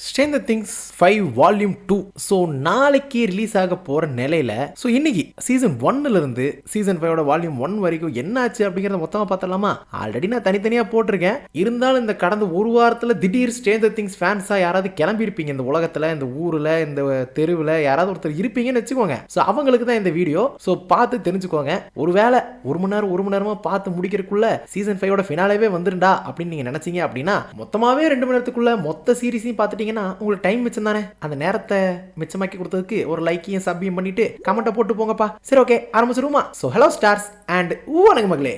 Stranger Things 5 Volume 2 so நாளைக்கு release ஆக போகிற நிலையில் ஸோ இன்னைக்கு சீசன் 1லேருந்து சீசன் 5ஓட வால்யூம் 1 வரைக்கும் என்னாச்சு அப்படிங்கிறத மொத்தமாக பார்த்தலாமா? ஆல்ரெடி நான் தனித்தனியாக போட்டிருக்கேன். இருந்தாலும் இந்த கடந்த ஒரு வாரத்தில் திடீர் Stranger Things ஃபேன்ஸாக யாராவது கிளம்பியிருப்பீங்க இந்த உலகத்தில், இந்த ஊரில், இந்த தெருவில் யாராவது ஒருத்தர் இருப்பீங்கன்னு வச்சுக்கோங்க. ஸோ அவங்களுக்கு தான் இந்த வீடியோ. ஸோ பார்த்து தெரிஞ்சுக்கோங்க. ஒருவேளை ஒரு மணி நேரமாக பார்த்து முடிக்கிறதுக்குள்ள சீசன் 5ஓட ஃபினாலேவே வந்துருண்டா அப்படின்னு நீங்கள் நினச்சிங்க அப்படின்னா மொத்தமாகவே 2 மணி நேரத்துக்குள்ள மொத்த சீரிஸையும் பார்த்துட்டீங்கன்னா உங்களுக்கு டைம் மிச்சம் தானே. அந்த நேரத்தை மிச்சமாக்கி கொடுத்ததுக்கு ஒரு லைக்கையும் சப்பையும் பண்ணிட்டு கமெண்ட்டை போட்டு போங்கப்பா. சரி, ஓகே, ஆரம்பிச்சிருமா? ஸோ ஹலோ ஸ்டார்ஸ் அண்ட் வணக்கம் மகளே.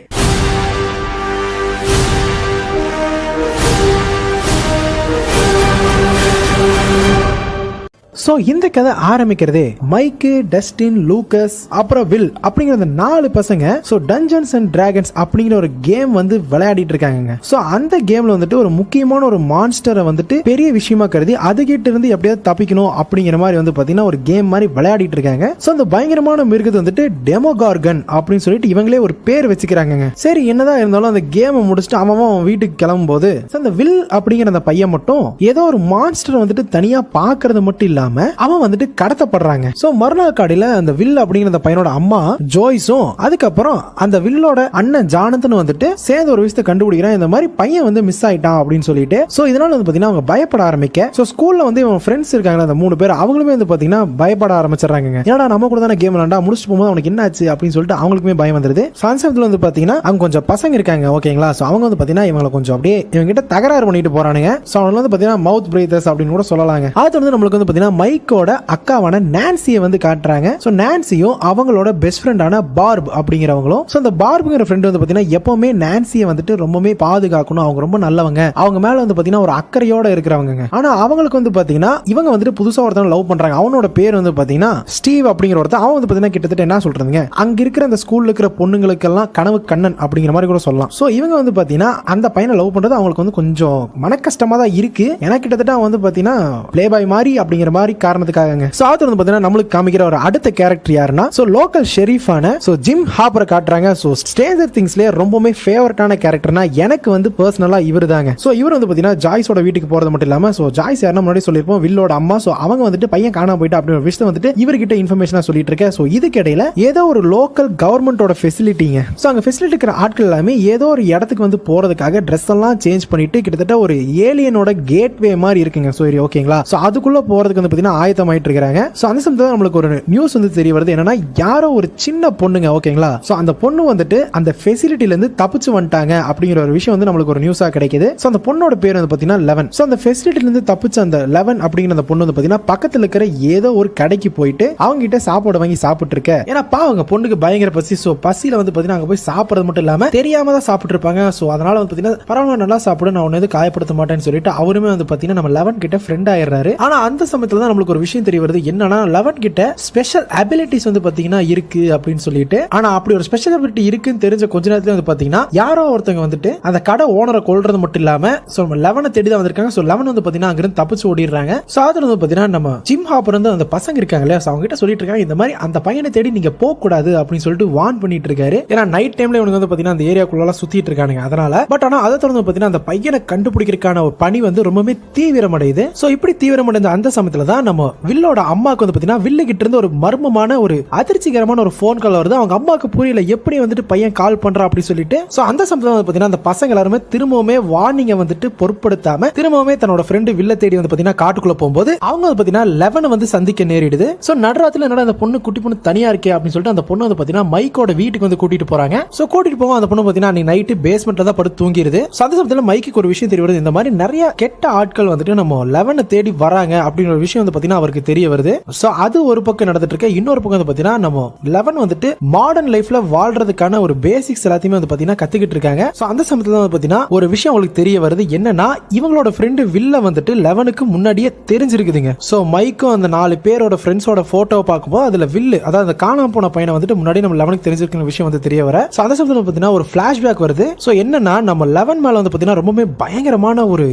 ஸோ இந்த கதை ஆரம்பிக்கிறதே மைக்கு, டஸ்டின், லூக்கஸ் அப்புறம் வில் அப்படிங்கிற அந்த 4 பசங்க ஸோ டஞ்சன்ஸ் அண்ட் டிராகன்ஸ் அப்படிங்கிற ஒரு கேம் வந்து விளையாடிட்டு இருக்காங்க. ஸோ அந்த கேம்ல வந்துட்டு ஒரு முக்கியமான ஒரு மான்ஸ்டரை வந்துட்டு பெரிய விஷயமா கருதி அதுகிட்ட இருந்து எப்படியாவது தப்பிக்கணும் அப்படிங்கிற மாதிரி வந்து பாத்தீங்கன்னா ஒரு கேம் மாதிரி விளையாடிட்டு இருக்காங்க. ஸோ அந்த பயங்கரமான மிருகத்தை வந்துட்டு டெமோகார்கன் அப்படின்னு சொல்லிட்டு இவங்களே ஒரு பேர் வச்சுக்கிறாங்க. சரி, என்னதான் இருந்தாலும் அந்த கேமை முடிச்சுட்டு அவன் வீட்டுக்கு கிளம்பும் போது அந்த வில் அப்படிங்கிற அந்த பையன் மட்டும் ஏதோ ஒரு மான்ஸ்டர் வந்துட்டு தனியா பாக்குறது மட்டும் இல்லாம அவன் வந்துட்டு கடத்தப்படுறாங்க. சோ மறுநாள் காலையில அந்த வில் அப்படிங்கிற அந்த பையனோட அம்மா ஜோய்ஸும் அதுக்கப்புறம் அந்த வில்லோட அண்ணன் ஜானத்தன் வந்துட்டு சேர்ந்து ஒரு விஷயத்தை கண்டுபிடிக்கிறான். இந்த மாதிரி பையன் வந்து மிஸ் ஆயிட்டான் அப்படின்னு சொல்லிட்டு. சோ இதனால வந்து பாத்தீங்கன்னா அவங்க பயப்பட ஆரம்பிக்க சோ ஸ்கூல்ல வந்து இவன் ஃப்ரெண்ட்ஸ் இருக்காங்க அந்த 3 பேர், அவங்களுமே வந்து பாத்தீங்கன்னா பயப்பட ஆரம்பிச்சிடறாங்க. ஏன்னா நம்ம கூட தானே கேம் விளையாண்டா, முடிச்சுட்டு போகும்போது அவனுக்கு என்ன ஆச்சு அப்படின்னு சொல்லிட்டு அவங்களுக்குமே பயம் வந்துருது. சான்செப்ட்ல வந்து பாத்தீங்கன்னா அவங்க கொஞ்சம் பசங்க இருக்காங்க, ஓகேங்களா? சோ அவங்க வந்து பாத்தீங்கன்னா இவங்களை கொஞ்சம் அப்படியே இவங்க கிட்ட தகராறு பண்ணிட்டு போறானுங்க. சோ அவங்க வந்து பாத்தீங்கன்னா மவுத் பிரேதர்ஸ் அப்படின்னு கூட சொல்லலாங்க. அது வந்து நம்மளுக்கு வந்து பாத்தீங்கன்னா மைக்கோட அக்காவான நான்சியை வந்து காட்டுறாங்க. சோ நான்சியும் அவங்களோட பெஸ்ட் ஃப்ரெண்டான பார்ப் அப்படிங்கிறவங்களும். சோ அந்த பார்ப்ங்கிற ஃப்ரெண்ட் வந்து பாத்தீங்கன்னா எப்பவுமே நான்சியை வந்துட்டு ரொம்பவே பாதுகாக்கணும், அவங்க ரொம்ப நல்லவங்க, அவங்க மேல வந்து பாத்தீங்கன்னா ஒரு அக்கறையோட இருக்கிறவங்க. ஆனா அவங்களுக்கு வந்து பாத்தீங்கன்னா இவங்க வந்துட்டு புதுசா ஒருத்தன் லவ் பண்றாங்க. அவனோட பேர் வந்து பாத்தீங்கன்னா ஸ்டீவ் அப்படிங்கிற ஒருத்தன். அவன் வந்து பாத்தீங்கன்னா கிட்டத்தட்ட என்ன சொல்றதுங்க, அங்க இருக்கிற அந்த ஸ்கூல்ல இருக்கிற பொண்ணுங்களுக்கெல்லாம் கனவு கண்ணன் அப்படிங்கிற மாதிரி கூட சொல்லலாம். சோ இவங்க வந்து பாத்தீங்கன்னா அந்த பையனை லவ் பண்றது அவங்களுக்கு வந்து கொஞ்சம் மனக்கஷ்டமா தான் இருக்கு. ஏன்னா கிட்டத்தட்ட அவன் வந்து பாத்தீங்கன்னா பிளே பாய் மாதிரி அப்படிங்கிற மாதிரி காரணத்துக்காக. சோ அது வந்து பாத்தீங்கன்னா நம்மளுக்கு காமிக்கிற ஒரு அடுத்த கேரக்டர் யாருன்னா சோ லோக்கல் ஷெரீஃபான சோ ஜிம் ஹாப்பரை காட்டுறாங்க. சோ ஸ்ட்ரேஞ்சர் திங்ஸ்லயே ரொம்பவே ஃபேவரட்டான கேரக்டர்னா எனக்கு வந்து பர்சனலா இவர் தாங்க. சோ இவர் வந்து பாத்தீங்கன்னா ஜாய்ஸோட வீட்டுக்கு போறது மட்டும் இல்லாம சோ ஜாய்ஸ் யாருன்னா முன்னாடி சொல்லிருப்போம் வில்லோட அம்மா. சோ அவங்க வந்துட்டு பையன் காணாம போயிட்டா அப்படிங்கிற விஷயம் வந்துட்டு இவர்கிட்ட இன்ஃபர்மேஷனா சொல்லிட்டு இருக்க. சோ இதுக்கு இடையில ஏதோ ஒரு லோக்கல் கவர்மெண்டோட ஃபெசிலிட்டிங்க. சோ அங்க ஃபெசிலிட்டி இருக்கிற ஆட்கள் எல்லாமே ஏதோ ஒரு இடத்துக்கு வந்து போறதுக்காக ட்ரெஸ் எல்லாம் சேஞ்ச் பண்ணிட்டு கிட்டத்தட்ட ஒரு ஏலியனோட கேட்வே மாதிரி இருக்குங்க. சோ ஓகேங்களா? சோ அதுக்குள்ள போறதுக்கு வந்து பாத்தீங்கன்னா ஆயத்தமாயிட்டு இருக்காங்க. சோ அந்த சமயத்துல நம்மளுக்கு ஒரு நியூஸ் வந்து தெரிய வருது. என்னன்னா யாரோ ஒரு சின்ன பொண்ணுங்க, ஓகேங்களா? சோ அந்த பொண்ணு வந்துட்டு அந்த ஃபெசிலிட்டில இருந்து தப்பிச்சு வந்துட்டாங்க அப்படிங்கிற ஒரு விஷயம் வந்து நம்மளுக்கு ஒரு நியூஸா கிடைக்குது. சோ அந்த பொண்ணோட பேர் வந்து பாத்தீங்கன்னா 11. சோ அந்த ஃபெசிலிட்டில இருந்து தப்பிச்ச அந்த 11 அப்படிங்கிற அந்த பொண்ணு வந்து பாத்தீங்கன்னா பக்கத்துல இருக்கிற ஏதோ ஒரு கடைக்கு போயிட்டு அவங்க கிட்ட சாப்பாடு வாங்கி சாப்பிட்டு இருக்க. ஏன்னா பாவங்க பொண்ணுக்கு பயங்கர பசி. சோ பசியில வந்து பாத்தீங்கன்னா அங்க போய் சாப்பிடுறது மட்டும் இல்லாம தெரியாம தான் சாப்பிட்டு இருப்பாங்க. சோ அதனால வந்து பாத்தீங்கன்னா பரவாயில்ல நல்லா சாப்பிடு, நான் உன்னை காயப்படுத்த மாட்டேன்னு சொல்லிட்டு அவருமே வந்து பாத்தீங்கன்னா நம்ம 11 கிட்ட ஃப்ரெண்ட் ஆயிடுறாரு. ஆனா அந்த சமயத்துல தான் நம்மளுக்கு ஒரு விஷயம் தெரிய வருது. என்னன்னா 11 கிட்ட ஸ்பெஷல் அபிலிட்டிஸ் வந்து பாத்தீங்கன்னா இருக்கு அப்படின்னு சொல்லிட்டு. ஆனா அப்படி ஒரு ஸ்பெஷல் அபிலிட்டி இருக்குன்னு தெரிஞ்ச கொஞ்ச நேரத்துல வந்து பாத்தீங்கன்னா யாரோ ஒருத்தங்க வந்துட்டு அந்த கடை ஓனரை கொல்றது மட்டும் இல்லாம சோ 11 தேடி தான் வந்திருக்காங்க. சோ 11 வந்து பாத்தீங்கன்னா அங்க இருந்து தப்பிச்சு ஓடிடுறாங்க. சோ அதுல வந்து பாத்தீங்கன்னா நம்ம ஜிம் ஹாப்பர் வந்து அந்த பசங்க இருக்காங்க இல்லையா, அவங்க கிட்ட சொல்லிட்டு இருக்காங்க இந்த மாதிரி அந்த பையனை தேடி நீங்க போக கூடாது அப்படின்னு சொல்லிட்டு வார்ன் பண்ணிட்டு இருக்காரு. ஏன்னா நைட் டைம்ல இவங்க வந்து பாத்தீங்கன்னா அந்த ஏரியாக்குள்ள சுத்திட்டு இருக்காங்க அதனால. பட் ஆனா அதை தொடர்ந்து பாத்தீங்கன்னா அந்த பையனை கண்டுபிடிக்கிறதுக்கான ஒரு பணி வந்து ரொம்பவே தீவிரமடையுது. சோ இப்படி தீவிரமடைந்த அந்த சமயத்துல தான் நம்ம வில்லோட அம்மாக்கு வந்து பாத்தீங்கன்னா வில்லு கிட்ட இருந்து ஒரு மர்மமான ஒரு அதிர்ச்சிகரமான ஒரு போன் கால் வருது. அவங்க அம்மாக்கு புரியல எப்படி வந்துட்டு பையன் கால் பண்றா அப்படி சொல்லிட்டு. சோ அந்த சமயத்துல வந்து பாத்தீங்கன்னா அந்த பசங்க எல்லாரும் திரும்பவுமே வார்னிங்க வந்துட்டு பொருட்படுத்தாம திரும்பவுமே தன்னோட ஃப்ரெண்ட் வில்ல தேடி வந்து பாத்தீங்கன்னா காட்டுக்குள்ள போகும்போது அவங்க வந்து பாத்தீங்கன்னா 11 வந்து சந்திக்க நேரிடுது. சோ நடுராத்திரில என்னடா அந்த பொண்ணு குட்டி பொண்ணு தனியா இருக்கே அப்படின்னு சொல்லிட்டு அந்த பொண்ணு வந்து பாத்தீங்கன்னா மைக்கோட வீட்டுக்கு வந்து கூட்டிட்டு போறாங்க. சோ கூட்டிட்டு போக அந்த பொண்ணு பாத்தீங்கன்னா அன்னைக்கு நைட் பேஸ்மெண்ட்ல தான் படுத்து தூங்கிடுது. சோ அந்த சமயத்துல மைக்கு ஒரு விஷயம் தெரிய வருது. இந்த மாதிரி நிறைய கெட்ட ஆட்கள் வந்துட்டு நம்ம 11 தேடி வராங்க அப்படிங்கிற ஒரு விஷயம் வந்து பாத்தீங்கன்னா அவருக்கு தெரிய வருது. சோ அது ஒரு பக்கம் நடந்துட்டு இருக்க. இன்னொரு பக்கம் வந்து பாத்தீங்கன்னா நம்ம 11 வந்துட்டு மாடர்ன் லைஃப்ல வாழ்றதுக்கான ஒரு பேசிக்ஸ் எல்லாத்தையுமே வந்து பாத்தீங்கன்னா கத்துக்கிட்டு இருக்காங்க. சோ அந்த சமயத்துல வந்து பாத்தீங்கன்னா ஒரு விஷயம் உங்களுக்கு தெரிய வருது. என்னன்னா இவங்களோட ஃப்ரெண்ட் வில்ல வந்துட்டு 11க்கு முன்னாடியே தெரிஞ்சிருக்குதுங்க. சோ மைக்கும் அந்த 4 பேரோட ஃப்ரெண்ட்ஸோட போட்டோ பார்க்கும்போது அதுல வில்லு அதாவது அந்த காணாம போன பையனை வந்துட்டு முன்னாடி நம்ம 11க்கு தெரிஞ்சிருக்கிற விஷயம் வந்து தெரிய வர. சோ அந்த சமயத்துல பாத்தீங்கன்னா ஒரு பிளாஷ்பேக் வருது. சோ என்னன்னா நம்ம 11 மேல வந்து பாத்தீங்கன்னா ரொம்பவே பயங்கரமான ஒரு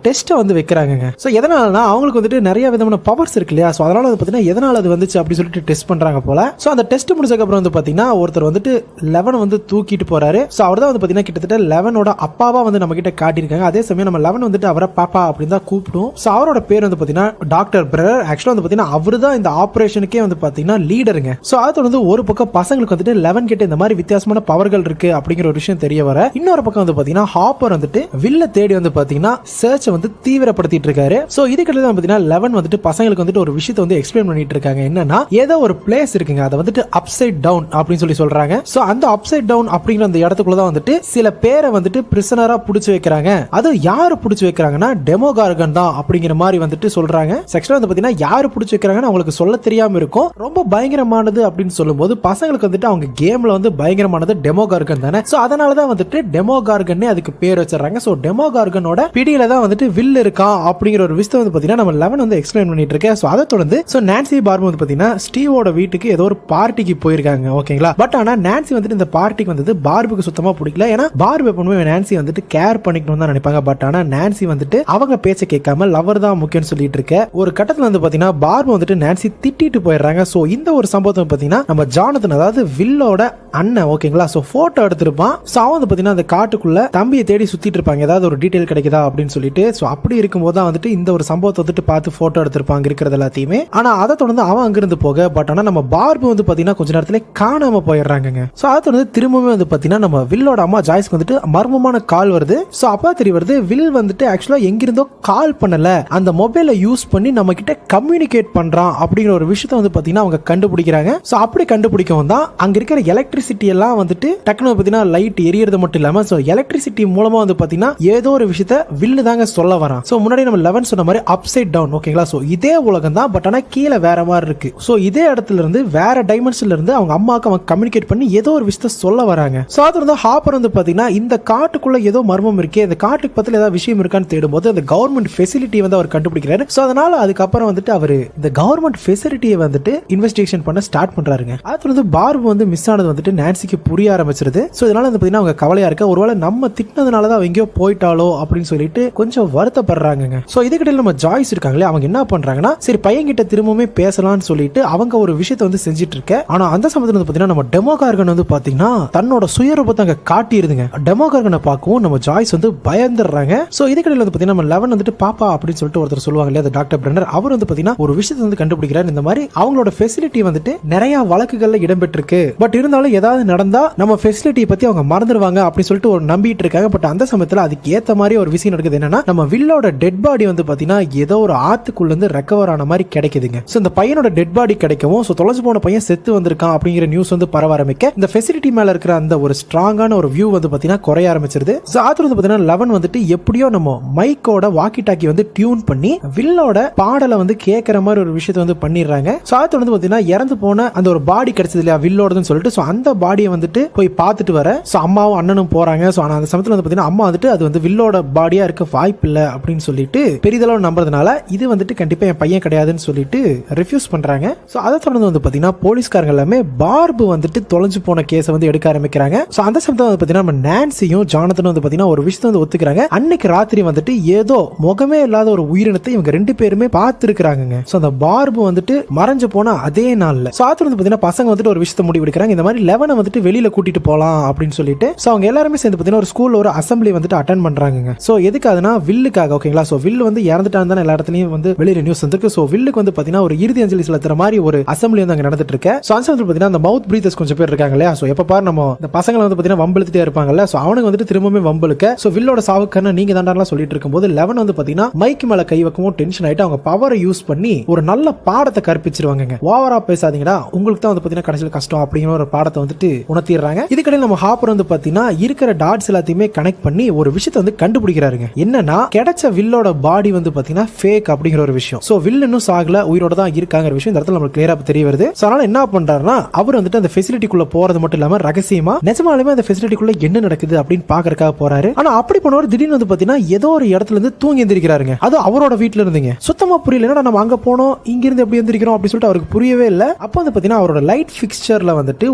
டெஸ்ட் வந்து வைக்கிறாங்க. சோ எதனாலனா அவங்களுக்கு வந்துட்டு நிறைய விதமான பவர்ஸ் இருக்கு இல்லையா, ஸோ அதனால வந்து பார்த்தீங்கன்னா எதனால அது வந்துச்சு அப்படின்னு சொல்லிட்டு டெஸ்ட் பண்றாங்க போல. ஸோ அந்த டெஸ்ட் முடிச்சதுக்கப்புறம் வந்து பார்த்தீங்கன்னா ஒருத்தர் வந்துட்டு 11 வந்து தூக்கிட்டு போறாரு. ஸோ அவர் தான் வந்து பார்த்தீங்கன்னா கிட்டத்தட்ட 11ஓட அப்பாவா வந்து நம்ம கிட்ட காட்டியிருக்காங்க. அதே சமயம் நம்ம 11 வந்துட்டு அவரை பாப்பா அப்படின்னு தான் கூப்பிடும். ஸோ அவரோட பேர் வந்து பார்த்தீங்கன்னா டாக்டர் பிரர். ஆக்சுவலாக வந்து பார்த்தீங்கன்னா அவரு தான் இந்த ஆபரேஷனுக்கே வந்து பார்த்தீங்கன்னா லீடருங்க. ஸோ அதை தொடர்ந்து ஒரு பக்கம் பசங்களுக்கு வந்துட்டு 11 கிட்ட இந்த மாதிரி வித்தியாசமான பவர்கள் இருக்கு அப்படிங்கிற ஒரு விஷயம் தெரிய வர, இன்னொரு பக்கம் வந்து பார்த்தீங்கன்னா ஹாப்பர் வந்துட்டு வில்ல தேடி வந்து பார்த்தீங்கன்னா சர்ச்சை வந்து தீவிரப்படுத்திட்டு இருக்காரு. ஸோ இதுக்கிட்ட தான் பார்த்தீங்கன்னா 11 வந்துட்டு பசங்களுக்கு வந்துட்டு ஒரு விஷயத்தை வந்து எக்ஸ்பிளைன் பண்ணிட்டு இருக்காங்க. என்னன்னா ஏதோ ஒரு பிளேஸ் இருக்குங்க, அதை வந்துட்டு அப்சைட் டவுன் அப்படின்னு சொல்லி சொல்றாங்க. சோ அந்த அப்சைட் டவுன் அப்படிங்கிற அந்த இடத்துக்குள்ள தான் வந்துட்டு சில பேரை வந்துட்டு பிரிசனரா புடிச்சு வைக்கிறாங்க. அது யாரு புடிச்சு வைக்கிறாங்கன்னா டெமோகார்கன் தான் அப்படிங்கிற மாதிரி வந்துட்டு சொல்றாங்க. செக்ஷன் வந்து பாத்தீங்கன்னா யாரு புடிச்சு வைக்கிறாங்கன்னு அவங்களுக்கு சொல்ல தெரியாம இருக்கும். ரொம்ப பயங்கரமானது அப்படின்னு சொல்லும்போது பசங்களுக்கு வந்துட்டு அவங்க கேம்ல வந்து பயங்கரமானது டெமோகார்கன் தானே. சோ அதனால தான் வந்துட்டு டெமோகார்கன் அதுக்கு பேர் வச்சிடறாங்க. சோ டெமோகார்கனோட பிடியில தான் வந்துட்டு வில் இருக்கா அப்படிங்கிற ஒரு விஷயம் வந்து பாத்தீங்கன்னா நம்ம 11 வந்து எக்ஸ்பிளைன் பண்ணிட்டு இருக்கேன். சோ அதை தொடர்ந்து சோ நான்சி பார்பு வந்து பாத்தீங்கன்னா ஸ்டீவோட வீட்டுக்கு ஏதோ ஒரு பார்ட்டிக்கு போயிருக்காங்க. ஓகேங்களா. பட் ஆனா நான்சி வந்துட்டு இந்த பார்ட்டிக்கு வந்தது பார்புக்கு சுத்தமா பிடிக்கல. ஏன்னா பார்பு எப்பவுமே நான்சி வந்துட்டு கேர் பண்ணிக்கணும் தான் நினைப்பாங்க. பட் ஆனா நான்சி வந்துட்டு அவங்க பேச்ச கேட்காம லவர் தான் முக்கியம்னு சொல்லிட்டு இருக்க ஒரு கட்டத்துல வந்து பாத்தீங்கன்னா பார்பு வந்துட்டு நான்சி திட்டிட்டு போயிடுறாங்க. சோ இந்த ஒரு சம்பவத்தை பாத்தீங்கன்னா நம்ம ஜானதன் அதாவது வில்லோட அண்ணன் ஓகேங்களா. So photo எடுத்திருப்பான். சோ அவன் வந்து பாத்தீங்கன்னா அந்த காட்டுக்குள்ள தம்பியை தேடி சுத்திட்டு இருப்பாங்க, ஏதாவது ஒரு டீடைல் கிடைக்குதா அப்படின்னு சொல்லிட்டு. சோ அப்படி இருக்கும்போது தான் வந்துட்டு இந்த ஒரு சம்பவத்தை வந்துட்டு பார்த்து போட்டோ எடுத்திருப்பாங்க இருக்கிறது எல்லாத்தையுமே. ஆனா அதை தொடர்ந்து அவன் அங்கிருந்து போக பட் ஆனா நம்ம பார்பு வந்து பாத்தீங்கன்னா கொஞ்ச நேரத்துல காணாம போயிடுறாங்க. சோ அதை தொடர்ந்து திரும்பவும் வந்து பாத்தீங்கன்னா நம்ம வில்லோட அம்மா ஜாய்ஸ்க்கு வந்துட்டு மர்மமான கால் வருது. சோ அப்ப தெரிய வருது வில் வந்துட்டு ஆக்சுவலா எங்கிருந்தோ கால் பண்ணல, அந்த மொபைலை யூஸ் பண்ணி நம்ம கிட்ட கம்யூனிகேட் பண்றான் அப்படிங்கிற ஒரு விஷயத்தை வந்து பாத்தீங்கன்னா அவங்க கண்டுபிடிக்கிறாங்க. சோ அப்படி கண்டுபிடிக்கவும் தான் அங்க இருக்கிற எலக்ட்ரிசிட்டி எல்லாம் வந்துட்டு டக்குனு பாத்தீங்கன்னா லைட் எரியறது மட்டும் இல்லாம சோ எலக்ட்ரிசிட்டி மூலமா வந்து பாத்தீங்கன்னா ஏதோ ஒரு விஷயத்தை வில்லு தாங்க சொல்ல வரான். சோ முன்னாடி நம்ம 11 சொன்ன மாதிரி அப்சைட் டவுன் ஓகேங்களா. சோ இதே உலகம் தான் பட் ஆனா கீழே வேற மாதிரி இருக்கு. சோ இதே இடத்துல இருந்து வேற டைமென்ஷன்ல இருந்து அவங்க அம்மாவுக்கு அவங்க கம்யூனிகேட் பண்ணி ஏதோ ஒரு விஷயத்தை சொல்ல வராங்க. சோ அது வந்து ஹாப்பர் வந்து பாத்தீங்கன்னா இந்த காட்டுக்குள்ள ஏதோ மர்மம் இருக்கே, இந்த காட்டுக்கு பத்தில ஏதாவது விஷயம் இருக்கான்னு தேடும்போது அந்த கவர்மெண்ட் ஃபெசிலிட்டி வந்து அவர் கண்டுபிடிக்கிறாரு. சோ அதனால அதுக்கப்புறம் வந்துட்டு அவர் இந்த கவர்மெண்ட் ஃபெசிலிட்டியை வந்துட்டு இன்வெஸ்டிகேஷன் பண்ண ஸ்டார்ட் பண்றாருங்க. அது வந்து பார்பு வந்து மிஸ் ஆனது வந்துட்டு நான்சிக்கு புரிய ஆரம்பிச்சிருது. சோ இதனால வந்து பாத்தீங்கன்னா அவங்க கவலையா இருக்க, ஒருவேளை நம்ம திட்டினதுனால தான் அவங்க எங்கேயோ போயிட்டாலோ அப்படின்னு சொல்லிட்டு கொஞ்சம் வருத்தப்படுறாங்க. சோ இதுக்கிட்ட நம்ம ஜாய்ஸ் இருக்காங்களே அவங்க என்ன பண்றாங்கன்னா சரி பையன் கிட்ட திரும்பவுமே பேசலாம்னு சொல்லிட்டு அவங்க ஒரு விஷயத்தை வந்து செஞ்சிட்டு இருக்க. ஆனா அந்த சமயத்துல வந்து பாத்தீங்கன்னா நம்ம டெமோகார்கன் வந்து பாத்தீங்கன்னா தன்னோட சுயரூபத்தை அங்க காட்டிடுதுங்க. டெமோகார்கனை பார்க்கவும் நம்ம ஜாய்ஸ் வந்து பயந்துடுறாங்க. சோ இதுக்கிடையில வந்து பாத்தீங்கன்னா நம்ம 11 வந்துட்டு பாப்பா அப்படின்னு சொல்லிட்டு ஒருத்தர் சொல்லுவாங்க இல்லையா, டாக்டர் பிரன்னர். அவர் வந்து பாத்தீங்கன்னா ஒரு விஷயத்தை வந்து கண்டுபிடிக்கிறார். இந்த மாதிரி அவங்களோட ஃபெசிலிட்டி வந்துட்டு நிறைய வழக்குகள்ல இடம்பெற்றிருக்கு. பட் இருந்தாலும் ஏதாவது நடந்தா நம்ம ஃபெசிலிட்டியை பத்தி அவங்க மறந்துடுவாங்க அப்படின்னு சொல்லிட்டு ஒரு நம்பிட்டு இருக்காங்க. பட் அந்த சமயத்துல அதுக்கு ஏத்த மாதிரி ஒரு விஷயம் நடக்குது. என்னன்னா நம்ம வில்லோட டெட் பாடி வந்து பாத்தீங்கன்னா ஏதோ ஒரு ஆத்துக்குள்ள இருந்து ரெக்கவர் ஆன மாதிரி கிடைக்குதுங்க. சோ இந்த பையனோட டெட் பாடி கிடைக்கவும் சோ தொலைஞ்சு போன பையன் செத்து வந்திருக்கான் அப்படிங்கிற நியூஸ் வந்து பரவ ஆரம்பிக்க இந்த ஃபெசிலிட்டி மேல இருக்கிற அந்த ஒரு ஸ்ட்ராங்கான ஒரு வியூ வந்து பாத்தீங்கன்னா குறைய ஆரம்பிச்சிருது. சோ ஆத்துல வந்து பாத்தீங்கன்னா 11 வந்துட்டு எப்படியோ நம்ம மைக்கோட வாக்கி டாக்கி வந்து டியூன் பண்ணி வில்லோட பாடலை வந்து கேட்கற மாதிரி ஒரு விஷயத்தை வந்து பண்ணிடுறாங்க. சோ ஆத்துல வந்து பாத்தீங்கன்னா இறந்து போன அந்த ஒரு பாடி கிடைச்சது இல்லையா வில்லோடதுன்னு சொல்லிட்டு சோ அந்த பாடியை வந்துட்டு போய் பார்த்துட்டு வர சோ அம்மாவும் அண்ணனும் போறாங்க. சோ ஆனா அந்த சமயத்துல வந்து பாத்தீங்கன்னா அம்மா வந்துட்டு அது வந்து வில்லோட பாடியா இருக்க வாய்ப்பு இல்ல அப்படின்னு சொல்லிட்டு பெரிதளவு நம்புறதுனால இது வந்துட்டு கண்டிப்பா என் பையன் கிடையாதுன்னு சொல்லிட்டு ரிஃப்யூஸ் பண்றாங்க. சோ அதை தொடர்ந்து வந்து பாத்தீங்கன்னா போலீஸ்காரங்க எல்லாமே பார்பு வந்துட்டு தொலைஞ்சு போன கேஸை வந்து எடுக்க ஆரம்பிக்கிறாங்க. சோ அந்த சமயத்துல வந்து பாத்தீங்கன்னா நம்ம நான்சியும் ஜானதனும் வந்து பாத்தீங்கன்னா ஒரு விஷயத்தை வந்து ஒத்துக்கிறாங்க. அன்னைக்கு ராத்திரி வந்துட்டு ஏதோ முகமே இல்லாத ஒரு உயிரினத்தை இவங்க ரெண்டு பேருமே பார்த்திருக்காங்க. சோ அந்த பார்பு வந்துட்டு மறைஞ்சு போன அதே நாள்ல சோ அது வந்து பாத்தீங்கன்னா பசங்க வந்துட்டு ஒரு விஷயத்தை முடிவெடுக்கிறாங்க. இந்த மாதிரி 11 வந்துட்டு வெளியில கூட்டிட்டு போலாம் அப்படின்னு சொல்லிட்டு சோ அவங்க எல்லாருமே சேர்ந்து பாத்தீங்கன்னா ஒரு ஸ்கூல்ல ஒரு அசம்பிளி வந்துட்டு அட்டெண்ட் பண்றாங்க. சோ எதுக்காகனா வில்லுக்காக ஓகேங்களா. சோ வில் வந்து இறந்துட்டான்னு எல்லா இடத்துலயும் வந்து வெளியில நியூஸ் வந்துருக்கு. சோ வில்லுக்கு வந்து பாத்தீங்கன்னா ஒரு இறுதி அஞ்சலி செலுத்துற மாதிரி ஒரு அசம்பிளி வந்து அங்க நடந்துட்டு இருக்கு. சோ அந்த சமயத்துல பாத்தீங்கன்னா அந்த மவுத் பிரீதர்ஸ் கொஞ்சம் பேர் இருக்காங்க இல்லையா. சோ எப்ப பாரு நம்ம இந்த பசங்களை வந்து பாத்தீங்கன்னா வம்பிழுத்துட்டே இருப்பாங்கல்ல. சோ அவனுக்கு வந்துட்டு திரும்பவுமே வம்பிழுக்க சோ வில்லோட சாவுக்கான நீங்க தாண்டாலாம் சொல்லிட்டு இருக்கும்போது 11 வந்து பாத்தீங்கன்னா மைக் மேல கை வைக்கவும் டென்ஷன் ஆயிட்டு அவங்க பவரை யூஸ் பண்ணி ஒரு நல்ல பாடத்தை கற்பிச்சிருவாங்க. ஓவரா பேசாதீங்கடா, உங்களுக்கு தான் வந்து பாத்தீங்கன்னா கடைசியில் கஷ்டம் அப்படிங்கிற ஒரு பாடத்தை வந்துட்டு உணர்த்திடுறாங்க. இதுக்கடையில் நம்ம ஹாப்பர் வந்து பாத்தீங்கன்னா இருக்கிற டாட்ஸ் எல்லாத்தையுமே கனெக்ட் பண்ணி ஒரு விஷயத்தை வந்து கண்டுபிடிக்கிறாருங்க. என்னன்னா கிடைச்ச வில்லோட பாடி வந்து பாத்தீங்கன்னா ஃபேக் அப்படிங்கிற ஒரு விஷயம். சோ வில் இன்னும் சாகல, உயிரோட தான் இருக்காங்கிற விஷயம் இந்த இடத்துல நமக்கு கிளியரா தெரிய வருது. சோ அதனால என்ன பண்றாருன்னா அவர் வந்துட்டு அந்த ஃபெசிலிட்டிக்குள்ள போறது மட்டும் இல்லாம ரகசியமா நிஜமாலுமே அந்த ஃபெசிலிட்டிக்குள்ள என்ன நடக்குது அப்படின்னு பாக்குறதுக்காக போறாரு. ஆனா அப்படி போனவர் திடீர்னு வந்து பாத்தீங்கன்னா ஏதோ ஒரு இடத்துல இருந்து தூங்கி எந்திரிக்கிறாருங்க. அது அவரோட வீட்டுல இருந்துங்க. சுத்தமா புரியல, என்னடா நம்ம அங்க போனோம் இங்க இருந்து எப்படி எந்திரிக்கிறோம் அப்படின்னு சொல்லிட்டு அவருக்கு புரியவே இல்ல. அப்ப வந்து பாத்தீங்கன்னா அவரோட லைட் பிக்சர்ல வந்துட்டு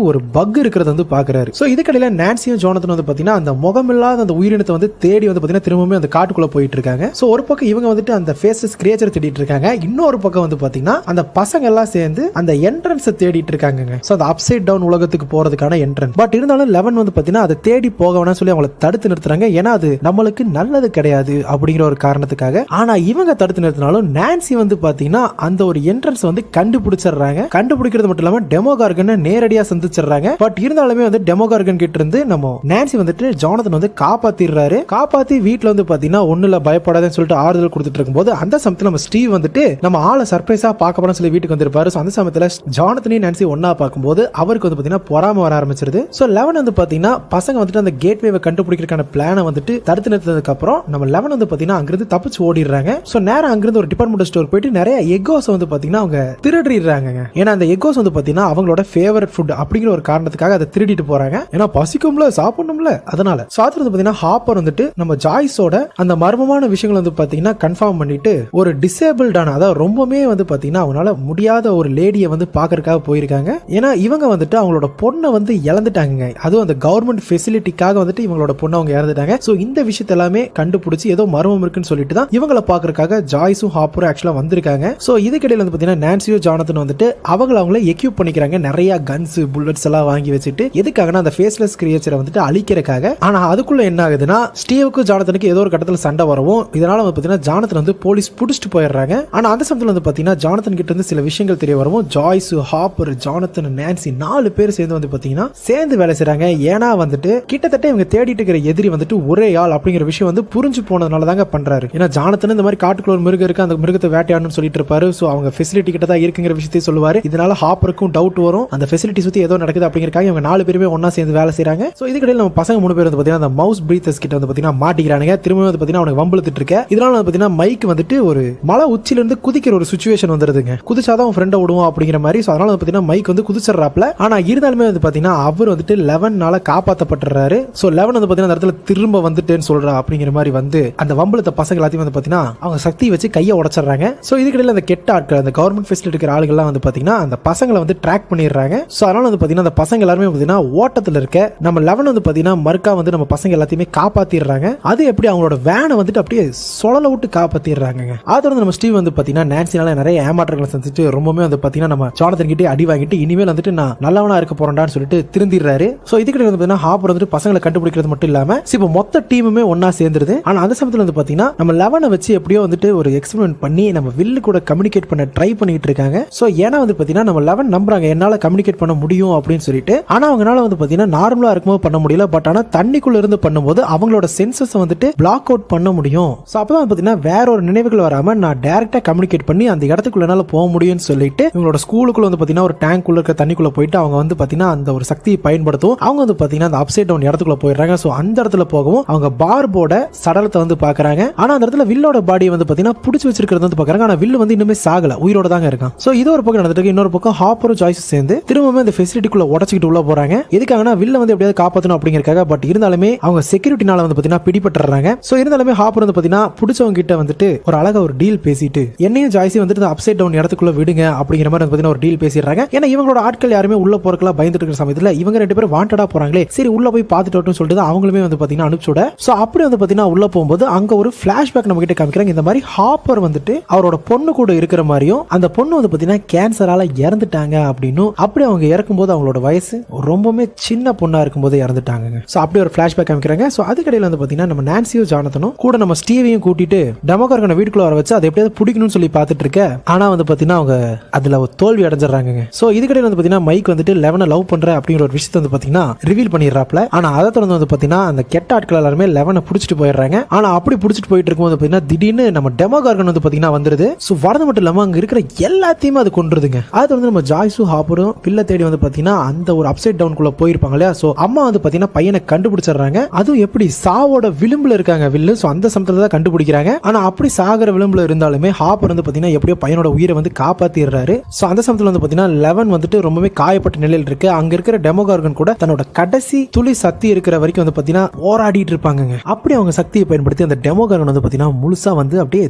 ஒரு பக் இருக்கிறது வந்து பாக்குறாரு. சோ இதுக்கடையில நான்சியும் ஜோனத்தனும் வந்து பாத்தீங்கன்னா அந்த முகமில்லாத அந்த உயிரினத்தை வந்து தேடி வந்து பாத்தீங்கன்னா திரும்பவும் அந்த காட்டுக்குள்ள போயிட்டு இருக்காங்க. சோ ஒரு பக்கம் இவங்க வந்துட்டு அந்த ஃபேஸஸ் கிரியேச்சர் தேடிட்டு இருக்காங்க. இருக்காங்க. இன்னொரு பக்கம் வந்து பாத்தீங்கன்னா அந்த பசங்க எல்லாம் சேர்ந்து அந்த என்ட்ரன்ஸ் தேடிட்டு இருக்காங்க. சோ அந்த அப்சைட் டவுன் உலகத்துக்கு போறதுக்கான என்ட்ரன்ஸ். பட் இருந்தாலும் லெவன் வந்து பாத்தீங்கன்னா அதை தேடி போக வேணாம் சொல்லி அவங்களை தடுத்து நிறுத்துறாங்க. ஏன்னா அது நம்மளுக்கு நல்லது கிடையாது அப்படிங்கிற ஒரு காரணத்துக்காக. ஆனா இவங்க தடுத்து நிறுத்தினாலும் நான்சி வந்து பாத்தீங்கன்னா அந்த ஒரு என்ட்ரன்ஸ் வந்து கண்டுபிடிச்சிடுறாங்க. கண்டுபிடிக்கிறது மட்டும் இல்லாம டெமோகார்கனை நேரடியா சந்திச்சிடுறாங்க. பட் இருந்தாலுமே வந்து டெமோகார்கன் கிட்ட இருந்து நம்ம நான்சி வந்துட்டு ஜானதன் வந்து காப்பாத்திடுறாரு. காப்பாத்தி வீட்டுல வந்து பாத்தீங்கன்னா ஒண்ணுல பயப்படாதுன்னு சொல்லிட்டு ஆறுதல் கொடுத்துட்டு இருக்கும்போது அந்த சமயத்துல நம்ம ஸ்டீவ் வந்துட்டு நம்ம ஆளை சர்ப்ரைஸா பார்க்க போறோம்னு சொல்லி வீட்டுக்கு வந்திருப்பாரு. அந்த சமயத்துல ஜானதனையும் நான்சி ஒன்னா பார்க்கும்போது அவருக்கு வந்து பாத்தீங்கன்னா பொறாம வர ஆரம்பிச்சிருது. சோ லெவன் வந்து பாத்தீங்கன்னா பசங்க வந்துட்டு அந்த கேட்வேவை கண்டுபிடிக்கிறதுக்கான பிளானை வந்துட்டு தடுத்து நிறுத்ததுக்கு அப்புறம் நம்ம லெவன் வந்து பாத்தீங்கன்னா அங்கிருந்து தப்பிச்சு ஓடிடுறாங்க. சோ நேரம் அங்கிருந்து ஒரு டிபார்ட்மெண்ட் ஸ்டோர் போயிட்டு நிறைய எக்கோஸ் வந்து பாத்தீங்கன்னா அவங்க திருடிடுறாங்க. ஏன்னா அந்த எக்கோஸ் வந்து பாத்தீங்கன்னா அவங்களோட ஃபேவரட் ஃபுட் அப்படிங்கிற ஒரு காரணத்துக்காக அதை திருடிட்டு போறாங்க. ஏன்னா பசிக்கும்ல சாப்பிடணும்ல அதனால. சோ அது வந்து பாத்தீங்கன்னா ஹாப்பர் வந்துட்டு நம்ம ஜாய்ஸோட அந்த மர்மமான விஷயங்கள் வந்து பாத்தீங்கன்னா கன்ஃபார்ம் பண்ணிட்டு ஒரு டிசேபிள்டான அதாவது ரொம்பவே வந்து பாத்தீங்கன்னா அவங்களால முடியாத ஒரு லேடியை வந்து பாக்குறதுக்காக போயிருக்காங்க. ஏன்னா இவங்க வந்துட்டு அவங்களோட பொண்ணை வந்து இழந்துட்டாங்க. அதுவும் அந்த கவர்மெண்ட் ஃபெசிலிட்டிக்காக வந்துட்டு இவங்களோட பொண்ணை அவங்க இறந்துட்டாங்க. சோ இந்த விஷயத்த எல்லாமே கண்டுபிடிச்சு ஏதோ மர்மம் இருக்குன்னு சொல்லிட்டு தான் இவங்களை பாக்குறதுக்காக ஜாய்ஸும் ஹாப்பரும் ஆக்சுவலா வந்திருக்காங்க. சோ இதுக்கிடையில வந்து பாத்தீங்கன்னா நான்சியோ ஜானதன் வந்துட்டு அவங்கள எக்யூப் பண்ணிக்கிறாங்க. நிறைய கன்ஸ் புல்லட்ஸ் எல்லாம் வாங்கி வச்சுட்டு எதுக்காகனா அந்த ஃபேஸ்லெஸ் கிரியேச்சரை வந்துட்டு அழிக்கிறதுக்காக. ஆனா அதுக்குள்ள என்ன ஆகுதுன்னா ஸ்டீவுக்கு ஜானதனுக்கு ஏதோ ஒரு கட்டத்தில் சண்டை வரவும் இதனால வந்து பாத்தீங்கன்னா ஜானதன் வந்து போலீஸ் புடிச்சிட்டு போயிடுறாங்க. ஆனா அந்த சமயத்துல வந்து பாத்தீங்கன்னா ஜானதன் கிட்ட இருந்து சில விஷயங்கள் தெரிய வரவும் ஜாய்ஸ் ஹாப்பர் ஜானதன் நான்சி 4 பேர் சேர்ந்து வந்து பாத்தீங்கன்னா சேர்ந்து வேலை செய்றாங்க. ஏன்னா வந்துட்டு கிட்டத்தட்ட இவங்க தேடிட்டு இருக்கிற எதிரி வந்துட்டு ஒரே ஆள் அப்படிங்கிற விஷயம் வந்து புரிஞ்சு போனதுனால தாங்க பண்றாரு. ஏன்னா ஜானதன் இந்த மாதிரி காட்டுக்குள்ள ஒரு மிருகம் இருக்கு அந்த மிருகத்தை வேட்டையாடணும்னு சொல்லிட்டு இருப்பாரு. சோ அவங்க ஃபெசிலிட்டி கிட்ட தான் இருக்குங்கிற விஷயத்தையும் சொல்லுவாரு. இதனால ஹாப்பருக்கும் டவுட் வரும் அந்த ஃபெசிலிட்டி சுத்தி ஏதோ நடக்குது அப்படிங்கறக்காக இவங்க 4 பேருமே ஒண்ணா சேர்ந்து வேலை செய்றாங்க. சோ இதுக்கிடையில நம்ம பசங்க 3 பேர் வந்து பாத்தீங்கன்னா அந்த மவுஸ் பிரீத்தர்ஸ் கிட்ட வந்து பாத்தீங்கன்னா மாட்டிக்கிறானுங்க. திரும்ப வந்து பாத்தீங்கன்னா அவனுக்கு வம்பிழுத்துட்டு இருக்க. இதனால வந்து பாத்தீங்கன்னா மைக் வந்துட்டு ஒரு மலை உச்சில இருந்து குதிக்கிற ஒரு சிச்சுவேஷன் வந்துருதுங்க. குதிச்சாதான் அவன் ஃப்ரெண்டை விடுவோம் அப்படிங்கிற மாதிரி. சோ அதனால வந்து பாத்தீங்கன்னா மைக் வந்து குதிச்சிடறாப்ல. ஆனா இருந்தாலுமே வந்து பாத்தீங்கன்னா அவர் வந்துட்டு 11 காப்பாற்றப்பட்டுறாரு. சோ 11 வந்து பாத்தீங்கன்னா அந்த இடத்துல திரும்ப வந்துட்டேன்னு சொல்றா அப்படிங்கிற மாதிரி வந்து அந்த வம்பிழுத்த பசங்க எல்லாத்தையும் வந்து பாத்தீங்கன்னா அவங்க சக்தி வச்சு கையை உடைச்சிடுறாங்க. சோ இதுக்கிடையில அந்த கெட்ட ஆட்கள் அந்த கவர்மெண்ட் ஃபெசிலிட்டி இருக்கிற ஆளுகள்லாம் வந்து பாத்தீங்கன்னா அந்த பசங்களை வந்து ட்ராக் பண்ணிடுறாங்க. சோ அதனால வந்து பாத்தீங்கன்னா அந்த பசங்க எல்லாருமே பாத்தீங்கன்னா ஓட்டத்துல இருக்க நம்ம 11 வந்து பாத்தீங்கன்னா மறுக்கா வந்து நம்ம பசங்க எல்லாத்தையுமே காப்பாத்திடுறாங்க. அது எப்படி அவங்களோட வேனை வந்துட்டு அப்படியே சொலல விட்டு காப்பாத்திடுறாங்க. அது வந்து நம்ம ஸ்டீவ் வந்து பாத்தீங்கன்னா நான்சினால நிறைய ஏமாற்றங்களை சந்திச்சு ரொம்பவே வந்து பாத்தீங்கன்னா நம்ம ஜானதன் கிட்டே அடி வாங்கிட்டு இனிமேல் வந்துட்டு நான் நல்லவனா இருக்க போறேன்டான்னு சொல்லிட்டு திருந்திடுறாரு. சோ இதுக்கிட்ட வந்து பாத்தீங்கன்னா ஹாப்பர் வந்துட்டு பசங்களை கண்டுபிடிக்கிறது மட்டும் இல்லாம இப்போ மொத்த டீமுமே ஒன்னா சேர்ந்துருது. ஆனா அந்த சமயத்துல வந்து பாத்தீங்கன்னா நம்ம 11 வச்சு எப்படியோ வந்துட்டு ஒரு எக்ஸ்பெரிமெண்ட் பண்ணி நம்ம வில்லு கூட கம்யூனிகேட் பண்ண ட்ரை பண்ணிட்டு இருக்காங்க. சோ ஏன்னா வந்து பாத்தீங்கன்னா நம்ம 11 நம்புறாங்க என்னால கம்யூனிகேட் பண்ண முடியும் அப்படின்னு சொல்லிட்டு. ஆனா அவங்களால வந்து பாத்தீங்கன்னா நார்மலா இருக்கும்போது பண்ண முடியல. பட் ஆனா தண்ணிக்குள்ள இருந்து பண்ணும்போது அவங்களோட சென்சஸ் வந்துட்டு பிளாக் அவுட் பண்ண முடியும். சோ அப்பதான் பாத்தீங்கன்னா வேற ஒரு நினைவுகள் வராம நான் டைரக்டா கம்யூனிகேட் பண்ணி அந்த இடத்துக்குள்ள என்னால போக முடியும்னு சொல்லிட்டு இவங்களோட ஸ்கூலுக்குள்ள வந்து பாத்தீங்கன்னா ஒரு டேங்க் உள்ள இருக்க தண்ணிக்குள்ள போயிட்டு அவங்க வந்து பாத்தீங்கன்னா அந்த ஒரு சக்தியை பயன்படுத்தும். அவங்க வந்து பாத்தீங்கன்னா அந்த அப்சைட் டவுன் இடத்துக்குள்ள போயிடுறாங்க. சோ அந்த இடத்துல போகவும் அவங்க பார்போட சடலத்தை வந்து பாக்குறாங்க. ஆனா அந்த இடத்துல வில்லோட பாடியை வந்து பாத்தீங்கன்னா புடிச்சு வச்சிருக்கிறது வந்து பாக்குறாங்க. ஆனா வில்லு வந்து இன்னுமே சாகல, உயிரோட தாங்க இருக்கான். சோ இது ஒரு பக்கம் நடந்துட்டு இன்னொரு பக்கம் ஹாப்பரும் ஜாய்ஸும் சேர்ந்து திரும்பவும் அந்த ஃபெசிலிட்டிக்குள்ள உடைச்சிட்டு உள்ள போறாங்க. எதுக்காகனா வில்ல வந்து எப்படியாவது காப்பாத்தணும் அப்படிங்கறக்காக. பட் இருந்தாலுமே அவங்க செக்யூரிட்டினால வந்து பாத்தீங்கன்னா பிடிபட்டுறாங்க. சோ இருந்தாலுமே ஹாப்பர் வந்து பாத்தீங்கன்னா பிடிச்சவங்க கிட்ட வந்துட்டு ஒரு அழகா ஒரு டீல் பேசிட்டு என்னையும் ஜாய்ஸையும் வந்துட்டு அப்சைட் டவுன் இடத்துக்குள்ள விடுங்க அப்படிங்கிற மாதிரி வந்து பாத்தீங்கன்னா ஒரு டீல் பேசிடுறாங்க. ஏன்னா இவங்களோட ஆட்கள் யாருமே உள்ள போறதுக்குலாம் பயந்துட்டு இருக்கிற சமயத்துல இவங்க 2 பேரும் வாண்டடா போறாங்களே, சரி உள்ள போய் பாத்துட்டு சொல்லிட்டு அவங்களுமே வந்து பாத்தீங்கன்னா அனுப்பிச்சுட. சோ அப்படி வந்து பாத்தீங்கன்னா உள்ள போகும்போது அங்க ஒரு பிளாஷ்பேக் நம்ம கிட்ட காமிக்கிறாங்க. இந்த மாதிரி ஹாப்பர் வந்துட்டு அவரோட பொண்ணு கூட இருக்கிற மாதிரியும் அந்த பொண்ணு வந்து பாத்தீங்கன்னா கேன்சரால இறந்துட்டாங்க அப்படின்னு. அப்படி அவங்க இறக்கும்போது அவங்களோட வயசு ரொம்பவே சின்ன பொண்ணா இருக்கும்போது இறந்துட்டாங்க. சோ அப்படி ஒரு பிளாஷ்பேக் காமிக்கிறாங்க. சோ அதுக்கடையில வந்து பாத்தீங்கன்னா நம்ம நான்சியோ ஜானதனும் கூட நம்ம ஸ்டீவையும் கூட்டிட்டு டெமோகார்கனை வீட்டுக்குள்ள வர வச்சு அதை எப்படியாவது பிடிக்கணும்னு சொல்லி பாத்துட்டு இருக்க. ஆனா வந்து பாத்தீங்கன்னா அவங்க அதுல ஒரு தோல்வி அடைஞ்சிடறாங்க. சோ இதுக்கடையில வந்து பாத்தீங்கன்னா மைக் வந்துட்டு 11 லவ் பண்ற அப்படிங்கிற ஒரு விஷயத்தை வந்து பாத்தீங்கன்னா ரிவீல் பண்ணிடுறாப்ல. ஆனா அதை தொடர்ந்து வந்து பாத்தீங்கன்னா அந்த கெட்ட ஆட்கள் எல்லாருமே 11 புடிச்சிட்டு போயிடுறாங்க. ஆனா அப்படி புடிச்சிட்டு போயிட்டு இருக்கும்போது பாத்தீங்கன்னா திடீர்னு நம்ம டெமோகார்கன் வந்து பாத்தீங்கன்னா வந்துருது. சோ வரது மட்டும் இல்லாம அங்க இருக்கிற எல்லாத்தையுமே அது கொன்றுதுங்க. அது வந்து நம்ம ஜாய்ஸும் ஹாப்பரும் பிள்ளை தேடி வந்து பாத்தீங்கன்னா அந்த ஒரு அப்சைட் டவுன் குள்ள போயிருப்பாங்க இல்லையா. சோ அம்மா வந்து பாத்தீங்கன்னா பையனை கண்டுபிடிச்சிடுறாங்க. அதுவும் எப்படி சாவோட விளிம்புல இருக்காங்க வில்லு. சோ அந்த சமயத்துல தான் கண்டுபிடிக்கிறாங்க. ஆனா அப்படி சாகர விளிம்புல இருந்தாலுமே ஹாப்பர் வந்து பாத்தீங்கன்னா எப்படியோ பையனோட உயிரை வந்து காப்பாத்திடுறாரு. சோ அந்த சமயத்துல வந்து பாத்தீங்கன்னா 11 வந்துட்டு ரொம்பவே காயப்பட்ட நிலையில் இருக்கு. அங்க இருக்கிற டெமோகார்கன் கூட தன்னோட கடைசி துளி சக்தி இருக்கிற வரைக்கும் வந்து பாத்தீங்கன்னா போராடிட்டு இருப்பாங்க. அப்படி அவங்க சக்தியை பயன்படுத்தி அந்த டெமோகார்கன் வந்து பாத்தீங்கன்னா முழுசா வந்து அப்படியே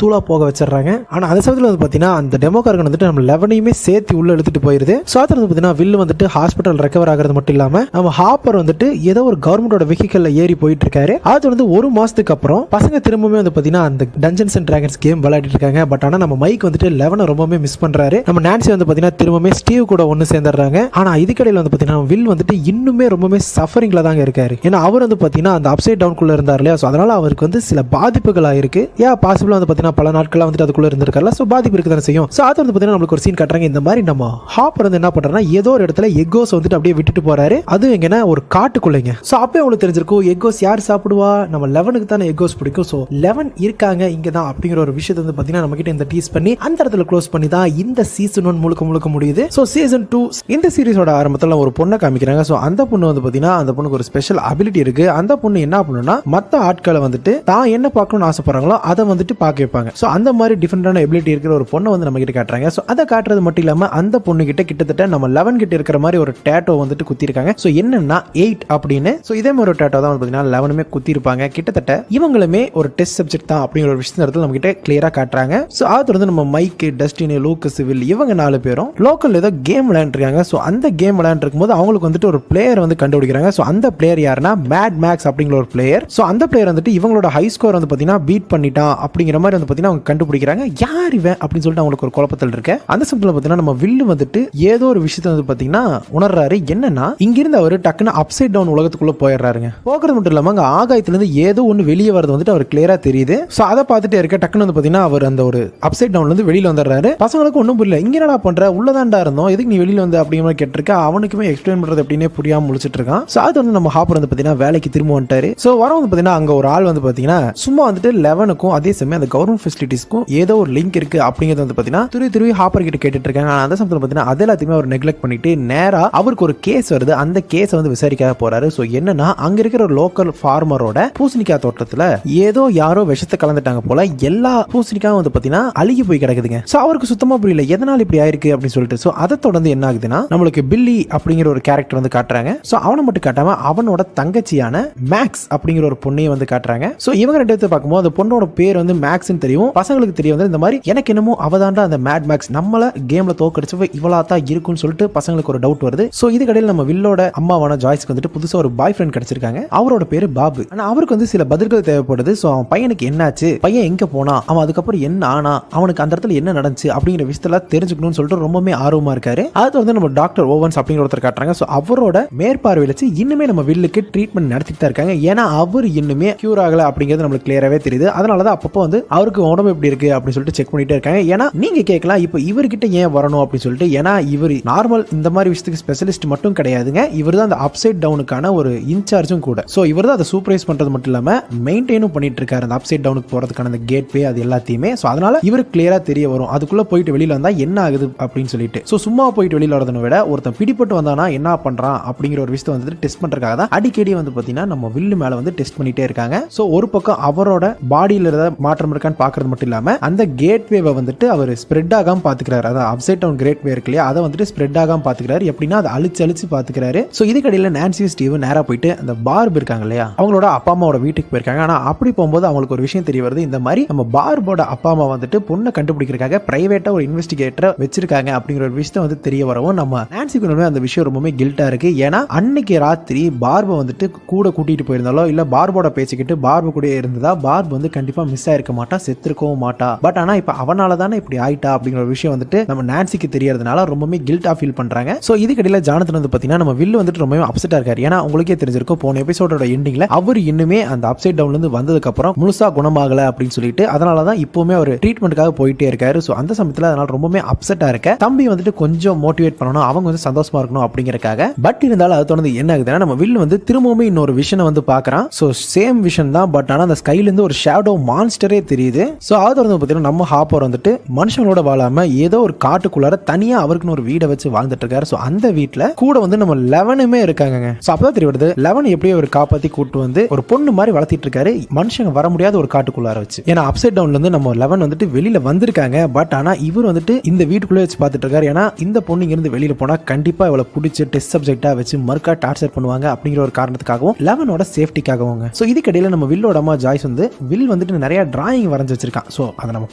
தூளா போக வச்சிடறாங்க. ஆனா அந்த சமயத்துல வந்து பாத்தீங்கன்னா அந்த டெமோகார்கன் வந்துட்டு நம்ம 11ஐயுமே சேர்த்து உள்ள இழுத்துட்டு போயிருது. சோ அது வந்து பாத்தீங்கன்னா வில்லு வந்துட்டு ஹாஸ்பிட்டல் ரெக்கவர் ஆகிறது மட்டும் இல்லாம நம்ம ஹாப்பர் வந்துட்டு ஏதோ ஒரு கவர்மெண்டோட வெஹிக்கல்ல ஏறி போயிட்டு இருக்காரு. அது வந்து 1 மாசத்துக்கு அப்புறம் பசங்க திரும்பவே வந்து பாத்தீங்கன்னா அந்த டஞ்சன்ஸ் அண்ட் டிராகன்ஸ் கேம் விளையாடி விளையாடிட்டு இருக்காங்க. பட் ஆனா நம்ம மைக் வந்துட்டு 11 ரொம்பவே மிஸ் பண்றாரு. நம்ம நான்சி வந்து பாத்தீங்கன்னா திரும்பவே ஸ்டீவ் கூட ஒன்னு சேர்ந்துடுறாங்க. ஆனா இதுக்கடையில வந்து பாத்தீங்கன்னா வில் வந்துட்டு இன்னுமே ரொம்பவே சஃபரிங்ல தாங்க இருக்காரு. ஏன்னா அவர் வந்து பாத்தீங்கன்னா அந்த அப்சைட் டவுன் குள்ள இருந்தார் இல்லையா, அதனால அவருக்கு வந்து சில பாதிப்புகள் ஆயிருக்கு. பாசிபிளா வந்து பாத்தீங்கன்னா பல நாட்களா வந்துட்டு அதுக்குள்ள இருந்திருக்காரு. சோ பாதிப்பு இருக்கு தானே செய்யும். சோ அது வந்து பாத்தீங்கன்னா நம்மளுக்கு ஒரு சீன் காட்டுறாங்க. இந்த மாதிரி நம்ம ஹாப்பர் வந்து என்ன பண்றாருன்னா ஏதோ ஒரு இடத்துல எக்கோஸ் வந்துட்டு அப்படியே விட்டுட்டு போறாரு. அது எங்கன்னா ஒரு காட்டுக்குள்ளைங்க. சோ அப்பவே உங்களுக்கு தெரிஞ்சிருக்கும் எக்கோஸ் யார் சாப்பிடுவா, நம்ம 11க்கு தானே எக்கோஸ் பிடிக்கும். சோ 11 இருக்காங்க இங்க தான் அப்படிங்கிற ஒரு விஷயத்தை வந்து பாத்தீங்கன்னா நம்ம கிட்ட இந்த டீஸ் பண்ணி அந்த இடத்துல க்ளோஸ் பண்ணி தான் இந்த சீசன் 1 முழுக்க முடியுது. சோ சீசன் 2 இந்த சீரிஸோட ஆரம்பத்துல ஒரு பொண்ணை காமிக்கிறாங்க. சோ அந்த பொண்ணு வந்து பாத்தீங்கன்னா அந்த பொண்ணுக்கு ஒரு ஸ்பெஷல் அபிலிட்டி இருக்கு. அந்த பொண்ணு என்ன பண்ணுனா மத்த ஆட்களை வந்துட்டு தான் என்ன பார்க்கணும்னு ஆசைப்படுறாங்களோ அதை வந்துட்டு பார்க்க வைப்பாங்க. சோ அந்த மாதிரி டிஃபரெண்டான எபிலிட்டி இருக்கிற ஒரு பொண்ணை வந்து நம்ம கிட்ட காட்டுறாங்க. சோ அதை காட்டுறது மட்டும் இல்லாம அந்த பொண்ணு கிட்ட கிட்டத்தட்ட நம்ம 11 கிட்ட இருக்கிற மாதிரி ஒரு டேட்டோ வந்துட்டு குத்தி இருக்காங்க. சோ என்னன்னா 8 அப்படின்னு. சோ இதே மாதிரி ஒரு டேட்டோ தான் வந்து பாத்தீங்கன்னா 11மே குத்தி இருப்பாங்க. கிட்டத்தட்ட இவங்களுமே ஒரு டெஸ்ட் சப்ஜெக்ட் தான் அப்படிங்கிற ஒரு விஷயத்தை நம்ம கிட்ட கிளியரா காட்டுறாங்க. சோ அது வந்து நம்ம மைக், டஸ்டின், லூக்கஸ், வில் இவங்க 4 பேரும் லோக்கல் ஏதோ கேம் விளையாண்டுருக்காங்க. சோ அந்த கேம் விளையாண்டுருக்கும் போது அவங்களுக்கு வந்துட்டு ஒரு பிளேயர் வந்து கண்டுபிடிக்கிறாங்க. சோ அந்த பிளேயர் யாருன்னா மேட் மேக்ஸ் அப்படிங்கிற ஒரு பிளேயர். சோ அந்த பிளேயர் வந்துட்டு இவங்களோட ஹை ஸ்கோர் வந்து பாத்தீங்கன்னா பீட் பண்ணிட்டான் அப்படிங்கிற மாதிரி வந்து பாத்தீங்கன்னா அவங்க கண்டுபிடிக்கிறாங்க. யார் இவன் அப்படின்னு சொல்லிட்டு அவங்களுக்கு ஒரு குழப்பத்தில் இருக்கு. அந்த சமயத்துல பாத்தீங்கன்னா நம்ம வில்லு வந்துட்டு ஏதோ ஒரு விஷயத்தை வந்து பாத்தீங்கன்னா உணர்றாரு. என்னன்னா இங்கிருந்து அவர் டக்குன்னு அப்சைட் டவுன் உலகத்துக்குள்ள போயிடுறாருங்க. போகிறது மட்டும் இல்லாம அங்க ஆகாயத்துல இருந்து ஏதோ ஒண்ணு வெளியே வரது வந்துட்டு அவர் கிளியரா தெரியுது. சோ அதை பார்த்துட்டே இருக்க டக்குன்னு வந்து பாத்தீங்கன்னா அவர் அந்த ஒரு அப்சைட் டவுன்ல இருந்து வெளியில வந்துடுறாரு. பசங்களுக்கு ஒன்றும் புரியல, இங்க என்னடா பண்ற, உள்ளதாண்டா இருந்தோம், எதுக்கு நீ வெளியில வந்து அப்படிங்கிற மாதிரி கேட்டிருக்க. அவனுக்குமே எக்ஸ்பிளைன் பண்றது அப்படின்னே புரியாம முழிச்சிட்டு இருக்கான். சோ அது வந்து நம்ம ஹாப்பர் வந்து பாத்தீங்கன்னா வேலைக்கு திரும்ப வந்துட்டாரு. சோ வர வந்து பாத்தீங்கன்னா அங்க ஒரு ஆள் வந்து பாத்தீங்கன்னா சும்மா வந்துட்டு 11க்கும் அதே சமயம் அந்த கவர்மெண்ட் ஃபெசிலிட்டிஸ்க்கும் ஏதோ ஒரு லிங்க் இருக்கு அப்படிங்கிறது வந்து பாத்தீங்கன்னா துருவி ஹாப்பர் கிட்ட கேட்டுட்டு இருக்காங்க. அந்த சமயத்துல பாத்தீங்கன்னா அது எல்லாத்தையுமே அவர் நெக்லெக்ட் பண்ணிட்டு நேரா அவருக்கு ஒரு கேஸ் வருது. அந்த கேஸை வந்து விசாரிக்க போறாரு. சோ என்னன்னா அங்க இருக்கிற ஒரு லோக்கல் ஃபார்மரோட பூசணிக்காய் தோட்டத்துல ஏதோ யாரோ விஷத்தை கலந்துட்டாங்க போல. எல்லா பூசணிக்காயும் வந்து பாத்தீங்கன்னா அழுகி போய் கிடக்குதுங்க. சோ அவருக்கு சுத்தமா புரியல எதனால இப்படி ஆயிருக்கு அப்படின்னு சொல்லிட்டு. சோ அதை தொடர்ந்து என்ன ஆகுதுன்னா நம்மளுக்கு பில்லி அப்படிங்கிற ஒரு கேரக்டர் வந்து காட்டுறாங்க. சோ அவனை மட்டும் காட்டாம அவனோட தங்கச்சியான மேக்ஸ் அப்படிங்கிற ஒரு பொண்ணையும் வந்து காட்டுறாங்க. சோ இவங்க ரெண்டு பேர்த்த பார்க்கும்போது அந்த பொண்ணோட பேர் வந்து மேக்ஸ்னு தெரியும். பசங்களுக்கு தெரிய வந்து இந்த மாதிரி எனக்கு என்னமோ அவதாண்டா அந்த மேட் மேக்ஸ் நம்மள கேம்ல தோக்கடிச்சவ இவளா தான் இருக்குன்னு சொல்லிட்டு பசங்களுக்கு ஒரு டவுட் வருது. சோ இதுக்கடையில் நம்ம வில்லோட அம்மாவான ஜாய்ஸ்க்கு வந்துட்டு புதுசா ஒரு பாய் ஃப்ரெண்ட் கிடைச்சிருக்காங்க. அவரோட பேரு பாபு. ஆனா அவருக்கு வந்து சில பதில்கள் தேவைப்படுது. சோ அவன் பையனுக்கு என்னாச்சு, பையன் எங்க போனா, அவன் அதுக்கப்புறம் என்ன ஆனா, அவனுக்கு அந்த இடத்துல என்ன நடந்துச்சு அப்படிங்கிற விஷயத்தெல்லாம் தெரிஞ்சுக்கணும்னு சொல்லிட்டு ரொம்பவே ஆர்வமா இருக்காரு. அது வந்து நம்ம டாக்டர் ஓவன்ஸ் அப்படிங்கிற ஒருத்தர் காட்டுறாங்க. சோ அவரோட மேற்பார்வையில இன்னுமே நம்ம வில்லுக்கு ட்ரீட்மெண்ட் நடத்திட்டு தான் இருக்காங்க. ஏன்னா அவர் இன்னுமே கியூர் ஆகல அப்படிங்கிறது நம்மளுக்கு கிளியராவே தெரியுது. அதனாலதான் அப்பப்போ வந்து அவருக்கு உடம்பு எப்படி இருக்கு அப்படின்னு சொல்லிட்டு செக் பண்ணிட்டே இருக்காங்க. ஏன்னா நீங்க கேட்கலாம் இப்போ இவர்கிட்ட ஏன் வரணும் அப்படின்னு சொல்லிட்டு. ஏன்னா இவர் நார்மல் இந்த மாதிரி விஷயத்துக்கு ஸ்பெஷலிஸ்ட் மட்டும் கிடையாதுங்க. இவர் தான் அந்த அப்சைட் டவுனுக்கான ஒரு இன்சார்ஜும் கூட. சோ இவர் தான் அதை சூப்பர்வைஸ் பண்றது மட்டும் இல்லாம மெயின்டைனும் பண்ணிட்டு இருக்காரு அந்த அப்சைட் டவுனுக்கு போறதுக்கான அந்த கேட் வே அது எல்லாத்தையுமே. சோ அதனால இவருக்கு கிளியரா தெரிய வரும் அதுக்குள்ள போயிட்டு வெளியில வந்தா என்ன ஆகுது அப்படின்னு சொல்லிட்டு. சோ சும்மா போயிட்டு வெளியில வரதை விட ஒருத்தன் பிடிப்பட்டு வந்தானா என்ன பண்றான் அப்படிங்கிற ஒரு விஷயத்தை வந்து டெஸ்ட் பண்றதுக்காக தான் அடிக்கடி வந்து பாத்தீங்கன்னா நம்ம வில்லு மேல வந்து டெஸ்ட் பண்ணிட்டே இருக்காங்க. சோ ஒரு பக்கம் அவரோட பாடியில ஏதாவது மாற்றம் இருக்கான்னு பாக்குறது மட்டும் இல்லாம அந்த கேட் வேவை வந்துட்டு அவர் ஸ்ப்ரெட் ஆகாம பாத்துக்கிறாரு. அதாவது அப்சைட் டவுன் கேட் வே இருக்கு இல்லையா, அதை வந்துட்டு ஸ்ப்ரெட் ஆகாம பாத்துக்கிறாரு. எப்படின்னா அதை அழிச்சு பாத்துக்கிறாரு. சோ இதுக்கடையில நான்சி ஸ்டீவ் நேரா போயிட்டு அந்த பார்ப் இருக்காங்க இல்லையா, அவங்களோட அப்பா அம்மாவோட வீட்டுக்கு போயிருக்காங்க. ஆனா அப்படி போகும்போது அவங்களுக்கு ஒரு விஷயம் தெரிய வருது. இந்த மாதிரி நம்ம பார்போட அப்பா அம்மா வந்துட்டு பொண்ணை கண்டுபிடிக்கிறதுக்காக பிரைவேட்டா ஒரு இன்வெஸ்டிகேட்டரை வச்சிருக்காங்க அப்படிங்கிற ஒரு விஷயத்தை வந்து தெரிய வரவும் நம்ம நான்சிக்கு அந்த விஷயம் ரொம்பவே கில்ட்டா இருக்கு. ஏன்னா அன்னைக்கு ராத்திரி பார்பை வந்துட்டு கூட கூட்டிட்டு போயிருந்தாலோ இல்ல பார்போட பேசிக்கிட்டு பார்பு கூட இருந்ததா பார்ப் வந்து கண்டிப்பா மிஸ் ஆயிருக்க மாட்டா, செத்துருக்கவும் மாட்டா. பட் ஆனா இப்ப அவனால தானே இப்படி ஆயிட்டா அப்படிங்கிற ஒரு விஷயம் வந்துட்டு நம்ம நான்சிக்கு தெரியறதுனால ரொம்பவே கில்ட்டா ஃபீல் பண்றாங்க. சோ இதுக்கடையில ஜானத்தன் வந்து பாத்தீங்கன்னா நம்ம வில்லு வந்துட்டு ரொம்பவே அப்செட்டா இருக்காரு. ஏன்னா உங்களுக்கே தெரிஞ்சிருக்கும் போன எபிசோடோட எண்டிங்ல அவர் இன்னுமே அந்த அப்சைட் டவுன்ல இருந்து வந்ததுக்கு அப்புறம் முழுசா குணமாகல அப்படின்னு சொல்லிட்டு அதனாலதான் இப்பவுமே அவர் ட்ரீட்மெண்ட்காக போயிட்டே இருக்காரு. சோ அந்த சமயத்துல அதனால ரொம்பவே அப்செட்டா இருக்க தம்பி வந்துட்டு கொஞ்சம் மோட்டிவேட் பண்ணணும், அவங்க வந்து சந்தோஷமா இருக்கணும் அப்படிங்கறக்காக. பட் இருந்தாலும் அது தொடர்ந்து என்ன ஆகுதுன்னா நம்ம வில்லு வந்து திரும்பவும் இன்னொரு விஷனை வந்து பாக்குறான். சோ சேம் விஷன் தான், பட் ஆனா அந்த ஸ்கைல இருந்து ஒரு ஷேடோ மான்ஸ்டரே தெரியுது. சோ அது தொடர்ந்து பாத்தீங்கன்னா நம்ம ஹாப்பர் வந்துட்டு மனுஷங்களோட வாழாம ஏதோ ஒரு காட்டுக்குள்ளார தனியா அவருக்குன்னு ஒரு வீடை வச்சு வாழ்ந்துட்டு இருக்காரு. சோ அந்த வீட்டுல கூட வந்து நம்ம 11மே இருக்காங்க. சோ அப்பதான் தெரிய வருது 11 எப்படியோ ஒரு காப்பாத்தி கூட்டு வந்து ஒரு பொண்ணு மாதிரி வளர்த்திட்டு இருக்காரு மனுஷங்க வர முடியாத ஒரு காட்டுக்குள்ளார வச்சு. ஏன்னா அப்சைட் டவுன்ல இருந்து நம்ம 11 வந்துட்டு வெளியில வந்திருக்காங்க. பட் ஆனா இவர் வந்துட்டு இந்த வீட்டுக்குள்ளே வச்சு பார்த்துட்டு இருக்காரு. ஏன்னா இந்த பொண்ணு இருந்து வெளியில போனா கண்டிப்பா இவளை பிடிச்சி டெஸ்ட் சப்ஜெக்டா வச்சு மறுக்கா டார்ச்சர் பண்ணுவாங்க அப்படிங்கிற ஒரு காரணத்துக்காகவும் 11ஓட சேஃப்டிக்காகவும். சோ இதுக்கடையில நம்ம வில்லோட அம்மா ஜாய்ஸ் வந்து வில் வந்துட்டு நிறைய டிராயிங் வரைஞ்சு வச்சிருக்கான். சோ அதை நம்ம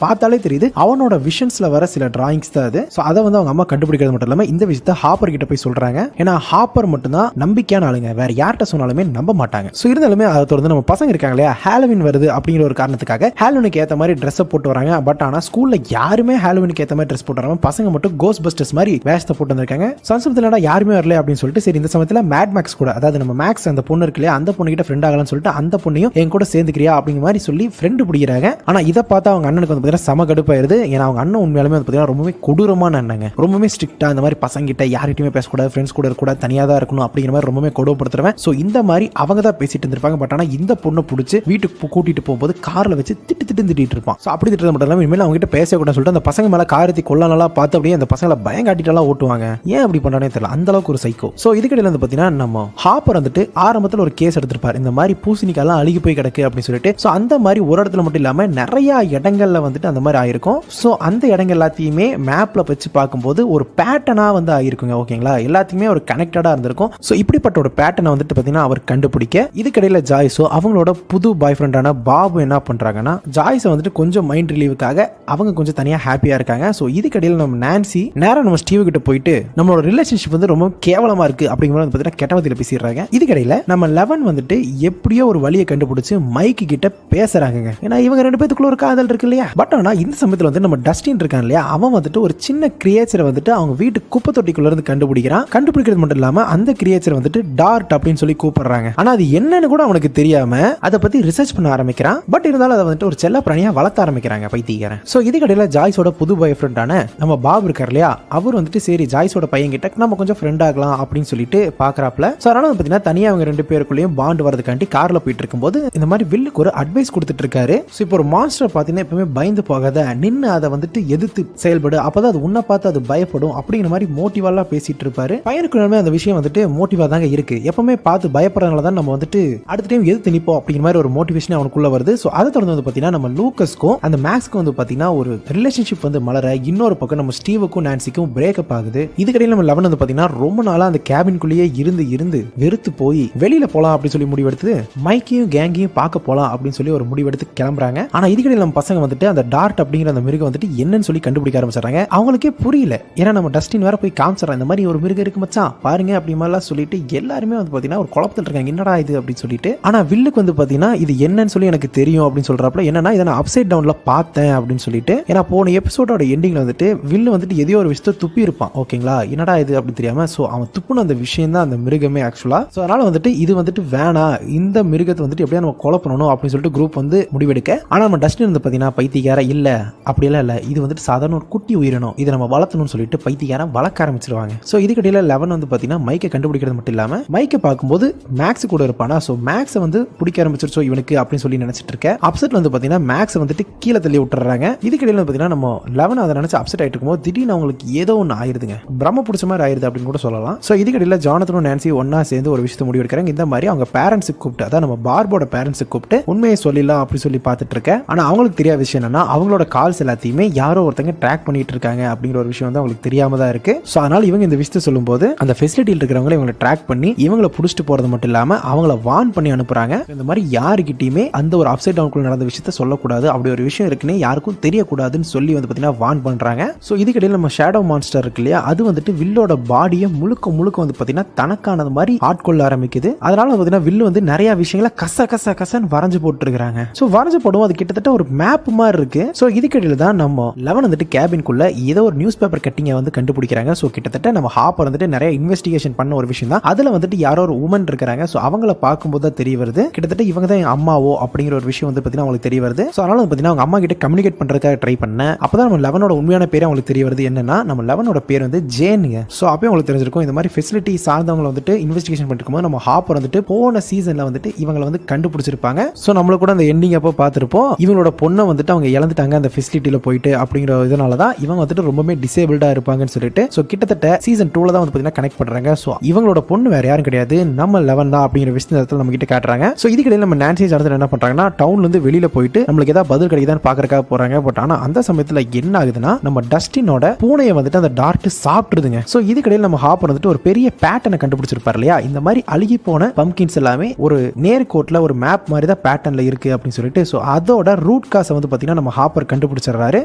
பார்த்தாலே தெரியுது அவனோட விஷன்ஸ்ல வர சில டிராயிங்ஸ் தான் அது. சோ அதை வந்து அவங்க அம்மா கண்டுபிடிக்கிறது மட்டும் இல்லாம இந்த விஷயத்தை ஹாப்பர் கிட்ட போய் சொல்றாங்க. ஏன்னா ஹாப்பர் மட்டும் தான் நம்பிக்கையான ஆளுங்க, வேற யார்கிட்ட சொன்னாலுமே நம்ப மாட்டாங்க. சோ இருந்தாலுமே அதை தொடர்ந்து நம்ம பசங்க இருக்காங்க இல்லையா, ஹாலோவின் வருது அப்படிங்கிற ஒரு காரணத்துக்காக ஹாலோவினுக்கு ஏத்த மாதிரி ட்ரெஸ் ட்ரெஸ்ஸை போட்டு வராங்க. பட் ஆனால் ஸ்கூலில் யாருமே ஹாலோவினுக்கு ஏற்ற மாதிரி ட்ரெஸ் போட்டு வராங்க. பசங்க மட்டும் கோஸ்ட் பஸ்டர்ஸ் மாதிரி வேஷத்தை போட்டு வந்திருக்காங்க. சமயத்தில் யாருமே வரல அப்படின்னு சொல்லிட்டு சரி இந்த சமயத்தில் மேட் மேக்ஸ் கூட, அதாவது நம்ம மேக்ஸ் அந்த பொண்ணு இருக்கு இல்லையா, அந்த பொண்ணு கிட்ட ஃப்ரெண்ட் ஆகலாம்னு சொல்லிட்டு அந்த பொண்ணையும் என் கூட சேர்ந்துக்கிறியா அப்படிங்கிற மாதிரி சொல்லி ஃப்ரெண்டு பிடிக்கிறாங்க. ஆனால் இதை பார்த்தா அவங்க அண்ணனுக்கு வந்து பார்த்தீங்கன்னா செம கடுப்பாயிருது. ஏன்னா அவங்க அண்ணன் உண்மையாலுமே வந்து பார்த்தீங்கன்னா ரொம்பவே கொடூரமான அண்ணங்க, ரொம்பவே ஸ்ட்ரிக்டா இந்த மாதிரி பசங்க கிட்ட யார்கிட்டயுமே பேசக்கூடாது, ஃப்ரெண்ட்ஸ் கூட இருக்கக்கூடாது, தனியாக தான் இருக்கணும் அப்படிங்கிற மாதிரி ரொம்பவே கொடுமைப்படுத்துறவன். ஸோ இந்த மாதிரி அவங்க தான் பேசிட்டு இருந்திருப்பாங்க. பட் ஆனால் இந்த பொண்ணை பிடிச்சி வீட்டுக்கு கூட்டிட்டு போகும்போது கார்ல வச்சு திட்டிட்டு இருப்பான். ஸோ அப்படி திட்டு மட்டும் இல்லாமல் இனிமேல் அவங்க கிட்ட பேசக்கூடாதுன்னு சொல்லிட்டு அந்த பசங்க மேல காரத்தி கொள்ளலாம் பார்த்து அப்படியே அந்த பசங்களை பயம் காட்டிட்டுலாம் ஓட்டுவாங்க. ஏன் அப்படி பண்றானே தெரியல, அந்த அளவுக்கு ஒரு சைக்கோ. ஸோ இதுக்கிடையில வந்து பார்த்தீங்கன்னா நம்ம ஹாப்பர் வந்துட்டு ஆரம்பத்தில் ஒரு கேஸ் எடுத்திருப்பார், இந்த மாதிரி பூசணிக்காலாம் அழுகி போய் கிடக்கு அப்படின்னு சொல்லிட்டு. ஸோ அந்த மாதிரி ஒரு இடத்துல மட்டும் இல்லாமல் நிறைய இடங்கள்ல வந்துட்டு அந்த மாதிரி ஆயிருக்கும். ஸோ அந்த இடங்கள் எல்லாத்தையுமே மேப்ல வச்சு பார்க்கும்போது ஒரு பேட்டர்னா வந்து ஆயிருக்குங்க. ஓகேங்களா, எல்லாத்தையுமே ஒரு கனெக்டடா இருந்திருக்கும். ஸோ இப்படிப்பட்ட ஒரு பேட்டர்னை வந்துட்டு பார்த்தீங்கன்னா அவர் கண்டுபிடிக்க இதுக்கிடையில ஜாய்ஸோ அவங்களோட புது பாய் ஃப்ரெண்டான பாபு என்ன பண்றாங்கன்னா ஜாய்ஸை வந்துட்டு கொஞ்சம் மைண்ட் ரிலீவுக்காக அவங்க கொஞ்சம் தனியாக ஹாப்பியா இருக்காங்க. ஸோ இதுக்கிடையில நம்ம நான்சி நேரம் நம்ம ஸ்டீவ் கிட்ட போயிட்டு நம்மளோட ரிலேஷன்ஷிப் வந்து ரொம்ப கேவலமா இருக்கு அப்படிங்கிற பார்த்தீங்கன்னா கெட்டவத்தில் பேசிடுறாங்க. இதுக்கிடையில நம்ம லெவன் வந்துட்டு எப்படியோ ஒரு வழியை கண்டுபிடிச்சு மைக்கு கிட்ட பேசுறாங்க. ஏன்னா இவங்க ரெண்டு பேத்துக்குள்ள ஒரு காதல் இருக்கு இல்லையா. பட் ஆனா இந்த சமயத்தில் வந்து நம்ம டஸ்டின் இருக்கான் இல்லையா, அவன் வந்துட்டு ஒரு சின்ன கிரியேச்சரை வந்துட்டு அவங்க வீட்டு குப்பை தொட்டிக்குள்ள இருந்து கண்டுபிடிக்கிறான். கண்டுபிடிக்கிறது மட்டும் இல்லாம அந்த கிரியேச்சர் வந்துட்டு டார்ட் அப்படின்னு சொல்லி கூப்பிடுறாங்க. ஆனா அது என்னன்னு கூட அவனுக்கு தெரியாம அதை பத்தி ரிசர்ச் பண்ண ஆரம்பிக்கிறான். பட் இருந்தாலும் அதை வந்துட்டு ஒரு செல்ல பிராணியா வளர்த்த ஆரம்பிக்கிறாங்க பைத்தியக்காரன். சோ இதுக்கடையில ஜாய்ஸோட புது பாய் ஃப்ரெண்டான நம்ம பாபு இருக்கார் இல்லையா, அவர் வந்துட்டு சரி ஜாய்ஸோட பையன் கிட்ட நம்ம கொஞ்சம் ஃப்ரெண்ட் ஆகலாம் அப்படின்னு சொல்லிட்டு பாக்குறாப்ல. சோ அதனால பாத்தீங்கன்னா தனியா அவங்க ரெண்டு பேருக்குள்ளேயும் பாண்ட் வரதுக்காண்டி கார்ல போயிட்டு இருக்கும்போது இந்த மாதிரி வில்லுக்கு ஒரு அட்வைஸ் கொடுத்துட்டு இருக்காரு. சோ இப்போ ஒரு மான்ஸ்டர் பாத்தீங்கன்னா எப்பவுமே பயந்து போகாத, நின்னு அதை வந்துட்டு எதிர்த்து செயல்படு, அப்பதான் அது உன்னை பார்த்து அது பயப்படும் அப்படிங்கிற மாதிரி மோட்டிவா பேசிட்டு இருப்பாரு. பையனுக்குள்ளுமே அந்த விஷயம் வந்துட்டு மோட்டிவா தாங்க இருக்கு. எப்பவுமே பார்த்து பயப்படுறதுனால தான் நம்ம வந்துட்டு அடுத்த டைம் எதிர்த்து நிப்போம் அப்படிங்கிற மாதிரி ஒரு மோட்டிவேஷன் அவனுக்குள்ள வருது. சோ அதை தொடர்ந்து வந்து பாத்தீங்கன்னா நம்ம லூக்கஸ்க்கும் அந்த மேக்ஸ்க்கும் வந்து பாத்தீங்கன்னா ஒரு ரிலேஷன்ஷிப் வந்து மலர, இன்னொரு பக்கம் நம்ம ஸ்டீவுக்கும் நான்சிக்கும் பிரேக்கப் ஆகுது. இதுக்கடையில் நம்ம லெவன் வந்து பாத்தீங்கன்னா ரொம்ப நாளா அந்த கேபின்குள்ளேயே இருந்து வெறுத்து போய் வெளியில போலாம் அப்படின்னு சொல்லி முடிவெடுத்து மைக்கையும் கேங்கையும் பார்க்க போலாம் அப்படின்னு சொல்லி ஒரு முடிவெடுத்து கிளம்புறாங்க. ஆனா இதுக்கடையில் நம்ம பசங்க வந்துட்டு அந்த டார்ட் அப்படிங்கிற அந்த மிருகம் வந்துட்டு என்னன்னு சொல்லி கண்டுபிடிக்க ஆரம்பிச்சாங்க. அவங்களுக்கே புரியல. ஏன்னா நம்ம டஸ்டின் வேற போய் காமிச்சான் இந்த மாதிரி ஒரு மிருகம் இருக்கு மச்சான் பாருங்க அப்படி மாதிரிலாம் சொல்லிட்டு எல்லாருமே வந்து பாத்தீங்கன்னா ஒரு குழப்பத்தில் இருக்காங்க, என்னடா இது அப்படின்னு சொல்லிட்டு. ஆனா வில்லுக்கு வந்து பாத்தீங்கன்னா இது என்னன்னு சொல்லி எனக்கு தெரியும் அப்படின்னு சொல்றப்பல என்னன்னா இதை நான் அப்சைட் டவுன்ல பார்த்தேன் அப்படின்னு சொல்லிட்டு. ஏன்னா போன எபிசோடோட எண்டிங்ல வந்துட்டு வில்லு வந்துட்டு எதையோ ஒரு விஷயத்தை துப்பி இருப்பான். ஓகேங்களா, என்னடா இது அப்படின்னு தெரியாம. சோ அவன் துப்புன அந்த விஷயம் தான் அந்த மிருகமே ஆக்சுவலா. சோ அதனால வந்துட்டு இது வந்துட்டு வேணா, இந்த மிருகத்தை வந்துட்டு எப்படியா நம்ம கொலை பண்ணணும் அப்படின்னு சொல்லிட்டு குரூப் வந்து முடிவெடுக்க. ஆனா நம்ம டஸ்டின் வந்து பாத்தீங்கன்னா பைத்தியக்கார இல்ல அப்படியெல்லாம் இல்ல, இது வந்துட்டு சாதாரண ஒரு குட்டி உயிரினம், இதை நம்ம வளர்த்தணும்னு சொல்லிட்டு பைத்தியக்காரன் வளர்க்க ஆரம்பிச்சிருவாங்க. சோ இதுக்கிடையில லெவன் வந்து பாத்தீங்கன்னா மைக்கை கண்டுபிடிக்கிறது மட்டும் இல்லாம மைக்கை பார்க்கும்போது மேக்ஸ் கூட இருப்பானா. சோ மேக்ஸை வந்து பிடிக்க ஆரம்பிச்சிருச்சோ இவனுக்கு அப்படின்னு சொல்லி நினைச்சிட்டு இருக்க. அப்செட்ல வந்து பாத்தீங்கன்னா மேக்ஸ் வந்துட்டு கீழே தள்ளி விட்டுறாங்க. இதுக்கிடையில பாத்தீங்கன்னா நம்ம லெவன் அதை நினைச்சு அப்செட் ஆயிட்டு இருக்கும்போது திடீர்னு அவங்களுக்கு ஏதோ ஒன்று ஆயிருதுங்க, பிரம்ம பிடிச்ச மாதிரி ஆயிருது அப்படின்னு கூட சொல்லலாம். சோ இதுக்கிடையில ஜானத்தனும் நான்சி ஒன்னா சேர்ந்து ஒரு விஷயத்தை முடிவெடுக்கிறாங்க. இந்த மாதிரி அவங்க பேரண்ட்ஸுக்கு கூப்பிட்டு, அதான் நம்ம பார்போட பேரண்ட்ஸுக்கு கூப்பிட்டு உண்மையை சொல்லிடலாம் அப்படி சொல்லி பார்த்துட்டு இருக்க. ஆனா அவங்களுக்கு தெரியாத விஷயம் என்னன்னா அவங்களோட கால்ஸ் எல்லாத்தையுமே யாரோ ஒருத்தங்க ட்ராக் பண்ணிட்டு இருக்காங்க அப்படிங்கிற ஒரு விஷயம் வந்து அவங்களுக்கு தெரியாம தான் இருக்கு. சோ அதனால இவங்க இந்த விஷயத்தை சொல்லும்போது அந்த ஃபெசிலிட்டியில் இருக்கிறவங்க இவங்களை ட்ராக் பண்ணி இவங்களை புடிச்சிட்டு போறது மட்டும் இல்லாம அவங்கள வார்ன் பண்ணி அனுப்புறாங்க. இந்த மாதிரி யாருக்கிட்டையுமே அந்த ஒரு அப்சைட் டவுனுக்குள்ள நடந்த விஷயத்தை சொல்லக்கூடாது, அப்படி ஒரு விஷயம் இருக்குன்னு யாருக்கும் தெரியக்கூடாதுன்னு சொல்லி வந்து பாத்தீங்கன்னா வார்ன் பண்றாங்க. சோ இதுக்கிடையில நம்ம ஷேடோ மான்ஸ்டர் இருக்கு இல்லையா, அது வந்துட்டு வில்லோட பாடியை முழுக்க வந்து பாத்தீங்கன்னா தனக்கானது மாதிரி ஆட்கொள்ள ஆரம்பிக்குது. அதனால பாத்தீங்கன்னா வில்லு வந்து நிறைய விஷயங்களை கசன்னு வரைஞ்சு போட்டு இருக்காங்க. சோ வரைஞ்சு போடுவோம் அது கிட்டத்தட்ட ஒரு மேப் மாதிரி இருக்கு. சோ இதுக்கிடையில தான் நம்ம லெவன் வந்துட்டு கேபின்குள்ள ஏதோ ஒரு நியூஸ் பேப்பர் கட்டிங்க வந்து கண்டுபிடிக்கிறாங்க. சோ கிட்டத்தட்ட நம்ம ஹாப்பர் வந்துட்டு நிறைய இன்வெஸ்டிகேஷன் பண்ண ஒரு விஷயம் தான். அதுல வந்துட்டு யாரோ ஒரு உமன் இருக்காங்க. சோ அவங்கள பார்க்கும்போது தான் தெரிய வருது கிட்டத்தட்ட இவங்க தான் என் அம்மாவோ அப்படிங்கிற ஒரு விஷயம் வந்து பாத்தீங்கன்னா அவங்களுக்கு தெரிய வருது. சோ அதனால பாத்தீங்கன்னா அவங்க அம்மா கிட்ட கம்யூனிகேட் பண்றதுக்காக ட்ரை பண்ண. அப்பதான் நம்ம லெவனோட உண்மையான பேர் அவங்களுக்கு தெரிய வருது. என்னன்னா நம்ம லெவனோட பேர் வந்து ஜேனுங்க. சோ அப்பயும் உங்களுக்கு தெரிஞ்சிருக்கும் இந்த மாதிரி ஃபெசிலிட்டி சார்ந்தவங்க வந்துட்டு இன்வெஸ்டிகேஷன் பண்ணிட்டு இருக்கும்போது நம்ம ஹாப்பர் வந்துட்டு போன சீசன்ல வந்துட்டு இவங்களை வந்து கண்டுபிடிச்சிருப்பாங்க. சோ நம்மளுக்கு கூட அந்த எண்டிங் அப்போ பார்த்திருப்போம். இவங்களோட பொண்ணை வந்துட்டு அவங்க இழந்துட்டாங்க அந்த ஃபெசிலிட்டியில போயிட்டு அப்படிங்கிற இதனாலதான் இவங்க வந்துட்டு ரொம்பவே டிசேபிள்டா இருப்பாங்கன்னு சொல்லிட்டு. சோ கிட்டத்தட்ட சீசன் 2ல தான் வந்து பாத்தீங்கன்னா கனெக்ட் பண்றாங்க. சோ இவங்களோட பொண்ணு வேற யாரும் கிடையாது, நம்ம லெவன் தான் அப்படிங்கிற விஷயத்தை நம்ம கிட்ட காட்டுறாங்க. சோ இதுக்கிடையில நம்ம நான்சி ஜானத்தன் என்ன பண்றாங்கன்னா டவுன்ல இருந்து வெளியில போயிட்டு நம்மளுக்கு ஏதாவது பதில் கிடைக்குதான்னு பாக்குறதுக்காக போறாங்க. பட் ஆனா அந்த சமயத்துல என்ன ஆகுதுன்னா நம்ம டஸ்டினோட பூனையை வந்துட்டு அந்த டார்ட் சாப்பிட்டுருதுங்க. சோ இதுக்கிடையில நம்ம ஹாப்பர் வந்துட்டு ஒரு பெரிய பேட்டர்னை கண்டுபிடிச்சிருப்பாரு இல்லையா, இந்த மாதிரி அழுகி போன பம்கின்ஸ் எல்லாமே ஒரு நேர்கோட்ல ஒரு மேப் மாதிரி தான் பேட்டர்ன்ல இருக்கு அப்படின்னு சொல்லிட்டு. சோ அதோட ரூட் காசை வந்து பாத்தீங்கன்னா நம்ம ஹாப்பர் கண்டுபிடிச்சிடறாரு.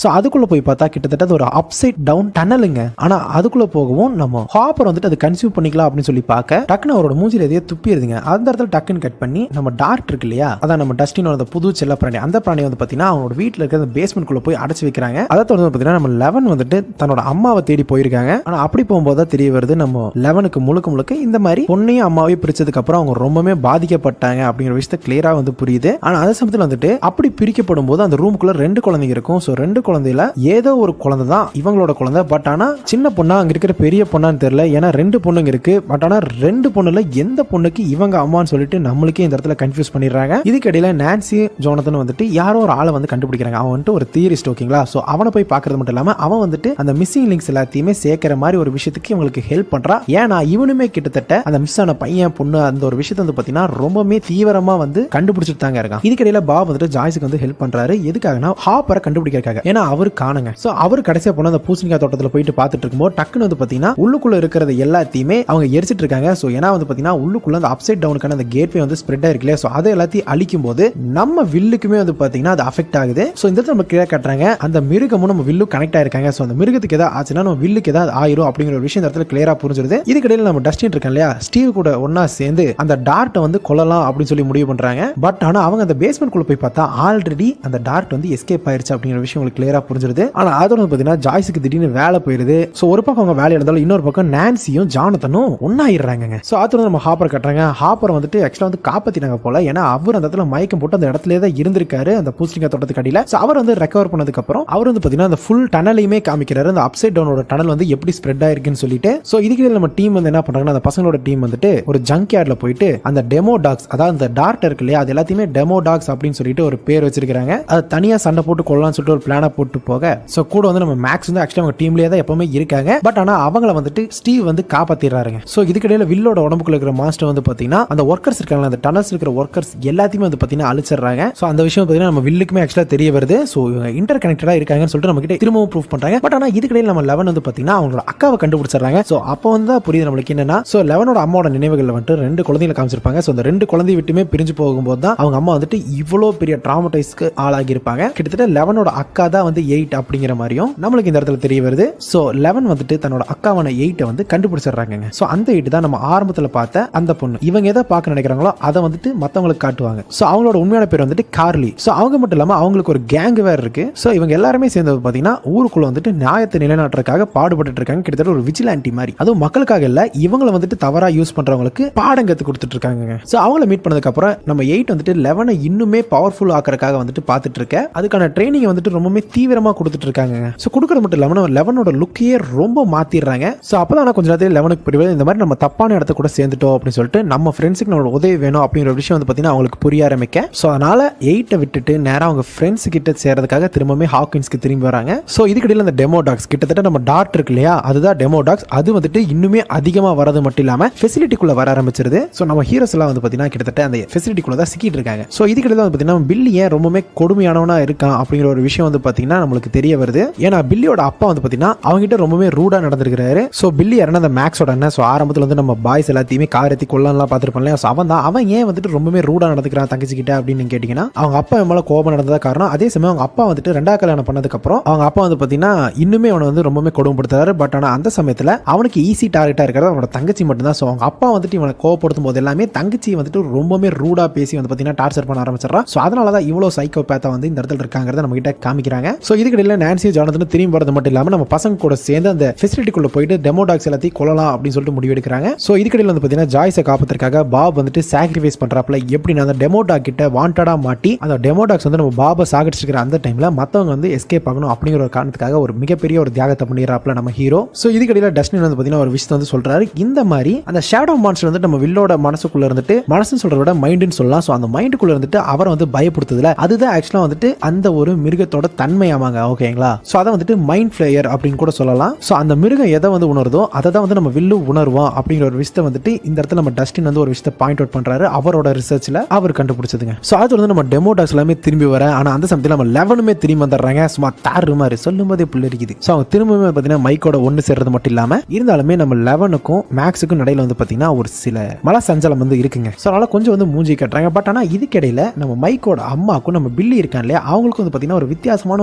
சோ அதுக்குள்ள போய் பார்த்தா கிட்டத்தட்ட ஒரு அப்சைட் டவுன் டனலுங்க. ஆனா அதுக்குள்ள போகவும் நம்ம ஹாப்பர் வந்துட்டு அது கன்சியூம் பண்ணிக்கலாம் அப்படின்னு சொல்லி பார்க்க டக்குன்னு அவரோட மூஞ்சில எதையோ துப்பிடுதுங்க. அந்த இடத்துல டக்குன்னு கட் பண்ணி நம்ம டார்ட் இருக்கு இல்லையா, அதான் நம்ம டஸ்டினோட புது செல்ல பிராணி, அந்த பிராணி வந்து பாத்தீங்கன்னா அவனோட வீட்டில் இருக்கிற அந்த பேஸ்மெண்ட்குள்ள போய் அடைச்சு வைக்கிறாங்க. அதை தொடர்ந்து பார்த்தீங்கன்னா நம்ம 11 வந்துட்டு தன்னோட அம்மாவை தேடி போயிருக்காங்க. ஆனா அப்படி போகும்போது தான் தெரிய வருது நம்ம 11க்கு முழுக்க இந்த மாதிரி பொண்ணையும் அம்மாவையும் பிரிச்சதுக்கு அப்புறம் அவங்க ரொம்பவே பாதிக்கப்பட்டாங்க அப்படிங்கிற விஷயத்தை கிளியரா வந்து புரியுது. ஆனா அதே சமயத்தில் வந்துட்டு அப்படி பிரிக்கப்படும் போது அந்த ரூமுக்குள்ள 2 குழந்தைங்க இருக்கும். ஸோ 2 குழந்தையில ஏதோ ஒரு குழந்தை தான் இவங்களோட குழந்தை. பட் ஆனா சின்ன பொண்ணா அங்க இருக்கிற பெரிய பொண்ணான்னு தெரியல. ஏன்னா 2 பொண்ணுங்க இருக்கு. பட் ஆனா 2 பொண்ணுல எந்த பொண்ணுக்கு இவங்க அம்மான்னு சொல்லிட்டு நம்மளுக்கே இந்த இடத்துல கன்ஃபியூஸ் பண்ணிடுறாங்க. இதுக்கு இடையில நான்சி ஜோனத்தன் வந்துட்டு யாரோ ஒரு ஆளை வந்து கண்டுபிடிக்கிறாங்க. அவன் வந்துட்டு ஒரு தியரிஸ்ட், ஓகேங்களா? ஸோ அவனை போய் பார்க்கறது மட்டும் இல்லாம அவன் வந்துட்டு அந்த மிஸ்ஸிங் லிங்க்ஸ் எல்லாத்தையுமே சேர்க்கிற மாதிரி ஒரு விஷயத்துக்கு இவங்களுக்கு ஹெல்ப் பண்றான். ஏன்னா இவனுமே கிட்டத்தட்ட அந்த மிஸ் ஆன பையன் பொண்ணு அந்த ஒரு விஷயத்தை வந்து பாத்தீங்கன்னா ரொம்பவே தீவிரமா வந்து கண்டுபிடிச்சிட்டு தாங்க இருக்கான். இதுக்கிடையில பாப் வந்துட்டு ஜாய்ஸுக்கு வந்து ஹெல்ப் பண்றாரு. எதுக்காகனா ஹாப்பரை கண்டுபிடிக்கிறதுக்காக. ஏன்னா அவரு காணுங்க. ஸோ அவர் கடைசியா போன அந்த பூசணிக்காய் தோட்டத்தில் போயிட்டு பார்த்துட்டு இருக்கும்போது டக்குன்னு வந்து பாத்தீங்கன்னா உள்ளுக்குள்ள இருக்கிறது எல்லாத்தையுமே அவங்க எரிச்சிட்டு இருக்காங்க. ஸோ ஏன்னா வந்து பாத்தீங்கன்னா உள்ளுக்குள்ள அந்த அப்சைட் டவுனுக்கான அந்த கேட்வே வந்து ஸ்ப்ரெட் ஆயிருக்கல. ஸோ அதை எல்லாத்தையும் அழிக்கும் போது நம்ம வில்லுக்குமே வந்து பாத்தீங்கன்னா அது அஃபெக்ட் ஆகுது. ஸோ இந்த இடத்துல நம்ம கீழே கட்டுறாங்க அந்த மிருகமும் நம்ம வில்லு கனெக்ட் ஆயிருக்காங்க. ஸோ அந்த மிருகத்துக்கு ஏதாவது ஆச்சுன்னா நம்ம வில்லுக்கு ஏதாவது ஆயிரும் அப்படிங்கிற ஒரு விஷயம் இந்த இடத்துல கிளியரா புரிஞ்சிருது. இதுக்கிடையில நம்ம டஸ்டின் இருக்கான் இல்லையா, ஸ்டீவ் கூட ஒன்னா சேர்ந்து அந்த டார்ட்டை வந்து கொல்லலாம் அப்படின்னு சொல்லி முடிவு பண்றாங்க. பட் ஆனா அவங்க அந்த பேஸ்மெண்ட் குள்ள போய் பார்த்தா ஆல்ரெடி அந்த டார்ட் வந்து எஸ்கேப் ஆயிருச்சு அப்படிங்கிற விஷயம் உங்களுக்கு கிளியரா புரிஞ்சிருது. ஆனா அதோட பாத்தீங்கன்னா ஜாய்ஸுக்கு திடீர்னு வேலை போயிருது. ஸோ ஒரு பக்கம் அவங்க வேலை இருந்தாலும் இன்னொரு பக்கம் நான்சியும் ஜானத்தனும் ஒன்னாயிடுறாங்க. ஸோ அதோட நம்ம ஹாப்பர் கட்டுறாங்க. ஹாப்பர் வந்துட்டு ஆக்சுவலா வந்து காப்பாத்தினாங்க போல. ஏன்னா அவர் அந்த இடத்துல மயக்கம் போட்டு அந்த இடத்துல தான் இருந்திருக்காரு அந்த பூசணிக்காய் தோட்டத்துக்கு அடியில. ஸோ அவர் வந்து ரெக்கவர் பண்ணதுக்கு அப்புறம் அவர் வந்து பாத்தீங்கன்னா அந்த ஃபுல் டனலையுமே காமிக்கிறாரு. அந்த அப்சைட் டவுனோட டனல் வந்து எப்படி ஸ்ப்ரெட் ஆயிருக்குன்னு சொல்லிட்டு. ஸோ இதுக்கு நம்ம டீம் வந்து என்ன பண்றாங்கன்னா அந்த பசங்களோட டீம் வந்துட்டு ஒரு ஜங்க் யார்ட்ல போயிட்டு அந்த டெமோ டாக்ஸ், அதாவது அந்த டார்ட் இருக்கு இல்லையா, அது எல்லாத்தையுமே டெமோ டாக்ஸ் அப்படின்னு சொல்லிட்டு ஒரு பேர் வச்சிருக்காங்க. அது தனியா சண்டை போட்டு கொள்ளலாம்னு சொல்லிட்டு ஒரு பிளான போட்டு போக ஸோ கூட வந்து நம்ம மேக்ஸ் வந்து ஆக்சுவலா அவங்க டீம்லயே தான் எப்பவுமே இருக்காங்க. பட் ஆனா அவங்கள வந்துட்டு ஸ்டீவ் வந்து காப்பாத்திடுறாருங்க. ஸோ இதுக்கிடையில வில்லோட உடம்புக்குள்ள இருக்கிற மாஸ்டர் வந்து பாத்தீங்கன்னா அந்த ஒர்க்கர்ஸ் இருக்காங்க, அந்த டனல்ஸ் இருக்கிற ஒர்க்கர்ஸ் எல்லாத்தையுமே வந்து பாத்தீங்கன்னா அழிச்சிடுறாங்க. ஸோ அந்த விஷயம் பாத்தீங்கன்னா நம்ம வில்லுக்குமே ஆக்சுவலா தெரிய வருது. ஸோ இவங்க இன்டர் கனெக்டடா இருக்காங்கன்னு சொல்லிட்டு நம்ம கிட்ட திரும்பவும் ப்ரூஃப் பண்றாங்க. பட் ஆனா இதுக்கிடையில நம்ம 11 வந்து பாத்தீங்கன்னா அவங்களோட அக்காவை கண்டுபிடிச்சிடுறாங்க. ஸோ அப்போ வந்து புரியுது நம்மளுக்கு என்னன்னா, ஸோ 11ஓட அம்மாவோட நினைவுகள் வந்துட்டு 2 குழந்தைகளை காமிச்சிருப்பாங்க. ஸோ அந்த 2 குழந்தைய விட்டுமே பிரிஞ்சு போகும்போது தான் அவங்க அம்மா வந்துட்டு இவ்வளோ பெரிய ட்ராமடைஸ்க்கு ஆளாகி இருப்பாங்க. கிட்டத்தட்ட 11ஓட அக்கா தான் வந்து 8 அப்படிங்கிற மாதிரியும் நம்மளுக்கு இந்த இடத்துல தெரிய வருது. ஸோ 11 வந்துட்டு தன்னோட அக்காவான 8 வந்து கண்டுபிடிச்சிடுறாங்க. ஸோ அந்த 8 தான் நம்ம ஆரம்பத்தில் பார்த்த அந்த பொண்ணு. இவங்க எதை பார்க்க நினைக்கிறாங்களோ அதை வந்துட்டு மற்றவங்களுக்கு காட்டுவாங்க. ஸோ அவங்களோட உண்மையான பேர் வந்துட்டு கார்லி. ஸோ அவங்க மட்டும் இல்லாமல் அவங்களுக்கு ஒரு கேங் வேற இருக்கு. ஸோ இவங்க எல்லாருமே சேர்ந்து பார்த்தீங்கன்னா ஊருக்குள்ள வந்துட்டு நியாயத்தை நிலைநாட்டுறதுக்காக பாடுபட்டு இருக்காங்க. கிட்டத்தட்ட ஒரு விஜிலாண்டி மாதிரி. அதுவும் மக்களுக்காக இல்ல, இவங்களை வந்துட்டு தவறா யூஸ் பண்றவங்களுக்கு பாடம் கத்து கொடுத்துட்டு இருக்காங்க. ஸோ அவங்கள மீட் பண்ணதுக்கு அப்புறம் நம்ம 8 வந்துட்டு 11 இன்னுமே பவர்ஃபுல் ஆக்கிறதுக்காக வந்துட்டு பார்த்துட்டு இருக்க. அதுக்கான ட்ரைனிங் வந்துட்டு ரொம்பவே தீவிரமா கொடுத்துட்டு இருக்காங்க. ஸோ கொடுக்கறது மட்டும் இல்லாம 11ஓட லுக்கையே ரொம்ப மாத்திடுறாங்க. ஸோ அப்பதான் கொஞ்சம் நேரத்தில் 11க்கு புரியுது இந்த மாதிரி நம்ம தப்பான இடத்த கூட சேர்ந்துட்டோம் அப்படின்னு சொல்லிட்டு நம்ம ஃப்ரெண்ட்ஸுக்கு நம்மளோட உதவி வேணும் அப்படிங்கிற ஒரு விஷயம் வந்து பார்த்தீங்கன்னா அவங்களுக்கு புரிய ஆரம்பிக்க. ஸோ அதனால 8 விட்டுட்டு நேரம் அவங்க ஃப்ரெண்ட்ஸ் கிட்ட சேர்றதுக்காக திரும்பவே ஹாக்கின்ஸ்க்கு திரும்பி வராங்க. ஸோ இதுக்கிடையில் அந்த டெமோ டாக்ஸ் கிட்டத்தட்ட நம்ம டாட் இருக்கு இல்லையா, அதுதான் டெமோ டாக்ஸ். அது வந்துட்டு இன்னுமே அதிகமா வரது மட்டும் இல்லாம ஃபெசிலிட்டிக்குள்ள வர ஆரம்பிச்சிருது. ஸோ நம்ம ஹீரோஸ் எல்லாம் வந்து பார்த்தீங்கன்னா கிட்டத்தட்ட அந்த ஃபெசிலிட்டிக்குள்ள தான் சிக்கிட்டு இருக்காங்க. ஸோ இதுக்கிடையில் வந்து பார்த்தீங்கன்னா பில்லி ஏன் ரொம்பவே கொடுமையானவனா இருக்கான் அப்படிங்கிற ஒரு விஷயம் வந்து பார்த்தீங்கன்னா நம்மளுக்கு தெரிய வருது. ஏன்னா பில்லியோட அப்பா வந்து பார்த்தீங்கன்னா அவங்க கிட்ட ரொம்பவே ரூடா நடந்திருக்காரு. ஸோ பில்லி யாருன்னா அந்த மேக்ஸோட அண்ணன். ஸோ ஆரம்பத்தில் வந்து நம்ம பாய்ஸ் எல்லாத்தையுமே காரத்தி கொள்ளலாம் பார்த்துருப்போம். ஸோ அவன் ஏன் வந்துட்டு ரொம்பவே ரூடா நடந்துக்கிறான் தங்கச்சி கிட்ட அப்படின்னு கேட்டீங்கன்னா அவங்க அப்பா மேல கோபம் நடந்ததா காரணம். அதே சமயம் அவங்க அப்பா வந்துட்டு 2வது கல்யாணம் பண்ணதுக்கு அப்புறம் அவங்க அப்பா வந்து பார்த்தீங்கன்னா இன்னுமே அவனை வந்து ரொம்பவே கொடுமைப்படுத்துறாரு. பட் ஆனால் அந்த சமயத்தில் அவனுக்கு ஈஸி டார்கெட்டா இருக்கிறது அவனோட தங்கச்சி மட்டும்தான். ஸோ அவங்க அப்பா வந்துட்டு இவனை கோவப்படுத்தும் போது எல்லாமே தங்கச்சி வந்துட்டு ரொம்பவே ரூடா பேசி வந்து பார்த்தீங்கன்னா டார்ச்சர் பண்ண ஆரம்பிச்சிடறான். ஸோ அதனால தான் இவ்வளோ சைக்கோபேத்தா வந்து இந்த இடத்துல இருக்காங்கிறத நம்ம கிட்ட காமிக்கிறாங்க. ஸோ இதுக்கிடையில் நான்சி ஜானத்தன் திரும்பி வரது மட்டும் இல்லாமல் நம்ம பசங்க கூட சேர்ந்து அந்த ஃபெசிலிட்டிக்குள்ள போயிட்டு டெமோ டாக்ஸ் எல்லாத்தையும் கொள்ளலாம் அப்படின்னு சொல்லிட்டு முடிவு எடுக்கிறாங்க. ஸோ இதுக்கிடையில் வந்து பார்த்தீங்கன்னா ஜாய்ஸை காப்பதற்காக பாப் வந்துட்டு சாக்ரிஃபைஸ் பண்றாப்ல. எப்படின்னா அந்த டெமோ டாக் கிட்ட வாண்டடா மாட்டி அந்த டெமோ டாக்ஸ் வந்து நம்ம பாபை சாகடிச்சிருக்கிற அந்த டைம்ல மற்றவங்க வந்து எஸ்கேப் ஆகணும் அப்படிங்கிற ஒரு காரணத்துக்காக ஒரு மிகப்பெரிய ஒரு தியாகத்தை பண்ணிடுறாப்ல நம்ம ஹீரோ. ஸோ இதுக்கிடையில் டஸ்டின் வந்து பார்த்தீங்கன்னா ஒரு விஷயத்தை வந்து சொல்றாரு. இந்த மாதிரி அந்த ஷேடோ மான்ஸ்டர் வந்து நம்ம வில்லோட மனசுக்குள்ள இருந்துட்டு மனசுன்னு சொல்றத விட மைண்டுன்னு சொல்லலாம். ஸோ அந்த மைண்டுக்குள்ள இருந்துட்டு அவரை வந்து பயப்படுத்துதுல அதுதான் ஆக்சுவலா வந்துட்டு அந்த ஒரு மிருகத்தோட தன்மையாமாங்க. ஓகேங்களா? ஸோ அதை வந்துட்டு மைண்ட் ஃபிளேயர் அப்படின்னு கூட சொல்லலாம். ஸோ அந்த மிருகம் எதை வந்து உணருதோ அதை தான் வந்து நம்ம வில்லு உணர்வோம் அப்படிங்கிற ஒரு விஷயத்தை வந்துட்டு இந்த இடத்துல நம்ம டஸ்டின் வந்து ஒரு விஷயத்தை பாயிண்ட் அவுட் பண்றாரு. அவரோட ரிசர்ச்ல அவர் கண்டுபிடிச்சதுங்க. ஸோ அது வந்து நம்ம டெமோ டாக்ஸ் எல்லாமே திரும்பி வர. ஆனா அந்த சமயத்தில் நம்ம 11மே திரும்பி வந்துடுறாங்க. சும்மா தாறு மாதிரி சொல்லும் போதே புள்ள இருக்குது. ஸோ அவங்க திரும்பவே பார்த்தீங்கன்னா மைக்கோட ஒன்று சேர்றது மட்டும் இல்லாம இருந்தாலுமே நம்ம 11க்கும் மேக்ஸுக்கும் நடையில வந்து பார்த்தீங்கன்னா ஒரு சில மன சஞ்சலம் வந்து இருக்குங்க. ஸோ அதனால கொஞ்சம் வந்து மூஞ்சி கட்டுறாங்க. பட் ஆனால் இதுக்கிடையில நம்ம மைக்கோட அம்மாக்கும் நம்ம பில்லி இருக்கான் இல்லையா அவங்களுக்கும் வந்து பார்த்தீங்கன்னா ஒரு வித்தியாசமான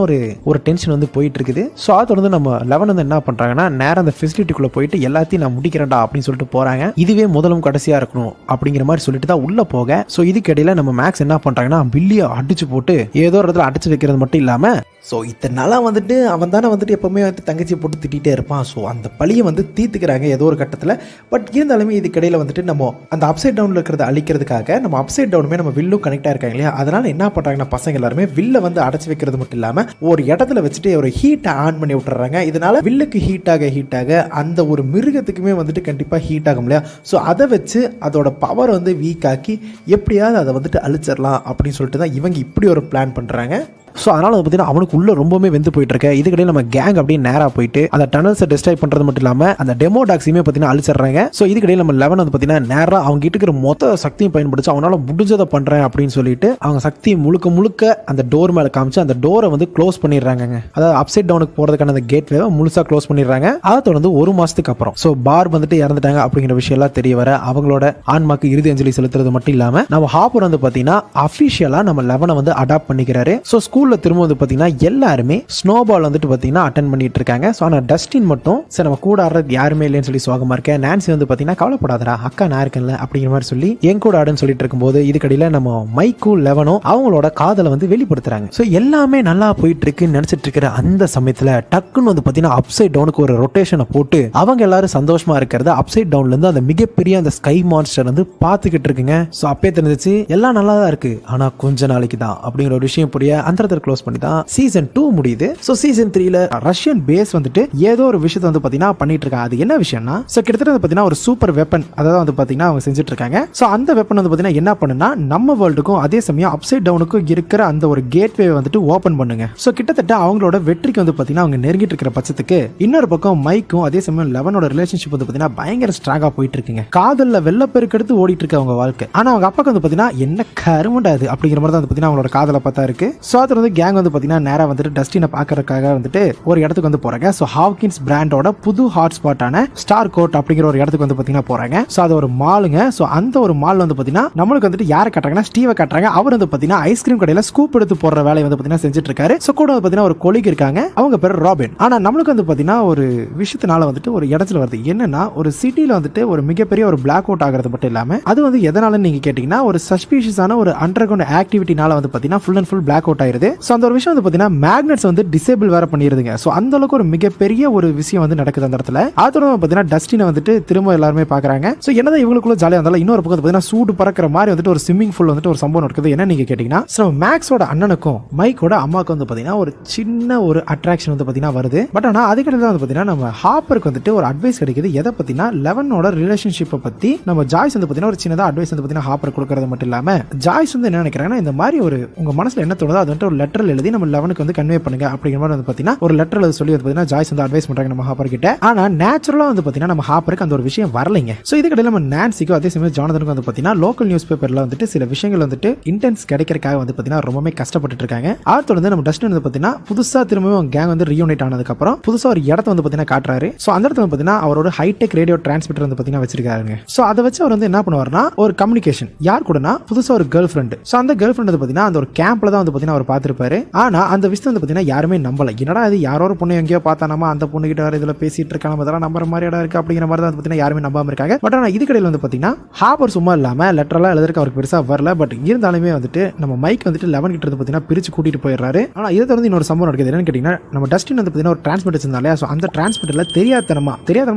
ஒரு டென்ஷன் வந்து போயிட்டு இருக்குது. ஸோ அதை தொடர்ந்து நம்ம 11 வந்து என்ன பண்றாங்கன்னா நேரம் அந்த ஃபெசிலிட்டிக்குள்ள போயிட்டு எல்லாத்தையும் நான் முடிக்கிறேன்டா அப்படின்னு சொல்லிட்டு போறாங்க. இதுவே முதலும் கடைசியா இருக்கணும் அப்படிங்கிற மாதிரி சொல்லிட்டு தான் உள்ள போக. ஸோ இதுக்கிடையில நம்ம மேக்ஸ் என்ன பண்றாங்கன்னா பில்லியை அடிச்சு போட்டு ஏதோ ஒரு இடத்துல அடைச்சி வைக்கிறது மட்டும் இல்லாமல் ஸோ இத்தனை நாளாக வந்துட்டு அவன் தானே வந்துட்டு எப்போவுமே வந்து தங்கச்சியை போட்டு திட்டிகிட்டே இருப்பான். ஸோ அந்த பழியை வந்து தீர்த்துக்கிறாங்க ஏதோ ஒரு கட்டத்தில். பட் இருந்தாலுமே இதுக்கிடையில் வந்துட்டு நம்ம அந்த அப்சைட் டவுனில் இருக்கிறத அழிக்கிறதுக்காக நம்ம அப்சைட் டவுனுமே நம்ம வில்லும் கனெக்டாக இருக்காங்க இல்லையா, அதனால் என்ன பண்ணுறாங்கன்னா பசங்க எல்லாருமே வில்லை வந்து அடைச்சி வைக்கிறது மட்டும் இல்லாமல் ஒரு இடத்துல வச்சுட்டு ஒரு ஹீட்டை ஆன் பண்ணி விட்டுறாங்க. இதனால் வில்லுக்கு ஹீட்டாக அந்த ஒரு மிருகத்துக்குமே வந்துட்டு கண்டிப்பாக ஹீட் ஆகும் இல்லையா. ஸோ அதை வச்சு அதோட பவர் வந்து வீக் ஆக்கி எப்படியாவது அதை வந்துட்டு அழிச்சிடலாம் அப்படின்னு சொல்லிட்டு தான் இவங்க இப்படி ஒரு பிளான் பண்ணுறாங்க. ஸோ அதனால் வந்து பார்த்தீங்கன்னா அவனுக்கு உள்ள ரொம்பவே வெந்து போயிட்டு இருக்கு. இதுக்கிடையே நம்ம கேங் அப்படியே நேராக போயிட்டு அந்த டனல்ஸை டிஸ்ட்ராய் பண்ணுறது மட்டும் இல்லாமல் அந்த டெமோ டாக்ஸையுமே பார்த்தீங்கன்னா அழிச்சிடுறாங்க. ஸோ இதுக்கிடையே நம்ம 11 வந்து பார்த்தீங்கன்னா நேராக அவங்க கிட்ட இருக்கிற மொத்த சக்தியும் பயன்படுத்தி அவனால முடிஞ்சதை பண்ணுறேன் அப்படின்னு சொல்லிட்டு அவங்க சக்தியை முழுக்க அந்த டோர் மேலே காமிச்சு அந்த டோரை வந்து க்ளோஸ் பண்ணிடுறாங்க. அதாவது அப்சைட் டவுனுக்கு போகிறதுக்கான அந்த கேட் வேவை முழுசாக க்ளோஸ் பண்ணிடுறாங்க. அதை தொடர்ந்து ஒரு மாதத்துக்கு அப்புறம் ஸோ பார் வந்துட்டு இறந்துட்டாங்க அப்படிங்கிற விஷயம் எல்லாம் தெரிய வர அவங்களோட ஆன்மாக்கு இறுதி அஞ்சலி செலுத்துறது மட்டும் இல்லாமல் நம்ம ஹாப்பர் வந்து பார்த்தீங்கன்னா அஃபிஷியலாக நம்ம 11 வந்து அடாப்ட் பண்ணிக்கிறாரு. ஸோ ஸ்கூல்ல திரும்ப வந்து பாத்தீங்கன்னா எல்லாருமே ஸ்னோபால் வந்துட்டு பாத்தீங்கன்னா அட்டெண்ட் பண்ணிட்டு இருக்காங்க. ஸோ ஆனால் டஸ்டின் மட்டும் சரி நம்ம கூட ஆடுறது யாருமே இல்லைன்னு சொல்லி சோகமா இருக்க. நான்சி வந்து பாத்தீங்கன்னா கவலைப்படாதடா அக்கா நான் இருக்கேன்ல அப்படிங்கிற மாதிரி சொல்லி என் கூட ஆடுன்னு சொல்லிட்டு இருக்கும்போது இதுக்கடியில நம்ம மைக்கும் 11 அவங்களோட காதலை வந்து வெளிப்படுத்துறாங்க. ஸோ எல்லாமே நல்லா போயிட்டு இருக்குன்னு நினைச்சிட்டு இருக்கிற அந்த சமயத்துல டக்குன்னு வந்து பாத்தீங்கன்னா அப்சைட் டவுனுக்கு ஒரு ரொட்டேஷனை போட்டு அவங்க எல்லாரும் சந்தோஷமா இருக்கிறத அப்சைட் டவுன்ல இருந்து அந்த மிகப்பெரிய அந்த ஸ்கை மான்ஸ்டர் வந்து பாத்துக்கிட்டு இருக்குங்க. ஸோ அப்பயே தெரிஞ்சிச்சு எல்லாம் நல்லா தான் இருக்கு ஆனா கொஞ்ச நாளைக்கு தான் அப்படிங்கிற ஒரு விஷயம் புரிய அந்த இடத்துல க்ளோஸ் பண்ணி தான் சீசன் 2 முடியுது. சோ சீசன் 3ல ரஷ்யன் பேஸ் வந்துட்டு ஏதோ ஒரு விஷயத்தை வந்து பாத்தீங்கன்னா பண்ணிட்டு இருக்காங்க. அது என்ன விஷயம்னா சோ கிட்டத்தட்ட பாத்தீங்கன்னா ஒரு சூப்பர் வெப்பன் அதாவது வந்து பாத்தீங்கன்னா அவங்க செஞ்சுட்டு இருக்காங்க. சோ அந்த வெப்பன் வந்து பாத்தீங்கன்னா என்ன பண்ணுனா நம்ம வேர்ல்டுக்கும் அதே சமயம் அப்சைட் டவுனுக்கும் இருக்கிற அந்த ஒரு கேட்வே வந்துட்டு ஓபன் பண்ணுங்க. சோ கிட்டத்தட்ட அவங்களோட வெற்றிக்கு வந்து பாத்தீங்கன்னா அவங்க நெருங்கிட்டு இருக்கிற பட்சத்துக்கு இன்னொரு பக்கம் மைக்கும் அதே சமயம் 11ஓட ரிலேஷன்ஷிப் வந்து பாத்தீங்கன்னா பயங்கர ஸ்ட்ராங்கா போயிட்டு இருக்குங்க. காதல்ல வெள்ளப்பெருக்கு எடுத்து ஓடிட்டு இருக்கு அவங்க வாழ்க்கை. ஆனா அவங்க அப்பாக்கு வந்து பாத்தீங்கன்னா என்ன கருமண்டாது அப்படிங்கிற மாதிரி தான் வந்து பாத்தீங்கன்னா அவங்களோட காதலை பார்த்தா இருக்கு. சோ அது வந்து கேங் வந்து பாத்தீங்கன்னா நேரா வந்துட்டு டஸ்டினை பார்க்கறதுக்காக வந்துட்டு ஒரு இடத்துக்கு வந்து போறாங்க. ஸோ ஹாவ்கின்ஸ் பிராண்டோட புது ஹாட்ஸ்பாட்டான ஸ்டார் கோட் அப்படிங்கிற ஒரு இடத்துக்கு வந்து பாத்தீங்கன்னா போறாங்க. ஸோ அது ஒரு மாலுங்க. ஸோ அந்த ஒரு மால் வந்து பாத்தீங்கன்னா நம்மளுக்கு வந்துட்டு யாரை காட்டுறாங்கன்னா ஸ்டீவை காட்டுறாங்க. அவர் வந்து பாத்தீங்கன்னா ஐஸ்கிரீம் கடையில ஸ்கூப் எடுத்து போடுற வேலையை வந்து பாத்தீங்கன்னா செஞ்சுட்டு இருக்காரு. ஸோ கூட வந்து பாத்தீங்கன்னா ஒரு கொலிக் இருக்காங்க. அவங்க பேர் ராபின். ஆனா நம்மளுக்கு வந்து பாத்தீங்கன்னா ஒரு விஷயத்தினால வந்துட்டு ஒரு இடத்துல வருது. என்னன்னா ஒரு சிட்டில வந்துட்டு ஒரு மிகப்பெரிய ஒரு பிளாக் அவுட் ஆகிறது மட்டும் இல்லாம அது வந்து எதனால நீங்க கேட்டீங்கன்னா ஒரு சஸ்பீஷியஸான ஒரு அண்டர் கிரவுண்ட் ஆக்டிவிட்டினால வந்து பாத்தீங்கன்னா full and full black out ஆயிருது. ஸோ அந்த ஒரு விஷயம் வந்து பாத்தீங்கன்னா மேக்னெட்ஸ் வந்து டிசேபிள் வேற பண்ணிருதுங்க. சோ அந்த அளவுக்கு ஒரு மிகப்பெரிய ஒரு விஷயம் வந்து நடக்குது அந்த இடத்துல. அதோட பாத்தீங்கன்னா டஸ்டினை வந்துட்டு திரும்ப எல்லாருமே பாக்குறாங்க. சோ என்னதான் இவங்களுக்குள்ள ஜாலியா இருந்தாலும் இன்னொரு பக்கம் பாத்தீங்கன்னா சூடு பறக்கிற மாதிரி வந்துட்டு ஒரு ஸ்விம்மிங் பூல் வந்துட்டு ஒரு சம்பவம் நடக்குது. என்ன நீங்க கேட்டீங்கன்னா சோ மேக்ஸோட அண்ணனுக்கும் மைக்கோட அம்மாவுக்கு வந்து பாத்தீங்கன்னா ஒரு சின்ன ஒரு அட்ராக்ஷன் வந்து பாத்தீங்கன்னா வருது. பட் ஆனா அதுக்கடுத்து வந்து பாத்தீங்கன்னா நம்ம ஹாப்பருக்கு வந்துட்டு ஒரு அட்வைஸ் கிடைக்குது. எதை பத்தினா 11ஓட ரிலேஷன்ஷிப்பை பத்தி நம்ம ஜாய்ஸ் வந்து பாத்தீங்கன்னா ஒரு சின்னதா அட்வைஸ் வந்து பாத்தீங்கன்னா ஹாப்பர் கொடுக்கறது மட்டும் இல்லாம ஜாய்ஸ் வந்து என்ன நினைக்கிறாங்கன்னா இந்த மாதிரி ஒரு உங்க மனசுல என்ன தோணுதோ அது வந்து ஒரு லெட்டர் எழுதி நம்ம 11க்கு வந்து கன்வே பண்ணுங்க அப்படிங்கிற மாதிரி வந்து பாத்தீங்கன்னா ஒரு லெட்டர் எழுதி சொல்லி வந்து பாத்தீங்கன்னா ஜாய்ஸ் வந்து அட்வைஸ் பண்றாங்க நம்ம ஹாப்பர் கிட்ட. ஆனா நேச்சுரலா வந்து பாத்தீங்கன்னா நம்ம ஹாப்பருக்கு அந்த ஒரு விஷயம் வரலைங்க. சோ இதுக்கிடையில நம்ம நான்சிக்கும் அதே சமயம் ஜானதனுக்கும் வந்து பாத்தீங்கன்னா லோக்கல் நியூஸ் பேப்பர்ல வந்துட்டு சில விஷயங்கள் வந்துட்டு இன்டென்ஸ் கிடைக்கிறதுக்காக வந்து பாத்தீங்கன்னா ரொம்பவே கஷ்டப்பட்டு இருக்காங்க. அடுத்து வந்து நம்ம டஸ்டின் வந்து பாத்தீங்கன்னா புதுசா திரும்பவும் கேங் வந்து ரீயூனைட் ஆனதுக்கு அப்புறம் புதுசா ஒரு இடத்த வந்து பாத்தீங்கன்னா காட்டுறாரு. சோ அந்த இடத்துல வந்து பாத்தீங்கன்னா அவரோட ஹைடெக் ரேடியோ டிரான்ஸ்மிட்டர் வந்து பாத்தீங்கன்னா வச்சிருக்காருங்க. சோ அதை வச்சு அவர் வந்து என்ன பண்ணுவாருன்னா ஒரு கம்யூனிகேஷன் யார் கூடனா புதுசா ஒரு கேர்ள் ஃப்ரெண்ட். சோ அந்த கேர்ள் ஃப்ரெண்ட் வந்து பாத்தீங்கன்னா அந்த ஒரு கேம்ப்ல தான் வந்து பாத்தீங்கன்னா அவர் பார்த்திருப்பாரு. ஆனா அந்த விஷயம் வந்து பாத்தீங்கன்னா யாருமே நம்பல. என்னடா இது யாரோ ஒரு பொண்ணு எங்கேயோ பார்த்தானாமா அந்த பொண்ணு கிட்ட வேற இதுல பேசிட்டு இருக்காங்க அதெல்லாம் நம்புற மாதிரி இடம் இருக்கு அப்படிங்கிற மாதிரி தான் பாத்தீங்கன்னா யாருமே நம்பாம இருக்காங்க. பட் ஆனா இதுக்கடையில் வந்து பாத்தீங்கன்னா ஹாப்பர் சும்மா இல்லாம லெட்டரலா எழுதுறதுக்கு அவருக்கு பெருசா வரல. பட் இருந்தாலுமே வந்துட்டு நம்ம மைக் வந்துட்டு 11 கிட்ட இருந்து பாத்தீங்கன்னா பிரிச்சு கூட்டிட்டு போயிடுறாரு. ஆனா இதை தொடர்ந்து இன்னொரு சம்பவம் நடக்குது. என்னன்னு கேட்டீங்கன்னா நம்ம டஸ்டின் வந்து பாத்தீங்கன்னா ஒரு டிரான்ஸ்மிட்டர் இருந்தாலே சோ அந்த டிரான்ஸ்மிட்டர்ல தெரியாதனமா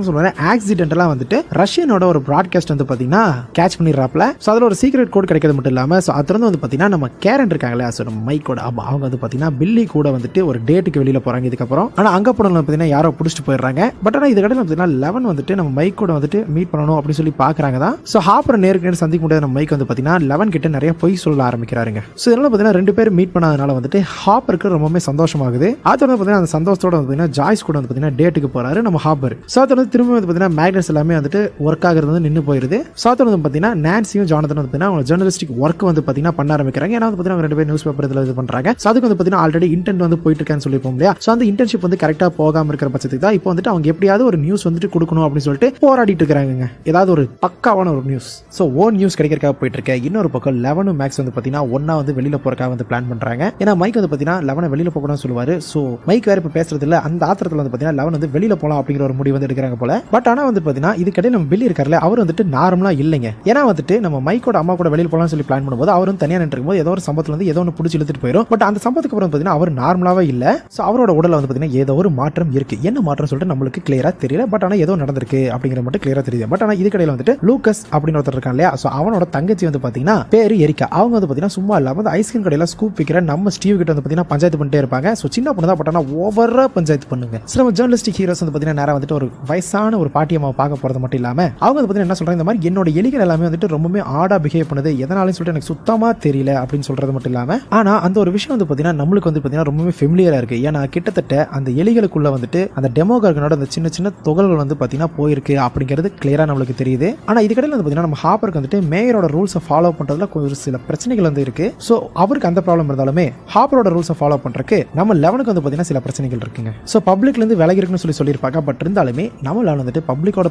சொல்லுவாங்க ஆக்சிடென்டலா வந்துட்டு ரஷ்யனோட ஒரு பிராட்காஸ்ட் வந்து பாத்தீங்கன்னா கேட்ச் பண்ணிடுறாப்ல. சோ அதுல ஒரு சீக்ரெட் கோட் கிடைக்கிறது மட்டும் இல்லாம சோ அது வந்து பாத்தீங்கன்னா நம்ம கேரன் இருக்காங்களே சோ நம்ம மைக்கோட அவங்க வந்து பாத்தீங்கன்னா பில்லி கூட வந்துட்டு ஒரு டேட்டுக்கு வெளியில போறாங்க இதுக்கப்புறம். ஆனா அங்க போனவங்க பாத்தீங்கன்னா யாரோ பிடிச்சிட்டு போயிடுறாங்க. பட் ஆனா இது கடையில் பாத்தீங்கன்னா 11 வந்துட்டு நம்ம மைக் கூட வந்துட்டு மீட் பண்ணணும் அப்படின்னு சொல்லி பாக்குறாங்க தான். சோ ஹாப்பர் நேருக்கு நேர் சந்திக்க முடியாத நம்ம மைக் வந்து பாத்தீங்கன்னா 11 கிட்ட நிறைய பொய் சொல்ல ஆரம்பிக்கிறாருங்க. சோ இதனால பாத்தீங்கன்னா ரெண்டு பேரும் மீட் பண்ணாதனால வந்துட்டு ஹாப்பருக்கு ரொம்பவே சந்தோஷமாகுது. அது வந்து பாத்தீங்கன்னா அந்த சந்தோஷத்தோட வந்து பாத்தீங்கன்னா ஜாய்ஸ் கூட வந்து பாத்தீங்கன்னா டேட்டுக்கு போறாரு நம்ம ஹாப்பர். சோ அது வந்து திரும்ப வந்து பாத்தீங்கன்னா மேக்னெட்ஸ் எல்லாமே வந்துட்டு ஒர்க் ஆகுறது வந்து நின்னு போயிருது. சோ அது வந்து பாத்தீங்கன்னா நான்சியும் ஜானதனும் வந்து பாத்தீங்கன்னா அவங்க ஜர்னலிஸ்டிக் ஒர்க் வந்து பாத்தீங்கன்னா பண்ண ஆரம்பிக்கிறாங்க. ஏன்னா வந்து பாத்தீங்கன்னா ரெண்டு பேரும் நியூஸ் பேப்பர் இதுல இது பண்றாங்க. சோ அதுக்கு வந்து பாத்தீங்கன்னா ஆல்ரெடி இன்டென்ட் வந்து போயிட்டு இருக்கான்னு சொல்லிப்போம் இல்லையா. சோ அந்த இன்டர்ன்ஷிப் வந்து கரெக்டா போகாம இருக்கிற பட்சத்துக்கு தான் இப்போ வந்துட்டு அவங்க எப்படியாவது ஒரு நியூஸ் வந்துட்டு கொடுக்கணும் அப்படின்னு சொல்லிட்டு போராடிட்டு இருக்காங்க. ஏதாவது ஒரு பக்காவான ஒரு நியூஸ். சோ ஓன் நியூஸ் கிடைக்கிறதுக்காக போயிட்டு இருக்க. இன்னொரு பக்கம் 11 மேக்ஸ் வந்து பாத்தீங்கன்னா ஒன்னா வந்து வெளியில போறதுக்காக வந்து பிளான் பண்றாங்க. ஏன்னா மைக் வந்து பாத்தீங்கன்னா 11 வெளியில போகணும்னு சொல்லுவாரு. சோ மைக் வேற இப்ப பேசுறது இல்ல. அந்த ஆத்திரத்துல வந்து பாத்தீங்கன்னா 11 வந்து வெளியில போலாம் அப்படிங்கிற ஒரு முடிவு வந்து எடுக்கிறாங்க போல. பட் ஆனா வந்து பாத்தீங்கன்னா இதுக்கடையில் நம்ம பில்லி இருக்காருல்ல அவர் வந்துட்டு நார்மலா இல்லைங்க. ஏன்னா வந்துட்டு நம்ம மைக்கோட அம்மா கூட வெளியில போலாம் சொல்லி பிளான் பண்ணும்போது அவர் வந்து தனியா நின்று இருக்கும்போது ஏதோ ஒரு சம்பவத்துல வந்து ஏதோ ஒன்று பிடிச்சி இழுத்துட்டு போயிடும். பட் அந்த சம்பவத்துக்கு அப்புறம் பார்த்தீங்கன்னா அவர் நார்மலாவே இல்ல. ஸோ அவரோட உடல்ல வந்து பார்த்தீங்கன்னா ஏதோ ஒரு மாற்றம் இருக்கு. என்ன மாற்றம் சொல்லிட்டு நம்மளுக்கு கிளியரா தெரியல. பட் ஆனால் ஏதோ நடந்திருக்கு அப்படிங்கிற மட்டும் கிளியரா தெரியுது. பட் ஆனால் இதுக்கடையில் வந்துட்டு லூக்கஸ் அப்படின்னு ஒருத்தர் இருக்கான் இல்லையா, ஸோ அவனோட தங்கச்சி வந்து பார்த்தீங்கன்னா பேரு எரிக்கா. அவங்க வந்து பார்த்தீங்கன்னா சும்மா இல்லாம அந்த ஐஸ்கிரீம் கடையில் ஸ்கூப் விற்கிற நம்ம ஸ்டீவ் கிட்ட வந்து பார்த்தீங்கன்னா பஞ்சாயத்து பண்ணிட்டே இருப்பாங்க. ஸோ சின்ன பொண்ணு தான், பட் ஆனால் ஓவரா பஞ்சாயத்து பண்ணுங்க. சில ஜேர்னலிஸ்டிக் ஹீரோஸ் வந்து பார்த்தீங்கன்னா நேரம் வந்துட்டு ஒரு வயசான ஒரு பாட்டியம்மா பார்க்க போறது மட்டும் இல்லாம அவங்க வந்து பார்த்தீங்கன்னா என்ன சொல்றாங்க, இந்த மாதிரி என்னோட எலிகள் எல்லாமே வந்துட்டு ரொம்பவே ஆடா பிஹேவ் பண்ணுது, எதனாலும் சொல்லிட்டு எனக்கு சுத்தமா தெரியல அப்படின்னு சொல்றது மட்டும் இல்லாம, ஆனா அந்த ஒரு விஷயம் வந்து பார்த்தீங்கன்னா நம்மளுக்கு வந்து பார்த்தீங்கன்னா ரொம்பவே ஃபெமிலியரா இருக்கு. ஏன்னா கிட்டத்தட்ட அந்த எலிகளுக்குள்ள வந்துட்டு அந்த டெமோகார்கனோட அந்த சின்ன சின்ன துகள்கள் வந்து பார்த்தீங்கன்னா போயிருக்கு அப்படிங்கிறது கிளியரா நம்மளுக்கு தெரியுது. ஆனா இதுக்கடையில் வந்து பார்த்தீங்கன்னா நம்ம ஹாப்பருக்கு வந்துட்டு மேயரோட ரூல்ஸை ஃபாலோ பண்றதுல ஒரு சில பிரச்சனைகள் வந்து இருக்கு. ஸோ அவருக்கு அந்த ப்ராப்ளம் இருந்தாலுமே ஹாப்பரோட ரூல்ஸை ஃபாலோ பண்றதுக்கு நம்ம லெவனுக்கு வந்து பார்த்தீங்கன்னா சில பிரச்சனைகள் இருக்குங்க. ஸோ பப்ளிக்ல இருந்து விலகி இருக்குன்னு சொல்லியிருப்பாங்க. பட் இருந்தாலுமே நம்ம லெவன் வந்துட்டு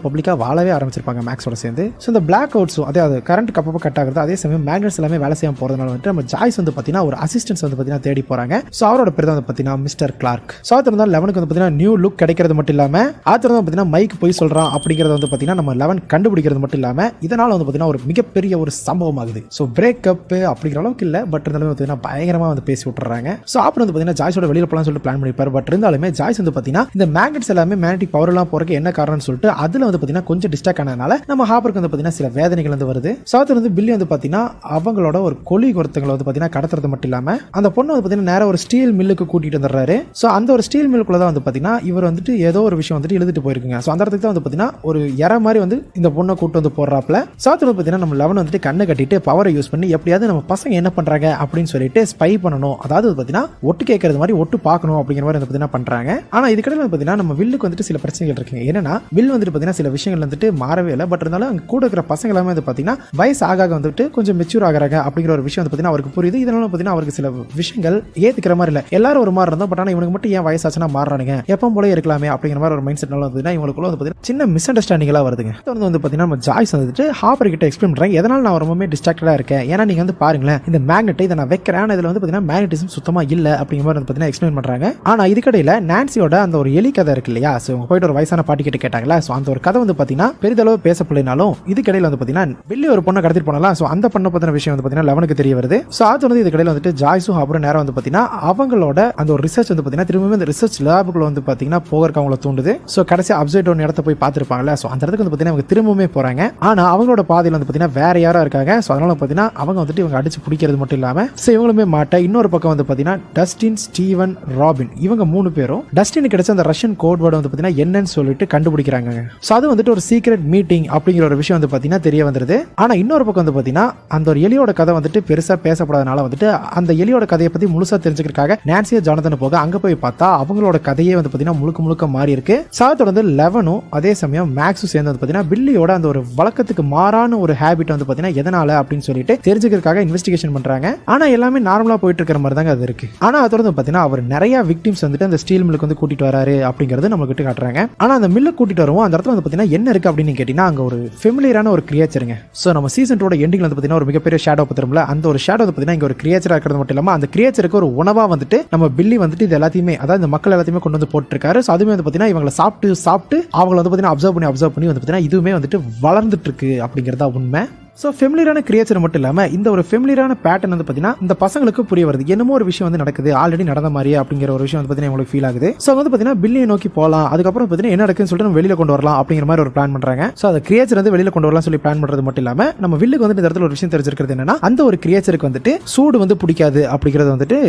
பப்ளிக்கா வாழவே ஆரம்பிச்சிருப்பாங்க மேக்ஸோட சேர்ந்து. ஸோ இந்த பிளாக் அவுட்ஸும் அதே கரண்ட் கப்பப்போ கட் ஆகுது, அதே சமயம் மேக்னெட்ஸ் எல்லாமே வேலை செய்யாம போறதுனால வந்துட்டு நம்ம ஜாய்ஸ் வந்து பார்த்தீங்கன்னா ஒரு அசிஸ்டன்ஸ் வந்து பார்த்தீங்கன்னா தேடி போறாங்க. ஸோ அவரோட பேர் தான் வந்து பார்த்தீங்கன்னா மிஸ்டர் கிளார்க். ஸோ அது லெவனுக்கு வந்து பார்த்தீங்கன்னா நியூ லுக் கிடைக்கிறது மட்டும் இல்லாம ஆத்தர் வந்து பார்த்தீங்கன்னா மைக் போய் சொல்றான் அப்படிங்கறத வந்து பார்த்தீங்கன்னா நம்ம லெவன் கண்டுபிடிக்கிறது மட்டும் இல்லாம இதனால வந்து பார்த்தீங்கன்னா ஒரு மிகப்பெரிய ஒரு சம்பவம் ஆகுது. ஸோ பிரேக்கப் அப்படிங்கிற அளவுக்கு இல்ல, பட் இருந்தாலும் பார்த்தீங்கன்னா பயங்கரமா வந்து பேசி விட்டுறாங்க. ஸோ அப்புறம் வந்து பார்த்தீங்கன்னா ஜாய்ஸோட வெளியில போலாம் சொல்லிட்டு பிளான் பண்ணிப்பாரு. பட் இருந்தாலுமே ஜாய்ஸ் வந்து பார்த்தீங்கன்னா இந்த மேக்னெட்ஸ் எல்லாமே மேக்னெட்டிக் பவர் எல்லாம் போறதுக்கு என்ன காரணம்னு சொல்லிட்டு அதுல வந்து பார்த்தீங்கன்னா கொஞ்சம் டிஸ்ட்ராக்ட் ஆனதுனால நம்ம ஹாப்பருக்கு வந்து பார்த்தீங்கன்னா சில வேதனைகள் வந்து வருது. சாத்தர் வந்து பில்லி வந்து பார்த்தீங்கன்னா அவங்களோட ஒரு கொலி ஒருத்தங்களை வந்து பார்த்தீங்கன்னா கடத்துறது மட்டும் இல்லாம அந்த பொண்ணு வந்து பார்த்தீங்கன்னா நேரம் ஒரு ஸ்டீல் மில்லுக்கு கூட்டிட்டு வந்துடுறாரு. ஸோ அந்த ஒரு ஸ்டீல் மில்லுக்குள்ள தான் வந்து பார்த்தீங்கன்னா இவர் வந்துட்டு ஏதோ ஒரு விஷயம் வந்துட்டு எழுதிட்டு போயிருக்குங்க. ஸோ அந்த இடத்துக்கு தான் வந்து பார்த்தீங்கன்னா ஒரு இற மாதிரி வந்து இந்த பொண்ணை கூட்டு வந்து போடுறாப்ல. சாத்தர் வந்து பார்த்தீங்கன்னா நம்ம லெவன் வந்துட்டு கண்ணை கட்டிட்டு பவரை யூஸ் பண்ணி எப்படியாவது நம்ம பசங்க என்ன பண்றாங்க அப்படின்னு சொல்லிட்டு ஸ்பை பண்ணணும், அதாவது பார்த்தீங்கன்னா ஒட்டு கேட்கறது மாதிரி ஒட்டு பார்க்கணும் அப்படிங்கிற மாதிரி வந்து பார்த்தீங்கன்னா பண்றாங்க. ஆனா இதுக்கடையில் வந்து பார்த்தீங்கன்னா நம்ம வில்லுக்கு வந்துட்டு சில பிரச்சனைகள் இருக்குங்க. என்னன்னா வில் வந்துட்டு பார்த்தீங்கன்னா சில விஷயங்கள் வந்துட்டு மாறவே இல்லை. பட் இருந்தாலும் அங்கே கூட இருக்கிற பசங்க எல்லாமே வந்து பார்த்தீங்கன்னா வயசு ஆக வந்துட்டு கொஞ்சம் மெச்சூர் ஆகிறாங்க அப்படிங்கிற ஒரு விஷயம் வந்து பார்த்தீங்கன்னா அவருக்கு புரியுது. இதனால பார்த்தீங்கன்னா அவருக்கு சில விஷயங்கள் ஏத்துக்கிற மாதிரி இல்லை. எல்லாரும் ஒரு மாதிரி இருந்தோம், பட் ஆனால் இவனுக்கு மட்டும் ஏன் வயசாச்சுன்னா மாறுறானுங்க, எப்போ போல இருக்கலாமே அப்படிங்கிற மாதிரி ஒரு மைண்ட் செட்னால வந்து இவங்களுக்குள்ள வந்து பார்த்தீங்கன்னா சின்ன மிஸ் அண்டர்ஸ்டாண்டிங்காக வருதுங்க. வந்து பார்த்தீங்கன்னா நம்ம ஜாய்ஸ் வந்துட்டு ஹாப்பர் கிட்ட எக்ஸ்பிளைன் பண்றாங்க, எதனால நான் ரொம்பவே டிஸ்ட்ராக்டடா இருக்கேன், ஏன்னா நீங்க வந்து பாருங்களேன் இந்த மேக்னெட்டை இதை நான் வைக்கிறேன், இதுல வந்து பார்த்தீங்கன்னா மேக்னெட்டிசம் சுத்தமா இல்லை அப்படிங்கிற மாதிரி வந்து பார்த்தீங்கன்னா எக்ஸ்பிளைன் பண்றாங்க. ஆனா இதுக்கடையில் நான்சியோட அந்த ஒரு எலி கதை இருக்கு இல்லையா, ஸோ அவங்க போயிட்டு ஒரு வயசான பாட்டி கிட்ட கேட்டாங்களா, ஸோ அந்த ஒரு கதை வந்து பார்த்தீங்கன்னா பெரிதளவு பேசப்படனாலும் இதுக்கடையில் வந்து பார்த்தீங்கன்னா பில்லி ஒரு பொண்ணை கடத்திட்டு போனாலும் ஸோ அந்த பொண்ணை பத்தின விஷயம் வந்து பார்த்தீங்கன்னா லெவனுக்கு தெரிய வருது. ஸோ அது வந்து இதுக்கடையில் வந்துட்டு ஜாய்ஸும் அப்புறம் நேரம் வந்து பார்த்தீங்கன்னா அவங்களோட அந்த ஒரு ரிசர்ச் வந்து பார்த்தீங்கன்னா திரும்பவும் அந்த ரிசர்ச் லேபுக்குள்ள வந்து பார்த்தீங்கன்னா போகிறக்கு அவங்கள தூண்டுது. ஸோ கடைசி அப்சைட் ஒன்று இடத்த போய் பார்த்துருப்பாங்கல்ல, ஸோ அந்த இடத்துக்கு வந்து பார்த்தீங்கன்னா அவங்க திரும்பவுமே போறாங்க. ஆனா அவங்களோட பாதையில் வந்து பார்த்தீங்கன்னா வேற யாரோ இருக்காங்க. ஸோ அதனால பார்த்தீங்கன்னா அவங்க வந்துட்டு இவங்க அடிச்சு பிடிக்கிறது மட்டும் இல்லாம ஸோ இவங்களுமே மாட்ட இன்னொரு பக்கம் வந்து பார்த்தீங்கன்னா டஸ்டின், ஸ்டீவன், ராபின் இவங்க 3 பேரும் டஸ்டின் கிடைச்ச அந்த ரஷ்யன் கோட் வேர்டு வந்து பார்த்தீங்கன்னா என்னன்னு சொல்லிட்டு கண்டுபிடிக்கிறாங்க. ஸோ அது வந்துட்டு ஒரு சீக்ரெட் மீட்டிங் அப்படிங்கிற ஒரு விஷயம் வந்து பார்த்தீங்கன்னா தெரிய வந்துருது. ஆனா இன்னொரு பக்கம் வந்து பார்த்தீங்கன்னா அந்த ஒரு எலியோட கதை வந்துட்டு பெருசா பேசப்படாதனால வந்துட்டு அந்த எலியோட கதையை பத்தி முழுசா தெரிஞ்சுக்கிறதுக்காக நான்சியா ஜானதன் போக அங்க போய் பார்த்தா அவங்களோட கதையே வந்து பார்த்தீங்கன்னா முழுக்க மாறி இருக்கு. சாத்தோட வந்து லெவனும் அதே சமயம் மேக்ஸும் சேர்ந்து வந்து பார்த்தீங்கன்னா பில்லியோட அந்த ஒரு வழக்கத்துக்கு மாறான ஒரு ஹேபிட் வந்து பார்த்தீங்கன்னா எதனால அப்படின்னு சொல்லிட்டு தெரிஞ்சுக்கிறதுக்காக இன்வெஸ்டிகேஷன் பண்றாங்க. ஆனா எல்லாமே நார்மலா போயிட்டு இருக்கிற மாதிரி தாங்க அது இருக்கு. ஆனா அதோட பார்த்தீங்கன்னா அவர் நிறைய விக்டிம்ஸ் வந்துட்டு அந்த ஸ்டீல் மில்லுக்கு வந்து கூட்டிட்டு வராரு அப்படிங்கிறது நம்ம கிட்ட காட்டுறாங்க. ஆனா அந்த மில்லை கூட்டிட்டு வருவோம் அந்த இடத்துல வந்து பார்த்தீங்கன்னா என்ன இருக்கு அப்படின்னு கேட்டீங்கன்னா அங்க ஒரு ஃபெமிலியரான ஒரு கிரியேச்சருங்க. ஸோ நம்ம சீசன் 2 எண்டிங்ல வந்து பார்த்தீங்கன்னா ஒரு மிகப்பெரிய ஷேடோ பத்திரம்ல அந்த ஒரு ஷேடோ வந்து பார்த்தீங்கன்னா இங்க ஒரு கிரியேச்சரா இருக்கிறது மட்டும் இல்லாம அந்த கிரியேச்சருக்கு ஒரு உணவா வந்துட்டு நம்ம பில்லி வந்துட்டு இது எல்லாத்தையுமே அதாவது இந்த மக்கள் எல்லாத்தையுமே கொண்டு வந்து போட்டுருக்காரு. ஸோ அதுவுமே வந்து பார்த்தீங்கன்னா இவங்களை சாப்பிட்டு அவங்களை வந்து பார்த்தீங்கன்னா அப்சர்வ் பண்ணி வந்து பார்த்தீங்கன்னா இதுவுமே வந்துட்டு வளர்ந்துட்டு இருக்கு அப்படிங்கிறதா உண்மை. ஸோ ஃபெமிலியரான கிரியேச்சர் மட்டும் இல்லாமல் இந்த ஒரு ஃபெமிலியரான பேட்டர்ன் வந்து பார்த்தீங்கன்னா இந்த பசங்களுக்கு புரிய வருது, என்னமோ ஒரு விஷயம் வந்து நடக்குது ஆல்ரெடி நடந்த மாதிரியே அப்படிங்கிற ஒரு விஷயம் வந்து பார்த்தீங்கன்னா உங்களுக்கு ஃபீல் ஆகுது. ஸோ வந்து பார்த்தீங்கன்னா பில்லியை நோக்கி போகலாம், அதுக்கப்புறம் பார்த்தீங்கன்னா என்ன நடக்குன்னு சொல்லிட்டு நம்ம வெளியில் கொண்டு வரலாம் அப்படிங்கிற மாதிரி ஒரு பிளான் பண்ணுறாங்க. ஸோ அந்த கிரியேச்சர் வந்து வெளியில் கொண்டு வரலாம் சொல்லி பிளான் பண்ணுறது மட்டும் இல்லாமல் நம்ம வில்லுக்கு வந்து இந்த இடத்துல ஒரு விஷயம் தெரிஞ்சிருக்கிறது என்னன்னா அந்த ஒரு கிரியேச்சருக்கு வந்துட்டு சூடு வந்து பிடிக்காது அப்படிங்கிறது வந்துட்டு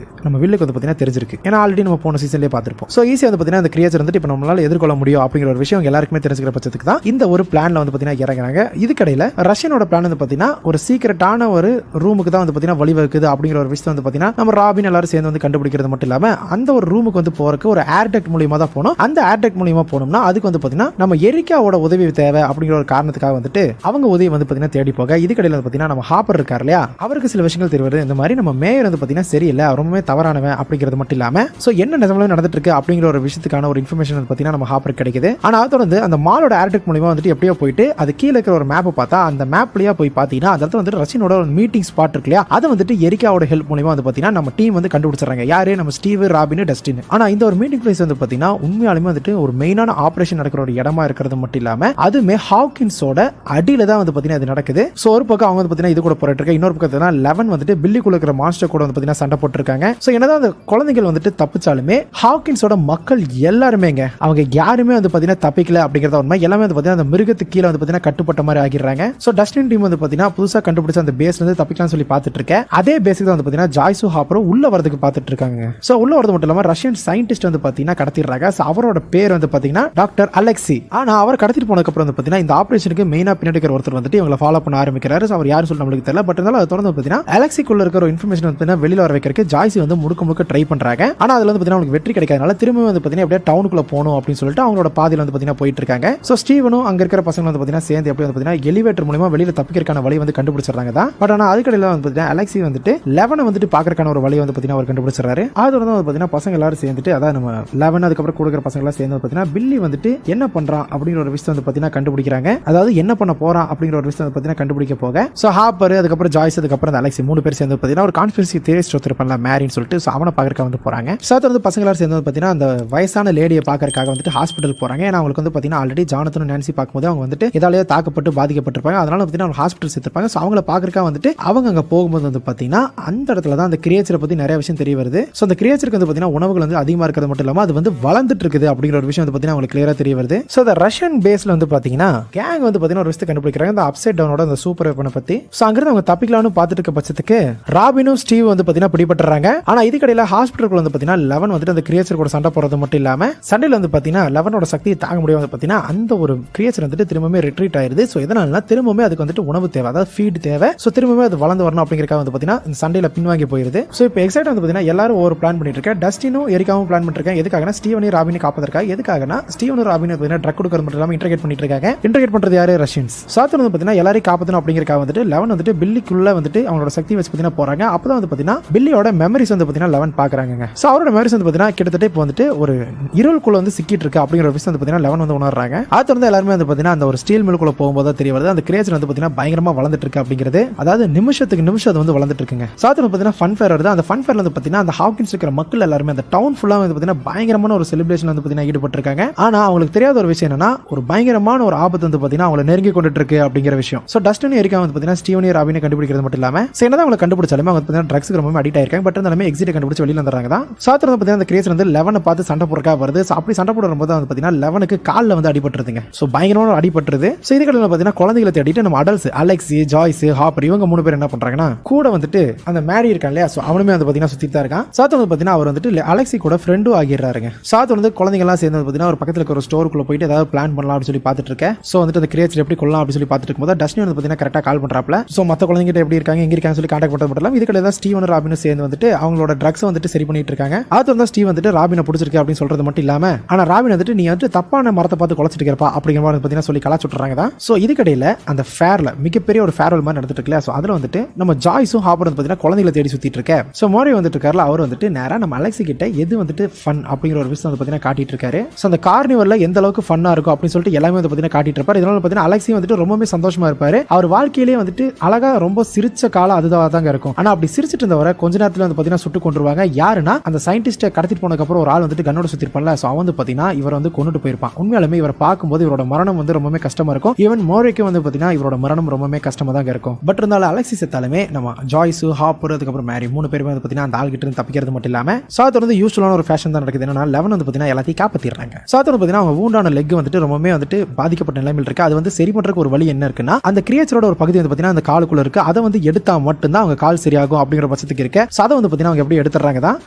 நம்ம வில்லுக்கு வந்து பார்த்தீங்கன்னா தெரிஞ்சிருக்கு. ஏன்னா ஆல்ரெடி நம்ம போன சீசன்லேயே பார்த்துருப்போம். ஸோ ஈஸியாக வந்து பார்த்தீங்கன்னா அந்த கிரியேச்சர் வந்துட்டு இப்போ நம்மளால எதிர்கொள்ள முடியும் அப்படிங்கிற ஒரு விஷயம் எல்லாருக்குமே தெரிஞ்சுக்கிற பட்சத்துக்கு தான் இந்த ஒரு பிளான்ல வந்து பார்த்தீங்கன்னா இறங்குறாங்க. இதுக்கடையில் ரஷ்யனோட பிளான் வந்து பார்த்தீங்கன்னா ஒரு சீக்கிரட்டான ஒரு ரூமுக்கு தான் வந்து பார்த்தீங்கன்னா வழிவகுக்குது அப்படிங்கிற ஒரு விஷயம் வந்து பார்த்தீங்கன்னா நம்ம ராபின் எல்லாரும் சேர்ந்து வந்து கண்டுபிடிக்கிறது மட்டும் இல்லாம அந்த ஒரு ரூமுக்கு வந்து போறதுக்கு ஒரு ஏர்டெக்ட் மூலியமா தான் போகணும். அந்த ஏர்டெக்ட் மூலியமா போனோம்னா அதுக்கு வந்து பார்த்தீங்கன்னா நம்ம எரிக்காவோட உதவி தேவை அப்படிங்கிற ஒரு காரணத்துக்காக வந்துட்டு அவங்க உதவி வந்து பார்த்தீங்கன்னா தேடி போக இதுக்கடையில் வந்து பார்த்தீங்கன்னா நம்ம ஹாப்பர் இருக்கார் இல்லையா அவருக்கு சில விஷயங்கள் தெரிவது இந்த மாதிரி நம்ம மேயர் வந்து பார்த்தீங்கன்னா சரியில்லை ரொம்பவே தவறானவன் அப்படிங்கிறது மட்டும் இல்லாம ஸோ என்ன நிஜமாவே நடந்துட்டு இருக்கு அப்படிங்கிற ஒரு விஷயத்துக்கான ஒரு இன்ஃபர்மேஷன் வந்து பார்த்தீங்கன்னா நம்ம ஹாப்பர் கிடைக்குது. ஆனால் தொடர்ந்து அந்த மாலோட ஏர்டெக்ட் மூலியமா வந்துட்டு எப்படியோ போயிட்டு அது கீழே இருக்கிற ஒரு மேப்பை பார்த்தா அந்த மேப்லயே போய் பார்த்தீங்கன்னா அந்த இடத்துல வந்துட்டு ரஷ்யனோட ஒரு மீட்டிங் ஸ்பாட் இருக்கு இல்லையா, அதை வந்துட்டு எரிக்காவோட ஹெல்ப் மூலமா வந்து பார்த்தீங்கன்னா நம்ம டீம் வந்து கண்டுபிடிச்சாங்க. யாரு? நம்ம ஸ்டீவ், ராபின், டஸ்டின். ஆனா இந்த ஒரு மீட்டிங் பிளேஸ் வந்து பார்த்தீங்கன்னா உண்மையாலுமே வந்துட்டு ஒரு மெயினான ஆபரேஷன் நடக்கிற ஒரு இடமா இருக்கிறது மட்டும் இல்லாம அதுமே ஹாக்கின்ஸோட அடியில தான் வந்து பார்த்தீங்கன்னா இது நடக்குது. ஸோ ஒரு பக்கம் அவங்க வந்து பார்த்தீங்கன்னா இது கூட போராட்டு இருக்காங்க, இன்னொரு பக்கத்துல 11 வந்துட்டு பில்லிக்குள்ள இருக்கிற மாஸ்டர் கூட வந்து பார்த்தீங்கன்னா சண்டை போட்டுருக்காங்க. ஸோ என்னதான் அந்த குழந்தைகள் வந்துட்டு தப்பிச்சாலுமே ஹாக்கின்ஸோட மக்கள் எல்லாருமேங்க அவங்க யாருமே வந்து பார்த்தீங்கன்னா தப்பிக்கல அப்படிங்கிறத உண்மை. எல்லாமே வந்து பார்த்தீங்கன்னா அந்த மிருகத்துக்கு கீழே வந்து பார்த்தீங்கன்னா கட்டுப்பட்ட மாதிரி ஆகிடுறாங்க. ஸோ டஸ்டின் டீம் வந்து பார்த்தீங்கன்னா புதுசாக கண்டுபிடிச்ச அந்த பேஸ்ல இருந்து தப்பிக்கலாம்னு சொல்லி பார்த்துட்டு இருக்கேன். அதே பேஸுக்கு தான் வந்து பார்த்தீங்கன்னா ஜாய்ஸும் ஹாப்பரும் உள்ள வரதுக்கு பார்த்துட்டு இருக்காங்க. ஸோ உள்ள வரது மட்டும் இல்லாமல் ரஷ்யன் சயின்டிஸ்ட் வந்து பார்த்தீங்கன்னா கடத்திடுறாங்க. ஸோ அவரோட பேர் வந்து பார்த்தீங்கன்னா டாக்டர் அலெக்சி. ஆனால் அவர் கடத்திட்டு போனதுக்கப்புறம் வந்து பார்த்தீங்கன்னா இந்த ஆபரேஷனுக்கு மெயினாக பின்னாடி இருக்கிற ஒருத்தர் வந்துட்டு இவங்களை ஃபாலோ பண்ண ஆரம்பிக்கிறாரு. அவர் யாரும் சொல்ல நம்மளுக்கு தெரியல. பட் இருந்தாலும் அதை தொடர்ந்து பார்த்தீங்கன்னா அலெக்சிக்குள்ள இருக்கிற ஒரு இன்ஃபர்மேஷன் வந்து வெளியில வர வைக்கிறதுக்கு ஜாய்ஸி வந்து முழுக்க ட்ரை பண்றாங்க. ஆனா அதுல வந்து பார்த்தீங்கன்னா அவங்களுக்கு வெற்றி கிடைக்காதனால திரும்ப வந்து பார்த்தீங்கன்னா அப்படியே டவுனுக்குள்ள போகணும் அப்படின்னு சொல்லிட்டு அவங்களோட பாதையில வந்து பார்த்தீங்கன்னா போயிட்டு இருக்காங்க. ஸோ ஸ்டீவனும் அங்க இருக்கிற பசங்க வந்து பார்த்தீங்கன்னா சேர்ந்து எப்படி வந்து பார்த்தீங்கன்னா எலிவேட்டர் மூலமா வெளியில தப்பிக்கிறதுக்கான வழி வந்து கண்டுபிடிச்சிடறாங்க தான். பட் ஆனால் அதுக்கடையில் வந்து பார்த்தீங்கன்னா அலெக்சி வந்துட்டு 11 வந்துட்டு பார்க்கறதுக்கான ஒரு வழி வந்து பார்த்தீங்கன்னா அவர் கண்டுபிடிச்சிடறாரு. அதோட வந்து பார்த்தீங்கன்னா பசங்க எல்லாரும் சேர்ந்துட்டு அதான் நம்ம 11 அதுக்கப்புறம் கொடுக்குற பசங்க எல்லாம் சேர்ந்து பார்த்தீங்கன்னா பில்லி வந்துட்டு என்ன பண்றான் அப்படிங்கிற ஒரு விஷயம் வந்து பார்த்தீங்கன்னா கண்டுபிடிக்கிறாங்க. அதாவது என்ன பண்ண போறான் அப்படிங்கிற ஒரு விஷயம் வந்து பார்த்தீங்கன்னா கண்டுபிடிக்க போக ஸோ ஹாப்பர் அதுக்கப்புறம் ஜாய்ஸ் அதுக்கப்புறம் அந்த அலெக்சி 3 பேர் சேர்ந்து பார்த்தீங்கன்னா ஒரு கான்ஸ்பிரசி தியரிஸ்ட் ஒருத்தர் பண்ணலாம் மேரின்னு சொல்லிட்டு ஸோ அவனை பார்க்கறதுக்காக வந்து போறாங்க. ஸோ வந்து பசங்க எல்லாரும் சேர்ந்து பார்த்தீங்கன்னா அந்த வயசான லேடியை பார்க்கறதுக்காக வந்துட்டு ஹாஸ்பிட்டல் போறாங்க. ஏன்னா அவங்களுக்கு வந்து பார்த்தீங்கன்னா ஆல்ரெடி ஜானத்தனும் நான்சி பார்க்கும்போது அவங்க வந்துட்டு இதாலேயே தாக்கப்பட்டு பாதிக்கப்பட்டிருப்பாங்க. அதனால பார்த்தீங்கன்னா அவங்க ஹாஸ்பிட்டல் சேர்த்திருப்பாங்க. ஸோ அவங்கள பார்க்கறதுக்காக வந்துட்டு அவங்க அங்கே போகும்போது வந்து பார்த்தீங்கன்னா அந்த இடத்துல தான் அந்த கிரியேச்சரை பற்றி நிறைய விஷயம் தெரிய வருது. ஸோ அந்த கிரியேச்சருக்கு வந்து பார்த்தீங்கன்னா உணவுகள் வந்து அதிகமாக இருக்கிறது மட்டும் இல்லாமல் அது வந்து வளர்ந்துட்டு இருக்குது அப்படிங்கிற ஒரு விஷயம் வந்து பார்த்தீங்கன்னா அவங்களுக்கு கிளியராக தெரிய வருது. ஸோ அந்த ரஷ்யன் பேஸ்ல வந்து பார்த்தீங்கன்னா கேங் வந்து பார்த்தீங்கன்னா ஒரு விஷயத்தை கண்டுபிடிக்கிறாங்க இந்த அப்சைட் டவுனோட அந்த சூப்பர் வெப்பனை பற்றி. ஸோ அங்கிருந்து அவங்க தப்பிக்கலாம்னு பார்த்துட்டு இருக்க பட்சத்துக்கு ராபினும் ஸ்டீவ் வந்து பார்த்தீங்கன்னா பிடிபட்டுறாங்க. ஆனா இதுக்கடையில் ஹாஸ்பிட்டலுக்குள்ள வந்து பார்த்தீங்கன்னா 11 வந்துட்டு அந்த கிரியேச்சர் கூட சண்டை போறது மட்டும் இல்லாம சண்டையில் வந்து பார்த்தீங்கன்னா 11ஓட சக்தியை தாங்க முடியாது வந்து பார்த்தீங்கன்னா அந்த ஒரு கிரியேச்சர் வந்துட்டு திரும்பவே ரிட்ரீட் ஆயிருது. ஸோ எதனால திரும்பவே அதுக்கு வந்துட்டு உணவு தேவை, அதாவது ஃபீட் தேவை. ஸோ திரும்பவே அது வளர்ந்து வரணும் அப்படிங்கிறக்காக வந்து பார்த்தீங்கன்னா இந்த சண்டையில் பின்வாங்கி போயிருது. ஸோ இப்போ எக்ஸைட் வந்து பார்த்தீங்கன்னா எல்லாரும் ஒரு பிளான் பண்ணிட்டு இருக்கேன். டஸ்டினும் எரிக்காவும் பிளான் பண்ணிருக்கேன். எதுக்காகனா ஸ்டீவனையும் ராபினை காப்பதற்காக. எதுக்காகனா ஸ்டீவனும் ராபினை ட்ரக் கொடுக்கறது மட்டும் இல்லாமல் இன்டர்கேட் பண்ணிட்டு இருக்காங்க. இன்டர்கேட் பண்றது யாரு? ரஷ்யன்ஸ். சாத்து வந்து பார்த்தீங்கன்னா எல்லாரையும் காப்பாற்றணும் அப்படிங்கிறக்காக வந்துட்டு 11 வந்துட்டு பில்லிக்குள்ள வந்துட்டு அவங்களோட சக்தி வச்சு பார்த்தீங்கன்னா போறாங்க. அப்பதான் வந்து பார்த்தீங்கன்னா பில்லியோட மெமரிஸ் வந்து பார்த்தீங்கன்னா 11 பார்க்குறாங்க. ஸோ அவரோட மெமரிஸ் வந்து பார்த்தீங்கன்னா கிட்டத்தட்ட இப்போ வந்துட்டு ஒரு இருளுக்குள்ள வந்து சிக்கிட்டு இருக்கு அப்படிங்கிற ஒரு விஷயம் வந்து பார்த்தீங்கன்னா 11 வந்து உணர்றாங்க. அது வந்து எல்லாருமே வந்து பார்த்தீங்கன்னா அந்த ஒரு ஸ்டீல் மில்குள்ள போகும்போது தான் தெரிய வருது அந்த கிரியேச்சர் வந்து பார்த்தீங்கன்னா பயங்கரமா வளர்ந்துட்டு இருக்கு அப்படிங்கிறது. அதாவது நிமிஷத்துக்கு நிமிஷம் அது வந்து வளர்ந்துட்டு இருக்குங்க. சாத்து வந்து பார்த்தீங்கன்னா ஃபன் ஃபேர் வருது. அந்த ஃபன் ஃபேர்ல வந்து பார்த்தீங்கன்னா அந்த ஹாக்கின்ஸ் இருக்கிற மக்கள் எல்லாருமே அந்த டவுன் ஃபுல்லா வந்து பார்த்தீங்கன்னா பயங்கரமான ஒரு செலிப்ரேஷன் வந்து பார்த்தீங்கன்னா ஈடுபட்டு இருக்காங்க. ஆனா அவங்களுக்கு தெரியாத ஒரு விஷயம் என்னன்னா ஒரு பயங்கரமான ஒரு ஆபத்து வந்து பார்த்தீங்கன்னா அவங்களை நெருங்கி கொண்டுட்டு இருக்கு அப்படிங்கிற விஷயம். ஸோ டஸ்டின் எரிக்கா வந்து பார்த்தீங்கன்னா ஸ்டீவனையும் ராபினை கண்டுபிடிக்கிறது மட்டும் இல்லாம என்னதான் அவங்களை கண்டுபிடிச்சாலுமே அவங்க பார்த்தீங்கன்னா ட்ரக்ஸ்க்கு ரொம்ப அடிக்ட் ஆயிருக்காங்க. பட் இருந்தாலுமே எக்ஸிட் கண்டுபிடிச்சு வெளியில வந்துறாங்க தான். சாத்து வந்து பார்த்தீங்கன்னா அந்த கிரியேச்சர் வந்து 11 பார்த்து சண்டை போடுறதுக்காக வருது. ஸோ அப்படி சண்டை போடுற போது வந்து பார்த்தீங்கன்னா 11க்கு காலில் வந்து அடிபட்டுருதுங்க. ஸோ பயங்கரமான அடிபட்டுருது. ஸோ இதுக்கடையில் பார்த்தீங்கன்னா குழந்தைகளை தேடிட்டு நம்ம அடல்ட்ஸ் அலெக்சி, ஜாய்ஸ், ஹாப்பர் இவங்க 3 பேர் என்ன பண்றாங்கன்னா கூட வந்துட்டு அந்த மேரி இருக்கான் இல்லையா, ஸோ அவனுமே வந்து பார்த்தீங்கன்னா சுத்திட்டு தான் இருக்கான். சாத்து வந்து பார்த்தீங்கன்னா அவர் வந்துட்டு அலெக்சி கூட ஃப்ரெண்டும் ஆகிடுறாருங்க. சாத்து வந்து குழந்தைங்கலாம் சேர்ந்து பார்த்தீங்கன்னா ஒரு பக்கத்தில் இருக்கிற ஒரு ஸ்டோருக்குள்ள போயிட்டு ஏதாவது பிளான் பண்ணலாம் அப்படின்னு சொல்லி பார்த்துட்டு இருக்கேன். ஸோ வந்துட்டு அந்த கிரியேச்சர் எப்படி கொள்ளலாம் அப்படின்னு சொல்லி பார்த்துட்டு இருக்கும்போது டஸ்டின் வந்து பார்த்தீங்கன்னா கரெக்டாக கால் பண்றாப்ல. ஸோ மற்ற குழந்தைகிட்ட எப்படி இருக்காங்க எங்க இருக்காங்க சொல்லி கான்டாக்ட் பண்ண மட்டும் இதுக்கடையில் தான் ஸ்டீவன் ராபினும் சேர்ந்து வந்துட்டு அவங்களோட ட்ரக்ஸ் வந்துட்டு சரி பண்ணிட்டு இருக்காங்க. அது வந்து ஸ்டீவ் வந்துட்டு ராபினை பிடிச்சிருக்கு அப்படின்னு சொல்றது மட்டும் இல்லாம ஆனா ராபின் வந்துட்டு நீ வந்துட்டு தப்பான மரத்தை பார்த்து குலைச்சிட்டு இருப்பா அப்படிங்கிற மாதிரி பார்த்தீங்கன்னா சொல்லி கலாச்சு விட்டுறாங்க தான். ஸோ இதுக்கடையில் அந்த ஃபேர்ல மிகப்பெரிய ஒரு ஃபேர்வெல் மாதிரி நடந்துட்டு இருக்குல்ல. ஸோ அதில் வந்துட்டு நம்ம ஜாய்ஸும் ஹாப்பர் வந்து பார்த்தீங்கன்னா குழந்தைகளை தேடி சுத்திட்டு இருக்க. ஸோ மோரி வந்துட்டு இருக்காருல அவர் வந்துட்டு நேரா நம்ம அலெக்சி கிட்ட எது வந்துட்டு ஃபன் அப்படிங்கிற ஒரு விஷயம் வந்து பார்த்தீங்கன்னா காட்டிட்டு இருக்காரு. ஸோ அந்த கார்னிவல்ல எந்த அளவுக்கு ஃபன்னா இருக்கும் அப்படின்னு சொல்லிட்டு எல்லாமே வந்து பார்த்தீங்கன்னா காட்டிட்டு இருப்பாரு. இதனால பார்த்தீங்கன்னா அலெக்சி வந்துட்டு ரொம்பவே சந்தோஷமா இருப்பாரு. அவர் வாழ்க்கையிலேயே வந்துட்டு அழகா ரொம்ப சிரிச்ச காலம் அதுதான் தாங்க இருக்கும். ஆனா அப்படி சிரிச்சிட்டு இருந்தவரை கொஞ்ச நேரத்தில் வந்து பார்த்தீங்கன்னா சுட்டு கொண்டுருவாங்க. யாருன்னா அந்த சயின்டிஸ்ட்டை கடத்திட்டு போனதுக்கு அப்புறம் ஒரு ஆள் வந்துட்டு கண்ணோட சுத்திருப்பான்ல. ஸோ அவன் வந்து பார்த்தீங்கன்னா இவர் வந்து கொண்டுட்டு போயிருப்பான். உண்மையாலுமே இவரை பார்க்கும்போது இவரோட மரணம் வந்து ரொம்பவே கஷ்டமா இருக்கும். ஈவன் மோரிக்கு வந்து பார்த்தீங்கன்னா இவரோட மரணம் ரொம்பவே கஷ்டமா தான் இருக்கும். பட் இருந்தாலும் அலெக்சி செத்தாலுமே நம்ம ஜாய்ஸ், ஹாப்பர் அதுக்கப்புறம் மேரி 3 பேருமே வந்து பார்த்தீங்கன்னா அந்த ஆள் கிட்ட இருந்து தப்பிக்கிறது மட்டும் இல்லாம சாத்து வந்து யூஸ்ஃபுல்லான ஒரு ஃபேஷன் தான் நடக்குது. என்னன்னா 11 வந்து பார்த்தீங்கன்னா எல்லாத்தையும் காப்பாத்திடுறாங்க. சாத்து வந்து பார்த்தீங்கன்னா அவங்க வூண்டான லெக் வந்துட்டு ரொம்பவே வந்துட்டு பாதிக்கப்பட்ட நிலைமையில் இருக்கு. அது வந்து சரி பண்றதுக்கு ஒரு வழி என்ன இருக்குன்னா அந்த கிரியேச்சரோட ஒரு பகுதி வந்து பார்த்தீங்கன்னா அந்த காலுக்குள்ள இருக்கு. அதை வந்து எடுத்தா மட்டும்தான் அவங்க கால் சரியாகும் அப்படிங்கிற பட்சத்துக்கு இருக்கு. அதை வந்து பார்த்தீங்கன்னா அவங்க எப்படி எடுத்துறாங்க தான்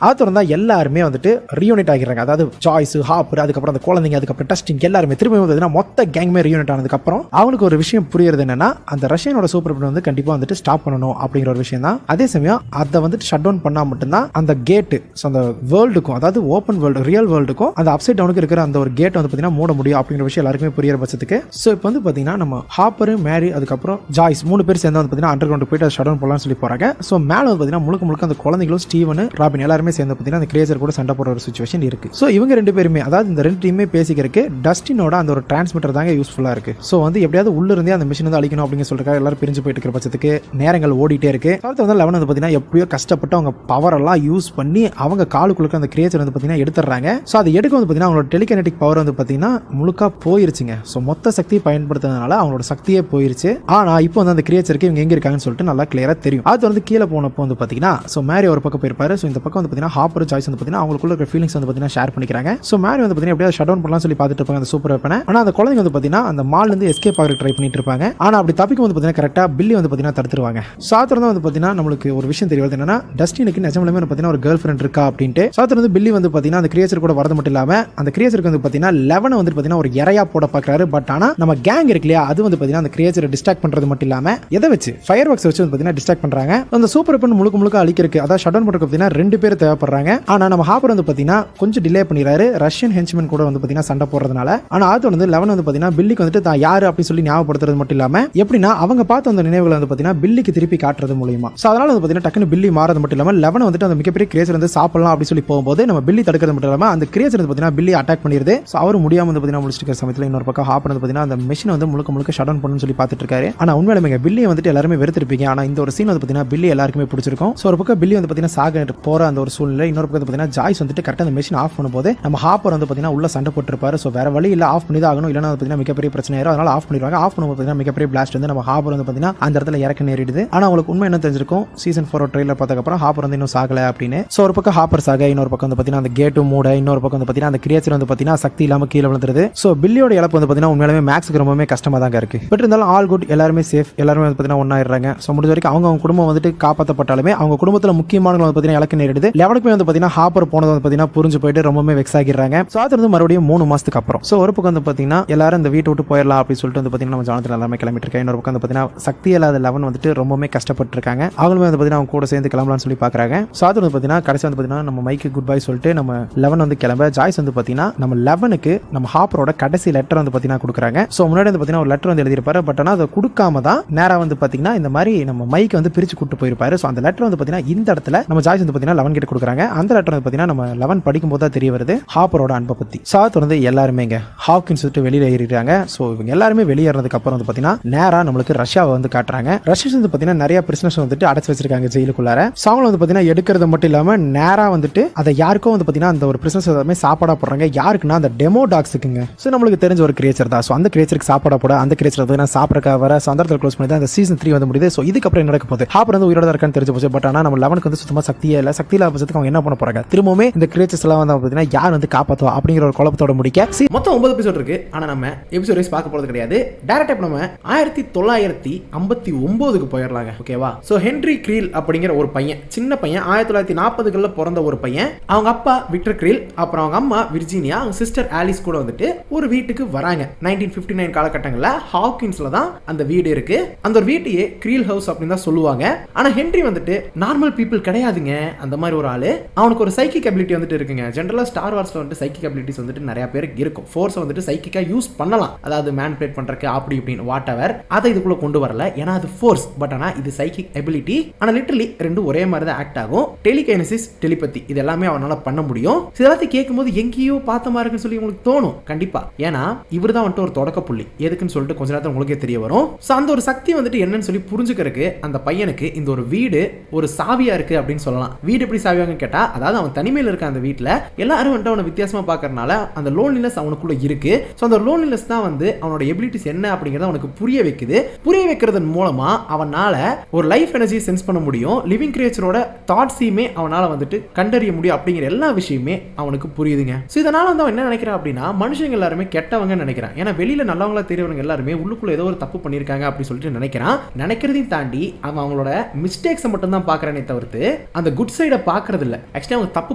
அது வந்து எல்லாருமே வந்துட்டு ரீயூனிட் ஆகிறாங்க. அதாவது ஜாய்ஸ், ஹாப்பர் அதுக்கப்புறம் அந்த குழந்தைங்க அதுக்கப்புறம் டஸ்டிங் எல்லாருமே திரும்ப வந்து மொத்த கேங்மே ரீயூனிட் ஆனதுக்கு அப்புறம் அவனுக்கு ஒரு விஷயம் புரியுறது என்னன்னா அந்த ரஷ்யனோட சூப்பர் வெப்பன் வந்து கண்டிப்பா வந்துட்டு ஸ்டாப் பண்ணணும் அப்படிங்கிற ஒரு விஷயம் தான். அதே சமயம் அதை வந்துட்டு ஷட் டவுன் பண்ணா மட்டும்தான் அந்த கேட் அந்த வேர்ல்டுக்கும் அதாவது ஓப்பன் வேர்ல்டு ரியல் வேர்ல்டுக்கும் அந்த அப்சைட் டவுனுக்கு இருக்கிற அந்த ஒரு கேட் வந்து பார்த்தீங்கன்னா மூட முடியும் அப்படிங்கிற விஷயம் எல்லாருக்குமே புரியுற பட்சத்துக்கு. ஸோ இப்போ வந்து பார்த்தீங்கன்னா நம்ம ஹாப்பர், மேரி அதுக்கப்புறம் ஜாய்ஸ் 3 பேர் சேர்ந்து வந்து பார்த்தீங்கன்னா அண்டர் கிரவுண்ட் போயிட்டு ஷட் டவுன் பண்ணலாம்னு சொல்லி போறாங்க. ஸோ மேலே வந்து பார்த்தீங்கன்னா முழுக்க அந்த குழந்தைகளும் ஸ்டீவன், ராபின் எல்லாருமே சேர்ந்து பார்த்தீங்கன்னா அந்த கிரியேச்சர் கூட சண்டை போடுற ஒரு சிச்சுவேஷன் இருக்கு. ஸோ இவங்க 2 பேருமே அதாவது இந்த 2 டீமே பேசிக்கிறதுக்கு டஸ்டினோட அந்த ஒரு டிரான்ஸ்மிட்டர் தாங்க யூஸ்ஃபுல்லா இருக்கு. ஸோ வந்து எப்படியாவது உள்ள இருந்தே அந்த மிஷின் வந்து அழிக்கணும் அப்படிங்கிற அப்படிங்க சொல்றாங்க. எல்லாரும் பிரிஞ்சு போயிட்டு இருக்கிற பட்சத்துக்கு நேரங்கள் ஓடிட்டே இருக்கு. அடுத்து வந்து 11 வந்து பாத்தீங்கன்னா எப்படியோ கஷ்டப்பட்டு அவங்க பவர் எல்லாம் யூஸ் பண்ணி அவங்க காலுக்குள்ள அந்த கிரியேச்சர் வந்து பாத்தீங்கன்னா எடுத்துறாங்க. சோ அதை எடுக்க வந்து பாத்தீங்கன்னா அவங்களோட டெலிகினெட்டிக் பவர் வந்து பாத்தீங்கன்னா முழுக்க போயிருச்சுங்க. சோ மொத்த சக்தியை பயன்படுத்துறதுனால அவங்களோட சக்தியே போயிருச்சு. ஆனா இப்போ வந்து அந்த கிரியேச்சருக்கு இவங்க எங்க இருக்காங்கன்னு சொல்லிட்டு நல்லா கிளியரா தெரியும். அது வந்து கீழே போனப்போ வந்து பாத்தீங்கன்னா சோ மேரி ஒரு பக்கம் போயிருப்பாரு. சோ இந்த பக்கம் வந்து பாத்தீங்கன்னா ஹாப்பர் ஜாய்ஸ் வந்து பாத்தீங்கன்னா அவங்களுக்குள்ள இருக்கிற ஃபீலிங்ஸ் வந்து பாத்தீங்கன்னா ஷேர் பண்ணிக்கிறாங்க. சோ மேரி வந்து பாத்தீங்கன்னா எப்படியாவது ஷட் டவுன் பண்ணலாம் சொல்லி பார்த்துட்டு இருப்பாங்க அந்த சூப்பர் வெப்பனை. ஆனா அந்த குழந்தைங்க வந்து பாத்தீங்கன்னா அந்த மால்ல இருந்து எஸ்கேப் ஆக ட்ரை பண்ணிட்டு இருப்பாங்க. ஆனா அப்படி தப்பிக்கும் வந்து பாத்தீங்கன்னா கரெக்டா பில்லி வந்து பாத்தீங்கன்னா தடுத்துருவாங்க. சாத்திரம் வந்து பாத்தீங்கன்னா நம்மளுக்கு ஒரு விஷயம் தெரியாது என்னன்னா டஸ்டினுக்கு நிஜமாலுமே வந்து பாத்தீங்கன்னா ஒரு கேர்ள் ஃப்ரெண்ட் இருக்கா அப்படின்ட்டு. சாத்திரம் வந்து பில்லி வந்து பாத்தீங்கன்னா அந்த கிரியேச்சர் கூட வரது மட்டும் இல்லாம அந்த கிரியேச்சருக்கு வந்து பாத்தீங்கன்னா 11 வந்து பாத்தீங்கன்னா ஒரு இறையா போட பாக்குறாரு. பட் ஆனா நம்ம கேங் இருக்கு இல்லையா, அது வந்து பாத்தீங்கன்னா அந்த கிரியேச்சரை டிஸ்ட்ராக்ட் பண்றது மட்டும் இல்லாம எதை வச்சு ஃபயர் ஒர்க்ஸ் வச்சு வந்து பாத்தீங்கன்னா டிஸ்ட்ராக்ட் பண்றாங்க. அந்த சூப்பர் வெப்பன் முழுக்க அழிக்கிறதுக்கு அதாவது ஷட் டவுன் பண்றதுக்கு பாத்தீங்கன்னா 2 பேர் தேவைப்படுறாங்க. ஆனா நம்ம ஹாப்பர் வந்து பாத்தீங்கன்னா கொஞ்சம் டிலே பண்ணிடுறாரு ரஷ்யன் ஹென்ச்மேன் கூட வந்து பாத்தீங்கன்னா சண்டை போடுறதுனால. ஆனா அது வந்து 11 வந்து பாத்தீங்கன்னா பில்லிக்கு வந்துட்டு தான் யாரு அப்படின்னு சொல்லி ஞாபகப்படுத்துறது மட்டும் இல்லாம எப்படின்னா அவங்க பார்த்த அந்த நினைவுகளை வந்து பாத்தீங்கன்னா பில்லிக்கு திருப்பி காட்டுறது மூலமா. சோ அதனால வந்து பாத்தீங்கன்னா டக்குனு பில்லி மாறது மட்டும் இல்லாம 11 வந்துட்டு அந்த மிகப்பெரிய கிரியேச்சர் வந்து சாப்பிடலாம் அப்படி சொல்லி போகும்போது நம்ம பில்லி தடுக்கிறது மட்டும் இல்லாம அந்த கிரியேச்சர் வந்து பாத்தீங்கன்னா பில்லி அட்டாக் பண்ணிடுது. சோ அவர் முடியாம வந்து பாத்தீங்கன்னா முடிச்சிட்டு இருக்கிற சமயத்துல இன்னொரு பக்கம் ஹாப்பர் வந்து பாத்தீங்கன்னா அந்த மெஷின் வந்து முழுக்க ஷட் டவுன் பண்ணணும்னு சொல்லி பார்த்துட்டு இருக்காரு. ஆனா உண்மையிலேயே பில்லியை வந்துட்டு எல்லாருமே வெறுத்திருப்பீங்க. ஆனா இந்த ஒரு சீன் வந்து பாத்தீங்கன்னா பில்லி எல்லாருக்குமே பிடிச்சிருக்கும். சோ ஒரு பக்கம் பில்லி வந்து பாத்தீங்கன்னா சாக போற அந்த ஒரு சூழ்நிலை, இன்னொரு பக்கம் வந்து பாத்தீங்கன்னா ஜாய்ஸ் வந்துட்டு கரெக்டா அந்த மெஷின் ஆஃப் பண்ணும்போது நம்ம ஹாப்பர் வந்து பாத்தீங்கன்னா உள்ள சண்டை போட்டுருப்பாரு. சோ வேற வழி இல்ல ஆஃப் பண்ணி தான் ஆகணும், இல்லைன்னா பாத்தீங்கன்னா மிகப்பெரிய பிரச்சனை ஆயிரும். அதனால ஆஃப் பண்ணிடுவாங்க. ஆஃப் பண்ணும்போது பாத்தீங்கன்னா மிகப்பெரிய பிளாஸ்ட் வந்து நம்ம ஹாப்பர் வந்து பாத்தீங்கன்னா அந்த இடத்துல இறக்க நேரிடுது. ஆனா உங்களுக்கு உண்மை என்ன தெரிஞ்சிருக்கும் சீசன் 4 ட்ரெய்லர் பார்த்ததுக்கு அப்புறம் ஹாப்பர் வந்து இன்னும் சாகல அப்படின்னு. சோ ஒரு பக்கம் ஹாப்பர் சாக, இன்னொரு பக்கம் வந்து பாத்தீங்கன்னா அந்த கேட்டு மூட, இன்னொரு பக்கம் வந்து பாத்தீங்கன்னா அந்த கிரியேச்சர் வந்து பாத்தீங்கன்னா சக்தி இல்லாம கீழே விழுந்துருது. சோ பில்லியோட இழப்பு வந்து பாத்தீங்கன்னா உண்மையிலேயே மேக்ஸ்க்கு ரொம்பவே கஷ்டமா தான் இருக்கு. பட் இருந்தாலும் ஆல் குட், எல்லாருமே சேஃப், எல்லாருமே வந்து பாத்தீங்கன்னா ஒன்னாயிடுறாங்க. சோ முடிஞ்ச வரைக்கும் அவங்க குடும்பம் வந்துட்டு காப்பாற்றப்பட்டாலுமே அவங்க குடும்பத்துல முக்கியமானவங்க வந்து பாத்தீங்கன்னா இலக்கு நேரிடுது. லெவனுக்குமே வந்து பாத்தீங்கன்னா ஹாப்பர் போனது வந்து பாத்தீங்கன்னா புரிஞ்சு போயிட்டு ரொம்பவே வெக்ஸ் ஆகிடுறாங்க. சோ அது வந்து மறுபடியும் 3 மாசத்துக்கு அப்புறம் சோ ஒரு பக்கம் வந்து பாத்தீங்கன்னா எல்லாரும் இந்த வீட்டை விட்டு போயிடலாம் அப்படின்னு சொல்லிட்டு வந்து பாத்தீங்கன்னா நம்ம ஜானத்தில் எல்லாமே கிளம்பிட்டு இருக்காங்க. இன்னொரு பக்கம் வந்து பாத்தீங்கன்னா சக்தி இல்லாத 11 வந்துட்டு ரொம்பவே கஷ்டப்பட்டு இருக்காங்க. அவங்களுமே வந்து பாத்தீங்கன்னா அவங்க கூட சேர்ந்து கிளம்பலாம்னு சொல்லி பாக்குறாங்க. சோ அது வந்து பாத்தீங்கன்னா கடைசி வந்து பாத்தீங்கன்னா நம்ம மைக்கு குட் பை சொல்லிட்டு நம்ம 11 வந்து கிளம்ப, ஜாய்ஸ் வந்து பாத்தீங்கன்னா நம்ம 11க்கு நம்ம ஹாப்பரோட கடைசி லெட்டர் வந்து பாத்தீங்கன்னா கொடுக்குறாங்க. சோ முன்னாடி வந்து பாத்தீங்கன்னா ஒரு லெட்டர் வந்து எழுதிருப்பாரு. பட் ஆனா அதை கொடுக்காம தான் நேரா வந்து பாத்தீங்கன்னா இந்த மாதிரி நம்ம மைக்கு வந்து பிரிச்சு கூட்டு போயிருப்பாரு. சோ அந்த லெட்டர் வந்து பாத்தீங்கன்னா இந்த இடத்துல நம்ம ஜாய்ஸ் வந்து பாத்தீங்கன்னா 11 கிட்ட கொடுக்குறாங்க. அந்த லெட்டர் வந்து பாத்தீங்கன்னா நம்ம 11 படிக்கும் போது தான் தெரிய வருது ஹாப்பரோட அன்பை பத்தி. சாத் வந்து எல்லாருமே ஹாக்கின்ஸ் விட்டு வெளியில ஏறிடுறாங்க. சோ இவங்க எல்லாருமே வெளியேறதுக்கு அப்புறம் வந்து பாத்தீங்கன்னா நேரா நம்மளுக்கு ரஷ்யாவை வந்து காட்டுறாங்க. ரஷ்யன்ஸ் வந்து பாத்தீங்கன்னா நிறைய பிரிசனர்ஸ் வந்துட்டு அடைச்சு வச்சிருக்காங்க ஜெயிலுக்குள்ளார. அவங்க வந்து பாத்தீங்கன்னா எடுக்கிறது மட்டும் இல்லாம நேரா வந்துட்டு அதை யாருக்கும் வந்து பாத்தீங்கன்னா அந்த ஒரு பிரிசனர்ஸ் எல்லாமே சாப்பாடா போடுறாங்க. யாருக்குன்னா அந்த டெமோ டாக்ஸுக்குங்க. சோ நம்மளுக்கு தெரிஞ்ச ஒரு கிரியேச்சர் தான். சோ அந்த கிரியேச்சருக்கு சாப்பாடா போட அந்த கிரியேச்சர் வந்து சாப்பிடறக்கா வர சந்தர்ப்பத்தில் க்ளோஸ் பண்ணி தான் அந்த சீசன் 3 வந்து முடியுது. சோ இதுக்கப்புறம் என்ன நடக்க போகுது, ஹாப்பர் வந்து உயிரோட இருக்கான்னு தெரிஞ்சு போச்சு. பட் ஆனா நம்ம 11க்கு வந்து சுத்தமா சக்தியே இல்ல. சக்தி இல்லாத பட்சத்துக்கு அவங்க என்ன பண்ண போறாங்க, திரும்பவுமே இந்த கிரியேச்சர்ஸ் எல்லாம் வந்து பாத்தீங்கன்னா யார் வந்து காப்பாத்துவா அப்படிங்கிற ஒரு குழப்பத்தோட முடிக்க மொத்தம் 9 எபிசோட் இருக்கு. ஆனா நம்ம எபிசோட் வைஸ் பார்க்க போறது கிடையாது. டைரக்டா நம்ம 1959க்கு போயிடலாங்க. ஓகேவா? சோ ஹென்ரி கிரீல் அப்படிங்கிற ஒரு பையன், சின்ன பையன், 1940களில் பிறந்த ஒரு பையன். அவங்க அப்பா விக்டர் கிரீல், அப்புறம் அவங்க அம்மா விர்ஜீனியா, அவங்க சிஸ்டர் ஆலிஸ் கூட வந்துட்டு ஒரு வீட்டுக்கு வராங்க. 1959 காலகட்டங்களில் ஹாக்கின்ஸ்ல தான் அந்த வீடு இருக்கு. அந்த ஒரு வீட்டையே கிரீல் ஹவுஸ் அப்படின்னு தான் சொல்லுவாங்க. ஆனா ஹென்ரி வந்துட்டு நார்மல் பீப்புள் கிடையாதுங்க. அந்த மாதிரி ஒரு ஆளு. அவனுக்கு ஒரு சைக்கிக் அபிலிட்டி வந்துட்டு இருக்குங்க. ஜெனரலா ஸ்டார் வார்ஸ்ல வந்துட்டு சைக்கிக் அபிலிட்டிஸ் வந்துட்டு நிறைய பேருக்கு இருக்கும். ஃபோர்ஸ் வந்துட்டு சைக்கிக்கா யூஸ் பண்ணலாம், அதாவது மேனிபுலேட் பண்றதுக்கு அப்படி இப்படின்னு வாட் எவர். அதை இதுக்குள்ள கொண்டு வரல, ஏன்னா அது ஃபோர்ஸ். பட் ஆனா இது சைக்கிக் எபிலிட்டி. ஆனா லிட்டரலி ரெண்டும் ஒரே மாதிரி தான் ஆக்ட் ஆகும். டெலிகைனசிஸ், டெலிபதி, இது எல்லாமே அவனால பண்ண முடியும். சிலத்தை கேட்கும்போது எங்கேயோ பார்த்த மாதிரி இருக்குன்னு சொல்லி உங்களுக்கு தோணும் கண்டிப்பா. ஏன்னா இவர் தான் வந்துட்டு ஒரு தொடக்க புள்ளி. எதுக்குன்னு சொல்லிட்டு கொஞ்ச நேரத்தில் உங்களுக்கே தெரிய வரும். சோ அந்த ஒரு சக்தி வந்துட்டு என்னன்னு சொல்லி புரிஞ்சுக்கிறதுக்கு அந்த பையனுக்கு இந்த ஒரு வீடு ஒரு சாவியா இருக்கு அப்படின்னு சொல்லலாம். வீடு எப்படி சாவியாங்க கேட்டா, அதாவது அவன் தனிமையில் இருக்க அந்த வீட்டுல எல்லாரும் வந்துட்டு அவனை வித்தியாசமா பாக்கறதுனால அந்த லோன்லினஸ் அவனுக்குள்ள இருக்கு. சோ அந்த லோன்லினஸ் தான் வந்து அவனோட எபிலிட்டிஸ் என்ன அப்படிங்கறத அவனுக்கு புரிய வைக்குது. புரிய வைக்கிறதன் மூலமா அவனால ஒரு லைஃப் எனர்ஜி சென்ஸ் பண்ண முடியும். லிவிங் கிரியேச்சரோட தாட்ஸையுமே அவனால வந்துட்டு கண்டறிய முடியும் அப்படிங்கிற எல்லா விஷயமே அவனுக்கு புரியுதுங்க. சோ இதனால வந்து அவன் என்ன நினைக்கிறான் அப்படின்னா, மனுஷங்க எல்லாருமே கெட்டவங்க நினைக்கிறான். ஏன்னா வெளியில நல்லவங்களா தெரியவங்க எல்லாருமே உள்ளுக்குள்ள ஏதோ ஒரு தப்பு பண்ணிருக்காங்க அப்படின்னு சொல்லிட்டு நினைக்கிறான். நினைக்கிறதையும் தாண்டி அவன் அவங்களோட மிஸ்டேக்ஸை மட்டும் தான் பாக்குறானே தவிர்த்து அந்த குட் சைடை பாக்குறது இல்ல. ஆக்சுவலி அவங்க தப்பு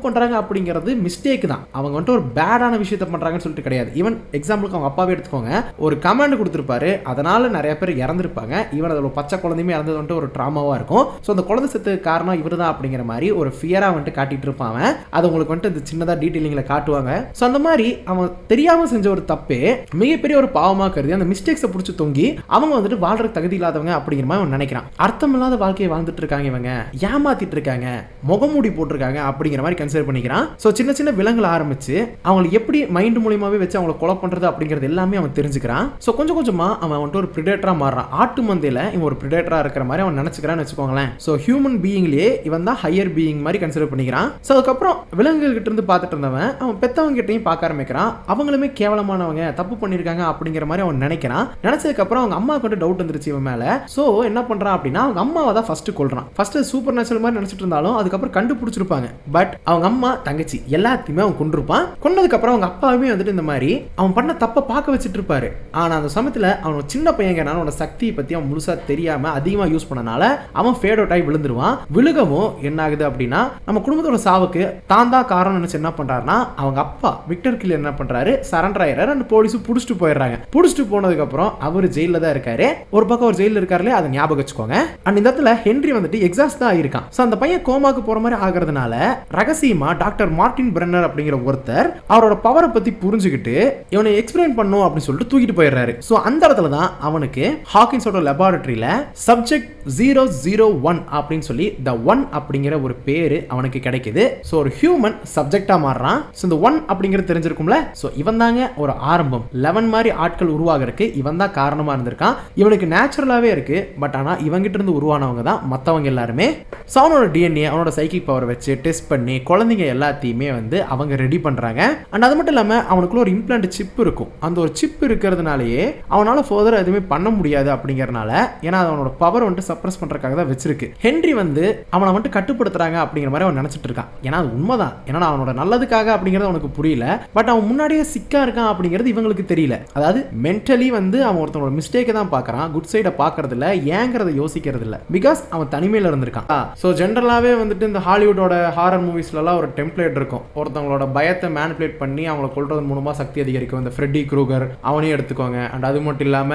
பண்றாங்க அப்படிங்கிறது மிஸ்டேக் தான். அவங்க வந்துட்டு ஒரு பேடான விஷயத்தை பண்றாங்கன்னு சொல்லிட்டு கிடையாது. ஈவன் எக்ஸாம்பிளுக்கு அவங்க அப்பாவே எடுத்துக்கோங்க, ஒரு கமாண்ட் கொடுத்திருப்பாரு, அதனால நிறைய பேர் இறந்திருப்பாங்க. ஈவன் அதோட பச்சை குழந்தையுமே இறந்தது வந்துட்டு ஒரு ட்ராமாவா இருக்கும். ஸோ அந்த குழந்தை செத்துக்கு காரணம் இவர் தான் அப்படிங்கிற மாதிரி ஒரு ஃபியரா வந்துட்டு காட்டிட்டு இருப்பாங்க. அது உங்களுக்கு வந்துட்டு இந்த சின்னதா டீட்டெயிலிங்ல காட்டுவாங்க. ஸோ அந்த மாதிரி அவன் தெரியாம செஞ்ச ஒரு தப்பே மிகப்பெரிய ஒரு பாவமா கருதி அந்த மிஸ்டேக்ஸை பிடிச்சி தொங்கி அவங்க வந்துட்டு வாழ்ற தகுதி இல்லாதவங்க அப்படிங்கிற மாதிரி அவன் நினைக்கிறான். அர்த்தம் இல்லாத வாழ்க்கையை வாழ்ந்துட்டு இருக்காங்க, இவங்க ஏமாத்திட்டு இருக்காங்க, முகமூடி போட்டிருக்காங்க அப்படிங்கிற மாதிரி கன்சிடர் பண்ணிக்கிறான். ஸோ சின்ன சின்ன விலங்குல ஆரம்பிச்சு அவங்களை எப்படி மைண்ட் மூலியமாவே வச்சு அவங்களை கொலை பண்றது அப்படிங்கிறது எல்லாமே அவன் தெரிஞ்சுக்கிறான். ஸோ கொஞ்சம் கொஞ்சமா அவன் வந்துட்டு ஒரு பிரிடேட்டர் பிரிடேட்டரா மாறான். ஆட்டு மந்தையில இவன் ஒரு பிரிடேட்டரா இருக்கிற மாதிரி அவன் நினைச்சுக்கிறான்னு வச்சுக்கோங்களேன். சோ ஹியூமன் பீயிங்லயே இவன் தான் ஹையர் பீயிங் மாதிரி கன்சிடர் பண்ணிக்கிறான். சோ அதுக்கப்புறம் விலங்குகள் கிட்ட இருந்து பார்த்துட்டு இருந்தவன் அவன் பெத்தவங்க கிட்டையும் பார்க்க ஆரம்பிக்கிறான். அவங்களுமே கேவலமானவங்க, தப்பு பண்ணிருக்காங்க அப்படிங்கிற மாதிரி அவன் நினைக்கிறான். நினைச்சதுக்கு அப்புறம் அவங்க அம்மா கிட்ட டவுட் வந்துருச்சு இவன் மேல. சோ என்ன பண்றான் அப்படின்னா அவங்க அம்மாவை தான் ஃபர்ஸ்ட் கொல்றான். ஃபர்ஸ்ட் சூப்பர் நேச்சுரல் மாதிரி நினைச்சிட்டு இருந்தாலும் அதுக்கப்புறம் கண்டுபிடிச்சிருப்பாங்க. பட் அவங்க அம்மா தங்கச்சி எல்லாத்தையுமே அவன் கொண்டிருப்பான். கொண்டதுக்கு அப்புறம் அவங்க அப்பாவுமே வந்துட்டு இந்த மாதிரி அவன் பண்ண தப்ப பார்க்க வச்சுட்டு இருப்பாரு. ஆனா அந்த சமயத்துல அவன் சின்ன பையங்கிறனால அவனோட சக்தியை பத்தி அவன் முழுசா தெரியாம அதிகமா யூஸ் பண்ணனால அவன் ஃபேட் அவுட் ஆகி விழுந்துருவான். விழுகவும் என்ன ஆகுது அப்படின்னா நம்ம குடும்பத்தோட சாவுக்கு தான் தான் காரணம் நினைச்சு என்ன பண்றாருன்னா அவங்க அப்பா விக்டர் கில்லர் என்ன பண்றாரு, சரண்டர் ஆயிடுறாரு. அந்த போலீஸ் புடிச்சிட்டு போயிடுறாங்க. புடிச்சிட்டு போனதுக்கு அப்புறம் அவர் ஜெயில தான் இருக்காரு. ஒரு பக்கம் ஒரு ஜெயில இருக்காருல, அதை ஞாபகம் வச்சுக்கோங்க. அண்ட் இந்த இடத்துல ஹென்றி வந்துட்டு எக்ஸாஸ்ட் தான் ஆயிருக்கான். சோ அந்த பையன் கோமாக்கு போற மாதிரி ஆகிறதுனால ரகசியமா டாக்டர் மார்டின் பிரென்னர் அப்படிங்கிற ஒருத்தர் அவரோட பவரை பத்தி புரிஞ்சுக்கிட்டு இவனை எக்ஸ்பிளைன் பண்ணும் அப்படின்னு சொல்லிட்டு தூக்கிட்டு போயிடுறாரு. சோ அந்த இடத்துல தான் அவனுக்கு ஹாக்கின்ஸோட லெபார்டரியில சப்ஜெக்ட் 001 அப்படின்னு சொல்லி the 1 அப்படிங்கிற ஒரு பேரு அவனுக்கு கிடைக்குது. சோ ஒரு ஹியூமன் சப்ஜெக்டா மாறுறான். சோ இந்த 1 அப்படிங்கிறது தெரிஞ்சிருக்கும்ல. சோ இவன் தாங்க ஒரு ஆரம்பம். 11 மாதிரி ஆட்கள் உருவாகிறதுக்கு இவன் தான் காரணமா இருந்திருக்கான். இவனுக்கு நேச்சுரலாவே இருக்கு. பட் ஆனா இவங்கிட்ட இருந்து உருவானவங்க தான் மத்தவங்க எல்லாருமே. சோ அவனோட டிஎன்ஏ அவனோட சைக்கிக் பவர் வச்சு டெஸ்ட் பண்ணி குழந்தைங்க எல்லாத்தையுமே வந்து அவங்க ரெடி பண்றாங்க. அண்ட் அது மட்டும் இல்லாம அவனுக்குள்ள ஒரு இம்ப்ளான்ட் சிப் இருக்கும். அந்த ஒரு சிப் இருக்கிறதுனாலயே அவனால ஃபர்தர் எதுவுமே பண்ண முடியாது அப்படிங்கறதுனால, ஏன்னா அவனோட பவர் வந்து சப்ரஸ் பண்றதுக்காக தான் வச்சிருக்கு. ஹென்றி வந்து அவனை வந்து கட்டுப்படுத்துறாங்க அப்படிங்கிற மாதிரி அவன் நினைச்சிட்டு இருக்கான். ஏன்னா அது உண்மைதான். ஏன்னா அவனோட நல்லதுக்காக அப்படிங்கிறது அவனுக்கு புரியல. பட் அவன் முன்னாடியே சிக்கா இருக்கான் அப்படிங்கிறது இவங்களுக்கு தெரியல. அதாவது மென்டலி வந்து அவன் ஒருத்தனோட மிஸ்டேக்கை தான் பார்க்கறான். குட் சைடை பார்க்கறது இல்ல, ஏங்கிறத யோசிக்கிறது இல்ல. பிகாஸ் அவன் தனிமையில இருந்திருக்கான். ஸோ ஜென்ரலாவே வந்துட்டு இந்த ஹாலிவுட்டோட ஹாரர் மூவிஸ்லாம் ஒரு டெம்ப்ளேட் இருக்கும். ஒருத்தவங்களோட பயத்தை மேனிபுலேட் பண்ணி அவங்கள கொல்றது மூலமா சக்தி அதிகரிக்கும். இந்த ஃப்ரெட்டி க்ரூகர் அவனையும் எடுத்துக்கோங்க. அண்ட் அது மட்டும் இல்லாம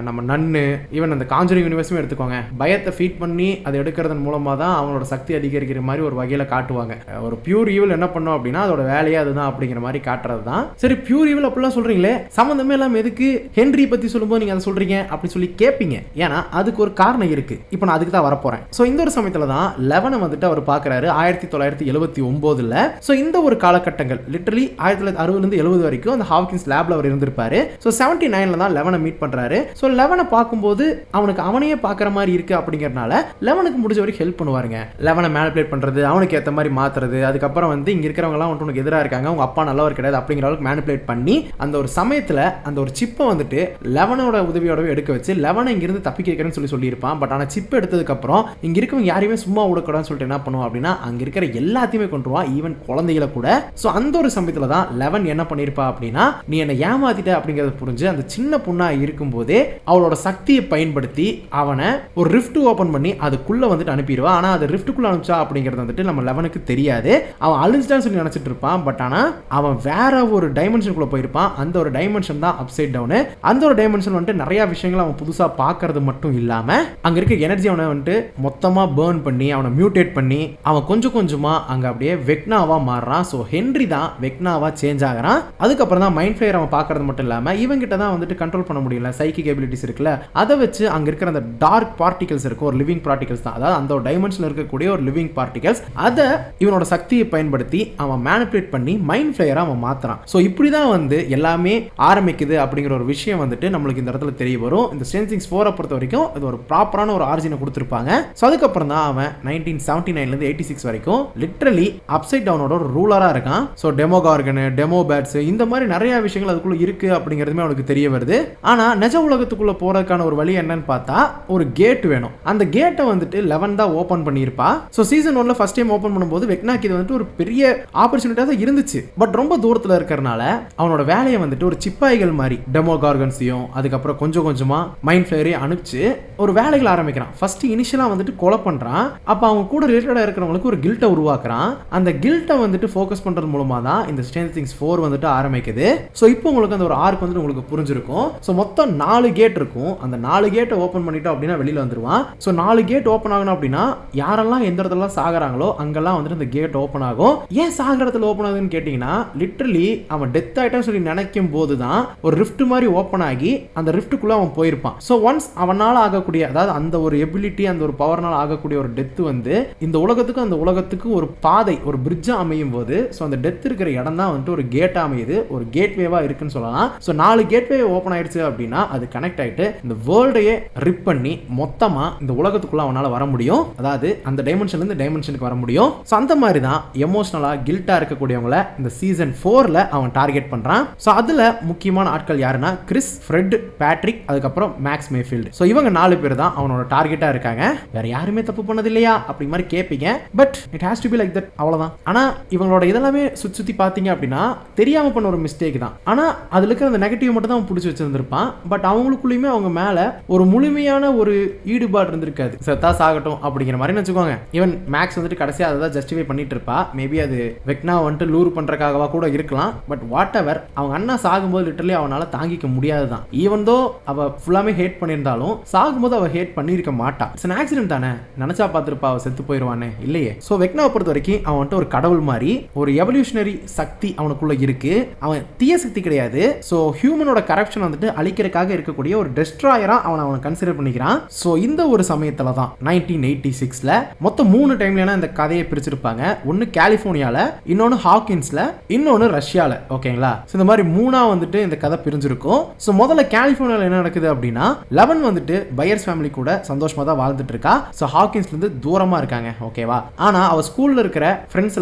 நம்ம நன்னு, ஈவன் அந்த காஞ்சரிங் யூனிவர்ஸும் எடுத்துக்கோங்க. பயத்தை ஃபீட் பண்ணி அதை எடுக்கிறதன் மூலமா தான் அவங்களோட சக்தி அதிகரிக்கிற மாதிரி ஒரு வகையில காட்டுவாங்க. ஒரு பியூர் ஈவில் என்ன பண்ணும் அப்படின்னா அதோட வேலையே அதுதான் அப்படிங்கிற மாதிரி காட்டுறது தான். சரி, பியூர் ஈவில் அப்படிலாம் சொல்றீங்களே, சம்பந்தமே இல்லாம எதுக்கு ஹென்றி பத்தி சொல்லும்போது நீங்க அதை சொல்றீங்க அப்படின்னு சொல்லி கேட்பீங்க. ஏன்னா அதுக்கு ஒரு காரணம் இருக்கு. இப்போ நான் அதுக்கு தான் வரப்போறேன். ஸோ இந்த ஒரு சமயத்துல தான் லெவனை வந்துட்டு அவர் பார்க்கறாரு 1979. ஸோ இந்த ஒரு காலகட்டங்கள் லிட்டரலி 1960 70 வரைக்கும் அந்த ஹாக்கின்ஸ் லேப்ல அவர் இருந்திருப்பாரு. ஸோ 79 தான் லெவனை மீட் பண்றாரு. ஸோ லெவனை பார்க்கும்போது அவனுக்கு அவனையே பார்க்குற மாதிரி இருக்கு அப்படிங்கறதுனால லெவனுக்கு முடிஞ்ச வரைக்கும் ஹெல்ப் பண்ணுவாருங்க. லெவனை மேனிபுலேட் பண்றது, அவனுக்கு ஏற்ற மாதிரி மாத்துறது, அதுக்கப்புறம் வந்து இங்க இருக்கிறவங்க எல்லாம் உனக்கு எதிராக இருக்காங்க, உங்க அப்பா நல்லவர் கிடையாது அப்படிங்கிற அளவுக்கு மேனிபுலேட் பண்ணி அந்த ஒரு சமயத்துல அந்த ஒரு சிப்பை வந்துட்டு லெவனோட உதவியோடவே எடுக்க வச்சு லெவனை இங்கிருந்து தப்பி கேட்கறேன்னு சொல்லியிருப்பான். பட் ஆனா சிப் எடுத்ததுக்கு அப்புறம் இங்க இருக்கவங்க யாரையுமே சும்மா விடக்கூடாதுன்னு சொல்லிட்டு என்ன பண்ணுவான் அப்படின்னா அங்க இருக்கிற எல்லாத்தையுமே கொண்டுருவான், ஈவன் குழந்தைகளை கூட. ஸோ அந்த ஒரு சமயத்துல தான் லெவன் என்ன பண்ணிருப்பா அப்படின்னா, நீ என்ன ஏமாத்திட்ட அப்படிங்கறத புரிஞ்சு அந்த சின்ன பொண்ணா இருக்கும் போதே அவளோட சக்தியை பயன்படுத்தி அவனை ஒரு ரிஃப்ட் ஓபன் பண்ணி அதுக்குள்ள வந்துட்டு அனுப்பிடுவா. ஆனா அது ரிஃப்ட்டுக்குள்ள அனுப்பிச்சா அப்படிங்கிறது வந்துட்டு நம்ம லெவனுக்கு தெரியாது. அவன் அழிஞ்சிட்டான்னு சொல்லி நினைச்சிட்டு இருப்பான். பட் ஆனா அவன் வேற ஒரு டைமென்ஷனுக்குள்ள போயிருப்பான். அந்த ஒரு டைமென்ஷன் தான் அப்சைட் டவுன். அந்த ஒரு டைமென்ஷன் வந்துட்டு நிறைய விஷயங்களை அவன் புதுசா பார்க்கறது மட்டும் இல்லாம அங்க இருக்க எனர்ஜி அவனை வந்துட்டு மொத்தமா பர்ன் பண்ணி அவனை மியூட்டேட் பண்ணி அவன் கொஞ்சம் கொஞ்சமா அங்க அப்படியே வெக்னாவா மாறுறான். ஸோ ஹென்றி தான் வெக்னாவா சேஞ்ச் ஆகிறான். அதுக்கப்புறம் தான் மைண்ட் ஃபிளேயர் அவன் பார்க்கறது மட்டும் இல்லாம இவங்கிட்ட தான் வந்துட்டு கண்ட்ரோல் பண்ண முடியல, சைக்கிக் எபிலிட்டிஸ் இருக்குல்ல, அதை வச்சு அங்க இருக்கிற அந்த டார்க் பார்ட்டிகல்ஸ் இருக்கு, ஒரு லிவிங் பார்ட்டிகல்ஸ் தான், அதாவது அந்த ஒரு டைமென்ஷன்ல இருக்கக்கூடிய ஒரு லிவிங் பார்ட்டிகல்ஸ், அதை இவனோட சக்தியை பயன்படுத்தி அவன் மேனிபுலேட் பண்ணி மைண்ட் ஃபிளேயரா அவன் மாத்துறான். ஸோ இப்படிதான் வந்து எல்லாமே ஆரம்பிக்குது அப்படிங்கிற ஒரு விஷயம் வந்துட்டு நம்மளுக்கு இந்த இடத்துல தெரிய வரும். இந்த ஸ்ட்ரேஞ்சர் திங்ஸ் 4 பொறுத்த வரைக்கும் இது ஒரு ப்ராப்பரான ஒரு ஆரிஜினை கொடுத்திருப்பாங்க. ஸோ அதுக்கப்புறம் தான் அவன் 1979 இருந்து 86 வரைக்கும் லிட்டரலி அப்சைட் டவுனோட ஒரு ரூலரா இருக்கான். ஸோ டெமோகார்கன், டெமோபேட்ஸ், இந்த மாதிரி நிறைய விஷயங்கள் அதுக்குள்ள இருக்கு அப்படிங்கிறதுமே அவனுக்கு தெரிய வருது. ஆனா நிஜ உலகத்துக்குள்ள போறதுக்கான ஒரு வழி என்னன்னு பார்த்தா ஒரு கேட் வேணும். அந்த கேட்டை வந்துட்டு 11 தான் ஓபன் பண்ணியிருப்பா. ஸோ சீசன் 1ல ஃபர்ஸ்ட் டைம் ஓபன் பண்ணும்போது வெக்னாக்கு இது வந்துட்டு ஒரு பெரிய ஆப்பர்ச்சுனிட்டியா தான் இருந்துச்சு. பட் ரொம்ப தூரத்துல இருக்கறனால அவனோட வேலையை வந்துட்டு ஒரு சிப்பாய்கள் மாதிரி டெமோகார்கன்ஸையும் அதுக்கப்புறம் கொஞ்சம் கொஞ்சமா மைண்ட் ஃபிளேயரையும் அனுப்பிச்சு ஒரு வேலைகள் ஆரம்பிக்கிறான். ஃபர்ஸ்ட் இனிஷியலா வந்துட்டு கொலை பண்றான். அப்ப அவங்க கூட ரிலேட்டடா இருக்கிறவங்களுக்கு ஒரு கில்ட்டை உருவாக்குறான். அந்த கில்ட்டை வந்துட்டு ஃபோக்கஸ் பண்றது மூலமா தான் இந்த ஸ்ட்ரேஞ்சர் திங்ஸ் 4 வந்துட்டு ஆரம்பிக்குது. ஸோ இப்போ உங்களுக்கு அந்த ஒரு ஆர்க் வந்துட்டு உங்களுக்கு புரிஞ்சிருக்கும். ஸோ மொத்தம் 4 கேட் இருக்கும். அந்த 4 கேட்டை ஓப்பன் பண்ணிட்டோம் அப்படின்னா வெளியில வந்துருவான். ஸோ 4 கேட் ஓப்பன் ஆகணும் அப்படின்னா யாரெல்லாம் எந்த இடத்துல சாகுறாங்களோ அங்கெல்லாம் வந்துட்டு இந்த கேட் ஓப்பன் ஆகும். ஏன் சாகுற இடத்துல ஓப்பன் ஆகுதுன்னு கேட்டீங்கன்னா லிட்டரலி அவன் டெத் ஆயிட்டான்னு சொல்லி நினைக்கும் போது தான் ஒரு ரிஃப்ட் மாதிரி ஓப்பன் ஆகி அந்த ரிஃப்ட்டுக்குள்ள அவன் போயிருப்பான். ஸோ ஒன்ஸ் அவனால ஆகக்கூடிய, அதாவது அந்த ஒரு எபிலிட்டி, அந்த ஒரு பவர்னால ஆகக்கூடிய ஒரு டெத் வந்து இந்த உலகத்துக்கு அந்த உலகத்துக்கு ஒரு பாதை, ஒரு பிரிட்ஜா அமையும் போது ஸோ அந்த டெத் இருக்கிற இடம் தான் வந்துட்டு ஒரு கேட் அமையுது, ஒரு கேட்வேவா இருக்குன்னு சொல்லலாம். ஸோ 4 கேட்வே ஓப்பன் ஆயிடுச்சு அப்படின்னா அது கனெக்ட் கனெக்ட் ஆயிட்டு இந்த வேர்ல்டையே ரிப் பண்ணி மொத்தமா இந்த உலகத்துக்குள்ள அவனால வர முடியும். அதாவது அந்த டைமென்ஷன்ல இருந்து டைமென்ஷனுக்கு வர முடியும். சோ அந்த மாதிரி தான் எமோஷனலா கில்ட்டா இருக்கக்கூடியவங்கள இந்த சீசன் 4ல அவன் டார்கெட் பண்றான். சோ அதுல முக்கியமான ஆட்கள் யாருன்னா கிறிஸ், ஃப்ரெட், பேட்ரிக், அதுக்கப்புறம் மேக்ஸ் மேஃபீல்டு. சோ இவங்க 4 பேர் தான் அவனோட டார்கெட்டா இருக்காங்க. வேற யாருமே தப்பு பண்ணது இல்லையா அப்படி மாதிரி கேட்பீங்க. But it has to be like that, அவ்வளவுதான். ஆனா இவங்களோட இதெல்லாமே சுத்தி பாத்தீங்க அப்படின்னா தெரியாம பண்ண ஒரு மிஸ்டேக் தான். ஆனா அதுல இருக்கிற அந்த நெகட்டிவ் மட்டும் தான் பிடிச்சி வச்சிருந்திருப்பான். பட் அவங்களுக்குள்ளயுமே அவங்க மேல ஒரு முழுமையான ஒரு ஈடுபாடு இருந்திருக்காது. செத்தா சாகட்டும் அப்படிங்கிற மாதிரி வச்சுக்கோங்க. ஈவன் மேக்ஸ் வந்துட்டு கடைசியா அதை தான் ஜஸ்டிஃபை பண்ணிட்டு இருப்பா. மேபி அது வெக்னா வந்துட்டு லூர் பண்றதுக்காகவா கூட இருக்கலாம். பட் வாட் எவர், அவங்க அண்ணா சாகும்போது லிட்டரலி அவனால தாங்கிக்க முடியாதுதான். ஈவன் தோ அவ ஃபுல்லாமே ஹேட் பண்ணியிருந்தாலும் சாகும்போது அவ ஹேட் பண்ணிருக்க மாட்டா. இட்ஸ் an accident தானே, நினைச்சா பார்த்திருப்பா அவ செத்து போயிருவானே, இல்லையே. சோ வெக்னாவை பொறுத்த வரைக்கும் அவன் வந்துட்டு ஒரு கடவுள் மாதிரி, ஒரு எவல்யூஷனரி சக்தி அவனுக்குள்ள இருக்கு. அவன் தீய சக்தி கிடையாது. சோ ஹியூமனோட கரப்ஷன் வந்துட்டு அழிக்கிறதுக்காக இருக்கக்கூடிய ஒரு டெஸ்ட்ராயரா அவன் கன்சிடர் பண்ணிக்கிறான். சோ இந்த ஒரு சமயத்துல தான் 1986ல மொத்தம் 3 டைம்ல இந்த கதையை பிரிச்சிருப்பாங்க. ஒன்னு கலிபோர்னியால, இன்னொன்னு ஹாக்கின்ஸ்ல, இன்னொன்னு ரஷ்யால. ஓகேங்களா? இந்த மாதிரி 3ஆ வந்துட்டு இந்த கதை பிரிஞ்சிருக்கும். சோ முதல்ல கலிபோர்னியால என்ன நடக்குது அப்படின்னா, லெவன் வந்துட்டு பயர்ஸ் ஃபேமிலி கூட சந்தோஷமா தான் வாழ்ந்துட்டு இருக்கா. சோ ஹாக்கின்ஸ்ல இருந்து தூரமா இருக்காங்க. ஓகேவா? ஆனா அவ ஸ்கூல்ல இருக்கிற ஃப்ரெண்ட்ஸ்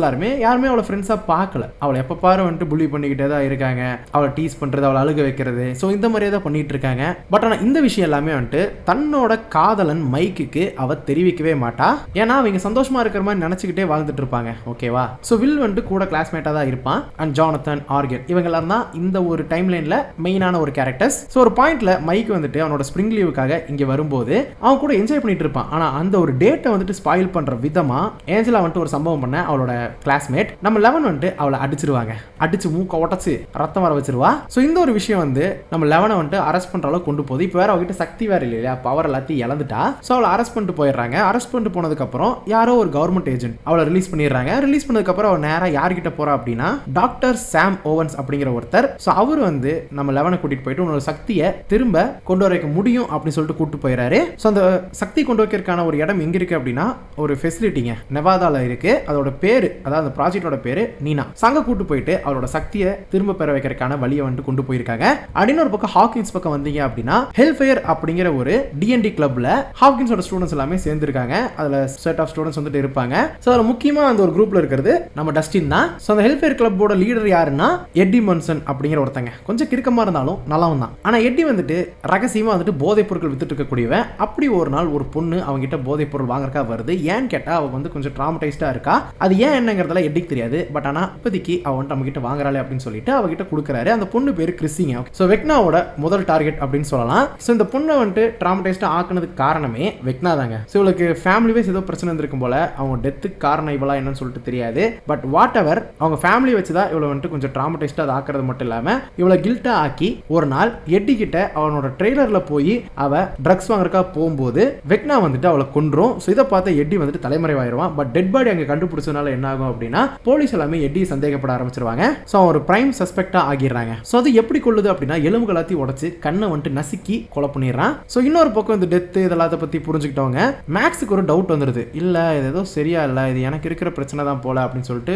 யாருமே அவளை ஃப்ரெண்ட்ஸா பார்க்கல. அவளை எப்ப பாரு வந்துட்டு புள்ளி பண்ணிக்கிட்டே தான் இருக்காங்க. அவளை டீஸ் பண்றது, அவளை அழுக வைக்கிறது, சோ இந்த மாதிரியே தான் பண்ணிட்டு இருக்காங்க. பட் ஆனா இந்த விஷயம் எல்லாமே வந்துட்டு தன்னோட காதலன் மைக்குக்கு அவ தெரிவிக்கவே மாட்டா. ஏன்னா அவங்க சந்தோஷமா இருக்கிற மாதிரி நினைச்சுக்கிட்டே வாழ்ந்துட்டு இருப்பாங்க. ஓகேவா? சோ வில் வந்துட்டு கூட கிளாஸ்மேட்டா தான் இருப்பான். அண்ட் ஜானத்தன், ஆர்கன், இவங்க எல்லாம் தான் இந்த ஒரு டைம் லைன்ல மெயினான ஒரு கேரக்டர்ஸ். சோ ஒரு பாயிண்ட்ல மைக் வந்துட்டு அவனோட ஸ்பிரிங் லீவுக்காக இங்க வரும்போது அவன் கூட என்ஜாய் பண்ணிட்டு இருப்பான். ஆனா அந்த ஒரு டேட்டை வந்துட்டு ஸ்பாயில் பண்ற விதமா ஏஞ்சலா வந்துட்டு ஒரு சம்பவம் பண்ண அவளோட கிளாஸ்மேட் நம்ம லெவன் வந்துட்டு அவளை அடிச்சிருவாங்க. அடிச்சு மூக்க உடச்சு ரத்தம் வர வச்சிருவா. சோ இந்த ஒரு விஷயம் வந்து நம்ம லெவனை வந்துட்டு அரெஸ்ட் பண்ற அளவுக்கு கொண்டு போகுது. இப்போ வேற அவகிட்ட சக்தி வேற இல்லையா, பவர் எல்லாத்தையும் இழந்துட்டா. சோ அவளை அரெஸ்ட் பண்ணிட்டு போயிடுறாங்க. அரெஸ்ட் பண்ணிட்டு போனதுக்கு அப்புறம் யாரோ ஒரு கவர்மெண்ட் ஏஜென்ட் அவளை ரிலீஸ் பண்ணிடுறாங்க. ரிலீஸ் பண்ணதுக்கு அப்புறம் அவ நேரா யார்கிட்ட போறா அப்படின்னா டாக்டர் சாம் ஓவன்ஸ் அப்படிங்கிற ஒருத்தர். சோ அவர் வந்து நம்ம லெவனை கூட்டிட்டு போயிட்டு உன்னோட சக்தியை திரும்ப கொண்டு வர முடியும் அப்படின்னு சொல்லிட்டு கூட்டு போயிறாரு. சோ அந்த சக்தி கொண்டு வைக்கிறதுக்கான ஒரு இடம் எங்க இருக்கு அப்படின்னா ஒரு ஃபெசிலிட்டிங்க நெவாதால இருக்கு. அதோட பேரு, அதாவது அந்த ப்ராஜெக்டோட பேரு நீனா. சங்க கூட்டு போயிட்டு அவரோட சக்தியை திரும்ப பெற வைக்கிறதுக்கான வழியை வந்துட்டு கொண்டு போயிருக்காங்க. அப்படின்னு ஒரு பக்கம் ஹாக்கின்ஸ் பக்கம் வந்தீங்க அப்படின்னா ஹெல்ஃபயர் அப்படிங்கிற ஒரு D&D கிளப்ல ஹாக்கின்ஸோட ஸ்டூடெண்ட்ஸ் எல்லாமே சேர்ந்திருக்காங்க. அதுல செட் ஆஃப் ஸ்டூடெண்ட்ஸ் வந்துட்டு இருப்பாங்க. சோ அதுல முக்கியமா அந்த ஒரு குரூப்ல இருக்கிறது நம்ம டஸ்டின் தான். சோ அந்த ஹெல்ஃபயர் கிளப்போட லீடர் யாருன்னா எட்டி மன்சன் அப்படிங்கிற ஒருத்தங்க. கொஞ்சம் கிறுக்கமா இருந்தாலும் நல்லவன் தான். ஆனா எட்டி வந்துட்டு ரகசியமா வந்துட்டு போதைப் பொருட்கள் வித்துட்டு இருக்கக்கூடியவன். அப்படி ஒரு நாள் ஒரு பொண்ணு அவங்க கிட்ட போதைப் பொருள் வாங்கறக்கா வருது. ஏன்னு கேட்டா அவ வந்து கொஞ்சம் ட்ராமடைஸ்டா இருக்கா. அது ஏன் என்னங்கிறதுல எட்டிக்கு தெரியாது. பட் ஆனா இப்போதைக்கு அவ வந்து நம்ம கிட்ட வாங்குறாளே அப்படின்னு சொல்லிட்டு அவகிட்ட கொடுக்குறாரு. அந்த பொண்ணு பேரு கிறிஸிங்க. சோ வெக்னாவோட முதல் டார்கெட் அப்படின்னு சொல்லலாம். சோ இந்த பொண்ணை வந்துட்டு ட்ராமடைஸ்டா ஆக்குனதுக்கு காரணமே வெக்னா தாங்க. சோ இவளுக்கு ஃபேமிலி வைஸ் ஏதோ பிரச்சனை இருந்திருக்கும் போல. அவங்க டெத்துக்கு காரணம் இவளா என்னன்னு சொல்லிட்டு தெரியாது. பட் வாட் எவர், அவங்க ஃபேமிலி வச்சுதான் இவளை வந்துட்டு கொஞ்சம் ட்ராமடைஸ்டா அதை ஆக்குறது மட்டும் இல்லாம இவளை கில்ட்டா ஆக்கி ஒரு நாள் எட்டி கிட்ட அவனோட ட்ரெய்லர்ல போய் அவ ட்ரக்ஸ் வாங்குறக்கா போகும்போது வெக்னா வந்துட்டு அவளை கொன்றும். சோ இதை பார்த்து எட்டி வந்துட்டு தலைமறைவாயிருவான். பட் டெட் பாடி அங்க கண்டுபிடிச்சதுனால என்ன ஆகும் அப்படின்னா போலீஸ் எல்லாமே எட்டி சந்தேகப்பட ஆரம்பிச்சிருவாங்க. சோ ஒரு பிரைம் சஸ்பெக்டா ஆகிடுறாங்க. சோ அது எப்படி கொள்ளுது அப்படின்னா எலும்புகள் எல்லாத்தையும் உடைச்சு கண்ணை வந்துட்டு நசுக்கி கொலை பண்ணிடுறான். சோ இன்னொரு பக்கம் இந்த டெத் இதெல்லாம் பத்தி புரிஞ்சுக்கிட்டவங்க மேக்ஸுக்கு ஒரு டவுட் வந்துருது. இல்ல இது ஏதோ சரியா இல்ல, இது எனக்கு இருக்கிற பிரச்சனை தான் போல அப்படின்னு சொல்லிட்டு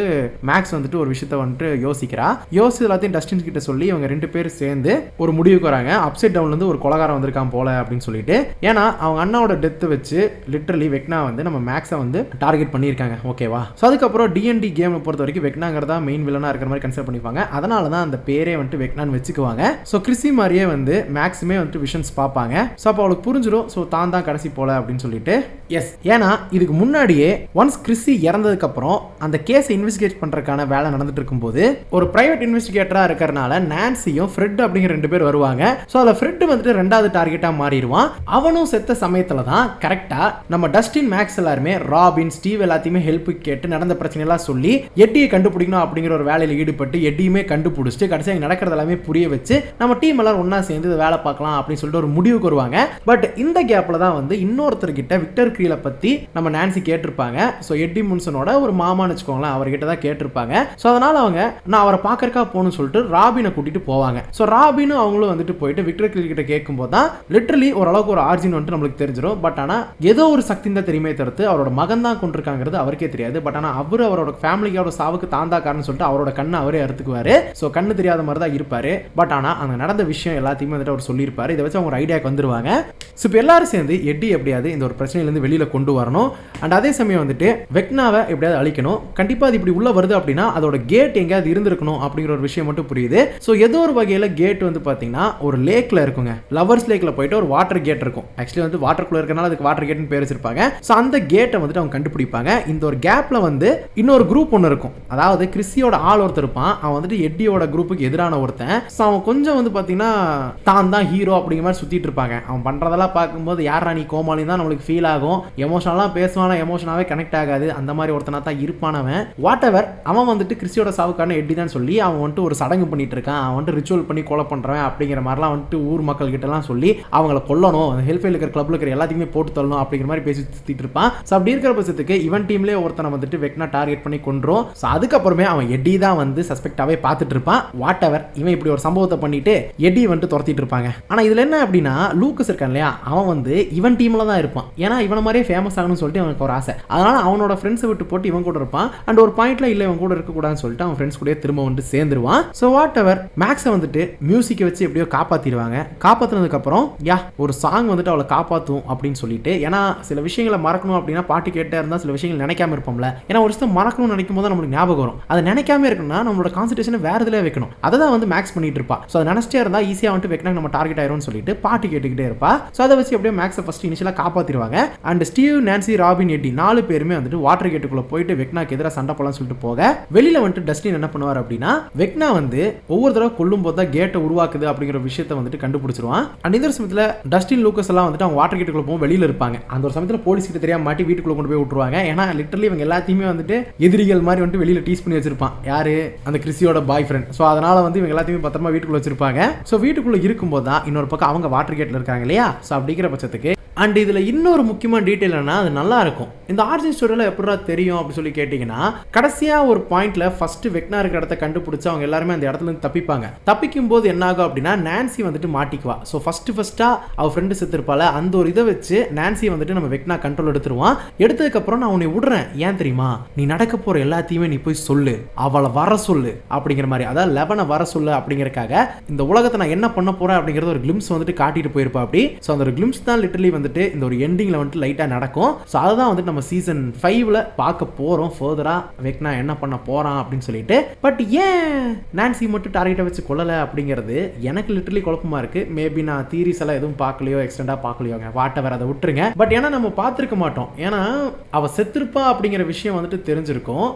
மேக்ஸ் வந்துட்டு ஒரு விஷயத்த வந்துட்டு யோசிக்கிறா. யோசிச்சு எல்லாத்தையும் டஸ்டின் கிட்ட சொல்லி இவங்க 2 பேரும் சேர்ந்து ஒரு முடிவுக்கு வராங்க. அப்சைட் டவுன்ல இருந்து ஒரு கொலகாரம் வந்திருக்கான் போல அப்படின்னு சொல்லிட்டு. ஏன்னா அவங்க அண்ணாவோட டெத் வச்சு லிட்டரலி வெக்னா வந்து நம்ம மேக்ஸை வந்து டார்கெட் பண்ணியிருக்காங்க. ஓகேவா? ஸோ அதுக்கப்புறம் D&D கேமை பொறுத்த வரைக்கும் வெக்னாங்கிறதா மெயின் வில்லனா இருக்கிற மாதிரி கன்சிடர் பண்ணிப்பாங்க. அதனால தான் அந்த பேரே வந்துட்டு வெக்னான்னு வச்சுக்குவாங்க. ஸோ கிறிஸி மாதிரியே வந்து மேக்ஸுமே வந்துட்டு விஷன்ஸ் பார்ப்பாங்க. ஸோ அப்போ அவளுக்கு புரிஞ்சிடும். ஸோ தான் கடைசி போல அப்படின்னு சொல்லிட்டு எஸ். ஏன்னா இதுக்கு முன்னாடியே ஒன்ஸ் கிறிஸி இறந்ததுக்கு அப்புறம் அந்த கேஸை இன்வெஸ்டிகேட் பண்றதுக்கான வேலை நடந்துட்டு இருக்கும்போது ஒரு பிரைவேட் இன்வெஸ்டிகேட்டரா இருக்கிறனால நான்சியும் ஃப்ரெட் அப்படிங்கிற 2 பேர் வருவாங்க. ஸோ அதில் ஃப்ரெட் வந்துட்டு 2வது டார்கெட்டா மாறிடுவான். அவனும் செத்த சமயத்துல தான் கரெக்டா நம்ம டஸ்டின் மேக்ஸ் எல்லாருமே ராபின் ஸ்டீவ் எல்லாத்தையுமே ஹெல்ப் கேட்டு நடந்த பிரச்சனை எல்லாம் சொல்லி எட்டியை கண்டுபிடிக்கணும் அப்படிங்கிற ஒரு வேலையில் ஈடுபட்டு எட்டியுமே கண்டுபிடிச்சிட்டு கடைசியாக நடக்கிறது எல்லாமே புரிய வச்சு நம்ம டீம் எல்லாரும் ஒன்னா சேர்ந்து வேலை பார்க்கலாம் அப்படின்னு சொல்லிட்டு ஒரு முடிவுக்கு வருவாங்க. பட் இந்த கேப்ல தான் வந்து இன்னொருத்தர்கிட்ட விக்டர் கிரீலை பத்தி நம்ம நான்சி கேட்டிருப்பாங்க. ஸோ எட்டி முன்சனோட ஒரு மாமான்னு வச்சுக்கோங்களேன், அவர்கிட்ட தான் கேட்டிருப்பாங்க. ஸோ அதனால அவங்க நான் அவரை பார்க்கறக்கா போகணும்னு சொல்லிட்டு ராபினை கூட்டிட்டு போவாங்க. ஸோ ராபினும் அவங்களும் வந்துட்டு போயிட்டு விக்டர் கிரீல் கிட்ட கேட்கும்போது தான் லிட்டரலி ஓரளவுக்கு ஒரு ஆர்ஜின் வந்துட்டு நம்மளுக்கு தெரிஞ்சிடும். பட் ஆனால் ஏதோ ஒரு சக்தி தான் தெரியுமே தவிர்த்து அவரோட மகன் தான் கொண்டிருக்காங்கிறது அவருக்கே தெரியாது. பட் ஆனால் அவரோட ஃபேமிலியோட சாவுக்கு தாந்தா காரணம் சொல்லிட்டு அவரோட கண்ணை அவரே அறுத்துக்குவாரு. ஸோ கண்ணு தெரியாத மாதிரி தான் இருப்பாரு. பட் ஆனால் அங்கே நடந்த விஷயம் எல்லாத்தையுமே வந்துட்டு அவர் சொல்லி சொல்லியிருப்பாரு. இதை வச்சு அவங்க ஒரு ஐடியாக்கு வந்துருவாங்க. ஸோ இப்போ எல்லாரும் சேர்ந்து எட்டி எப்படியாவது இந்த ஒரு பிரச்சனையிலேருந்து வெளியில் கொண்டு வரணும். அண்ட் அதே சமயம் வந்துட்டு வெக்னாவை எப்படியாவது அழிக்கணும். கண்டிப்பாக அது இப்படி உள்ள வருது அப்படின்னா அதோட கேட் எங்கேயாவது இருந்திருக்கணும் அப்படிங்கிற ஒரு விஷயம் மட்டும் புரியுது. ஸோ ஏதோ ஒரு வகையில் கேட் வந்து பார்த்தீங்கன்னா ஒரு லேக்கில் இருக்குங்க. லவர்ஸ் லேக்கில் போயிட்டு ஒரு வாட்டர் கேட் இருக்கும். ஆக்சுவலி வந்து வாட்டருக்குள்ள இருக்கனால அதுக்கு வாட்டர் கேட்னு பேர் வச்சிருப்பாங்க. ஸோ அந்த கேட்டை வந்துட்டு அவங்க கண்டுபிடிப்பாங்க. இந்த ஒரு கேப்ல வந்து இன்னொரு குரூப் ஒன்று இருக்கும். அதாவது கிறிஸியோட ஆள் ஒருத்தர் இருப்பான். அவன் வந்துட்டு எட்டியோட குரூப்புக்கு எதிரான ஒருத்தன். ஸோ அவன் கொஞ்சம் வந்து பார்த்தீங்கன்னா தான் ஹீரோ அப்படிங்கிற மாதிரி சுத்திட்டு இருப்பாங்க. அவன் பண்றதெல்லாம் பார்க்கும்போது யார் ராணி கோமாளி தான் நம்மளுக்கு ஃபீல் ஆகும். எமோஷனலாக பேசுவானா, எமோஷனாவே கனெக்ட் ஆகாது. அந்த மாதிரி ஒருத்தனா தான் இருப்பானவன். வாட் எவர், அவன் வந்துட்டு கிறிஸ்டியோட சாவுக்கான எட்டி தான் சொல்லி அவன் வந்துட்டு ஒரு சடங்கு பண்ணிட்டு இருக்கான். அவன் வந்துட்டு ரிச்சுவல் பண்ணி கொலை பண்றவன் அப்படிங்கிற மாதிரிலாம் வந்துட்டு ஊர் மக்கள் கிட்ட எல்லாம் சொல்லி அவங்கள கொல்லணும், ஹெல்ஃபைல் இருக்கிற கிளப்ல இருக்கிற எல்லாத்தையுமே போட்டு தள்ளணும் அப்படிங்கிற மாதிரி பேசி சுத்திட்டு இருப்பான். ஸோ அப்படி இருக்கிற பட்சத்துக்கு இவன் டீம்லேயே ஒருத்தனை வந்துட்டு வெக்னா டார்கெட் பண்ணி கொன்றும். ஸோ அதுக்கப்புறமே அவன் எட்டி தான் வந்து சஸ்பெக்டாவே பார்த்துட்டு இருப்பான். வாட் எவர், இவன் இப்படி ஒரு சம்பவத்தை பண்ணிட்டு எட்டி வந்துட்டு துரத்திட்டு இருப்பாங்க. ஆனா இதுல என்ன அப்படின்னா லூக்கஸ் இருக்கான் இல்லையா, அவன் வந்து இவன் டீம்ல தான் இருப்பான். ஏன்னா இவனை மாதிரியே ஃபேமஸ் ஆகணும்னு சொல்லிட்டு அவனுக்கு ஒரு ஆசை. அதனால அவனோட ஃப்ரெண்ட்ஸை விட்டு போட்டு இவன் கூட இருப்பான். அண்ட் ஒரு பாயிண்ட்ல இல்ல இவன் கூட இருக்க கூடாதுன்னு சொல்லிட்டு அவன் ஃப்ரெண்ட்ஸ் கூட திரும்ப வந்து சேர்ந்துருவான். ஸோ வாட் எவர், மேக்ஸை வந்துட்டு மியூசிக்கை வச்சு எப்படியோ காப்பாத்திடுவாங்க. காப்பாத்தினதுக்கு அப்புறம் ஒரு சாங் வந்துட்டு அவளை காப்பாற்றும் அப்படின்னு சொல்லிட்டு, ஏன்னா சில விஷயங்களை மறக்கணும் அப்படின்னா பாட்டு கேட்டே இருந்தால் சில விஷயங்கள் நினைக்காம இருப்போம்ல. ஏன்னா ஒரு விஷயம் மறக்கணும்னு நினைக்கும் போது நம்மளுக்கு ஞாபகம் வரும். அதை நினைக்காம இருக்கணும்னா நம்மளோட கான்சன்ட்ரேஷனை வேற இதில் வைக்கணும். அதை தான் வந்து மேக்ஸ் பண்ணிட்டு இருப்பா. ஸோ அதை நினைச்சிட்டே இருந்தால் ஈஸியாக வந்துட்டு வெக்னா நம்ம டார்கெட் ஆயிரும்னு சொல்லிட்டு பாட்டு கேட்டுக்கிட்டே இருப்பா. ஸோ அதை வச்சு எப்படியோ மேக்ஸை ஃபர்ஸ்ட் இனிஷியலாக காப்பாற்றிடுவாங்க. அண்ட் ஸ்டீவ், நான்சி, ராபின், எட்டி 4 பேருமே வந்துட்டு வாட்டர் கேட்டுக்குள்ள போயிட்டு வெக்னாக்கு எதிராக சண்டை போலாம்னு சொல்லிட்டு போக வெளியில வந்துட்டு டஸ்டின் என்ன பண்ணுவார் அப்படின்னா வெக்னா வந்து ஒவ்வொரு தடவை கொல்லும் போது தான் கேட்டை உருவாக்குது அப்படிங்கிற விஷயத்தை வந்துட்டு கண்டுபிடிச்சிருவான். அண்ட் இந்த சமயத்தில் டஸ்டின், லூக்கஸ் எல்லாம் வந்துட்டு அவங்க வாட்டர் கேட்டுக்குள்ள போகும் வெளியில இருப்பாங்க. அந்த ஒரு சமயத்தில் போலீஸ் கிட்ட தெரியாம மாட்டி வீட்டுக்குள்ள கொண்டு போய் விட்டுருவாங்க. ஏன்னா லிட்டரலி இவங்க எல்லாத்தையுமே வந்துட்டு எதிரிகள் மாதிரி வந்துட்டு வெளியில டீஸ் பண்ணி வச்சிருப்பான். யாரு? அந்த கிறிஸியோட பாய் ஃப்ரெண்ட். ஸோ அதனால வந்து இவங்க எல்லாத்தையுமே பத்திரமா வீட்டுக்குள்ள வச்சிருப்பாங்க. ஸோ வீட்டுக்குள்ள இருக்கும்போது தான் இன்னொரு பக்கம் அவங்க வாட்டர் கேட்ல இருக்காங்க இல்லையா. ஸோ அப்படிங்கிற பட்சத்துக்கு அண்ட் இதில் இன்னொரு முக்கியமான டீட்டெயில் என்ன, அது நல்லா இருக்கும். இந்த ஆர்ஜின் ஸ்டோரியில் எப்படா தெரியும் அப்படின்னு சொல்லி கேட்டிங்கன்னா, கடைசியாக ஒரு பாயிண்ட்ல ஃபர்ஸ்ட் வெக்னா இருக்கிற இடத்த கண்டுபிடிச்சு அவங்க எல்லாருமே அந்த இடத்துல இருந்து தப்பிப்பாங்க. தப்பிக்கும் போது என்ன ஆகும் அப்படின்னா நான்சி வந்துட்டு மாட்டிக்குவா. ஸோ ஃபர்ஸ்டா அவ ஃப்ரெண்டு செத்துருப்பால, அந்த ஒரு இதை வச்சு நான்சி வந்துட்டு நம்ம வெக்னா கண்ட்ரோல் எடுத்துருவான். எடுத்ததுக்கப்புறம் நான் உன்னை விடுறேன், ஏன் தெரியுமா, நீ நடக்க போற எல்லாத்தையுமே நீ போய் சொல்லு, அவளை வர சொல்லு அப்படிங்கிற மாதிரி, அதாவது லெவனை வர சொல்லு அப்படிங்கிறக்காக இந்த உலகத்தை நான் என்ன பண்ண போறேன் அப்படிங்கிறது ஒரு கிளிம்ஸ் வந்துட்டு காட்டிட்டு போயிருப்பா. அப்படி ஸோ அந்த ஒரு கிளிம்ஸ் தான் லிட்டரலி வந்துட்டு இந்த ஒரு எண்டிங்ல வந்துட்டு லைட்டா நடக்கும். ஸோ அதுதான் வந்துட்டு நம்ம சீசன் 5ல பார்க்க போறோம். ஃபர்தரா வெக்னா என்ன பண்ண போறான் அப்படின்னு சொல்லிட்டு. பட் ஏன் நான்சி மட்டும் டார்கெட்டை வச்சு கொள்ளல அப்படிங்கிறது எனக்கு லிட்டரலி குழப்பமா இருக்கு. மேபி நான் தீரிஸ் எல்லாம் எதுவும் பார்க்கலையோ, எக்ஸ்டெண்டா பார்க்கலையோங்க, வாட்ட வேற அதை விட்டுருங்க. பட் ஏன்னா நம்ம பார்த்துருக்க மாட்டோம். ஏன்னா அவ செத்துருப்பா அப்படிங்கிற விஷயம் வந்துட்டு தெரிஞ்சிருக்கும்.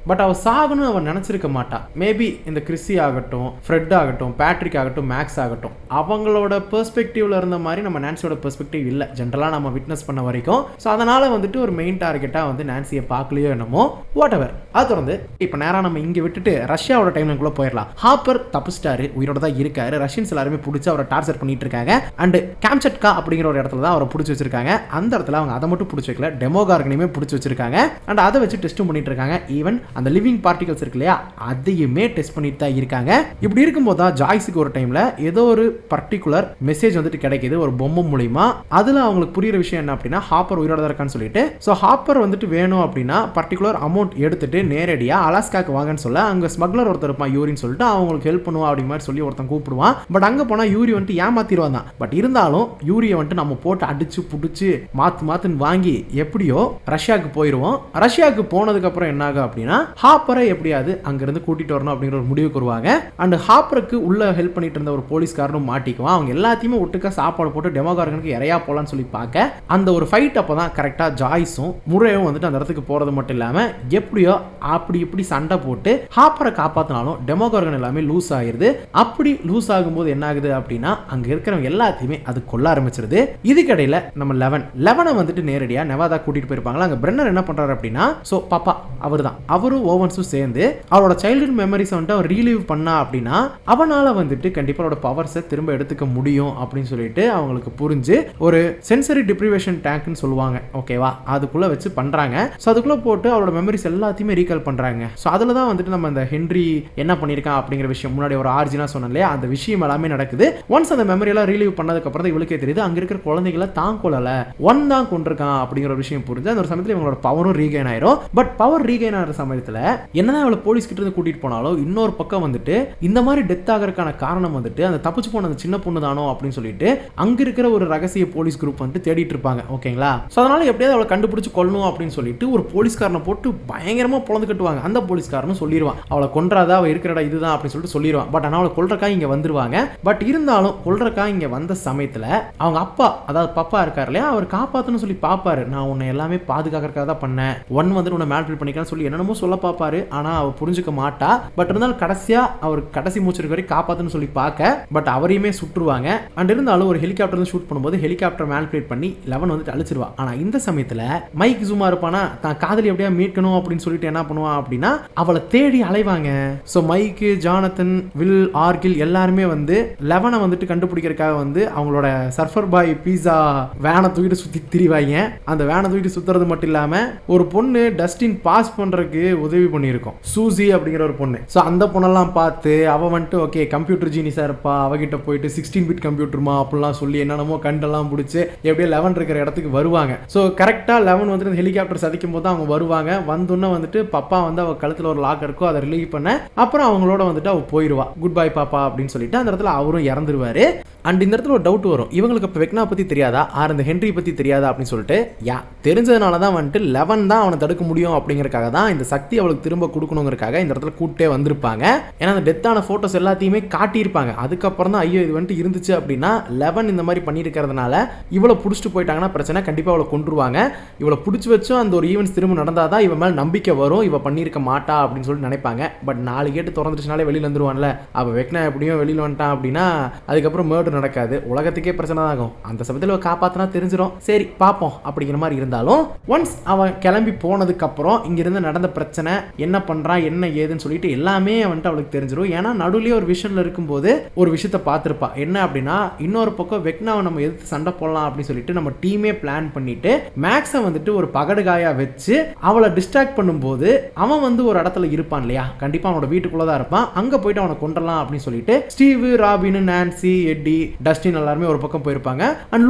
பட் அவள் சாகணும்னு அவன் நினச்சிருக்க மாட்டான். மேபி இந்த கிறிஸி ஆகட்டும், ஃப்ரெட் ஆகட்டும், பேட்ரிக் ஆகட்டும், மேக்ஸ் ஆகட்டும், அவங்களோட பெர்ஸ்பெக்டிவ்ல இருந்த மாதிரி நம்ம நான்சியோட பெர்ஸ்பெக்டிவ் இல்லை ஜென்ரலாக நம்ம விட்னஸ் பண்ண வரைக்கும். ஸோ அதனால வந்துட்டு ஒரு மெயின் டார்கெட்டாக வந்து நான்சியை பார்க்கலையோ என்னமோ, வாட் எவர். அது தொடர்ந்து இப்போ நேராக நம்ம இங்கே விட்டுட்டு ரஷ்யாவோட டைம்ல போயிடலாம். ஹாப்பர் தப்பிச்சிட்டாரு, உயிரோட தான் இருக்காரு. ரஷ்யன்ஸ் எல்லாருமே பிடிச்சி அவரை டார்ச்சர் பண்ணிட்டு இருக்காங்க. அண்ட் கேம்சட்கா அப்படிங்கிற ஒரு இடத்துல தான் அவரை பிடிச்சி வச்சிருக்காங்க. அந்த இடத்துல அவங்க அதை மட்டும் பிடிச்சி வைக்கல, டெமோகார்கனையுமே பிடிச்சி வச்சிருக்காங்க. அண்ட் அதை வச்சு டெஸ்ட்டும் பண்ணிட்டு இருக்காங்க. ஈவன் அந்த லிவிங் பார்ட்டிகல்ஸ் இருக்கு இல்லையா, அதையுமே டெஸ்ட் பண்ணிட்டு தான் இருக்காங்க. இப்படி இருக்கும்போது தான் ஜாய்ஸுக்கு ஒரு டைம்ல ஏதோ ஒரு பர்டிகுலர் மெசேஜ் வந்துட்டு கிடைக்குது ஒரு பொம்மை மூலியமா. அதுல அவங்களுக்கு புரியுற விஷயம் என்ன அப்படின்னா ஹாப்பர் உயிரோட இருக்கான்னு சொல்லிட்டு. ஸோ ஹாப்பர் வந்துட்டு வேணும் அப்படின்னா பர்டிகுலர் அமௌண்ட் எடுத்துட்டு நேரடியா அலாஸ்காக்கு வாங்கன்னு சொல்ல அங்க ஸ்மக்லர் ஒருத்தர் இருப்பான் யூரின்னு சொல்லிட்டு அவங்களுக்கு ஹெல்ப் பண்ணுவா அப்படிங்கிற மாதிரி சொல்லி ஒருத்தன் கூப்பிடுவான். பட் அங்க போனா யூரி வந்துட்டு ஏமாத்திடுவான் தான். பட் இருந்தாலும் யூரியை வந்துட்டு நம்ம போட்டு அடிச்சு புடிச்சு மாத்துன்னு வாங்கி எப்படியோ ரஷ்யாவுக்கு போயிடுவோம். ரஷ்யாவுக்கு போனதுக்கு அப்புறம் என்ன ஆகும் அப்படின்னா ஹாப்பரை எப்படியாவது அங்கிருந்து கூட்டிட்டு வரணும் அப்படிங்கிற ஒரு முடிவுக்கு வருவாங்க. அண்ட் ஹாப்பருக்கு உள்ள ஹெல்ப் பண்ணிட்டு இருந்த ஒரு போலீஸ்காரனும் மாட்டிக்குவான். அவங்க எல்லாத்தையுமே ஒட்டுக்கா சாப்பாடு போட்டு டெமோகார்கனுக்கு இறையா போலான்னு சொல்லி பார்க்க அந்த ஒரு ஃபைட் அப்பதான் கரெக்டா ஜாய்ஸும் முறையும் வந்துட்டு அந்த இடத்துக்கு போறது மட்டும் இல்லாம எப்படியோ அப்படி இப்படி சண்டை போட்டு ஹாப்பரை காப்பாத்தினாலும் டெமோகார்கன் எல்லாமே லூஸ் ஆயிருது. அப்படி லூஸ் ஆகும்போது என்ன ஆகுது அப்படின்னா அங்க இருக்கிறவங்க எல்லாத்தையுமே அது கொல்ல ஆரம்பிச்சிருது. இதுக்கடையில நம்ம லெவனை வந்துட்டு நேரடியா நெவாதா கூட்டிட்டு போயிருப்பாங்களா. அங்க பிரென்னர் என்ன பண்றாரு அப்படின்னா சோ பாப்பா அவரும் ஓவன்ஸும் சேர்ந்து அவரோட சைல்ட்ஹுட் மெமரிஸ் வந்துட்டு அவர் ரீலீவ் பண்ணா அப்படின்னா அவனால வந்துட்டு கண்டிப்பா அவரோட பவர்ஸை திரும்ப எடுத்துக்க முடியும் அப்படின்னு சொல்லிட்டு அவங்களுக்கு புரிஞ்சு ஒரு சென்சரி டிப்ரிவேஷன் டேங்க்னு சொல்லுவாங்க, ஓகேவா, அதுக்குள்ள வச்சு பண்றாங்க. ஸோ அதுக்குள்ள போட்டு அவரோட மெமரிஸ் எல்லாத்தையுமே ரீகால் பண்றாங்க. ஸோ அதில் தான் வந்துட்டு நம்ம இந்த ஹென்ரி என்ன பண்ணியிருக்கான் அப்படிங்கிற விஷயம் முன்னாடி ஒரு ஆர்ஜினா சொன்னோம் இல்லையா, அந்த விஷயம் எல்லாமே நடக்குது. ஒன்ஸ் அந்த மெமரி எல்லாம் ரீலீவ் பண்ணதுக்கு அப்புறம் தான் இவளுக்கே தெரியுது அங்க இருக்கிற குழந்தைகளை தான் கொள்ளல, தான் கொண்டிருக்கான் அப்படிங்கிற விஷயம் புரிஞ்சு அந்த ஒரு சமயத்தில் இவங்களோட பவரும் ரீகெயின் ஆயிரும். பட் பவர் ரீகெயின் ஆகிற சமயத்தில் சமயத்துல என்னதான் அவளை போலீஸ் கிட்ட இருந்து கூட்டிட்டு போனாலும் இன்னொரு பக்கம் வந்துட்டு இந்த மாதிரி டெத் ஆகிறதுக்கான காரணம் வந்துட்டு அந்த தப்பிச்சு போன அந்த சின்ன பொண்ணு தானோ அப்படின்னு சொல்லிட்டு அங்க இருக்கிற ஒரு ரகசிய போலீஸ் குரூப் வந்துட்டு தேடிட்டு இருப்பாங்க. ஓகேங்களா? சோ அதனால எப்படியாவது அவளை கண்டுபிடிச்சு கொல்லணும் அப்படின்னு சொல்லிட்டு ஒரு போலீஸ்காரனை போட்டு பயங்கரமா பொளந்து கட்டுவாங்க. அந்த போலீஸ்காரனும் சொல்லிடுவான் அவளை கொன்றாதா, அவ இருக்கிற இடம் இதுதான் அப்படின்னு சொல்லிட்டு சொல்லிடுவான். பட் ஆனால் அவளை கொல்றக்கா இங்க வந்துருவாங்க. பட் இருந்தாலும் கொல்றக்கா இங்க வந்த சமயத்துல அவங்க அப்பா, அதாவது பப்பா இருக்காரு இல்லையா, அவர் காப்பாத்தணும்னு சொல்லி பாப்பாரு. நான் உன்னை எல்லாமே பாதுகாக்கிறதுக்காக தான் பண்ணேன், ஒன் வந்துட்டு உன்னை மேல்ட்ரீட் பண்ணிக்கலாம்னு சொல்லி என்னென்னமோ சொல்ல பாப்பாரு. ஆனா அவ புரிஞ்சுக்க மாட்டா. பட் இருந்தாலும் கடைசியா அவர் கடைசி மூச்சு வரை காப்பாத்தணும்னு சொல்லி பார்க்க, பட் அவரையுமே சுட்டுருவாங்க. அண்ட் இருந்தாலும் ஒரு ஹெலிகாப்டர் ஷூட் பண்ணும்போது ஹெலிகாப்டர் மேல்ட்ரீட் பண்ணி லெவன் வந்துட்டு அழிச்சிருவா. ஆனா இந்த சமயத்துல மைக் சும்மா இருப்பானா, தான் காதலி எப்படியா மீட்கணும் அப்படின்னு சொல்லிட்டு என்ன பண்ணுவான் அப்படின்னா அவளை தேடி அலைவாங்க. சோ மைக்கு, ஜானத்தன், வில், ஆர்கில் எல்லாருமே வந்து லெவனை வந்துட்டு கண்டுபிடிக்கிறதுக்காக வந்து அவங்களோட சர்ஃபர் பாய் பீஸா வேனை தூக்கிட்டு சுத்தி திரிவாங்க. அந்த வேனை தூக்கிட்டு சுத்துறது மட்டும் இல்லாம ஒரு பொண்ணு டஸ்டின் பாஸ் பண்றதுக்கு உதவி பண்ணியிருக்கோம், சூசி அப்படிங்கிற ஒரு பொண்ணு. சோ அந்த பொண்ணெல்லாம் பார்த்து அவ வந்துட்டு ஓகே கம்ப்யூட்டர் ஜீனிஸா இருப்பா, அவகிட்ட போயிட்டு 16 பிட் கம்ப்யூட்டர்மா அப்படிலாம் சொல்லி என்னென்னமோ கண்டெல்லாம் பிடிச்சி எப்படியே லெவன் இருக்கிற இடத்துக்கு வருவாங்க. ஸோ கரெக்டாக லெவன் வந்துட்டு ஹெலிகாப்டர் சதிக்கும் போது அவங்க வருவாங்க. வந்தோன்னே வந்துட்டு பப்பா வந்து அவ கழுத்தில் ஒரு லாக் இருக்கோ அதை ரிலீவ் பண்ண, அப்புறம் அவங்களோட வந்துட்டு அவ போயிடுவா. குட் பை பாப்பா அப்படின்னு சொல்லிட்டு அந்த இடத்துல அவரும் இறந்துருவாரு. அண்ட் இந்த இடத்துல ஒரு டவுட் வரும், இவங்களுக்கு இப்போ வெக்னா பற்றி தெரியாதா, ஆர் இந்த ஹென்ரி பற்றி தெரியாதா அப்படின்னு சொல்லிட்டு. தெரிஞ்சதுனால தான் வந்துட்டு லெவன் தான் அவனை தடுக்க முடியும் அப்படிங்கிறக்காக தான் இந்த சக்தி அவளுக்கு திரும்ப கொடுக்கணுங்கிறக்காக இந்த இடத்துல கூட்டே வந்திருப்பாங்க. ஏன்னா அந்த டெத்தான ஃபோட்டோஸ் எல்லாத்தையுமே காட்டியிருப்பாங்க. அதுக்கப்புறம் தான் ஐயோ இது வந்துட்டு இருந்துச்சு அப்படின்னா லெவன் இந்த மாதிரி பண்ணியிருக்கிறதுனால இவளை பிடிச்சிட்டு போயிட்டாங்கன்னா பிரச்சனை, கண்டிப்பாக அவளை கொண்டுருவாங்க. இவளை பிடிச்சி வச்சும் அந்த ஒரு ஈவெண்ட்ஸ் திரும்ப நடந்தால் தான் இவன் மேலே நம்பிக்கை வரும், இவ பண்ணியிருக்க மாட்டா அப்படின்னு சொல்லிட்டு நினைப்பாங்க. பட் 4 கேட்டு திறந்துச்சுனாலே வெளியில் வந்துருவான்ல, அவள் வெக்னா எப்படியும் வெளியில் வந்துட்டான் அப்படின்னா அதுக்கப்புறம் மேர்டர் நடக்காது, உலகத்துக்கே பிரச்சனை தான் ஆகும். அந்த சமயத்தில் காப்பாற்றினா தெரிஞ்சிடும், சரி பார்ப்போம் அப்படிங்கிற மாதிரி இருந்தாலும் ஒன்ஸ் அவன் கிளம்பி போனதுக்கு அப்புறம் இங்கிருந்து நடந்த பிரச்சனை என்ன பண்றான் என்ன ஏதுன்னு சொல்லிட்டு எல்லாமே வந்துட்டு அவளுக்கு தெரிஞ்சிடும். ஏன்னா நடுவுலயே ஒரு விஷயம்ல இருக்கும்போது ஒரு விஷயத்த பார்த்துருப்பா. என்ன அப்படின்னா இன்னொரு பக்கம் வெக்னாவை நம்ம எதிர்த்து சண்டை போடலாம் அப்படின்னு சொல்லிட்டு நம்ம டீமே பிளான் பண்ணிட்டு மேக்ஸை வந்துட்டு ஒரு பகடுகாயா வச்சு அவளை டிஸ்ட்ராக்ட் பண்ணும்போது அவன் வந்து ஒரு இடத்துல இருப்பான் இல்லையா, கண்டிப்பா அவனோட வீட்டுக்குள்ளதான் இருப்பான். அங்க போயிட்டு அவனை கொண்டலாம் அப்படின்னு சொல்லிட்டு ஸ்டீவ், ராபின், நான்சி, எட்டி, டஸ்டின் எல்லாருமே ஒரு பக்கம் போயிருப்பாங்க. அண்ட்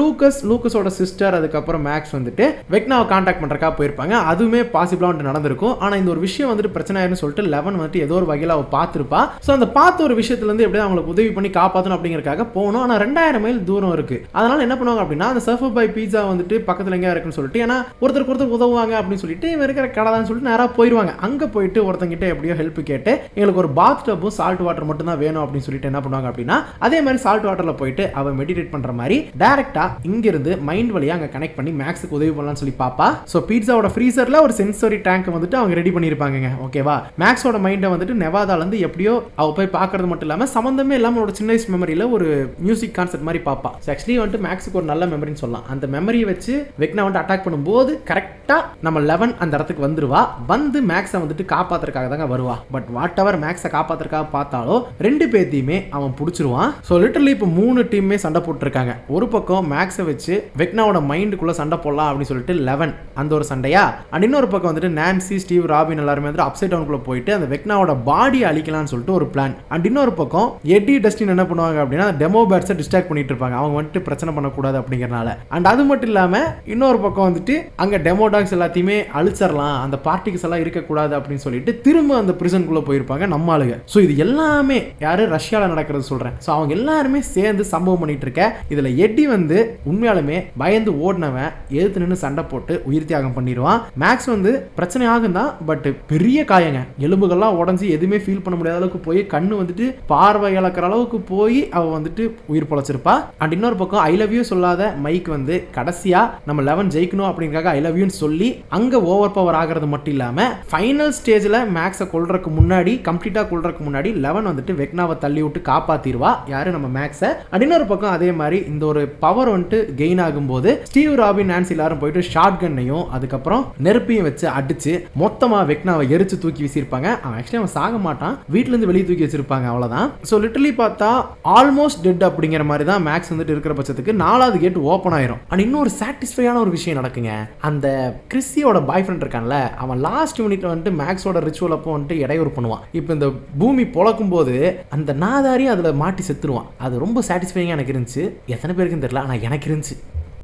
லூக்கஸோட சிஸ்டர் அதுக்கப்புறம் மேக்ஸ் வந்துட்டு வெக்னாவை கான்டாக்ட் பண்றக்கா போயிருப்பாங்க. அதுவுமே பாசிபிளா வந்துட்டு நடந்திருக்கும். ஆனா இந்த ஒரு விஷயம் வந்துட்டு பிரச்சனை ஆயிருன்னு சொல்லிட்டு லெவன் வந்துட்டு ஏதோ ஒரு வகையில் அவ பார்த்துருப்பா. ஸோ அந்த பார்த்த ஒரு விஷயத்துல இருந்து எப்படியும் அவங்களுக்கு உதவி பண்ணி காப்பாற்றணும் அப்படிங்கறக்காக போகணும். ஆனா 2000 மைல் தூரம் இருக்கு. அதனால என்ன பண்ணுவாங்க அப்படின்னா அந்த சர்ஃபர் பாய் பீஸா வந்துட்டு பக்கத்துல எங்க இருக்குன்னு சொல்லிட்டு, ஏன்னா ஒருத்தருக்கு ஒருத்தர் உதவுவாங்க அப்படின்னு சொல்லிட்டு இவன் இருக்கிற கடை தான் சொல்லிட்டு நேரா போயிருவாங்க. அங்க போயிட்டு ஒருத்தங்கிட்ட எப்படியோ ஹெல்ப் கேட்டு எங்களுக்கு ஒரு பாத் டப்பும் சால்ட் வாட்டர் மட்டும் தான் வேணும் அப்படின்னு சொல்லிட்டு என்ன பண்ணுவாங்க அப்படின்னா அதே மாதிரி சால்ட் வாட்டர்ல போயிட்டு அவ மெடிடேட் பண்ற மாதிரி டைரக்டா இங்க இருந்து மைண்ட் வழியா அங்க கனெக்ட் பண்ணி மேக்ஸுக்கு உதவி பண்ணலாம்னு சொல்லி பாப்பா. ஸோ பீட்சாவோட ஃப்ரீசர்ல ஒரு சென்சரி டேங்க் வந்துட்டு அவங்க ரெடி பண்ணிருப்பாங்க. ஓகேவா? மேக்ஸோட மைண்டை வந்துட்டு நெவாதால இருந்து எப்படியோ அவ போய் பாக்குறது மட்டும் இல்லாம சம்பந்தமே இல்லாம அவனோட சின்ன வயசு மெமரியில ஒரு மியூசிக் கான்செப்ட் மாதிரி பாப்பா. ஆக்சுவலி வந்துட்டு மேக்ஸுக்கு ஒரு நல்ல மெமரின்னு சொல்லலாம். அந்த மெமரியை வச்சு வெக்னா வந்து அட்டாக் பண்ணும்போது கரெக்டா நம்ம 11 அந்த இடத்துக்கு வந்துருவா. வந்து மேக்ஸை வந்துட்டு காப்பாத்துறதுக்காக தாங்க வருவா. பட் வாட் எவர் மேக்ஸை காப்பாத்துறதுக்காக பார்த்தாலும் 2 பேத்தையுமே அவன் பிடிச்சிருவான். ஸோ லிட்டரலி இப்போ 3 டீமே சண்டை போட்டுருக்காங்க. ஒரு பக்கம் மேக்ஸை வச்சு வெக்னாவோட மைண்டுக்குள்ள சண்டை போடலாம் அப்படின்னு சொல்லிட்டு 11 அந்த ஒரு சண்டையா, அண்ட் இன்னொரு பக்கம் வந்துட்டு நான்சி, ஸ்டீவ், ராபின் எல்லாருமே வந்து அப்சைட் டவுனுக்குள்ள போயிட்டு அந்த வெக்னாவோட பாடியை அழிக்கலாம்னு சொல்லிட்டு ஒரு பிளான். அண்ட் இன்னொரு பக்கம் எட்டி, டஸ்டின் என்ன பண்ணுவாங்க அப்படின்னா டெமோ பேட்ஸை டிஸ்ட்ராக்ட் பண்ணிட்டு இருப்பாங்க. அவங்க வந்துட்டு பிரச்சனை பண்ணக்கூடாது அப்படிங்கறனால. அண்ட் அது மட்டும் இல்லாம இன்னொரு பக்கம் வந்துட்டு அங்க டெமோ டாக்ஸ் எல்லாத்தையுமே அழிச்சிடலாம், அந்த பார்ட்டிக்ஸ் எல்லாம் இருக்கக்கூடாது அப்படின்னு சொல்லிட்டு திரும்ப அந்த பிரிசனுக்குள்ள போயிருப்பாங்க நம்ம ஆளுங்க. ஸோ இது எல்லாமே யாரு ரஷ்யால நடக்கிறது சொல்றேன். ஸோ அவங்க எல்லாருமே சேர்ந்து சம்பவம் பண்ணிட்டு இருக்க. இதுல எட்டி வந்து உண்மையாலுமே பயந்து ஓடினவன் எதிர்த்து நின்று சண்டை போட்டு உயிர் தியாகம் பண்ணிடுவான். மேக்ஸ் வந்து பிரச்சனை ஆகும் தான், பட் பெரிய காயங்க, எலும்புகள்லாம் உடஞ்சி எதுவுமே ஃபீல் பண்ண முடியாத அளவுக்கு போய் கண்ணு வந்துட்டு பார்வை இழக்கிற அளவுக்கு போய் அவ வந்துட்டு உயிர் பொழைச்சிருப்பா. அண்ட் இன்னொரு பக்கம் ஐ லவ் யூ சொல்லாத மைக் வந்து கடைசியா நம்ம 11 ஜெயிக்கணும் அப்படிங்கிறதுக்காக ஐ லவ் யூன்னு சொல்லி அங்க ஓவர் பவர் ஆகிறது மட்டும் இல்லாம ஃபைனல் ஸ்டேஜ்ல மேக்ஸை கொல்றதுக்கு முன்னாடி, கம்ப்ளீட்டா கொல்றதுக்கு முன்னாடி 11 வந்துட்டு வெக்னாவை தள்ளி விட்டு காப்பாத்திடுவா. யாரு? நம்ம மேக்ஸை. அண்ட் இன்னொரு பக்கம் அதே மாதிரி இந்த ஒரு பவர் வந்துட்டு கெயின் ஆகும்போது ஸ்டீவ், ராபின், நான்சி எல்லாரும் போயிட்டு ஷார்ட் கன்னையும் அதுக்கப்புறம் நெருப்பையும் வச்சு அடிச்சு மொத்தமா வெக்னாவை எரிச்சு தூக்கி வீசிருப்பாங்க. அவன் ஆக்சுவலி அவன் சாக மாட்டான், வீட்டுல இருந்து வெளியே தூக்கி வச்சிருப்பாங்க, அவ்வளவுதான். சோ லிட்டரலி பார்த்தா ஆல்மோஸ்ட் டெட் அப்படிங்கிற மாதிரி தான் மேக்ஸ் வந்துட்டு இருக்கிற பட்சத்துக்கு 4வது கேட் ஓபன் ஆயிரும். அண்ட் இன்னொரு சாட்டிஸ்ஃபையான ஒரு விஷயம் நடக்குங்க. அந்த கிறிஸ்டியோட பாய் ஃப்ரெண்ட் இருக்கான்ல, அவன் லாஸ்ட் மினிட்ல வந்துட்டு மேக்ஸோட ரிச்சுவல் அப்போ வந்துட்டு இடையூறு பண்ணுவான். இப்போ இந்த பூமி பொழக்கும் போது அந்த நாதாரி அதுல மாட்டி செத்துருவான். அது ரொம்ப சாட்டிஸ்ஃபைங்கா எனக்கு இருந்துச்சு. எத்தனை பேருக்குன்னு தெரியல, ஆனா எனக்கு இருந்துச்சு.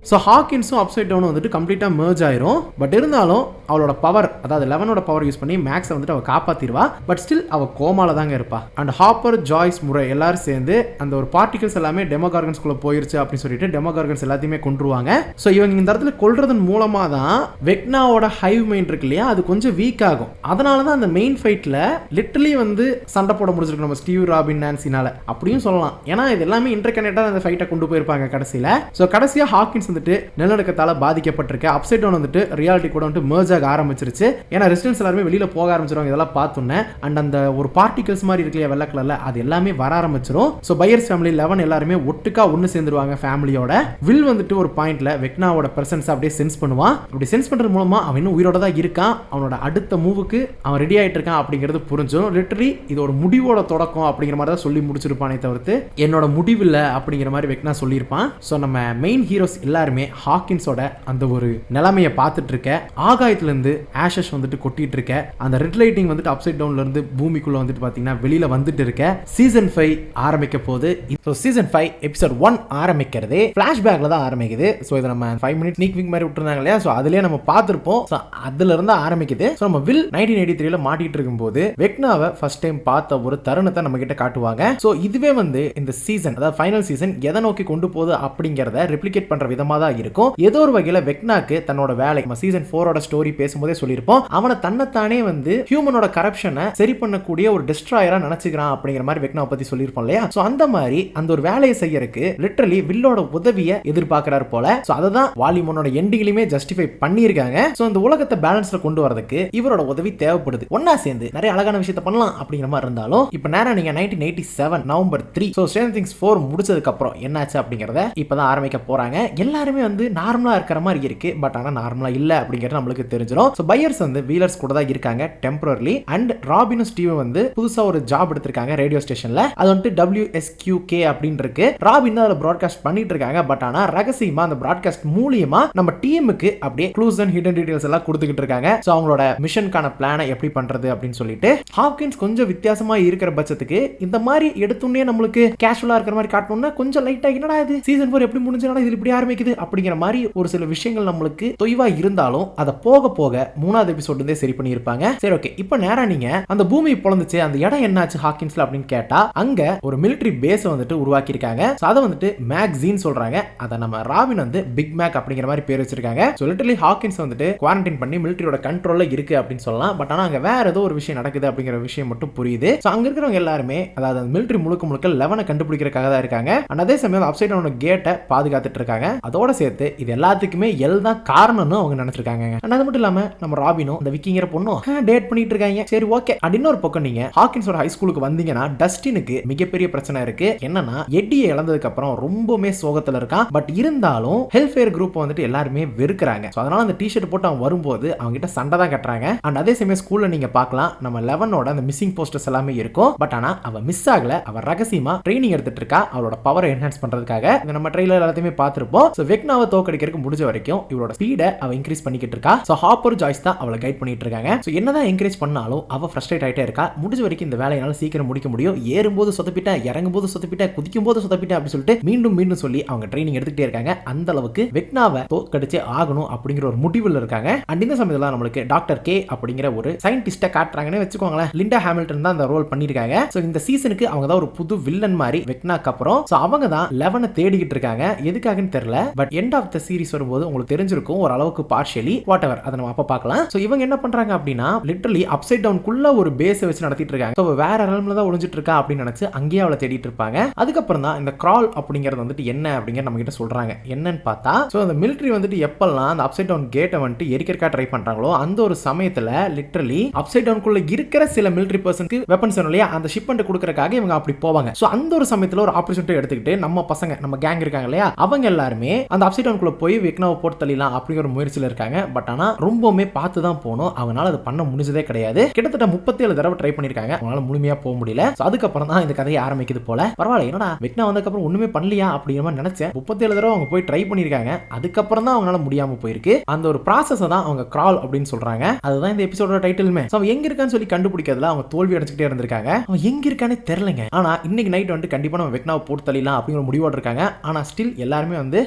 ஸோ ஹாக்கின்ஸும் அப்சைட் டவுனும் வந்துட்டு கம்ப்ளீட்டாக merge ஆயிரும். பட் இருந்தாலும் அவளோட பவர், அதாவது 11ஓட பவர் யூஸ் பண்ணி மேக்ஸை வந்துட்டு அவள் காப்பாற்றிடுவா. பட் ஸ்டில் அவள் கோமால தாங்க இருப்பா. அண்ட் ஹாப்பர், ஜாய்ஸ், முறை எல்லாரும் சேர்ந்து அந்த ஒரு பார்ட்டிகல்ஸ் எல்லாமே டெமோகார்கன்ஸ்குள்ள போயிருச்சு அப்படின்னு சொல்லிட்டு டெமோகார்கன்ஸ் எல்லாத்தையுமே கொன்றுவாங்க. ஸோ இவங்க இந்த இடத்துல கொல்றதன் மூலமா தான் வெக்னாவோட ஹைவ் மைண்ட் இருக்கு இல்லையா, அது கொஞ்சம் வீக் ஆகும். அதனால தான் அந்த மெயின் ஃபைட்ல லிட்டரலி வந்து சண்டை போட முடிஞ்சிருக்கு நம்ம ஸ்டீவ், ராபின், நான்சினால அப்படியும் சொல்லலாம். ஏன்னா இது எல்லாமே இன்டர்கனெக்டா அந்த ஃபைட்டை கொண்டு போயிருப்பாங்க கடைசியில. ஸோ கடைசியா ஹாக்கின்ஸ் வந்துட்டு நிலநடுக்கத்தால பாதிக்கப்பட்டிருக்கு. அப்சைட் டவுன் வந்துட்டு ரியாலிட்டி கூட வந்துட்டு merge ஆக ஆரம்பிச்சிருச்சு. ஏன்னா ரெசிடென்ட்ஸ் எல்லாருமே வெளியில போக ஆரம்பிச்சிருவாங்க இதெல்லாம் பார்த்தோன்னே. அண்ட் அந்த ஒரு பார்ட்டிகல்ஸ் மாதிரி இருக்கு இல்லையா வெள்ளை கலர்ல, அது எல்லாமே வர ஆரம்பிச்சிரும். ஸோ பையர்ஸ் ஃபேமிலி 11 எல்லாருமே ஒட்டுக்கா ஒன்று சேர்ந்துருவாங்க ஃபேமிலியோட. வில் வந்துட்டு ஒரு பாயிண்ட்ல வெக்னாவோட பிரசன்ஸ் அப்படியே சென்ஸ் பண்ணுவான். அப்படி சென்ஸ் பண்றது மூலமா அவன் இன்னும் உயிரோட தான் இருக்கான், அவனோட அடுத்த மூவுக்கு அவன் ரெடி ஆயிட்டு இருக்கான் அப்படிங்கிறது புரிஞ்சிடும். லிட்டரலி இது ஒரு முடிவோட தொடக்கம் அப்படிங்கிற மாதிரி தான் சொல்லி முடிச்சிருப்பானே தவிர்த்து என்னோட முடிவில் அப்படிங்கிற மாதிரி வெக்னா சொல்லியிருப்பான். ஸோ நம்ம மெயின் ஹீரோஸ் எல்லாருமே ஹாக்கின்ஸோட அந்த ஒரு நிலைமையை பார்த்துட்டு இருக்க, ஆகாயத்துல இருந்து ஆஷஸ் வந்துட்டு கொட்டிட்டு இருக்க, அந்த ரெட் லைட்டிங் வந்துட்டு அப்சைட் டவுன்ல இருந்து பூமிக்குள்ள வந்துட்டு பாத்தீங்கன்னா வெளியில வந்துட்டு இருக்க. சீசன் 5 ஆரம்பிக்க போகுது. ஸோ சீசன் 5 எபிசோட் 1 ஆரம்பிக்கிறது ஃபிளாஷ்பேக்ல தான் ஆரம்பிக்குது. ஸோ இதை நம்ம 5 மினிட் ஸ்னீக் வீக் மாதிரி விட்டுருந்தாங்க இல்லையா, ஸோ அதுலயே நம்ம பார்த்துருப்போம். ஸோ அதுல இருந்து ஆரம்பிக்குது. ஸோ நம்ம வில் 1983ல மாட்டிட்டு இருக்கும்போது வெக்னாவை ஃபர்ஸ்ட் டைம் பார்த்த ஒரு தருணத்தை நம்ம கிட்ட காட்டுவாங்க. ஸோ இதுவே வந்து இந்த சீசன், அதாவது ஃபைனல் சீசன் எதை நோக்கி கொண்டு போகுது அப்படிங்கிறத ரெப்ளிகேட் பண்ற விதமா தான் இருக்கும். ஏதோ ஒரு வகையில வெக்னாக்கு தன்னோட வேலை, நம்ம சீசன் 4ஓட ஸ்டோரி பேசும்போதே சொல்லியிருப்போம், அவனை தன்னைத்தானே வந்து ஹியூமனோட கரப்ஷனை சரி பண்ணக்கூடிய ஒரு டிஸ்ட்ராயரா நினைச்சுக்கிறான் அப்படிங்கிற மாதிரி வெக்னாவை பத்தி சொல்லியிருப்போம் இல்லையா. ஸோ அந்த மாதிரி அந்த ஒரு வேலையை செய்யறதுக்கு லிட்டரலி வில்லோட உதவியை எதிர்பார்க்கிறாரு போல. ஸோ அதை தான் வால்யூம் 1ஓட எண்டிங்லயுமே ஜஸ்டிஃபை பண்ணியிருக்காங்க. ஸோ இந்த உலகத்தை பேலன்ஸ்ல கொண்டு வரதுக்கு இவரோட உதவி தேவைப்படுது. ஒன்னா சேர்ந்து நிறைய அழகான விஷயத்தை பண்ணலாம் அப்படிங்கிற மாதிரி இருந்தாலும் இப்போ நேரா நீங்க 1987 நவம்பர் 3 ஸோ ஸ்ட்ரேஞ்சர் திங்ஸ் 4 முடிச்சதுக்கு அப்புறம் என்னாச்சு அப்படிங்கறத இப்பதான் ஆரம்பிக்க போறாங்க. எல்லாருமே வந்து நார்மலா இருக்கிற மாதிரி இருக்கு, பட் ஆனா நார்மலா இல்ல அப்படிங்கிறது நம்மளுக்கு தெரிஞ்சிடும். ஸோ பையர்ஸ் வந்து வீலர்ஸ் கூட தான் இருக்காங்க டெம்பரரிலி. அண்ட் ராபினும் ஸ்டீவும் வந்து புதுசா ஒரு ஜாப் எடுத்திருக்காங்க ரேடியோ ஸ்டேஷன்ல. அது வந்துட்டு WSQK அப்படின்னு இருக்கு. ராபின் அதை ப்ராட்காஸ்ட் பண்ணிட்டு இருக்காங்க. பட் ஆனா ரகசியமா அந்த ப்ராட்காஸ்ட் மூலியமா நம்ம டீமுக்கு அப்படியே க்ளூஸ் அண்ட் ஹிடன் டீடைல்ஸ் எல்லாம் கொடுத்துக்கிட்டு இருக்காங்க. ஸோ அவங்களோட மிஷனுக்கான பிளானை எப்படி பண்றது அப்படின்னு சொல்லிட்டு ஹாக்கின்ஸ் கொஞ்சம் வித்தியாசமா இருக்கிற பட்சத்துக்கு இந்த மாதிரி எடுத்துனே நம்மளுக்கு கேஷுவலா இருக்கிற மாதிரி காட்டணும்னா கொஞ்சம் லைட்டா என்னடா இது சீசன் 4 எப்படி முடிஞ்சதுனா இது இப்படி ஆரம்பிக்குது அப்படிங்கிற மாதிரி ஒரு சில விஷயங்கள் நம்மளுக்கு தொய்வா இருந்தாலும் அதை போக போக 3வது எபிசோட் இருந்தே சரி பண்ணியிருப்பாங்க. சரி, ஓகே, இப்போ நேரா நீங்க அந்த பூமி பொளந்துச்சு, அந்த இடம் என்னாச்சு ஹாக்கின்ஸ்ல அப்படின்னு கேட்டா அங்க ஒரு மிலிட்டரி பேஸ் வந்துட்டு உருவாக்கி இருக்காங்க. அதை வந்துட்டு மேக்ஸின் சொல்றாங்க. அதை நம்ம ராபின் வந்து பிக் மேக் அப்படிங்கிற மாதிரி பேர் வச்சிருக்காங்க. ஸோ லிட்டரலி ஹாக்கின்ஸ் வந்துட்டு குவாரண்டைன் பண்ணி மிலிட்டரியோட கண்ட்ரோல்ல இருக்கு அப்படின்னு சொல்லலாம். பட் ஆனா அங்க வேற ஏதோ ஒரு விஷயம் நடக்குது அப்படிங்கிற விஷயம் மட்டும் புரியுது. ஸோ அங்க இருக்கிறவங்க எல்லாருமே, அதாவது அந்த மிலிட்டரி முழுக்க 11 கண்டுபிடிக்கிறதுக்காக தான் இருக்காங்க. அண்ட் அதே சமயம் அப்சைட் டவுன் கேட்டை பாதுகாத்துட்டு இருக்காங்க. அதோட சேர்த்து இது எல்லாத்துக்குமே எல் தான் காரணம்னு அவங்க நினைச்சிருக்காங்க. அது மட்டும் இல்லாம நம்ம ராபினும் அந்த விக்கிங்கிற பொண்ணும் டேட் பண்ணிட்டு இருக்காங்க. சரி, ஓகே. அப்படின்னு ஒரு பக்கம் நீங்க ஹாக்கின்ஸோட ஹை ஸ்கூலுக்கு வந்தீங்கன்னா டஸ்டினுக்கு மிகப்பெரிய பிரச்சனை இருக்கு. என்னன்னா எட்டியை இழந்ததுக்கு அப்புறம் ரொம்பவே சோகத்துல இருக்கான். பட் இருந்தாலும் ஹெல்ஃபேர் குரூப் வந்துட்டு எல்லாருமே வெறுக்கிறாங்க. அதனால அந்த டிஷர்ட் போட்டு அவன் வரும்போது அவங்க கிட்ட சண்டை தான் கட்டுறாங்க. அண்ட் அதே சமயம் ஸ்கூல்ல நீங்க பார்க்கலாம் நம்ம 11ஓட அந்த மிஸ்ஸிங் போஸ்டர்ஸ் எல்லாமே இருக்கும். பட் ஆனா அவ மிஸ் ஆகல. அவ ரகசியமா ட்ரைனிங் எடுத்துட்டு இருக்கா அவளோட பவரை என்ஹான்ஸ் பண்றதுக்காக. இத நம்ம ட்ரெய்லர் எல்லாத்தையுமே பார்த்திருப்போம். சோ வெக்னாவை தோக்கடிக்கிறதுக்கு முடிஞ்ச வரைக்கும் இவளோட ஸ்பீடை அவ இன்க்ரீஸ் பண்ணிக்கிட்டு இருக்கா. சோ ஹாப்பர், ஜாய்ஸ் தான் அவளை கைட் பண்ணிட்டு இருக்காங்க. சோ என்னதான் என்கரேஜ் பண்ணாலும் அவ ஃப்ரஸ்ட்ரேட் ஆயிட்டே இருக்கா. முடிஞ்ச வரைக்கும் இந்த வேலையால சீக்கிரம் முடிக்க முடியும். ஏறும்போது சொதப்பிட்டேன், இறங்கும்போது சொதப்பிட்டேன், குதிக்கும் போது சொதப்பிட்டேன் அப்படி சொல்லிட்டு மீண்டும் சொல்லி அவங்க ட்ரைனிங் எடுத்துக்கிட்டே இருக்காங்க. அந்த அளவுக்கு வெக்னாவை தோக்கடிச்சே ஆகணும் அப்படிங்கிற ஒரு முடிவில் இருக்காங்க. அண்ட் இந்த சமயத்துல நம்மளுக்கு டாக்டர் கே அப்படிங்கிற ஒரு சயின்டிஸ்ட காட்டுறாங்கன்னு வச்சுக்கோங்களேன். லிண்டா ஹாமில்டன் தான் அந்த ரோல் பண்ணிருக்காங்க. சோ இந்த சீசனுக்கு அவங்க தான் ஒரு புது வில்லன் மாதிரி வெக்னாக்கு அப்புறம். சோ அவங்க தான் 11 தேடிக்கிட்டு இருக்காங்க. எதுக்காகன்னு தெரியல. But end of the series வரும்போது உங்களுக்கு தெரிஞ்சிருக்கும் ஒரு அளவுக்கு பார்ஷியலி வாட் எவர், அதை நம்ம அப்ப பார்க்கலாம். சோ இவங்க என்ன பண்றாங்க அப்படின்னா லிட்டரலி அப்சைட் டவுன் குள்ள ஒரு பேஸ் வச்சு நடத்திட்டு இருக்காங்க. சோ வேற realmல தான் ஒளிஞ்சிட்டு இருக்கா அப்படின்னு நினைச்சு அங்கேயே அவளை தேடிட்டு இருப்பாங்க. அதுக்கப்புறம் தான் இந்த கிரால் அப்படிங்கிறது வந்துட்டு என்ன அப்படிங்கிற நம்ம கிட்ட சொல்றாங்க. என்னன்னு பார்த்தா சோ அந்த மிலிட்டரி வந்துட்டு எப்பெல்லாம் அந்த அப்சைட் டவுன் கேட்டை வந்துட்டு எரிக்கிறக்கா ட்ரை பண்றாங்களோ அந்த ஒரு சமயத்துல லிட்டரலி அப்சைட் டவுன் குள்ள இருக்கிற சில மிலிட்டரி பர்சனுக்கு வெப்பன்ஸ் இல்லையா அந்த ஷிப்மெண்ட் கொடுக்கறதுக்காக இவங்க அப்படி போவாங்க. சோ அந்த ஒரு சமயத்துல ஒரு ஆப்பர்ச்சுனிட்டி எடுத்துக்கிட்டு நம்ம பசங்க, நம்ம கேங் இருக்காங்க இல்லையா, அவங்க எல்லாருமே அந்த அப்சைட் டவுன் குள்ள போய் வெக்னாவை போட்டு தள்ளிடலாம் அப்படிங்கிற ஒரு முயற்சியில இருக்காங்க. பட் ஆனா ரொம்பவுமே பார்த்து தான் போகணும். அவங்களால அது பண்ண முடிஞ்சதே கிடையாது. கிட்டத்தட்ட 37 தடவை ட்ரை பண்ணிருக்காங்க. அவங்களால முழுமையா போக முடியல. அதுக்கப்புறம் தான் இந்த கதையை ஆரம்பிக்குது போல. பரவாயில்ல, என்னடா வெக்னா வந்ததுக்கப்புறம் ஒண்ணுமே பண்ணலையா அப்படிங்கிற மாதிரி நினைச்சேன். 37 தடவை அவங்க போய் ட்ரை பண்ணிருக்காங்க. அதுக்கப்புறம் தான் அவங்களால முடியாம போயிருக்கு. அந்த ஒரு ப்ராசஸ் தான் அவங்க கிரால் அப்படின்னு சொல்றாங்க. அதுதான் இந்த எபிசோட டைட்டிலுமே. அவன் எங்க இருக்கான்னு சொல்லி கண்டுபிடிக்கிறதுல அவங்க தோல்வி அடைஞ்சுக்கிட்டே இருந்திருக்காங்க. அவன் எங்க இருக்கானே தெரியலங்க. ஆனா இன்னைக்கு நைட் வந்து கண்டிப்பா நம்ம வெக்னாவை போட்டு தள்ளிடலாம் அப்படிங்கிற முடிவோடு இருக்காங்க. ஆனா ஸ்டில் எல்லாருமே வந்து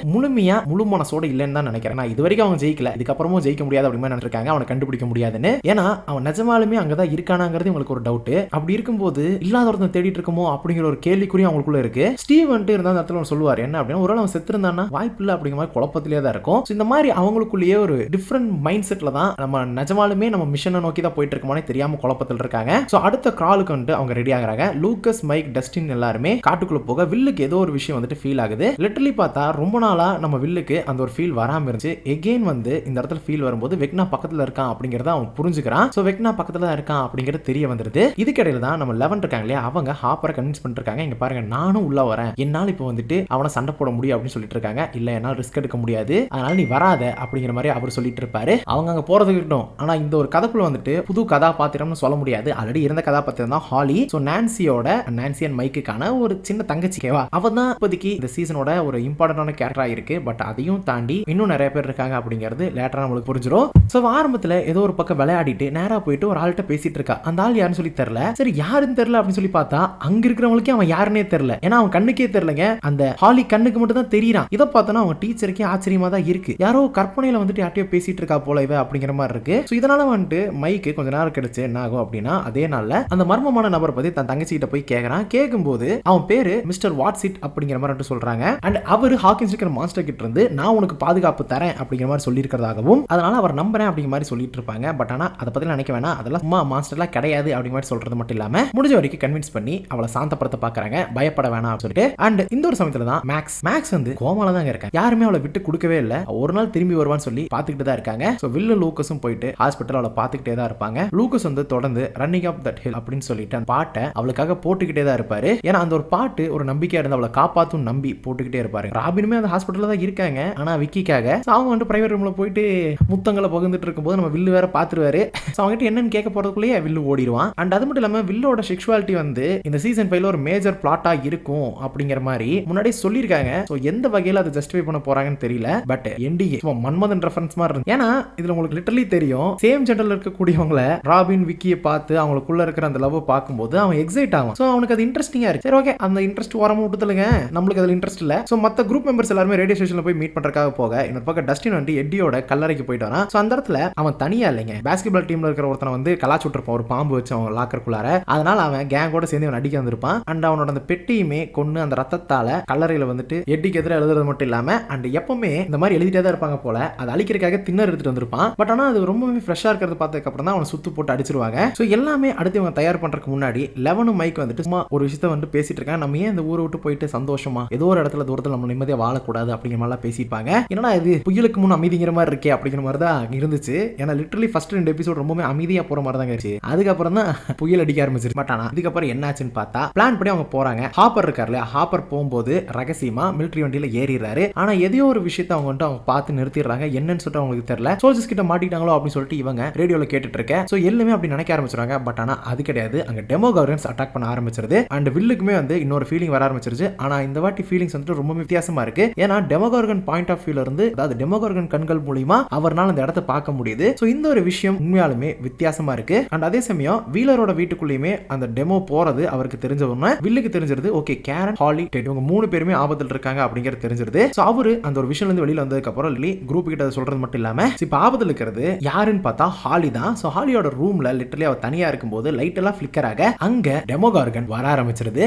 முழு மனசோட இல்லைன்னு தான் நினைக்கிறேன். நான் இது வரைக்கும் அவங்க ஜெயிக்கல, இதுக்கப்புறமும் ஜெயிக்க முடியாது அப்படின்னு நினைச்சிருக்காங்க, அவனை கண்டுபிடிக்க முடியாதுன்னு. ஏன்னா அவன் நிஜமாலுமே அங்கதான் இருக்கானாங்கிறது உங்களுக்கு ஒரு டவுட். அப்படி இருக்கும்போது இல்லாத ஒருத்தன் தேடிட்டு இருக்கமோ அப்படிங்கிற ஒரு கேள்விக்குறியும் அவங்களுக்குள்ள இருக்கு. ஸ்டீவ் வந்துட்டு இருந்தா அந்த இடத்துல சொல்லுவார் என்ன அப்படின்னா, ஒரு அவன் செத்து இருந்தானா வாய்ப்பு இல்லை அப்படிங்கிற மாதிரி குழப்பத்திலே தான் இருக்கும். இந்த மாதிரி அவங்களுக்குள்ளேயே ஒரு டிஃப்ரெண்ட் மைண்ட் செட்ல தான் நம்ம நிஜமாலுமே நம்ம மிஷனை நோக்கி தான் போயிட்டு இருக்கோமே தெரியாம குழப்பத்தில் இருக்காங்க. சோ அடுத்த கிராலுக்கு வந்துட்டு அவங்க ரெடி ஆகுறாங்க. லூக்கஸ், மைக், டஸ்டின் எல்லாருமே காட்டுக்குள்ள போக வில்லுக்கு ஏதோ ஒரு விஷயம் வந்துட்டு ஃபீல் ஆகுது. லிட்டரலி பார்த்தா ரொம்ப நாளா நம்ம வில்லுக்கு அந்த ஒரு ஃபீல் வராம இருந்துச்சு. எகைன் வந்து இந்த இடத்துல ஃபீல் வரும்போது வெக்னா பக்கத்துல இருக்கான் அப்படிங்கறத அவன் புரிஞ்சுக்கிறான். சோ வெக்னா பக்கத்துல தான் இருக்கான் அப்படிங்கிறது தெரிய வந்துருது. இதுக்கிடையில தான் நம்ம 11 இருக்காங்க இல்லையா, அவங்க ஹாப்பரை கன்வின்ஸ் பண்ணிட்டு இருக்காங்க. இங்க பாருங்க நானும் உள்ள வரேன், என்னால் இப்போ வந்துட்டு அவனை சண்டை போட முடியும் அப்படின்னு சொல்லிட்டு இருக்காங்க. இல்ல என்னால் ரிஸ்க் எடுக்க முடியாது, அதனால நீ வராத அப்படிங்கிற மாதிரி அவர் சொல்லிட்டு இருப்பாரு. அவங்க அங்க போறதுக்கு இருக்கட்டும். ஆனா இந்த ஒரு கதைக்குள்ள வந்துட்டு புது கதாபாத்திரம்னு சொல்ல முடியாது, ஆல்ரெடி இருந்த கதாபாத்திரம் தான் ஹாலி. சோ நான்சி அண்ட் மைக்குக்கான ஒரு சின்ன தங்கச்சி கேவா, அவ தான் இப்போதைக்கு இந்த சீசனோட ஒரு இம்பார்ட்டன்டான கேரக்டரா இருக்கு. பட் அதையும் தாண்டி இன்னும் நிறைய பேர் இருக்காங்க அப்படிங்கிறது லேட்டரா நம்மளுக்கு புரிஞ்சிடும். சோ ஆரம்பத்துல ஏதோ ஒரு பக்கம் விளையாடிட்டு நேரா போயிட்டு ஒரு ஆள்கிட்ட பேசிட்டு இருக்கா. அந்த ஆள் யாருன்னு சொல்லி தெரியல. சரி யாருன்னு தெரியல அப்படின்னு சொல்லி பார்த்தா அங்க இருக்கிறவங்களுக்கே அவன் யாருன்னே தெரியல. ஏன்னா அவன் கண்ணுக்கே தெரியலங்க, அந்த ஹாலி கண்ணுக்கு மட்டும் தான் தெரியறான். இதை பார்த்தோன்னா அவங்க டீச்சருக்கே ஆச்சரியமா தான் இருக்கு. யாரோ கற்பனையில வந்துட்டு யார்ட்டையோ பேசிட்டு இருக்கா போல இவ அப்படிங்கிற மாதிரி இருக்கு. சோ இதனால வந்துட்டு மைக்கு கொஞ்ச நேரம் கிடைச்சு என்ன ஆகும் அப்படின்னா, அதே நாள்ல அந்த மர்மமான நபர் பத்தி தன் தங்கச்சி கிட்ட போய் கேக்குறான். கேட்கும்போது அவன் பேரு மிஸ்டர் வாட்ஸிட் அப்படிங்கிற மாதிரி சொல்றாங்க. அண்ட் அவரு ஹாக்கின்ஸ் இருக்கிற மாஸ்டர் கிட்ட இருந்து நான் உனக்கு பாதுகாப்பு தரேன் அப்படிங்கிற மாதிரி சொல்லி இருக்கிறதாகவும், அதனால அவர் நம்புறேன் அப்படிங்கிற மாதிரி சொல்லிட்டு இருப்பாங்க. பட் ஆனா அதை பத்தி நினைக்க வேணாம், அதெல்லாம் சும்மா மாஸ்டர்லாம் கிடையாது அப்படிங்கிற மாதிரி சொல்றது மட்டும் இல்லாம முடிஞ்ச வரைக்கும் கன்வின்ஸ் பண்ணி அவளை சாந்தப்படுத்த பாக்குறாங்க, பயப்பட வேணாம் அப்படின்னு சொல்லிட்டு. அண்ட் இந்த ஒரு சமயத்துல தான் மேக்ஸ் வந்து கோமால தான் இருக்காங்க. யாருமே அவளை விட்டு கொடுக்கவே இல்லை. ஒரு நாள் திரும்பி வருவான்னு சொல்லி பாத்துக்கிட்டு தான் இருக்காங்க. சோ வில்லு லூக்கஸும் போயிட்டு ஹாஸ்பிட்டல் அவளை பாத்துக்கிட்டே தான் இருப்பாங்க. லூக்கஸ் வந்து தொடர்ந்து ரன்னிங் அப் தட் ஹில் அப்படின்னு சொல்லிட்டு அந்த பாட்டை அவளுக்காக போட்டுக்கிட்டே தான் இருப்பாரு. ஏன்னா அந்த ஒரு பாட்டு ஒரு நம்பிக்கையா இருந்து அவளை காப்பாத்தும் நம்பி போட்டுக்கிட்டே இருப்பாரு. ராபினுமே அந்த ஹாஸ்பிட்டல்ல தான் இருக்காங்க. ஆனா விக்கிக்காக அவங்க வந்து பிரைவேட் ரூம்ல போயிட்டு முத்தங்களை பகிர்ந்துட்டு இருக்கும்போது நம்ம வில்லு வேற பாத்துருவாரு. அவங்ககிட்ட என்னன்னு கேட்க போறதுக்குள்ளேயே வில்லு ஓடிடுவான். அண்ட் அது மட்டும் இல்லாம வில்லோட செக்சுவாலிட்டி வந்து இந்த சீசன் 5ல ஒரு மேஜர் பிளாட்டா இருக்கும் அப்படிங்கிற மாதிரி முன்னாடியே சொல்லியிருக்காங்க. சோ எந்த வகையில அதை ஜஸ்டிஃபை பண்ண போறாங்கன்னு தெரியல. பட் என்டிஏ மன்மதன் ரெஃபரன்ஸ் மாதிரி இருக்கு. ஏன்னா இதுல உங்களுக்கு லிட்டரலி தெரியும், சேம் ஜெண்டர்ல இருக்கக்கூடியவங்களை ராபின் விக்கியை பார்த்து அவங்களுக்குள்ள இருக்கிற அந்த லவ் பார்க்கும்போது அவன் எக்ஸைட் ஆகும். சோ அவனுக்கு அது இன்ட்ரெஸ்டிங்கா இருக்கு. சரி ஓகே, அந்த இன்ட்ரெஸ்ட் வரமா விட்டுதுலங்க, நம்மளுக்கு அதுல இன்ட்ரெஸ்ட் இல்ல. சோ மத்த குரூப் மெம்பர்ஸ் எல்லாரும் ரேடியோ ஸ்டேஷன்ல போய் மீட் பண்றதுக்காக போக இன்னொரு பக்கம் டஸ்டின் வந்து எட்டியோட கல்லறைக்கு போயிட்டு வரான். சோ அந்த இடத்துல அவன் தனியா இல்லைங்க, பாஸ்கெட்பால் டீம்ல இருக்கிற ஒருத்தனை வந்து கலாச்சு விட்டுருப்பான், ஒரு பாம்பு வச்சு அவன் லாக்கருக்குள்ளார. அதனால அவன் கேங்கோட சேர்ந்து அவன் அடிக்க வந்திருப்பான். அண்ட் அவனோட அந்த பெட்டியுமே கொண்டு அந்த ரத்தத்தால கல்லறையில வந்துட்டு எட்டிக்கு எதிராக எழுதுறது மட்டும் இல்லாம அண்ட் எப்பவுமே இந்த மாதிரி எழுதிட்டே தான் இருப்பாங்க போல, அதை அழிக்கிறதுக்காக தின்னர் எடுத்துட்டு வந்திருப்பான். பட் ஆனா அது ரொம்பவே ஃப்ரெஷ்ஷா இருக்கிறது பார்த்ததுக்கு அப்புறம் தான் அவனை சுத்து போட்டு அடிச்சிருவாங்க. சோ எல்லாமே அடுத்து இவங்க தயார் பண்றதுக்கு முன்னாடி 11 மைக் வந்துட்டு சும்மா ஒரு விஷயத்த வந்து பேசிட்டு இருக்காங்க. நம்ம ஏன் இந்த ஊரை விட்டு போயிட்டு சந்தோஷமா ஏதோ ஒரு இடத்துல தூரத்தில் நம்ம நிம்மதியா வாழக்கூடாது அப்படிங்கிற மாதிரி பேசிப்பாங்க. ஏன்னா இது புயலுக்கு முன் அமைதிங்கிற மாதிரி இருக்கே அப்படிங்கிற மாதிரி தான் இருந்துச்சு. ஏன்னா லிட்டரலி ஃபர்ஸ்ட் 2 எபிசோட் ரொம்பவே அமைதியா போற மாதிரி தான் இருந்துச்சு. அதுக்கப்புறம் தான் புயல் அடிக்க ஆரம்பிச்சிருச்சு. பட் ஆனா இதுக்கப்புறம் என்னாச்சுன்னு பார்த்தா பிளான் படி அவங்க போறாங்க. ஹாப்பர் இருக்காரு இல்லையா, ஹாப்பர் போகும்போது ரகசியமா மிலிட்டரி வண்டியில ஏறிடுறாரு. ஆனா எதையோ ஒரு விஷயத்தை அவங்க வந்து அவங்க பார்த்து நிறுத்திடுறாங்க. என்னன்னு சொல்லிட்டு அவங்களுக்கு தெரியல. சோல்ஜர்ஸ் கிட்ட மாட்டிட்டாங்களோ அப்படின்னு சொல்லிட்டு இவங்க ரேடியோல கேட்டுட்டு இருக்க. சோ எல்லாமே அப்படி நினைக்க ஆரம்பிச்சிருவாங்க. பட் ஆனா அது கிடையாது, அங்க டெமோகார்கன்ஸ் அட்டாக் பண்ண ஆரம்பிச்சிருது. அண்ட் வில்லுக்குமே வந்து இன்னொரு ஃபீலிங் வர ஆரம்பிச்சிருச்சு. ஆனா இந்த வாட்டி ஃபீலிங்ஸ் வந்து ரொம்ப வித்தியாசமா இருக்கு. ஏன்னா டெமோகார்கன் பாயிண்ட் ஆஃப் வியூல இருந்து, அதாவது டெமோகார்கன் கண்கள் மூலமா அவர்னால அந்த இடத்தை பார்க்க முடியுது. சோ இந்த ஒரு விஷயம் உண்மையாலுமே வித்தியாசமா இருக்கு. அண்ட் அதே சமயம் வீலரோட வீட்டுக்குள்ளேயுமே அந்த டெமோ போறது அவருக்கு தெரிஞ்ச உடனே வில்லுக்கு தெரிஞ்சிருது. ஓகே, கேரன், ஹாலி, டெட் இவங்க 3 பேருமே ஆபத்தில் இருக்காங்க அப்படிங்கிறது தெரிஞ்சிருது. சோ அவரு அந்த ஒரு விஷயம் இருந்து வெளியில வந்ததுக்கு அப்புறம் லில்லி குரூப் கிட்ட சொல்றது மட்டும் இல்லாம இப்ப ஆபத்தில் இருக்கிறது யாருன்னு பார்த்தா ஹாலி தான். சோ ஹாலியோட ரூம்ல லிட்டரலி அவ தனியா இருக்கும்போது லைட் எல்லாம் ஃபிளிக்கர் ஆக அங்க டெமோகார்கன் வர ஆரம்பிச்சிருது.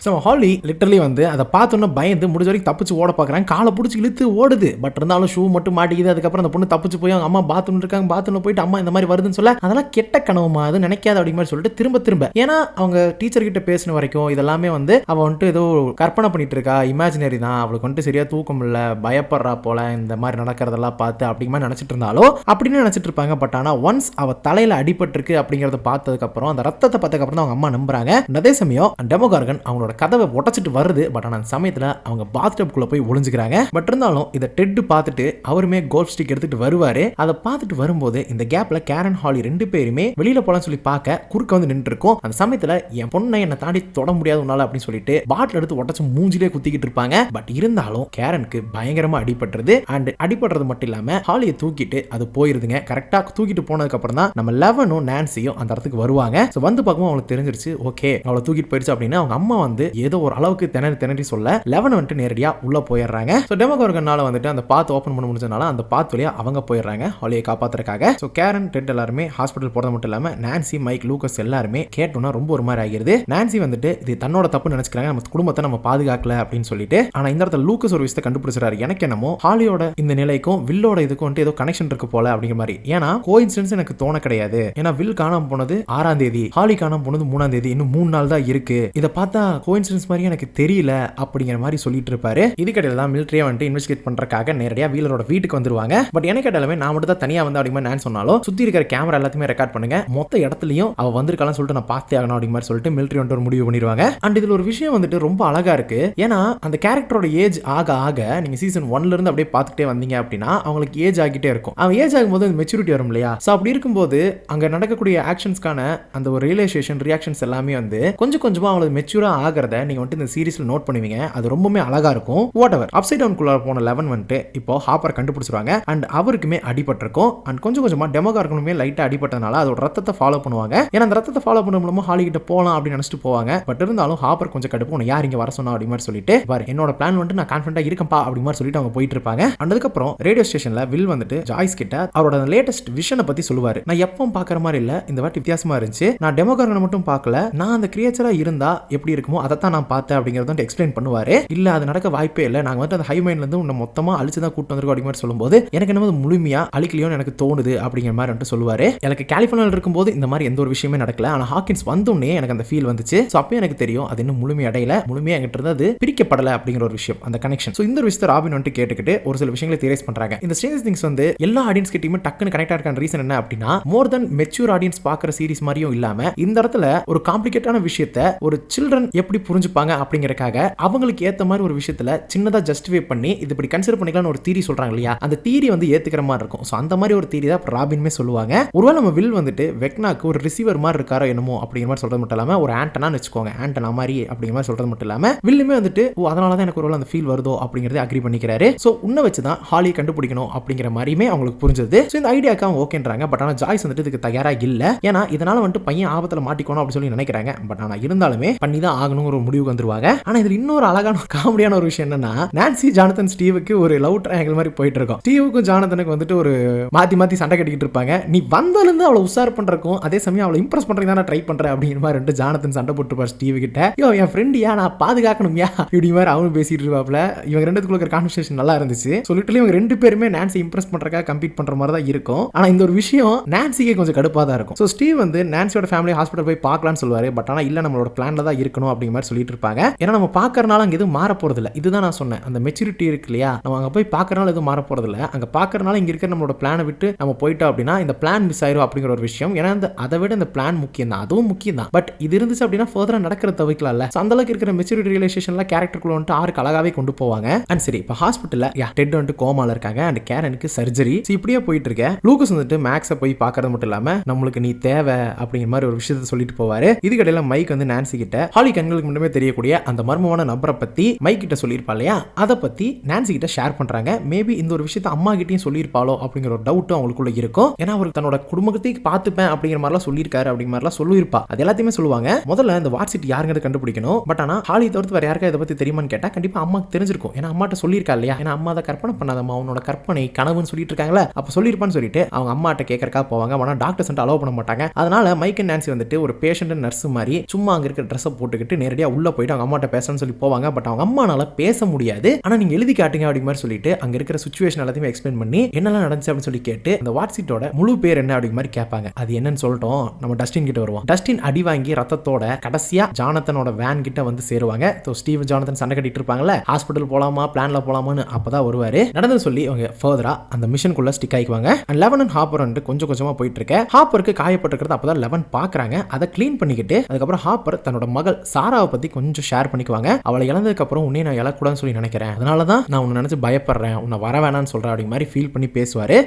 ஸோ ஹாலி லிட்டரலி வந்து அதை பார்த்தோன்னா பயந்து முடிஞ்ச வரைக்கும் தப்பிச்சு ஓட பார்க்குறாங்க. காலை பிடிச்சி இழுத்து ஓடுது. பட் இருந்தாலும் ஷூ மட்டும் மாட்டிக்குது. அதுக்கப்புறம் அந்த பொண்ணு தப்பிச்சு போய் அவங்க அம்மா பாத்ரூம் இருக்காங்க, பாத்ரூம்ல போயிட்டு அம்மா இந்த மாதிரி வருதுன்னு சொல்ல அதெல்லாம் கெட்ட கனவுமா, அது நினைக்காத அப்படிங்கிற மாதிரி சொல்லிட்டு திரும்ப ஏன்னா அவங்க டீச்சர் கிட்ட பேசின வரைக்கும் இதெல்லாமே வந்து அவள் வந்துட்டு ஏதோ கற்பனை பண்ணிட்டு இருக்கா, இமேஜினரி தான், அவளுக்கு வந்துட்டு சரியா தூக்கம் இல்லை, பயப்படுறா போல இந்த மாதிரி நடக்கிறதெல்லாம் பார்த்து அப்படிங்கிற மாதிரி நினைச்சிட்டு இருந்தாலும் அப்படின்னு நினைச்சிட்டு இருப்பாங்க. பட் ஆனால் ஒன்ஸ் அவள் தலையில அடிபட்டிருக்கு அப்படிங்கிறத பார்த்ததுக்கு அப்புறம் அந்த ரத்தத்தை பார்த்ததுக்கு அப்புறம் தான் அவங்க அம்மா நம்புறாங்க. அதே சமயம் டெமோகார்கன் அவங்களோட கதவை உடைச்சிட்டு வருது. பட் ஆனா அந்த சமயத்துல அவங்க பாத்டப்குள்ள போய் ஒளிஞ்சுக்கிறாங்க. பட் இருந்தாலும் இதை டெட் பார்த்துட்டு அவருமே கோல்ஃப் ஸ்டிக் எடுத்துட்டு வருவாரு. அதை பார்த்துட்டு வரும்போது இந்த கேப்ல கேரன், ஹாலி 2 பேருமே வெளியில போலாம்னு சொல்லி பார்க்க குறுக்க வந்து நின்று இருக்கும். அந்த சமயத்துல என் பொண்ணை என்னை தாண்டி தொட முடியாது உன்னால அப்படின்னு சொல்லிட்டு பாட்டில் எடுத்து உடச்சு மூஞ்சிலே குத்திக்கிட்டு இருப்பாங்க. பட் இருந்தாலும் கேரனுக்கு பயங்கரமா அடிபட்டுருது. அண்ட் அடிபடுறது மட்டும் இல்லாம ஹாலியை தூக்கிட்டு அது போயிருதுங்க. கரெக்டா தூக்கிட்டு போனதுக்கு அப்புறம் தான் நம்ம 11ம் நான்சியும் அந்த இடத்துக்கு வருவாங்க. வந்து பார்க்கும்போது அவங்களுக்கு தெரிஞ்சிருச்சு, ஓகே அவளை தூக்கிட்டு போயிருச்சு அப்படின்னு அவங்க அம்மா வந்து வந்து ஏதோ ஒரு அளவுக்கு திணறி சொல்ல 11 வந்துட்டு நேரடியா உள்ள போயிடுறாங்க. ஸோ டெமோகார்கனால வந்துட்டு அந்த பாத் ஓப்பன் பண்ண முடிஞ்சதுனால அந்த பாத் வழியா அவங்க போயிடுறாங்க ஹாலியை காப்பாத்துறதுக்காக. ஸோ கேரன் டெட் எல்லாருமே ஹாஸ்பிட்டல் போறது மட்டும் இல்லாம நான்சி மைக் லூக்கஸ் எல்லாருமே கேட்டோம்னா ரொம்ப ஒரு மாதிரி ஆகிருது. நான்சி வந்துட்டு இது தன்னோட தப்பு நினைச்சுக்கிறாங்க, நம்ம குடும்பத்தை நம்ம பாதுகாக்கல அப்படின்னு சொல்லிட்டு. ஆனா இந்த இடத்துல லூக்கஸ் ஒரு விஷயத்தை கண்டுபிடிச்சாரு. எனக்கு என்னமோ ஹாலியோட இந்த நிலைக்கும் வில்லோட இதுக்கும் வந்துட்டு ஏதோ கனெக்ஷன் இருக்கு போல அப்படிங்கிற மாதிரி. ஏன்னா கோஇன்சிடென்ஸ் எனக்கு தோண கிடையாது. ஏன்னா வில் காணாம போனது 6ஆம் தேதி, ஹாலி காணாம போனது 3ஆம் தேதி, இன்னும் 3 நாள் தான் இருக்கு. இதை பார்த்தா கோஇன்சிடென்ஸ் மாதிரி எனக்கு தெரியல அப்படிங்கிற மாதிரி சொல்லிட்டு இருப்பாரு. இதுக்கடையில தான் மிலிட்டரியா வந்துட்டு இன்வெஸ்டிகேட் பண்றதுக்காக நேரடியா வீலரோட வீட்டுக்கு வந்துருவாங்க. பட் எனக்கு கேட்டாலுமே நான் மட்டும் தான் தனியா வந்து அப்படிங்கிற நான் சொன்னாலும் சுத்தி இருக்கிற கேமரா எல்லாத்தையுமே ரெக்கார்ட் பண்ணுங்க, மொத்த இடத்துலயும் அவ வந்திருக்கான்னு சொல்லிட்டு நான் பார்த்தே ஆகணும் அப்படிங்கிற மாதிரி சொல்லிட்டு மிலிட்டரி வந்துட்டு ஒரு முடிவு பண்ணிடுவாங்க. அண்ட் இதுல ஒரு விஷயம் வந்துட்டு ரொம்ப அழகா இருக்கு. ஏன்னா அந்த கேரக்டரோட ஏஜ் ஆக ஆக நீங்க சீசன் 1ல இருந்து அப்படியே பார்த்துட்டே வந்தீங்க அப்படின்னா அவங்களுக்கு ஏஜ் ஆகிட்டே இருக்கும். அவன் ஏஜ் ஆகும்போது மெச்சூரிட்டி வரும் இல்லையா? சோ அப்படி இருக்கும்போது அங்க நடக்கக்கூடிய ஆக்ஷன்ஸ்க்கான அந்த ஒரு ரியலைசேஷன் ரியாக்ஷன்ஸ் எல்லாமே வந்து கொஞ்சம் கொஞ்சமா அவங்களுக்கு மெச்சூரா ஆகிறத நீங்க வந்துட்டு இந்த சீரிஸ்ல நோட் பண்ணுவீங்க. அது ரொம்பவே அழகா இருக்கும். வாட் எவர் அப்சைட் டவுன் குள்ள போன 11 வந்துட்டு இப்போ ஹாப்பர் கண்டுபிடிச்சிருவாங்க. அண்ட் அவருக்குமே அடிபட்டிருக்கும். அண்ட் கொஞ்சம் கொஞ்சமா டெமோகார்கனுமே லைட்டா அடிபட்டதுனால அதோட ரத்தத்தை ஃபாலோ பண்ணுவாங்க. ஏன்னா அந்த ரத்தத்தை ஃபாலோ பண்ண மூலமா ஹாலி கிட்ட போலாம் அப்படின்னு நினைச்சிட்டு போவாங்க. பட் இருந்தாலும் ஹாப்பர் கொஞ்சம் கடுப்பு, உன்னை யார் இங்க வர சொன்னா அப்படி மாதிரி சொல்லிட்டு பாரு என்னோட பிளான் வந்துட்டு நான் கான்ஃபிடண்டா இருக்கேன்ப்பா அப்படி மாதிரி சொல்லிட்டு அவங்க போயிட்டு இருப்பாங்க. அதுக்கப்புறம் ரேடியோ ஸ்டேஷன்ல வில் வந்துட்டு ஜாய்ஸ் கிட்ட அவரோட லேட்டஸ்ட் விஷனை பத்தி சொல்லுவாரு. நான் எப்பவும் பாக்குற மாதிரி இல்ல, இந்த வாட்டி வித்தியாசமா இருந்துச்சு. நான் டெமோகார்கனை மட்டும் பார்க்கல, நான் அந்த கிரியேச்சரா இருந்தா எப்படி இருக்குமோ அதை தான் நான் பார்த்தேன் அப்படிங்கறத எக்ஸ்பிளைன் பண்ணுவாரு. இல்ல அது நடக்க வாய்ப்பே இல்லை, நாங்க வந்து அந்த ஹை மைண்ட்ல இருந்து உன்னை மொத்தமா அழிச்சுதான் கூட்டு வந்திருக்கோம் அப்படிங்கிற மாதிரி சொல்லும்போது எனக்கு என்ன முழுமையா அழிக்கலையோன்னு எனக்கு தோணுது அப்படிங்கிற மாதிரி வந்துட்டு சொல்லுவாரு. எனக்கு கலிபோர்னியால இருக்கும்போது இந்த மாதிரி எந்த ஒரு விஷயமே நடக்கல, ஆனா ஹாக்கின்ஸ் வந்தோடனே எனக்கு அந்த ஃபீல் வந்துச்சு. சோ அப்பவே எனக்கு தெரியும் அது இன்னும் முழுமை அடையல, முழுமையா என்கிட்ட இருந்து அது பிரிக்கப்படல அப்படிங்கிற ஒரு விஷயம், அந்த கனெக்ஷன். சோ இந்த ஒரு விஷயத்தை ராபின் வந்துட்டு கேட்டுக்கிட்டு ஒரு சில விஷயங்களை தியரைஸ் பண்றாங்க. இந்த ஸ்ட்ரேஞ்சர் திங்ஸ் வந்து எல்லா ஆடியன்ஸ் கிட்டயுமே டக்குன்னு கனெக்ட் ஆகிற ரீசன் என்ன அப்படின்னா மோர் தென் மெச்சூர் ஆடியன்ஸ் பாக்குற சீரிஸ் மாதிரியும் இல்லாம இந்த இடத்துல ஒரு காம்ப்ளிகேட்டான விஷயத்தை ஒரு சில்ட்ரன் எப்படி புரிஞ்சுப்பாங்க அப்படிங்கறக்காக அவங்களுக்கு ஏத்த மாதிரி ஒரு விஷயத்துல சின்னதா ஜஸ்டிஃபை பண்ணி இது இப்படி கன்சிடர் பண்ணிக்கலாம் ஒரு தியரி சொல்றாங்க இல்லையா, அந்த தியரி வந்து ஏத்துக்கிற மாதிரி இருக்கும். சோ அந்த மாதிரி ஒரு தியரி தான் ராபின்மே சொல்லுவாங்க. ஒருவேளை நம்ம வில் வந்துட்டு வெக்னாக்கு ஒரு ரிசீவர் மாதிரி இருக்காரோ என்னமோ அப்படிங்கிற மாதிரி சொல்றது மட்டும் இல்லாம ஒரு ஆண்டனான்னு வச்சுக்கோங்க, ஆண்டனா மாதிரி அப்படிங்கிற மாதிரி சொல்றது மட்டும் இல்லாம வில்லுமே வந்துட்டு அதனாலதான் எனக்கு ஒரு அந்த ஃபீல் வருதோ அப்படிங்கறத அக்ரி பண்ணிக்கிறாரு. சோ உன்ன வச்சுதான் ஹாலியை கண்டுபிடிக்கணும் அப்படிங்கிற மாதிரியுமே அவங்களுக்கு புரிஞ்சது. சோ இந்த ஐடியாக்கு அவங்க ஓகேன்றாங்க. பட் ஆனா ஜாய்ஸ் வந்துட்டு இதுக்கு தயாரா இல்ல. ஏன்னா இதனால வந்துட்டு பையன் ஆபத்துல மாட்டிக்கணும் அப்படின்னு சொல்லி நினைக்கிறாங்க. பட் ஆனா இருந்தாலுமே பண்ணி தான் ஆகணும் ஒரு முடிவுக்கு வந்துருவாங்க. ஆனா இதுல இன்னொரு அழகான காமெடியான ஒரு விஷயம் என்னன்னா நான்சி ஜானதன் ஸ்டீவுக்கு ஒரு லவ் ட்ரையாங்கிள் மாதிரி போயிட்டு இருக்கும். ஸ்டீவுக்கும் ஜானதனுக்கு வந்துட்டு ஒரு மாத்தி சண்டை கட்டிக்கிட்டு இருப்பாங்க. நீ வந்ததுல இருந்து அவளை உஷார் பண்றதுக்கும் அதே சமயம் அவளை இம்ப்ரெஸ் பண்றதுக்கு தான் ட்ரை பண்றேன் அப்படிங்கிற மாதிரி ரெண்டு ஜானதன் சண்டை போட்டுருப்பார் ஸ்டீவ் கிட்ட. யோ என் ஃப்ரெண்ட் யா நான் பாதுகாக்கணும் யா இப்படி மாதிரி அவனும் பேசிட்டு இருப்பாப்ல. இவங்க ரெண்டுக்குள்ள இருக்கிற கான்வர்சேஷன் நல்லா இருந்துச்சு. சொல்லிட்டு இவங்க ரெண்டு பேருமே நான்சி இம்ப்ரெஸ் பண்றதுக்காக கம்பீட் பண்ற மாதிரி தான் இருக்கும். ஆனா இந்த ஒரு விஷயம் நான்சிக்கு கொஞ்சம் கடுப்பா தான் இருக்கும். சோ ஸ்டீவ் வந்து நான்சியோட ஃபேமிலி ஹாஸ்பிட்டல் போய் பார்க்கலாம்னு சொல்லுவாரு. பட் ஆனா இல்ல நம்மளோட பிளான்ல தான் இருக்கணும் அப்படிங்கிற மாதிரி சொல்லிட்டு இருப்பாங்க. ஏன்னா நம்ம பார்க்கறனால அங்க எதுவும் மாற போறது இல்ல. இதுதான் நான் சொன்னேன், அந்த மெச்சூரிட்டி இருக்கு இல்லையா, நம்ம அங்க போய் பார்க்கறனால எதுவும் மாற போறது இல்ல. அங்க பார்க்கறனால இங்க இருக்கிற நம்மளோட பிளானை விட்டு நம்ம போயிட்டோம் அப்படின்னா இந்த பிளான் மிஸ் ஆயிரும் அப்படிங்கிற ஒரு விஷயம். ஏன்னா அதை விட இந்த பிளான் முக்கியம் தான், அதுவும் முக்கியம் தான். பட் இது இருந்துச்சு அப்படின்னா ஃபர்தரா நடக்கிறது தவிர்க்கலாம்ல. அந்த அளவுக்கு இருக்கிற மெச்சூரிட்டி ரியலைசேஷன்ல கேரக்டருக்குள்ள வந்துட்டு ஆறுக்கு அழகாவே கொண்டு போவாங்க. அண்ட் சரி இப்போ ஹாஸ்பிட்டல்ல டெட் வந்துட்டு கோமால இருக்காங்க. அண்ட் கேரனுக்கு சர்ஜரி. இப்படியே போயிட்டு இருக்க லூகஸ் வந்துட்டு மேக்ஸை போய் பார்க்கறது மட்டும் இல்லாம நம்மளுக்கு நீ தேவை அப்படிங்கிற மாதிரி ஒரு விஷயத்தை சொல்லிட்டு போவாரு. இதுக்கடையில மைக் வந்து நான்சி கிட்ட ஹாலி கண்களுக்கு மட்டுமே தெரியக்கூடிய அந்த மர்மமான நபரை பத்தி மைக் கிட்ட சொல்லியிருப்பா இல்லையா, அதை பத்தி நான்சி கிட்ட ஷேர் பண்றாங்க. மேபி இந்த ஒரு விஷயத்தை அம்மா கிட்டையும் சொல்லியிருப்பாளோ அப்படிங்கிற ஒரு டவுட்டும் அவங்களுக்குள்ள இருக்கும். ஏன்னா அவர் தன்னோட குடும்பத்தையும் பார்த்துப்பேன் அப்படிங்கிற மாதிரிலாம் சொல்லியிருக்காரு அப்படிங்கிற மாதிரிலாம் சொல்லியிருப்பா. அது எல்லாத்தையுமே சொல்லுவாங்க. முதல்ல இந்த வாட்சிட் யாருங்கிறத கண்டுபிடிக்கணும். பட் ஆனா ஹாலி தவிர்த்து வேற யாருக்கா இதை பத்தி தெரியுமான்னு கேட்டா கண்டிப்பா அம்மாக்கு தெரிஞ்சிருக்கும். ஏன்னா அம்மாட்ட சொல்லியிருக்கா இல்லையா, ஏன்னா அம்மா அதை கற்பனை பண்ணாதம்மா அவனோட கற்பனை கனவுன்னு சொல்லிட்டு இருக்காங்களா, அப்ப சொல்லியிருப்பான்னு சொல்லிட்டு அவங்க அம்மாட்ட கேட்கறக்கா போவாங்க. ஆனா டாக்டர்ஸ் அலோவ் பண்ண மாட்டாங்க. அதனால மைக் அண்ட் நான்சி வந்துட்டு ஒரு பேஷண்ட் நர்ஸ் மாதிரி சும்மா அங்க இருக்கிற ட்ரெஸ்ஸை போட்டுக்கிட்டு நேரடியா உள்ள போயிட்டு அவங்க அம்மாட்ட பேசணும்னு சொல்லி போவாங்க. பட் அவங்க அம்மானால பேச முடியாது. ஆனா நீங்க எழுதி காட்டுங்க அப்படிங்கிற மாதிரி சொல்லிட்டு அங்க இருக்கிற சிச்சுவேஷன் எல்லாத்தையுமே எக்ஸ்பிளைன் பண்ணி என்னெல்லாம் நடந்துச்சு அப்படின்னு சொல்லி கேட்டு அந்த வாட்சிட்டோட முழு பேர் என்ன அப்படிங்கிற மாதிரி கேட்பாங்க. அது என்னன்னு சொல்லிட்டோம் நம்ம டஸ்டின் கிட்ட வருவோம். டஸ்டின் அடி வாங்கி ரத்தத்தோட கடைசியா ஜானத்தனோட வேன் கிட்ட வந்து சேருவாங்க. ஸ்டீவ் ஜானதன் சண்டை கட்டிட்டு இருப்பாங்கல்ல, ஹாஸ்பிட்டல் போலாமா பிளான்ல போலாமான்னு அப்பதான் வருவாரு. நடந்து சொல்லி அவங்க ஃபர்தரா அந்த மிஷனுக்குள்ள ஸ்டிக் ஆயிக்குவாங்க. அண்ட் 11 அண்ட் ஹாப்பர் வந்து கொஞ்சம் கொஞ்சமா போயிட்டு இருக்க. ஹாப்பருக்கு காயப்பட்டிருக்கிறது அப்பதான் 11 பாக்குறாங்க. அதை கிளீன் பண்ணிக்கிட்டு அதுக்கப்புறம் ஹாப்பர் தன்னோட மகள் சாராவை பத்தி கொஞ்சம் ஷேர் பண்ணிக்குவாங்க. அவளை இழந்ததுக்கு அப்புறம் உன்னை நான் இழக்கூடாதுன்னு சொல்லி நினைக்கிறேன், அதனாலதான் நான் உன்னை நினைச்சு பயப்படுறேன், உன்னை வர வேணாம்னு சொல்றேன் அப்படி மாதிரி ஃபீல் பண்ணி பேசுவாரு.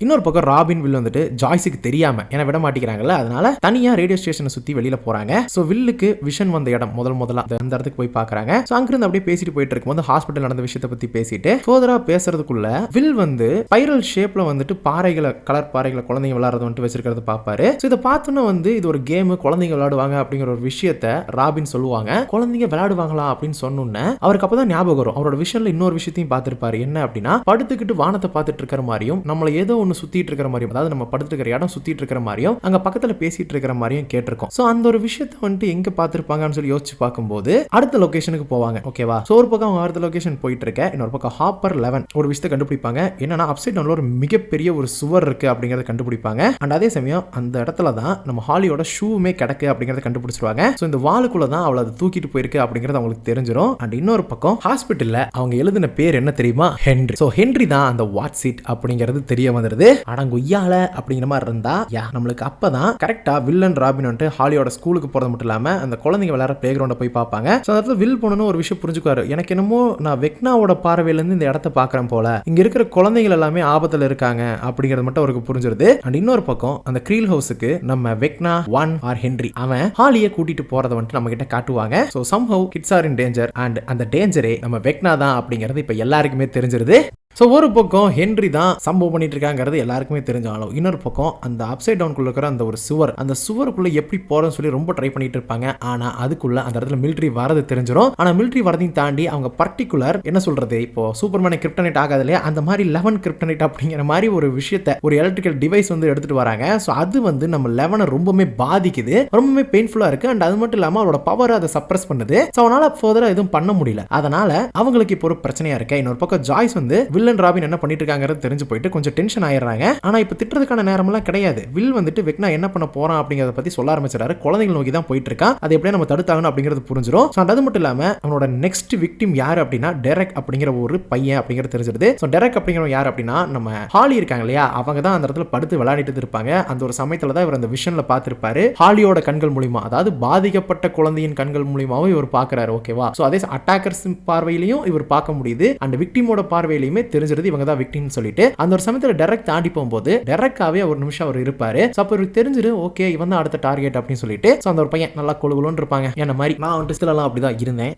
இன்னொரு பக்கம் ராபின் வில் வந்துட்டு ஜாய்ஸுக்கு தெரியாம ஏன்னா விட மாட்டேங்கிறாங்கல்ல, அதனால தனியா ரேடியோ ஸ்டேஷனை சுத்தி வெளியில போறாங்க. சோ வில்லுக்கு விஷன் வந்த இடம் முதல்ல அந்த இடத்துக்கு போய் பாக்குறாங்க. சோ அங்கிருந்து அப்படியே பேசிட்டு போயிட்டு இருக்கும்போது ஹாஸ்பிட்டல் நடந்த விஷயத்தை பத்தி பேசிட்டு ஃபர்தரா பேசுறதுக்குள்ள வில் வந்து ஸ்பைரல் ஷேப்ல வந்துட்டு பாறைகளை கலர் பாறைகளை குழந்தைங்க விளையாடுறது வந்துட்டு வச்சிருக்கிறது பாப்பாரு. சோ இதை பார்த்தோன்னா வந்து இது ஒரு கேம் குழந்தைங்க விளையாடுவாங்க அப்படிங்கிற ஒரு விஷயத்த ராபின் சொல்லுவாங்க. காட்டுவாங்க. குழந்தைங்க விளையாடுவாங்களா அப்படின்னு சொன்னோன்னே அவருக்கு அப்பதான் ஞாபகம் வரும். அவரோட விஷன்ல இன்னொரு விஷயத்தையும் பார்த்திருப்பாரு. என்ன அப்படின்னா, படுத்துக்கிட்டு வானத்தை பார்த்துட்டு இருக்கிற மாதிரியும், நம்மள ஏதோ ஒன்று சுத்திட்டு இருக்கிற மாதிரியும், அதாவது நம்ம படுத்துட்டு இருக்கிற இடம் சுத்திட்டு இருக்கிற மாதிரியும், அங்க பக்கத்துல பேசிட்டு இருக்கிற மாதிரியும் கேட்டிருக்கோம். சோ அந்த ஒரு விஷயத்தை வந்துட்டு எங்க பார்த்திருப்பாங்கன்னு சொல்லி யோசிச்சு பார்க்கும்போது அடுத்த லொகேஷனுக்கு போவாங்க. ஓகேவா? சோ ஒரு பக்கம் அவங்க அடுத்த லொகேஷன் போயிட்டு இருக்க, இன்னொரு பக்கம் ஹாப்பர் 11 ஒரு விஷயத்தை கண்டுபிடிப்பாங்க. என்னன்னா, அப்சைட் டவுன்ல ஒரு மிகப்பெரிய ஒரு சுவர் இருக்கு அப்படிங்கறத கண்டுபிடிப்பாங்க. அண்ட் அதே சமயம் அந்த இடத்துல தான் நம்ம ஹாலியோட ஷூமே கிடக்கு அப்படிங்கறத கண்டுபிடிச்சிருவாங்க. சோ இந்த வாளுக்குள்ள தான் அவளை அதை தூக்கிட்டு போயிருக்கு அப்படிங்கறது அவங்களுக்கு தெரிஞ்சிடும். அண்ட் இன்னொரு பக்கம் ஹாஸ்பிட்டல்ல அவங்க எழுதின பேர் என்ன தெரியுமா? ஹென்றி. சோ ஹென்றி தான் அந்த வாட் சீட் அப்படிங்கிறது தெரிய வந்துருது. அடங்குய்யால அப்படிங்கிற மாதிரி இருந்தா நம்மளுக்கு அப்பதான் கரெக்டா வில் அண்ட் ராபின் வந்துட்டு ஹாலியோட ஸ்கூலுக்கு போறது மட்டும் இல்லாம அந்த குழந்தைங்க விளையாட பிளே கிரவுண்ட போய் பார்ப்பாங்க. சோ அந்த வில் போனணும் ஒரு விஷயம் புரிஞ்சுக்குவாரு. எனக்கு என்னமோ நான் வெக்னாவோட பார்வையில இருந்து இந்த இடத்த பாக்குறேன் போல, இங்க இருக்கிற குழந்தைகள் எல்லாமே ஆபத்துல இருக்காங்க அப்படிங்கிறது மட்டும் அவருக்கு புரிஞ்சிருது. அண்ட் இன்னொரு பக்கம் அந்த க்ரீல் ஹவுஸுக்கு நம்ம வெக்னா ஒன் ஆர் ஹென்றி அவன் ஹாலியை கூட்டிட்டு போறதை வந்துட்டு நம்ம கிட்ட காட்டுவாங்க. So somehow kids are in danger and அந்த டேஞ்சரே நம்ம வெக்னா தான் அப்படிங்கிறது இப்ப எல்லாருக்குமே தெரிஞ்சிருது. ஸோ ஒரு பக்கம் ஹென்றி தான் சம்பவம் பண்ணிட்டு இருக்காங்கிறது எல்லாருக்குமே தெரிஞ்சாலும், இன்னொரு பக்கம் அந்த அப்சைட் டவுனுக்குள்ள இருக்கிற அந்த ஒரு சுவர், அந்த சுவருக்குள்ள எப்படி போறோம்னு சொல்லி ரொம்ப ட்ரை பண்ணிட்டு இருப்பாங்க. ஆனா அதுக்குள்ள அந்த இடத்துல மிலிட்டரி வரது தெரிஞ்சிடும். ஆனா மிலிட்டரி வரதையும் தாண்டி அவங்க பர்டிகுலர் என்ன சொல்றது, இப்போ சூப்பர்மேன் கிரிப்டனைட் ஆகாது இல்லையா, அந்த மாதிரி 11 கிரிப்டனைட் அப்படிங்கிற மாதிரி ஒரு விஷயத்தை, ஒரு எலக்ட்ரிக்கல் டிவைஸ் வந்து எடுத்துட்டு வராங்க. ஸோ அது வந்து நம்ம 11 ரொம்பவே பாதிக்குது, ரொம்பவே பெயின்ஃபுல்லா இருக்கு. அண்ட் அது மட்டும் இல்லாம அவரோட பவர் அதை சப்ரஸ் பண்ணுது. ஸோ அவனால ஃபர்தரா எதுவும் பண்ண முடியல. அதனால அவங்களுக்கு இப்போ ஒரு பிரச்சனையா இருக்கு. இன்னொரு பக்கம் ஜாய்ஸ் வந்து வில் அண்ட் ராபின் என்ன பண்ணிட்டு இருக்காங்கிறது தெரிஞ்சு போயிட்டு கொஞ்சம் டென்ஷன் ஆயிடுறாங்க. ஆனா இப்ப திட்டுறதுக்கான நேரம் எல்லாம் கிடையாது. வில் வந்துட்டு வெக்னா என்ன பண்ண போறான் அப்படிங்கறத பத்தி சொல்ல ஆரம்பிச்சாரு. குழந்தைகள் நோக்கி தான் போயிட்டு இருக்கான். அதை எப்படியே நம்ம தடுத்தாகணும் அப்படிங்கிறது புரிஞ்சிடும். அது மட்டும் இல்லாம அவனோட நெக்ஸ்ட் விக்டிம் யாரு அப்படின்னா டெரெக் அப்படிங்கிற ஒரு பையன் அப்படிங்கிறது தெரிஞ்சிருது. ஸோ டெரெக் அப்படிங்கிற யார் அப்படின்னா நம்ம ஹாலி இருக்காங்க இல்லையா, அவங்க தான் அந்த இடத்துல படுத்து விளையாடிட்டு இருப்பாங்க. அந்த ஒரு சமயத்துல தான் இவர் அந்த விஷன்ல பார்த்திருப்பாரு. ஹாலியோட கண்கள் மூலியமா, அதாவது பாதிக்கப்பட்ட குழந்தையின் கண்கள் மூலியமாவும் இவர் பாக்குறாரு. ஓகேவா? ஸோ அதே அட்டாக்கர்ஸ் பார்வையிலையும் இவர் பார்க்க முடியுது. அண்ட் விக்டிமோட பார்வையிலையுமே தெரிஞ்சிருது இவங்க தான் விக்டிம் சொல்லிட்டு. அந்த ஒரு சமயத்துல டெரெக் தாண்டி போகும்போது டெரெக்காவே ஒரு நிமிஷம் அவர் இருப்பாரு. சோ அப்ப இவருக்கு தெரிஞ்சிரு, ஓகே இவன் தான் அடுத்த டார்கெட் அப்படின்னு சொல்லிட்டு. சோ அந்த ஒரு பையன் நல்லா கொழுகுலுன்னு இருப்பாங்க. என்ன மாதிரி நான் வந்துட்டு ஸ்டில்லாம் அப்படிதான் இருந்தேன்.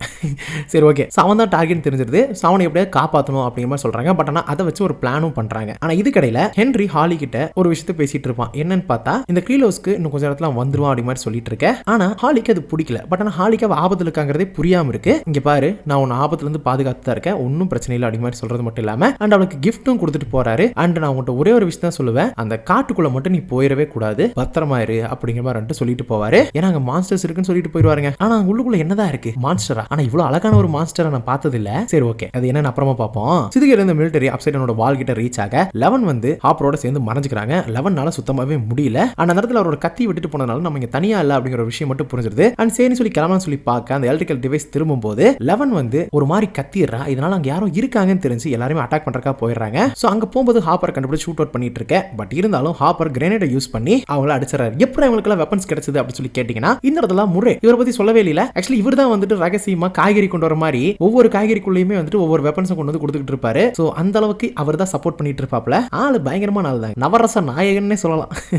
சரி ஓகே, சோ அவன் தான் டார்கெட் தெரிஞ்சிருது. சோ அவனை எப்படியாவது காப்பாற்றணும் அப்படிங்கிற மாதிரி சொல்றாங்க. பட் ஆனா அதை வச்சு ஒரு பிளானும் பண்றாங்க. ஆனா இதுக்கடையில ஹென்றி ஹாலி கிட்ட ஒரு விஷயத்தை பேசிட்டு இருப்பான். என்னன்னு பார்த்தா, இந்த க்ரீலோஸ்க்கு இன்னும் கொஞ்சம் இடத்துல வந்துருவான் அப்படி மாதிரி சொல்லிட்டு இருக்க. ஆனா ஹாலிக்கு அது பிடிக்கல. பட் ஆனா ஹாலிக்கு அவ ஆபத்துல இருக்காங்கிறதே புரியாம இருக்கு. இங்க பாரு, நான் உன்னை ஆபத்துல இருந்து பாதுகாத்து தான் இருக்கேன், ஒன்னும் பிரச்சனை இல்லை அப்படி மாதிரி சொல்றது மட்டும் இல்லாம அண்ட் அவளுக்கு கிஃப்ட்டும் கொடுத்துட்டு போறாரு. அண்ட் நான் உங்கள்கிட்ட ஒரே ஒரு விஷயம் தான் சொல்லுவேன், அந்த காட்டுக்குள்ள மட்டும் நீ போயிடவே கூடாது, பத்திரமா இரு அப்படிங்கிற மாதிரி சொல்லிட்டு போவாரு. ஏன்னா அங்க மான்ஸ்டர்ஸ் இருக்குன்னு சொல்லிட்டு போயிடுவாருங்க. ஆனா உள்ளுக்குள்ள என்னதான் இருக்கு, மான்ஸ்டரா? ஆனா இவ்வளவு அழகான ஒரு மான்ஸ்டரை நான் பார்த்தது இல்ல. சரி ஓகே, அது என்னன்னு அப்புறமா பார்ப்போம். சிதுகர் இருந்த மிலிட்டரி அப்சைடனோட வால் கிட்ட ரீச் ஆக 11 வந்து ஹாப்பரோட சேர்ந்து மறைஞ்சுக்கிறாங்க. 11னால சுத்தமாவே முடியல. அந்த நேரத்தில் அவரோட கத்தி விட்டுட்டு போனதுனால நம்ம இங்க தனியா இல்ல அப்படிங்கிற ஒரு விஷயம் மட்டும் புரிஞ்சிருது. அண்ட் சரி சொல்லி கிளம்பலாம் சொல்லி பார்க்க அந்த எலக்ட்ரிக்கல் டிவைஸ் திரும்பும் போது 11 வந்து ஒரு மாதிரி கத்திடுறா. இதனால அங்க யாரோ இருக்காங்கன்னு தெரிஞ்சு எல்லாருமே அட்டாக் பண்றக்கா போயிடுறாங்க. சோ அங்க போகும்போது ஹாப்பர் கண்டுபிடிச்சு ஷூட் அவுட் பண்ணிட்டு இருக்க. பட் இருந்தாலும் ஹாப்பர் கிரேனேடை யூஸ் பண்ணி அவங்கள அடிச்சாரு. எப்படி அவங்களுக்கு வெப்பன்ஸ் கிடைச்சது அப்படி சொல்லி கேட்டீங்கன்னா, இந்த இடத்துல முறை இவரை பத்தி சொல்லவே இல்ல. ஆக்சுவலி இவர் தான் வந்துட்டு ரகசியமா காய்கறி கொண்டு வர மாதிரி ஒவ்வொரு காய்கறிக்குள்ளேயுமே வந்துட்டு ஒவ்வொரு வெப்பன்ஸ் கொண்டு வந்து கொடுத்துட்டு இருப்பாரு. சோ அந்த அளவுக்கு அவர் தான் சப்போர்ட் பண்ணிட்டு இருப்பாப்ல. ஆளு பயங்கரமான ஆள் தான், நவரச நாயகன்னே சொல்லலாம்.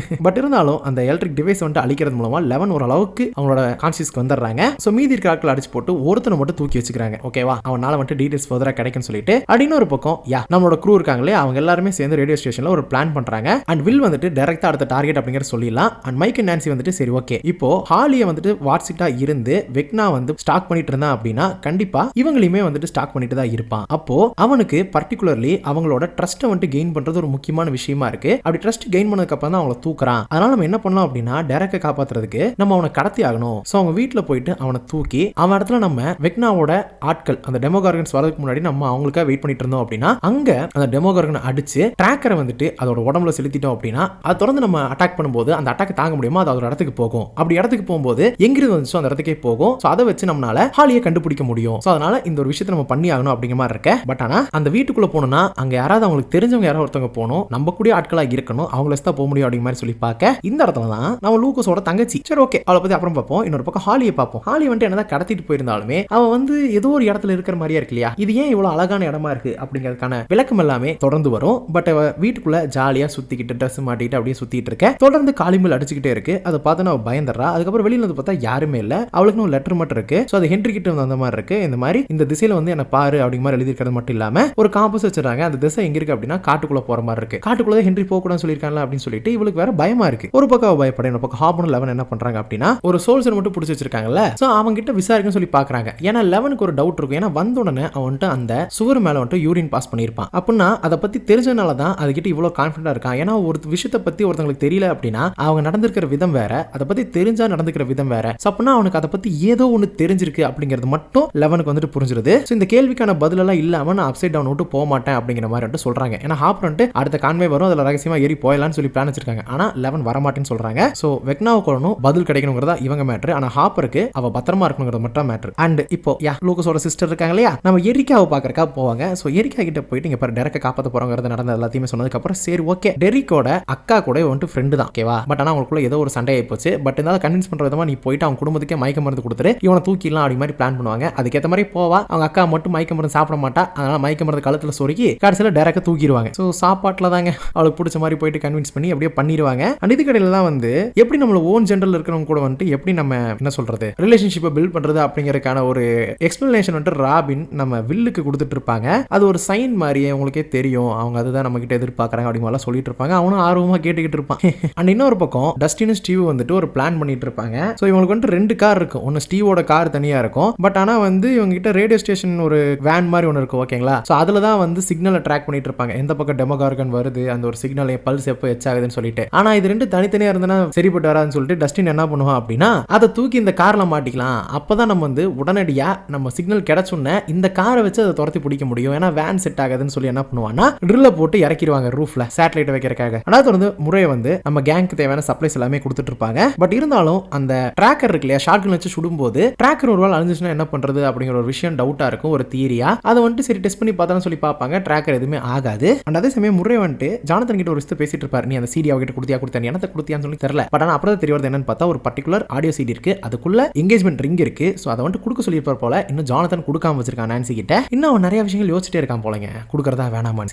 பட் இருந்தாலும் அந்த எலக்ட்ரிக் டிவைஸ் வந்து அழிக்கிறது மூலமா 11 ஒரு அளவுக்கு அவங்களோட கான்சியஸ்க்கு வந்துடுறாங்க. சோ மீதி இருக்க ஆட்கள் அடிச்சு போட்டு ஒருத்தனை மட்டும் தூக்கி வச்சுக்கிறாங்க. ஓகேவா? அவனால வந்துட்டு டீடைல்ஸ் ஃபர்தரா கிடைக்கும்னு சொல்லிட்டு அப்படின்னு ஒரு பக்கம் நம்மளோட க்ரூ இருக்காங்களே, அவங்க எல்லாருமே சேர்ந்து ரேடியோ ஸ்டேஷன்ல ஒரு பிளான் பண்றாங்க. அண்ட் வில் வந்துட்டு டைரக்டா அடுத்த டார்கெட் அப்படிங்கறது சொல்லிடலாம். அண்ட் மைக் அண்ட் நான்சி வந்துட்டு சரி ஓகே, இப்போ ஹாலியை வந்துட்டு வாட்ஸிட்டா இருந்து வெக்னா வந்து ஸ்டாக் பண்ணிட்டு இருந்தா அப்படின்னா கண்டிப்பா இவங்களையுமே வந்துட்டு ஸ்டாக் பண்ணிட்டு தான் இருப்பான். அப்போ அவனுக்கு பர்டிகுலர்லி அவங்களோட ட்ரஸ்ட்டை வந்துட்டு கெயின் பண்றது ஒரு முக்கியமான விஷயமா இருக்கு. அப்படி ட்ரஸ்ட் கெயின் பண்ணதுக்கு அப்புறம் தான் அவங்களை தூக்குறான். அதனால நம்ம என்ன பண்ணலாம் அப்படின்னா, டெரெக்கை காப்பாத்துறதுக்கு நம்ம அவனை கடத்தி ஆகணும். சோ அவங்க வீட்டுல போயிட்டு அவனை தூக்கி அவன் இடத்துல நம்ம வெக்னாவோட ஆட்கள் அந்த டெமோகார்கன்ஸ் வரதுக்கு முன்னாடி நம்ம அவங்களுக்காக வெயிட் பண்ணிட்டு இருந்தோம் அப்படின்னா, அங்க அந்த டெமோகார்கனை அடிச்சு ட்ராக்கரை வந்துட்டு அதோட உடம்புல செலுத்திட்டோம் அப்படின்னா, அதை தொடர்ந்து நம்ம அட்டாக் பண்ணும்போது அந்த அட்டாக் தாங்க முடியுமா, அது ஒரு இடத்துக்கு போகும். அப்படி இடத்துக்கு போகும்போது எங்கிருந்து வந்துச்சோ அந்த இடத்துக்கே போகும். சோ அதை வச்சு நம்மளால ஹாலியை கண்டுபிடிக்க முடியும். சோ அதனால இந்த ஒரு விஷயத்தை நம்ம பண்ணி ஆகணும் அப்படிங்கிற மாதிரி இருக்க. பட் ஆனா அந்த வீட்டுக்குள்ள போனோம்னா அங்க யாராவது அவங்களுக்கு தெரிஞ்சவங்க யாராவது ஒருத்தவங்க போகணும், நம்ம கூட ஆட்களா இருக்கணும், அவங்கள தான் போக முடியும் அப்படிங்கிற மாதிரி சொல்லி பார்க்க இந்த இடத்துல தான் நம்ம லூக்கஸோட தங்கச்சி. சரி ஓகே, அவளை பத்தி அப்புறம் பார்ப்போம். இன்னொரு பக்கம் ஹாலியை பார்ப்போம். ஹாலி வந்துட்டு என்னதான் கடத்திட்டு போயிருந்தாலுமே அவன் வந்து ஏதோ ஒரு இடத்துல இருக்கிற மாதிரியா இருக்கு இல்லையா, இது ஏன் இவ்வளவு அழகான இடமா இருக்கு அப்படிங்கறத அப்படிங்கிறதுக்கான விளக்கம் எல்லாமே தொடர்ந்து வரும். பட் வீட்டுக்குள்ள ஜாலியா சுத்திக்கிட்டு ட்ரெஸ் மாட்டிட்டு அப்படியே சுத்திட்டு இருக்க தொடர்ந்து காலிமல் அடிச்சுக்கிட்டே இருக்கு. அதை பார்த்து அவ பயந்துறா. அதுக்கப்புறம் வெளியில வந்து பார்த்தா யாருமே இல்ல. அவளுக்கு ஒரு லெட்டர் மட்டும் இருக்கு. சோ அது ஹென்றி கிட்ட வந்து அந்த மாதிரி இருக்கு. இந்த மாதிரி இந்த திசையில வந்து என்ன பாரு அப்படிங்கிற மாதிரி எழுதி இருக்கிறது மட்டும் இல்லாம ஒரு காம்பஸ் வச்சிருக்காங்க. அந்த திசை எங்க இருக்கு அப்படின்னா காட்டுக்குள்ள போற மாதிரி இருக்கு. காட்டுக்குள்ள ஹென்றி போக கூடாதுன்னு சொல்லிருக்காங்க அப்படின்னு சொல்லிட்டு இவளுக்கு வேற பயமா இருக்கு. ஒரு பக்கம் பயப்பட இன்னொரு பக்கம் ஹார்பன் லெவன் என்ன பண்றாங்க அப்படின்னா ஒரு சோல்ஜர் மட்டும் பிடிச்சி வச்சிருக்காங்கல்ல. சோ அவங்க கிட்ட விசாரிக்கணும்னு சொல்லி பாக்குறாங்க. ஏன்னா லெவனுக்கு ஒரு டவுட் இருக்கும். ஏன்னா வந்த உடனே அவன்ட்டு அந்த சுவர் மேல வந்துட்டு யூரின் பாஸ் பண்ணிருப்பான். அப்படின்னா அதை பத்தி தெரிஞ்சனால தான் அதுகிட்ட இவ்வளவு கான்ஃபிடண்டா இருக்கான். ஏன்னா ஒரு விஷயத்தை பத்தி ஒருத்தங்களுக்கு தெரியல அப்படின்னா அவங்க நடந்திருக்கிற விதம் வேற, அதை பத்தி தெரிஞ்சா நடந்துக்கிற விதம் வேற. அப்படின்னா அவனுக்கு அதை பத்தி ஏதோ ஒன்று தெரிஞ்சிருக்கு அப்படிங்கிறது மட்டும் லெவனுக்கு வந்துட்டு புரிஞ்சிருது. இந்த கேள்விக்கான பதில் எல்லாம் இல்லாம நான் அப்சைட் டவுன் விட்டு போக மாட்டேன் அப்படிங்கிற மாதிரி வந்துட்டு சொல்றாங்க. ஏன்னா ஹாப்பர் வந்துட்டு அடுத்த கான்வே வரும், அதுல ரகசியமா ஏறி போயலாம்னு சொல்லி பிளான் வச்சிருக்காங்க. ஆனா லெவன் வரமாட்டேன்னு சொல்றாங்க. சோ வெக்னாவை கொள்ளணும், பதில் கிடைக்கணுங்கிறதா இவங்க மேட்ரு. ஆனா ஹாப்பருக்கு அவ பத்திரமா இருக்கணுங்கிறது மட்டும் மேட்ரு. அண்ட் இப்போ லூகஸோட சிஸ்டர் இருக்காங்க இல்லையா, நம்ம எரிக்காவை பாக்குறக்கா போவாங்க. சோ எரிக்கா கிட்ட போயிட்டு இங்க பாரு டெரக்க காப்பாத்த போறோங்கிறது நடந்த எல்லாத்தையுமே சொன்னதுக்கு அப்புறம் சரி ஓகே டெரிக்கோட அக்கா கூட வந்துட்டு ஃப்ரெண்டு தான் ஓகேவா. பட் ஆனா அவங்களுக்குள்ள ஏதோ ஒரு சண்டை ஆகி போச்சு. பட் இருந்தாலும் கன்வின்ஸ் பண்ற விதமா நீ போயிட்டு அவங்க குடும்பத்துக்கே மயக்க மருந்து கொடுத்துரு, இவனை தூக்கிடலாம் அப்படி மாதிரி பிளான் பண்ணுவாங்க. அதுக்கேற்ற மாதிரி போவா. அவங்க அக்கா மட்டும் மயக்க மருந்து சாப்பிட மாட்டா. அதனால மயக்க மருந்து கழுத்துல சொருகி கடைசியில் டேரக்டா தூக்கிடுவாங்க. ஸோ சாப்பாட்டில் தாங்க அவளுக்கு பிடிச்ச மாதிரி போயிட்டு கன்வின்ஸ் பண்ணி அப்படியே பண்ணிடுவாங்க. அண்ட் இது கடையில் தான் வந்து எப்படி நம்மள ஓன் ஜென்ரல் இருக்கிறவங்க கூட வந்துட்டு எப்படி நம்ம என்ன சொல்றது ரிலேஷன்ஷிப்பை பில்ட் பண்றது அப்படிங்கறதுக்கான ஒரு எக்ஸ்பிளனேஷன் வந்துட்டு ராபின் நம்ம வில்லுக்கு கொடுத்துட்டு இருப்பாங்க. அது ஒரு சைன் மாதிரியே உங்களுக்கே தெரியும். அவங்க அதுதான் நம்ம கிட்ட எதிர்பார்க்கறாங்க அப்படிங்கலாம் சொல்லிட்டு இருப்பாங்க. அவனும் ஆர்வமா கேட்டுக்கிட்டு இருப்பான். அண்ட் இன்னொரு பக்கம் டஸ்டினும் ஸ்டீவ் வந்துட்டு ஒரு பிளான் பண்ணிட்டு இருப்பாங்க. ஸோ இவங்களுக்கு வந்துட்டு 2 கார் இருக்கும். ஒன்னு ஸ்டீவோட கார் தனியா இருக்கும். பட் ஆனா வந்து இவங்க கிட்ட ரேடியோ ஸ்டேஷன் ஒரு வேன் மாதிரி ஒன்று இருக்கும் ஓகேங்களா. ஸோ அதில் தான் வந்து சிக்னலை ட்ராக் பண்ணிட்டு இருப்பாங்க. எந்த பக்கம் டெமோகார்கன் வருது, அந்த ஒரு சிக்னல் பல்ஸ் எப்போ எச்சாகுதுன்னு சொல்லிட்டு. ஆனா இது 2 தனித்தனியா இருந்தனா சரிப்பட்டு வராதுன்னு சொல்லிட்டு டஸ்டின் என்ன பண்ணுவான் அப்படின்னா அதை தூக்கி இந்த கார்ல மாட்டிக்கலாம். அப்பதான் நம்ம வந்து உடனடியா நம்ம சிக்னல் கிடைச்சோன்னே இந்த காரை வச்சு அதை துரத்தி பிடிக்க முடியும். ஏன்னா வேன் செட் ஆகுதுன்னு சொல்லி என்ன பண்ணுவான்னா ட்ரில்ல போட்டு இறக்கிடுவாங்க ரூஃப்ல சேட்டலைட் வைக்கிறதுக்காக. அதாவது வந்து முறையை வந்து நம்ம கேங்க்கு தேவையான சப்ளைஸ் எல்லாமே கொடுத்துட்டு இருப்பாங்க. பட் இருந்தாலும் அந்த ட்ராக்கர் இருக்கு இல்லையா, ஷாட்கன் வச்சு சுடும்போது ட்ராக்கர் ஒரு வேளை அழிஞ்சிச்சுன்னா என்ன பண்றது அப்படிங்கிற ஒரு விஷயம் டவுட்டா இருக்கும். ஒரு தியரியா அதை வந்துட்டு சரி டெஸ்ட் பண்ணி பார்த்தாலும் சொல்லி பார்ப்பாங்க. ட்ராக்கர் எதுவுமே ஆகாது. அண்ட் அதே சமயம் முறை வந்துட்டு ஜானத்தன் கிட்ட ஒரு விஷயத்தை பேசிட்டு இருப்பாரு. நீ அந்த சிடி அவகிட்ட கொடுத்தியா எனக்கு கொடுத்தியான்னு சொல்லி தெரியல. பட் ஆனால் அப்புறம் தெரிய வருது என்னன்னு பார்த்தா ஒரு பர்டிகுலர் ஆடியோ சிடி இருக்கு, அதுக்குள்ள எங்கேஜ்மெண்ட் ரிங் இருக்கு. ஸோ அதை வந்துட்டு கொடுக்க சொல்லியிருப்பார் போல. இன்னும் ஜானத்தன் கொடுக்காம வச்சிருக்கான் நான்சி கிட்ட. இன்னும் அவன் நிறைய விஷயங்கள் யோசிச்சுட்டே இருக்கான் போலங்க, கொடுக்கறதா வேணாமான்னு.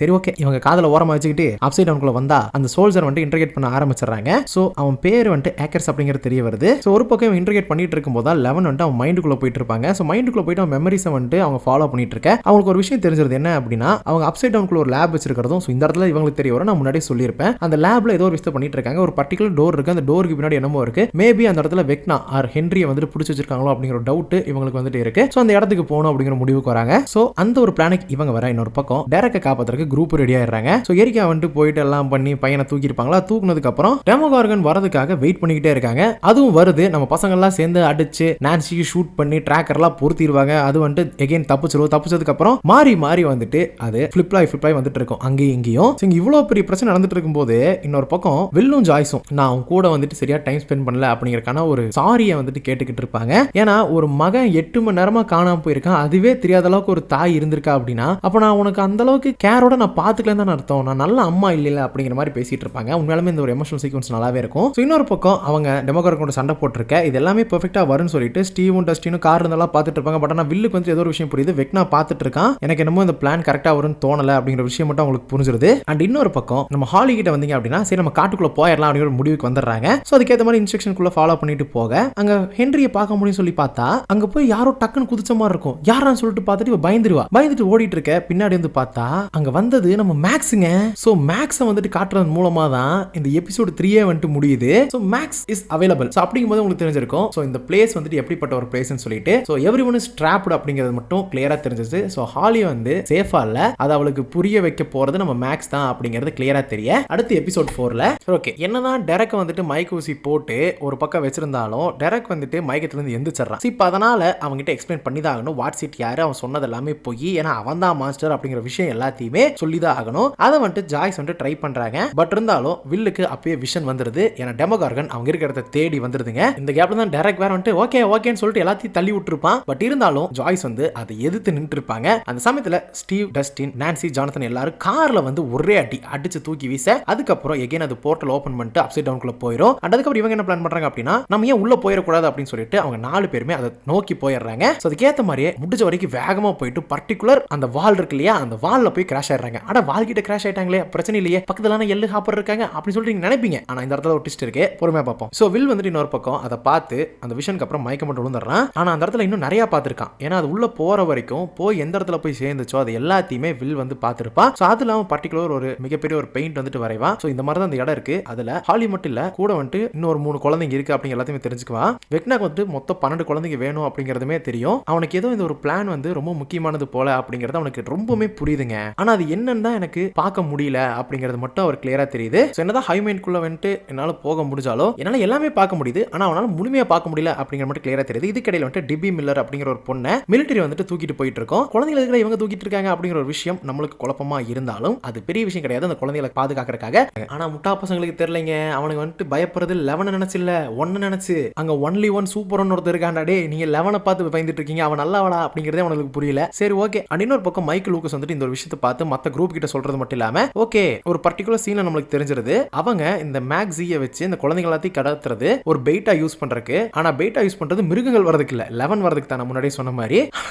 சரி ஓகே இவங்க காதல ஓரமா வச்சுக்கிட்டு அப்சைட் டவுன்குள்ள வந்தா அந்த சோல்ஜர் வந்துட்டு இன்டர்கேட் பண்ண ஆரம்பிச்சிடறாங்க. ஸோ அவன் பேர் வந்துட்டு ஏக்கர்ஸ் அப்படிங்கிறது தெரிய வருது. ஸோ ஒரு பக்கம் இன்டர்கேட் பண்ணிட்டு இருக்கும்போது லெவன் வந்துட்டு அவன் மைண்டுக்குள்ள போயிட்டு இருப்பாங்க. ஸோ மைண்டுக்குள்ள போயிட்டு அவன் மெமரிஸை வந்துட்டு அவங்க ஃபாலோ பண்ணிட்டு இருக்க அவங்களுக்கு ஒரு விஷயம் தெரிஞ்சிருது. என்ன அப்படின்னா அவங்க அப்சைட் டவுன்குள்ள ஒரு லேப் வச்சிருக்கிறதும். ஸோ இந்த இடத்துல இவங்களுக்கு தெரிய வரும். நான் முன்னாடியே சொல்லியிருப்பேன். அந்த லேப்ல ஏதோ ஒரு விஷயம் பண்ணிட்டு இருக்காங்க. ஒரு பர்டிகுலர் டோர் இருக்கு. அந்த டோருக்கு பின்னாடி என்னமோ இருக்கு. மேபி அந்த இடத்துல வெக்னா ஆர் ஹென்ரியை வந்துட்டு பிடிச்சி வச்சிருக்காங்களோ அப்படிங்கிற டவுட் இவங்களுக்கு வந்துட்டு இருக்கு. ஸோ அந்த இடத்துக்கு போகணும் அப்படிங்கிற முடிவுக்கு வராங்க. ஸோ அந்த ஒரு பிளானுக்கு இவங்க வர இன்னொரு பக்கம் டேரக்டை காப்பாத்துறதுக்கு குரூப் ரெடி ஆயிடுறாங்க. ஸோ எரிக்கா வந்துட்டு போயிட்டு எல்லாம் பண்ணி பையனை தூக்கி இருப்பாங்களா. தூக்குனதுக்கு அப்புறம் டெமோகார்கன் வரதுக்காக வெயிட் பண்ணிக்கிட்டே இருக்காங்க. அதுவும் வருது. நம்ம பசங்க எல்லாம் சேர்ந்து அடிச்சு நான்சிக்கு ஷூட் பண்ணி ட்ராக்கர்லாம் பொருத்திடுவாங்க. அது வந்துட்டு எகைன் தப்பிச்சதுக்கு அப்புறம் மாறி மாறி வந்துட்டு அது ஃபிளிப்ளாய் வந்துட்டு இருக்கும் அங்கேயும் இங்கேயும். இவ்வளவு பெரிய பிரச்சனை நடந்துட்டு இருக்கும்போது இன்னொரு பக்கம் வில்லும் ஜாய்ஸும் நான் அவங்க கூட வந்துட்டு சரியா டைம் ஸ்பெண்ட் பண்ணல அப்படிங்கறக்கான ஒரு சாரியை வந்துட்டு கேட்டுக்கிட்டு இருப்பாங்க. ஏன்னா ஒரு மகன் 8 மணி நேரமா காணாம போயிருக்கான். அதுவே தெரியாத அளவுக்கு ஒரு தாய் இருந்திருக்கா அப்படின்னா அப்ப நான் உனக்கு அந்த அளவுக்கு கேரோட நான் பாத்துக்கலன்னு தான் அர்த்தம். நான் நல்ல அம்மா இல்ல அப்படிங்கிற மாதிரி பேசிட்டு இருப்பாங்க. உண்மையாலுமே இந்த ஒரு எமோஷனல் சீக்வன்ஸ் நல்லாவே இருக்கும். இன்னொரு பக்கம் அவங்க டெமோகார்கனோட சண்டை போட்டிருக்க இது எல்லாமே பெர்ஃபெக்ட்டா வரும்னு சொல்லிட்டு ஸ்டீவும் டஸ்டினும் கார் இருந்தெல்லாம் பார்த்துட்டு இருப்பாங்க. பட் ஆனா வில்லுக்கு வந்து ஏதோ ஒரு விஷயம் புரியுது. வெக்னா பார்த்துட்டு இருக்கான். எனக்கு என்னமோ இந்த பிளான் கரெக்டா வரும்னு தோணல அப்படிங்கிற விஷயம் மட்டும் அவங்களுக்கு புரிஞ்சிருது. அண்ட் இன்னொரு பக்கம் நம்ம ஹாலி கிட்ட வந்தீங்க அப்படின்னா சரி நம்ம காட்டுக்குள்ள போயிடலாம் அப்படிங்கிற முடிவுக்கு வந்துடுறாங்க. ஸோ அதுக்கேற்ற மாதிரி இன்ஸ்ட்ரக்ஷனுக்குள்ள ஃபாலோ பண்ணிட்டு போக அங்க ஹென்ரியை பார்க்க முடியும் சொல்லி பார்த்தா அங்க போய் யாரோ டக்குன்னு குதிச்ச மாதிரி இருக்கும். யாரான்னு சொல்லிட்டு பார்த்துட்டு பயந்துட்டு ஓடிட்டு இருக்க. பின்னாடி வந்து பார்த்தா அங்க வந்தது நம்ம மேக்ஸுங்க. ஸோ மேக்ஸை வந்துட்டு காட்டுறது மூலமா தான் இந்த எபிசோட் 3 வந்துட்டு முடியுது. So Max is available. So அப்படிங்கும்போது உங்களுக்கு தெரிஞ்சிருக்கும் ஸோ இந்த பிளேஸ் வந்துட்டு எப்படிப்பட்ட ஒரு பிளேஸ்னு சொல்லிட்டு. So every one is dropped அப்படிங்கிறது மட்டும் கிளியரா தெரிஞ்சிச்சு. ஸோ ஹாலி வந்து சேஃபா இல்ல, அது அவளுக்கு புரிய வைக்க போறது நம்ம மேக்ஸ் தான் அப்படிங்கிறது கிளியரா தெரிய அடுத்து எபிசோட் 4ல ஓகே என்னதான் டெரக் வந்துட்டு மைக் ஊசி போட்டு ஒரு பக்கம் வச்சிருந்தாலும் டெரக் வந்துட்டு மயக்கத்துல இருந்து எந்திரிச்சிடறான். இப்போ அதனால அவங்க கிட்ட எக்ஸ்பிளைன் பண்ணி தான் ஆகணும் வாட் சீட் யாரு, அவன் சொன்னது எல்லாமே போய். ஏன்னா அவன் தான் மாஸ்டர் அப்படிங்கிற விஷயம் எல்லாத்தையுமே சொல்லிதான் ஆகணும். அதை வந்துட்டு ஜாய்ஸ் வந்துட்டு ட்ரை பண்றாங்க. பட் இருந்தாலும் வில்லுக்கு அப்பயே விஷன் வந்துருது. ஏன்னா டெமோகார்கன் அவங்க இருக்கிற இடத்த தேடி வந்துருதுங்க. இந்த கேப்ல தான் டெரக் வேற வந்துட்டு ஓகேன்னு சொல்லிட்டு எல்லாத்தையும் தள்ளி விட்டுருப்பான். பட் இருந்தாலும் ஜாய்ஸ் வந்து அதை எதிர்த்து நின்று இருப்பாங்க. அந்த சமயத்துல ஸ்டீவ், டஸ்டின், நான்சி, ஜானத்தன் எல்லாரும் கார்ல வந்து ஒரே அடிச்சு தூக்கி வீச அதுக்கப்புறம் எகைன் அது போர்ட்டல் ஓபன் பண்ணிட்டு அப்சைட் டவுன்குள்ள போயிடும். அதுக்கப்புறம் இவங்க என்ன பிளான் பண்றாங்க அப்படின்னா நம்ம ஏன் உள்ள போயிடக்கூடாது அப்படின்னு சொல்லிட்டு அவங்க 4 பேருமே அதை நோக்கி போயிடுறாங்க. அதுக்கேற்ற மாதிரியே முடிஞ்ச வரைக்கும் வேகமா போயிட்டு பர்டிகுலர் அந்த வால் இருக்கு இல்லையா அந்த வால்ல போய் கிராஷ் ஆயிடுறாங்க. அட வால் கிட்ட கிராஷ் ஆயிட்டாங்களே, பிரச்சனை இல்லையே, பக்கத்துல எள்ளு ஹாப்பர் இருக்காங்க அப்படின்னு சொல்லிட்டு நீங்க நினைப்பீங்க. ஆனா இந்த இடத்துல ஒரு ட்விஸ்ட் இருக்கு, பொறுமையா பார்ப்போம். சோ வில் வந்துட்டு இன்னொரு பக்கம் அதை பார்த்து அந்த விஷனுக்கு அப்புறம் மயக்க மட்டும் விழுந்துடுறான். ஆனா அந்த இடத்துல இன்னும் நிறைய பார்த்திருக்கான். ஏன்னா அது உள்ள போற வரைக்கும் போய் எந்த இடத்துல போய் சேர்ந்துச்சோ அது எல்லாத்தையுமே வில் வந்து பார்த்திருப்பான். சோ அது இல்லாம பர்டிகுலர் ஒரு மிகப்பெரிய ஒரு பெயிண்ட் வந்துட்டு வரைவான். சோ இந்த மாதிரி தான் அந்த இடம் இருக்கு. அதுல ஹாலி மட்டும் இல்ல, கூட வந்துட்டு இன்னொரு 3 குழந்தைங்க இருக்கு அப்படிங்க எல்லாத்தையுமே தெரிஞ்சுக்குவான். வெக்னாக்கு வந்து மொத்தம் 12 குழந்தைங்க வேணும் அப்படிங்கறதுமே தெரியும். அவனுக்கு ஏதோ இந்த ஒரு பிளான் வந்து ரொம்ப முக்கியமானது போல அப்படிங்கறது அவனுக்கு ரொம்பவே புரியுதுங்க. ஆனா அது என்னன்னு தான் எனக்கு பார்க்க முடியல அப்படிங்கிறது மட்டும் அவர் கிளியரா தெரியுது. என்னதான் ஹை மைண்ட்குள்ள வந்துட்டு என்னால போக முடிஞ்சாலோ என்னால எல்லாமே பார்க்க முடியுது, ஆனா அவனால முழுமையா பார்க்க முடியல அப்படிங்கிற மட்டும் கிளியரா தெரியுது. இதுக்கடையில் வந்துட்டு டிபி மில்லர் அப்படிங்கிற ஒரு பொண்ணை மிலிட்டரி வந்துட்டு தூக்கிட்டு போயிட்டு இருக்கோம். குழந்தைகளை இவங்க தூக்கிட்டு இருக்காங்க அப்படிங்கிற ஒரு விஷயம் நம்மளுக்கு குழப்பமா இருந்தாலும் அது பெரிய விஷயம் கிடையாது அந்த குழந்தைகளை பாதுகாக்கிறதுக்காக. ஆனா முட்டா பசங்களுக்கு தெரியலைங்க, அவனுக்கு வந்துட்டு பயப்படுறது 11 நினைச்சு இல்ல 1 நினைச்சு. அங்க ஒன்லி 1 சூப்பர் ஒருத்தர் இருக்காண்டா, டே நீங்க 11 பார்த்து பயந்துட்டு இருக்கீங்க, அவன் நல்லவடா அப்படிங்கறதே அவனுக்கு புரியல. சரி ஓகே. இன்னொரு பக்கம் மைக்கேல் லூகஸ் வந்துட்டு இந்த ஒரு விஷயத்தை பார்த்து மத்த குரூப் கிட்ட சொல்றது மட்டும் இல்லாம ஓகே ஒரு பர்டிகுலர் சீன்ல நம்மளுக்கு தெரிஞ்சிருது, அவங்க இந்த மேக்ஸியை வச்சு இந்த குழந்தைகள் எல்லாத்தையும் கடத்துறது ஒரு பெயிட்டா யூஸ் பண்றதுக்கு. ஆனா பெயிட்டா யூஸ் பண்றது மிருகங்கள் வரதுக்கு இல்ல, 11 வரதுக்கு தான். முன்னாடியே சொன்ன மாதிரி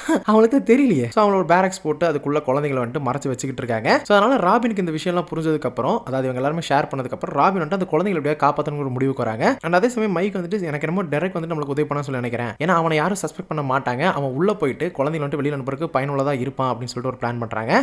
அவனுக்கு தெரியலையே. சோ அவங்களோட பேரக்ஸ் போட்டு அதுக்குள்ள குழந்தைகளை வந்துட்டு மறைச்சு வச்சுக்கிட்டு இருக்காங்க. சோ அதனால ராபினுக்கு இந்த விஷயம் எல்லாம் புரிஞ்சதுக்கு அப்புறம், அதாவது இவங்க எல்லாரும் ஷேர் பண்ணதுக்கு அப்புறம் ராபின் வந்துட்டு அந்த குழந்தைகளை எப்படியா காப்பாத்தணுங்கிற ஒரு முடிவுக்கு வராங்க. அண்ட் அதே சமயம் மைக் வந்துட்டு எனக்கு என்னமோ டெரெக் வந்துட்டு நம்மளுக்கு உதவி பண்ண சொல்லி நினைக்கிறேன். ஏன்னா அவனை யாரும் சஸ்பெக்ட் பண்ண மாட்டாங்க, அவன் உள்ள போயிட்டு குழந்தைகளை வந்துட்டு வெளியில அனுப்புறதுக்கு பயனுள்ளதா இருப்பான் அப்படின்னு சொல்லிட்டு ஒரு பிளான் பண்றாங்க.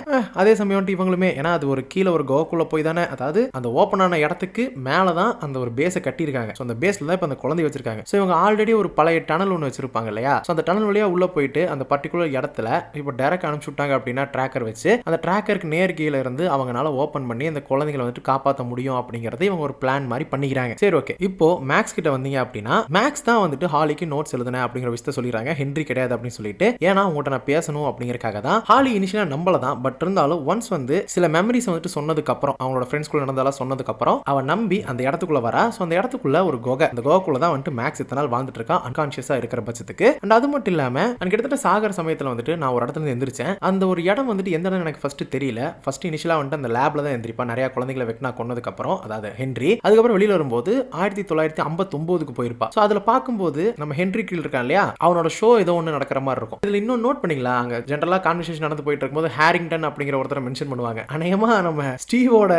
அதே சமயம் வந்துட்டு இவங்களுமே, ஏன்னா அது ஒரு கீழே ஒரு கோக்குள்ள போய் தானே, அதாவது அந்த ஓப்பன் ஆன இடத்துக்கு மேலதான் அந்த ஒரு பேஸை கட்டியிருக்காங்க. ஸோ அந்த பேஸ்ல தான் இப்போ அந்த குழந்தை வச்சிருக்காங்க. ஸோ இவங்க ஆல்ரெடி ஒரு பழைய டனல் ஒன்று வச்சிருப்பாங்க இல்லையா. ஸோ அந்த டனல் வழியா உள்ள போயிட்டு அந்த பர்டிகுலர் இடத்துல இப்போ டைரக்ட் அனுப்பிச்சு விட்டாங்க அப்படின்னா ட்ராக்கர் வச்சு அந்த ட்ராக்கருக்கு நேர் கீழே இருந்து அவங்களால ஓப்பன் பண்ணி அந்த குழந்தைகளை வந்துட்டு காப்பாற்ற முடியும் அப்படிங்கறத இவங்க ஒரு பிளான் மாதிரி பண்ணிக்கிறாங்க. சரி ஓகே. இப்போ மேக்ஸ் கிட்ட வந்தீங்க அப்படின்னா மேக்ஸ் தான் வந்துட்டு ஹாலிக்கு நோட்ஸ் எழுதுனேன் அப்படிங்கிற விஷயத்த சொல்லிடுறாங்க, ஹென்றி கிடையாது அப்படின்னு சொல்லிட்டு. ஏன்னா உங்கள்கிட்ட நான் பேசணும் அப்படிங்கறக்காக தான். ஹாலி இனிஷியலா நம்பல தான், பட் இருந்தாலும் ஒன்ஸ் வந்து சில மெமரிஸ் வந்துட்டு சொன்னதுக்கு அப்புறம், அவங்களோட ஃப்ரெண்ட்ஸ் கூட நடந்தாலும் சொன்னதுக்கு அப்புறம் அவன் நம்பி அந்த இடத்துக்குள்ள வரா. ஸோ அந்த இடத்துக்குள்ள ஒரு குகை, அந்த குகைக்குள்ள தான் வந்துட்டு மேக்ஸ் இத்தனை நாள் வாழ்ந்துட்டு இருக்கான் அன்கான்ஷியஸா இருக்கிற பட்சத்துக்கு. அண்ட் அது மட்டும் இல்லாம கிட்டத்தட்ட சாகர சமயத்துல வந்துட்டு நான் ஒரு இடத்துல இருந்து எந்திரிச்சேன். அந்த ஒரு இடம் வந்துட்டு எந்த இடம் எனக்கு ஃபர்ஸ்ட் தெரியல. ஃபர்ஸ்ட் இனிஷியலா வந்துட்டு அந்த லேப்ல தான் எந்திரிப்பா நிறைய குழந்தைகளை வெக்னா கொன்னதுக்கு அப்புறம், அதாவது ஹென்றி. அதுக்கப்புறம் வெளியில வரும்போது 1959க்கு போயிருப்பா. ஸோ அதுல பார்க்கும்போது நம்ம ஹென்றி கீழ் இருக்கான் இல்லையா, அவனோட ஷோ ஏதோ ஒன்று நடக்கிற மாதிரி இருக்கும். இதுல இன்னும் நோட் பண்ணிக்கலாம், அங்க ஜென்ரலா கான்வர்சேஷன் நடந்து போயிட்டு இருக்கும்போது ஹாரிங்டன் அப்படிங்கிற ஒருத்தரை மென்ஷன் பண்ணுவாங்க. அநேகமா நம்ம ஸ்டீவோட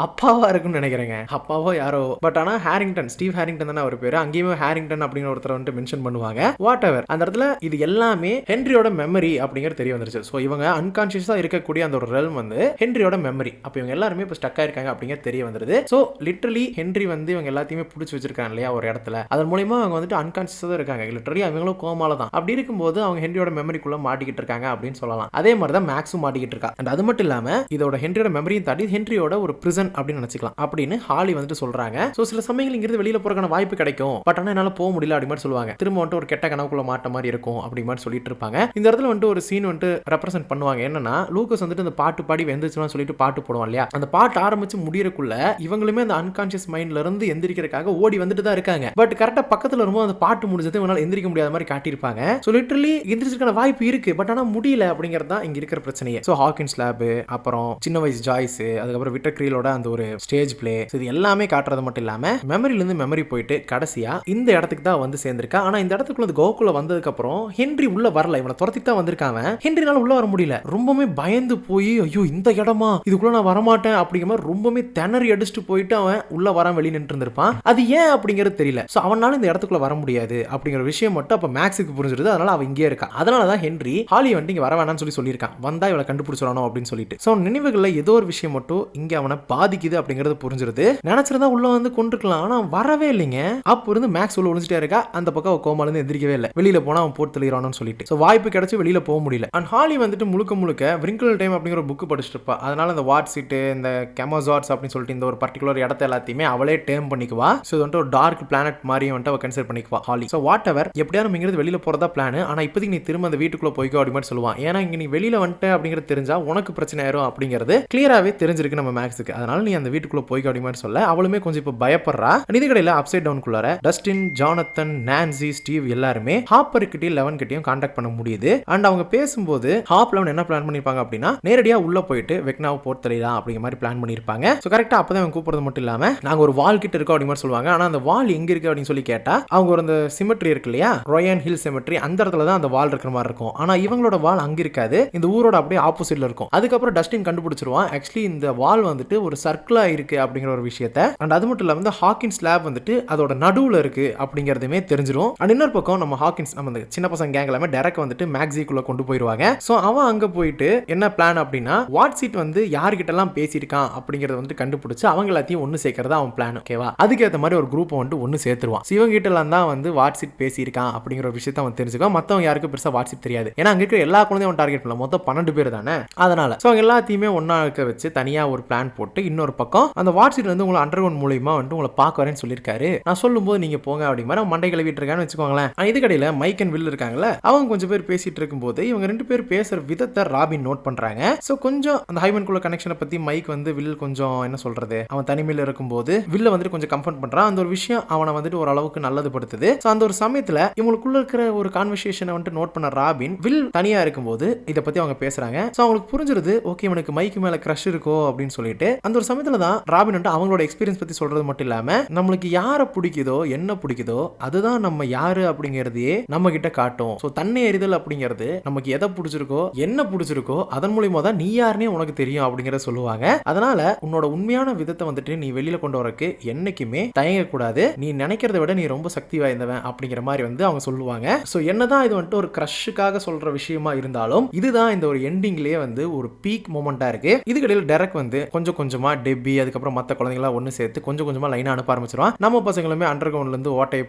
அப்பாவா இருக்குன்னு நினைக்கிறேங்க, அப்பாவோ யாரோ. பட் ஆனா ஹாரிங்டன், ஸ்டீவ் ஹாரிங்டன் தானே அவர் பேரு. அங்கேயுமே ஹாரிங்டன் அப்படிங்கிற ஒருத்தர் வந்துட்டு மென்ஷன் பண்ணுவாங்க. வாட் எவர், அந்த இடத்துல இது எல்லாமே ஹென்ரியோட மெமரி அப்படிங்கிறது தெரிய வந்துருச்சு. ஸோ இவங்க அன்கான்ஷியஸா இருக்கக்கூடிய அந்த ஒரு ரெல்ம் வந்து ஹென்ரியோட மெமரி. அப்போ இவங்க எல்லாருமே இப்போ ஸ்டக் ஆயிருக்காங்க அப்படிங்கிறது தெரிய வந்துருது. ஸோ லிட்டரலி ஹென்றி வந்து இவங்க எல்லாத்தையுமே பிடிச்சி வச்சிருக்காங்க இல்லையா ஒரு இடத்துல, அதன் மூலமா அவங்க வந்துட்டு அன்கான்ஷியஸா இருக்காங்க. லிட்டரலி அவங்களும் கோமால தான். அப்படி இருக்கும்போது அவங்க ஹென்ரியோட மெமரிக்குள்ள மாட்டிக்கிட்டு இருக்காங்க அப்படின்னு சொல்லலாம். அதே மாதிரி தான் மேக்ஸும் மாட்டிக்கிட்டு இருக்கா. அண்ட் அது மட்டும் இல்லாம இதோட ஹென்ரியோட மெமரியும் தாண்டி ஹென்ரியோட ஒரு பிரிசன் அப்படின்னு நினைச்சுக்கலாம் அப்படின்னு ஹாலி வந்துட்டு சொல்றாங்க. ஸோ சில சமயங்கள் இங்கிருந்து வெளியில போறதுக்கான வாய்ப்பு கிடைக்கும், பட் ஆனால் என்னால் போக முடியல அப்படி மாதிரி சொல்லுவாங்க. திரும்ப வந்துட்டு ஒரு கெட்ட கனவுக்குள்ள மாட்ட மாதிரி இருக்கும் அப்படி மாதிரி சொல்லிட்டு இருப்பாங்க. இந்த இடத்துல வந்துட்டு ஒரு சீன் வந்துட்டு ரெப்ரசென்ட் பண்ணுவாங்க. என்னன்னா லூகஸ் வந்துட்டு அந்த பாட்டு பாடி வெந்துச்சுன்னு சொல்லிட்டு பாட்டு போடுவான் இல்லையா, அந்த பாட்டு ஆரம்பிச்சு முடியறக்குள்ள இவங்களுமே அந்த அன்கான்ஷியஸ் மைண்ட்ல இருந்து எந்திரிக்கிறதுக்காக ஓடி வந்துட்டு தான் இருக்காங்க. பட் கரெக்டா பக்கத்துல வரும்போது அந்த பாட்டு முடிஞ்சது இவனால எந்திரிக்க முடியாத மாதிரி காட்டியிருப்பாங்க. ஸோ லிட்டரலி எந்திரிச்சிருக்கான வாய்ப்பு இருக்கு, பட் ஆனால் முடியல அப்படிங்கிறது தான் இங்க இருக்கிற பிரச்சனையே. ஸோ ஹாக்கின்ஸ் லேப், அப்புறம் சின்ன வயசு ஜாய்ஸ், அதுக்கப்புறம் விட்டர் கிரீலோட அந்த ஒரு ஸ்டேஜ் பிளே, இது எல்லாமே காட்டுறது மட்டும் இல்லாம மெமரியில இருந்து மெமரி போயிட்டு கடைசியா இந்த இடத்துக்கு தான் வந்து சேர்ந்திருக்கா. ஆனா இந்த இடத்துக்குள்ள அந்த கோகுல வந்ததுக்கு அப்புறம் ஹென்றி உள்ள வரல, இவனை துரத்தி தான் வந்திருக்காங்க. ஹென்ரினால உள்ள வர முடியல, ரொம்பவே பயந்து போய் ஐயோ இந்த இடமா, இதுக்குள்ள நான் வரமாட்டேன் அப்படிங்கிற மாதிரி ரொம்பவே திணறி அடிச்சுட்டு போயிட்டு அவன் உள்ள வர வெளியே நின்று இருந்திருப்பான். அது ஏன் அப்படிங்கிறது தெரியல. சோ அவனால இந்த இடத்துக்குள்ள வர முடியாது அப்படிங்கிற விஷயம் மட்டும் அப்ப மேக்ஸுக்கு புரிஞ்சிருது. அதனால அவன் இங்கே இருக்கா. அதனாலதான் ஹென்றி ஹாலி வந்து இங்க வர வேணாம்னு சொல்லியிருக்கான், வந்தா இவளை கண்டுபிடிச்சிடணும் அப்படின்னு சொல்லிட்டு. சோ நினைவுகள்ல ஏதோ ஒரு விஷயம் மட்டும் இங்க அவனை பாதிக்குது அப்படிங்கிறது புரிஞ்சிருது. நினைச்சிருந்தா உள்ள வந்து கொண்டிருக்கலாம், ஆனா வரவே இல்லைங்க. அப்ப இருந்து மேக்ஸ் உள்ள ஒளிஞ்சிட்டே இருக்கா. அந்த பக்கம் கோமால இருந்து எந்திரிக்கவே இல்லை. வெளியில போனா அவன் போட்டு தெளிறானு சொல்லிட்டு. சோ வாய்ப்பு கிடைச்சு வெளியில போக முடியல. அண்ட் ஹாலி வந்துட்டு முழுக்க முழுக்க விரிங்கிள் டைம் அப்படிங்கிற புக் படிச்சுட்டு இருப்பா. அதனால இந்த வாட் சீட்டு, இந்த கெமோசாட்ஸ் அப்படின்னு சொல்லிட்டு இந்த ஒரு பர்டிகுலர் இடத்த எல்லாத்தையுமே அவளே டேம் பண்ணிக்குவா. சோ இது வந்துட்டு ஒரு டார்க் பிளானட் மாதிரி வந்துட்டு அவ கன்சிடர் பண்ணிக்குவா ஹாலி. சோ வாட் எவர், எப்படியா நம்ம இங்கிருந்து வெளியில போறதா பிளான். ஆனா இப்போதைக்கு நீ திரும்ப அந்த வீட்டுக்குள்ள போய்க்கோ அப்படி மாதிரி சொல்லுவான். ஏன்னா இங்க நீ வெளியில வந்துட்டு அப்படிங்கிறது தெரிஞ்சா உனக்கு பிரச்சனை ஆயிரும் அப்படிங்கிறது கிளியராவே தெரிஞ்சிருக்கு நம்ம மேக்ஸுக்கு. அதனால நீ அந்த வீட்டுக்குள்ள போய்க்கோ அப்படி மாதிரி சொல்ல அவளுமே கொஞ்சம் இப்ப பயப்படுறா. இது கடையில அப்சைட் டவுன் குள்ளார டஸ்டின், ஜானத்தன், நான்சி, ஸ்டீவ் எல்லாருமே ஹாப்பர் கிட்டயும் லெவன் கிட்டயும் கான்டாக்ட் பண்ண முடியுது. அண்ட் அவங்க பேசும்போது ஹாப் லெவன் என்ன பிளான் பண்ணிருப்பாங்க அப்படின்னா நேரடியா உள்ள போயிட்டு வெக்னாவை போட்டு தெரியலாம் அப்படிங்கிற மாதிரி பிளான் பண்ணிருப்பாங்க. சோ கரெக்டா அப்பதான் அவங்க கூப்பிடுறது மட்டும் இல்லாம நாங்க ஒரு வால் கிட்ட இருக்கோம் அப்படி மாதிரி சொல்லுவாங்க. ஆனா அந்த வால் எங்க இருக்கு அப்படின்னு சொல்லி கேட்டா அவங்க ஒரு அந்த சிமெட்ரி இருக்கு இல்லையா, ராயன் ஹில் சிமெட்ரி, அந்த இடத்துல தான் அந்த வால் இருக்கிற மாதிரி இருக்கும். ஆனா இவங்களோட வால் அங்க இருக்காது, இந்த ஊரோட அப்படியே ஆப்போசிட்ல இருக்கும். அதுக்கப்புறம் டஸ்டின் கண்டுபிடிச்சிருவான் ஆக்சுவலி இந்த வால் வந்துட்டு ஒரு சர்க்கிளா இருக்கு அப்படிங்கிற ஒரு விஷயத்த. அண்ட் அது மட்டும் இல்லாம ஹாக்கின்ஸ் லேப் வந்துட்டு அதோட நடுவுல இருக்கு அப்படிங்கறதுமே தெரிஞ்சிரும். அண்ட் இன்னொரு பக்கம் நம்ம ஹாக்கின்ஸ் நம்ம சின்ன பசங்க கேங் எல்லாமே டைரக்ட் வந்துட்டு மேக்ஸிக்குள்ள கொண்டு போயிருவாங்க. சோ அவன் அங்க போயிட்டு என்ன பிளான் அப்படின்னா வாட்ஸிட் வந்து யார்கிட்ட எல்லாம் பேசியிருக்கான் அப்படிங்கறத வந்து கண்டுபிடிச்சு அவங்க எல்லாத்தையும் ஒன்னு சேர்க்கறதா அவன் பிளான். ஓகேவா? அதுக்கேற்ற மாதிரி ஒரு குரூப் வந்து ஒன்னு சேர்த்துருவான். இவங்க கிட்ட எல்லாம் தான் வந்து வாட்ஸிட் பேசியிருக்கான் அப்படிங்கிற ஒரு விஷயத்த அவன் தெரிஞ்சுக்கான். மத்தவங்க யாருக்கும் பெருசா வாட்ஸிட் தெரியாது. ஏன்னா அங்க இருக்கிற எல்லா குழந்தையும் அவன் டார்கெட் பண்ணல. மொத்தம் 12 பேர் தானே. அதனால சோ அவங்க எல்லாத்தையுமே ஒன்னா இருக்க வச்சு தனியா ஒரு பிளான் போட்டு இன்னொரு பக்கம் அந்த வாட்ஸிட் வந்து உங்களை அண்டர்கிரவுண்ட் மூலமா வந்து உங்களை பார்க்க வரேன்னு சொல்லியிருக்காரு. நான் சொல்லும்போது நீங்க போங்க அப்படி மாதிரி மண்டை கழுவிட்டு இருக்கான்னு வச்சுக்கோங்களேன். இது கடையில மைக் அண்ட் வில் இருக்காங்கல்ல, அவங்க கொஞ்சம் பேர் பேசிட்டு இருக்கும்போது இவங்க 2 பேர் பேசுற விதத்தை ராபின் நோட் பண்றாங்க. சோ கொஞ்சம் அந்த ஹைமன்குள்ள கனெக்ஷனை பத்தி மைக் வந்து வில் கொஞ்சம் என்ன சொல்றது, அவன் தனிமையில இருக்கும்போது வில்ல வந்துட்டு கொஞ்சம் கம்ஃபர்ட் பண்றான். அந்த ஒரு விஷயம் அவனை வந்துட்டு ஒரு அளவுக்கு நல்லது படுத்துது. சோ அந்த ஒரு சமயத்துல இவங்களுக்குள்ள இருக்கிற ஒரு கான்வர்சேஷனை வந்துட்டு நோட் பண்ண ராபின் வில் தனியா இருக்கும்போது இத பத்தி அவங்க பேசுறாங்க. சோ அவங்களுக்கு புரிஞ்சிருது ஓகே இவனுக்கு மைக்கு மேல கிரஷ் இருக்கோ அப்படின்னு சொல்லிட்டு. அந்த ஒரு சமயத்துல தான் ராபின் வந்து அவங்களோட எக்ஸ்பீரியன்ஸ் பத்தி சொல்றது மட்டும் இல்லாம நம்மளுக்கு யாரை பிடிக்குதோ என்ன பிடிக்குதோ அதுதான் நம்ம யாரு அப்படிங்கறதையே நம்ம கிட்ட காட்டும். சோ தன்னை எறிதல் அப்படிங்கிறது நமக்கு எதை பிடிச்சிருக்கோ என்ன பிடிச்சிருக்கோ அதன் மூலியமா தான் நீ யாருன்னே உனக்கு தெரியும் அப்படிங்கறத சொல்லுவாங்க. அதனால உன்னோட உண்மையான விதத்தை வந்துட்டு நீ வெளியில கொண்டு வரக்கு என்னைக்குமே தயங்க கூடாது. நீ நினைக்கிறத விட நீ ரொம்ப சக்தி வாய்ந்தவன் அப்படிங்கிற மாதிரி வந்து அவங்க சொல்லுவாங்க. சோ என்னதான் இது வந்துட்டு ஒரு கிரஷுக்காக சொல்ற விஷயமா இருந்தாலும் இதுதான் இந்த ஒரு எண்டிங்லயே வந்து ஒரு பீக் மொமெண்டா இருக்கு. இதுக்கிடையில டெரக் வந்து கொஞ்சம் கொஞ்சமா டெப்பி அதுக்கப்புறம் மத்த குழந்தைங்களா ஒன்னு சேர்த்து கொஞ்சம் கொஞ்சமா லைனா அனுப்ப ஆரம்பிச்சிருவான். நம்ம பசங்களுமே அண்டர் கிரவுண்ட்ல இருந்து ஓட்டையை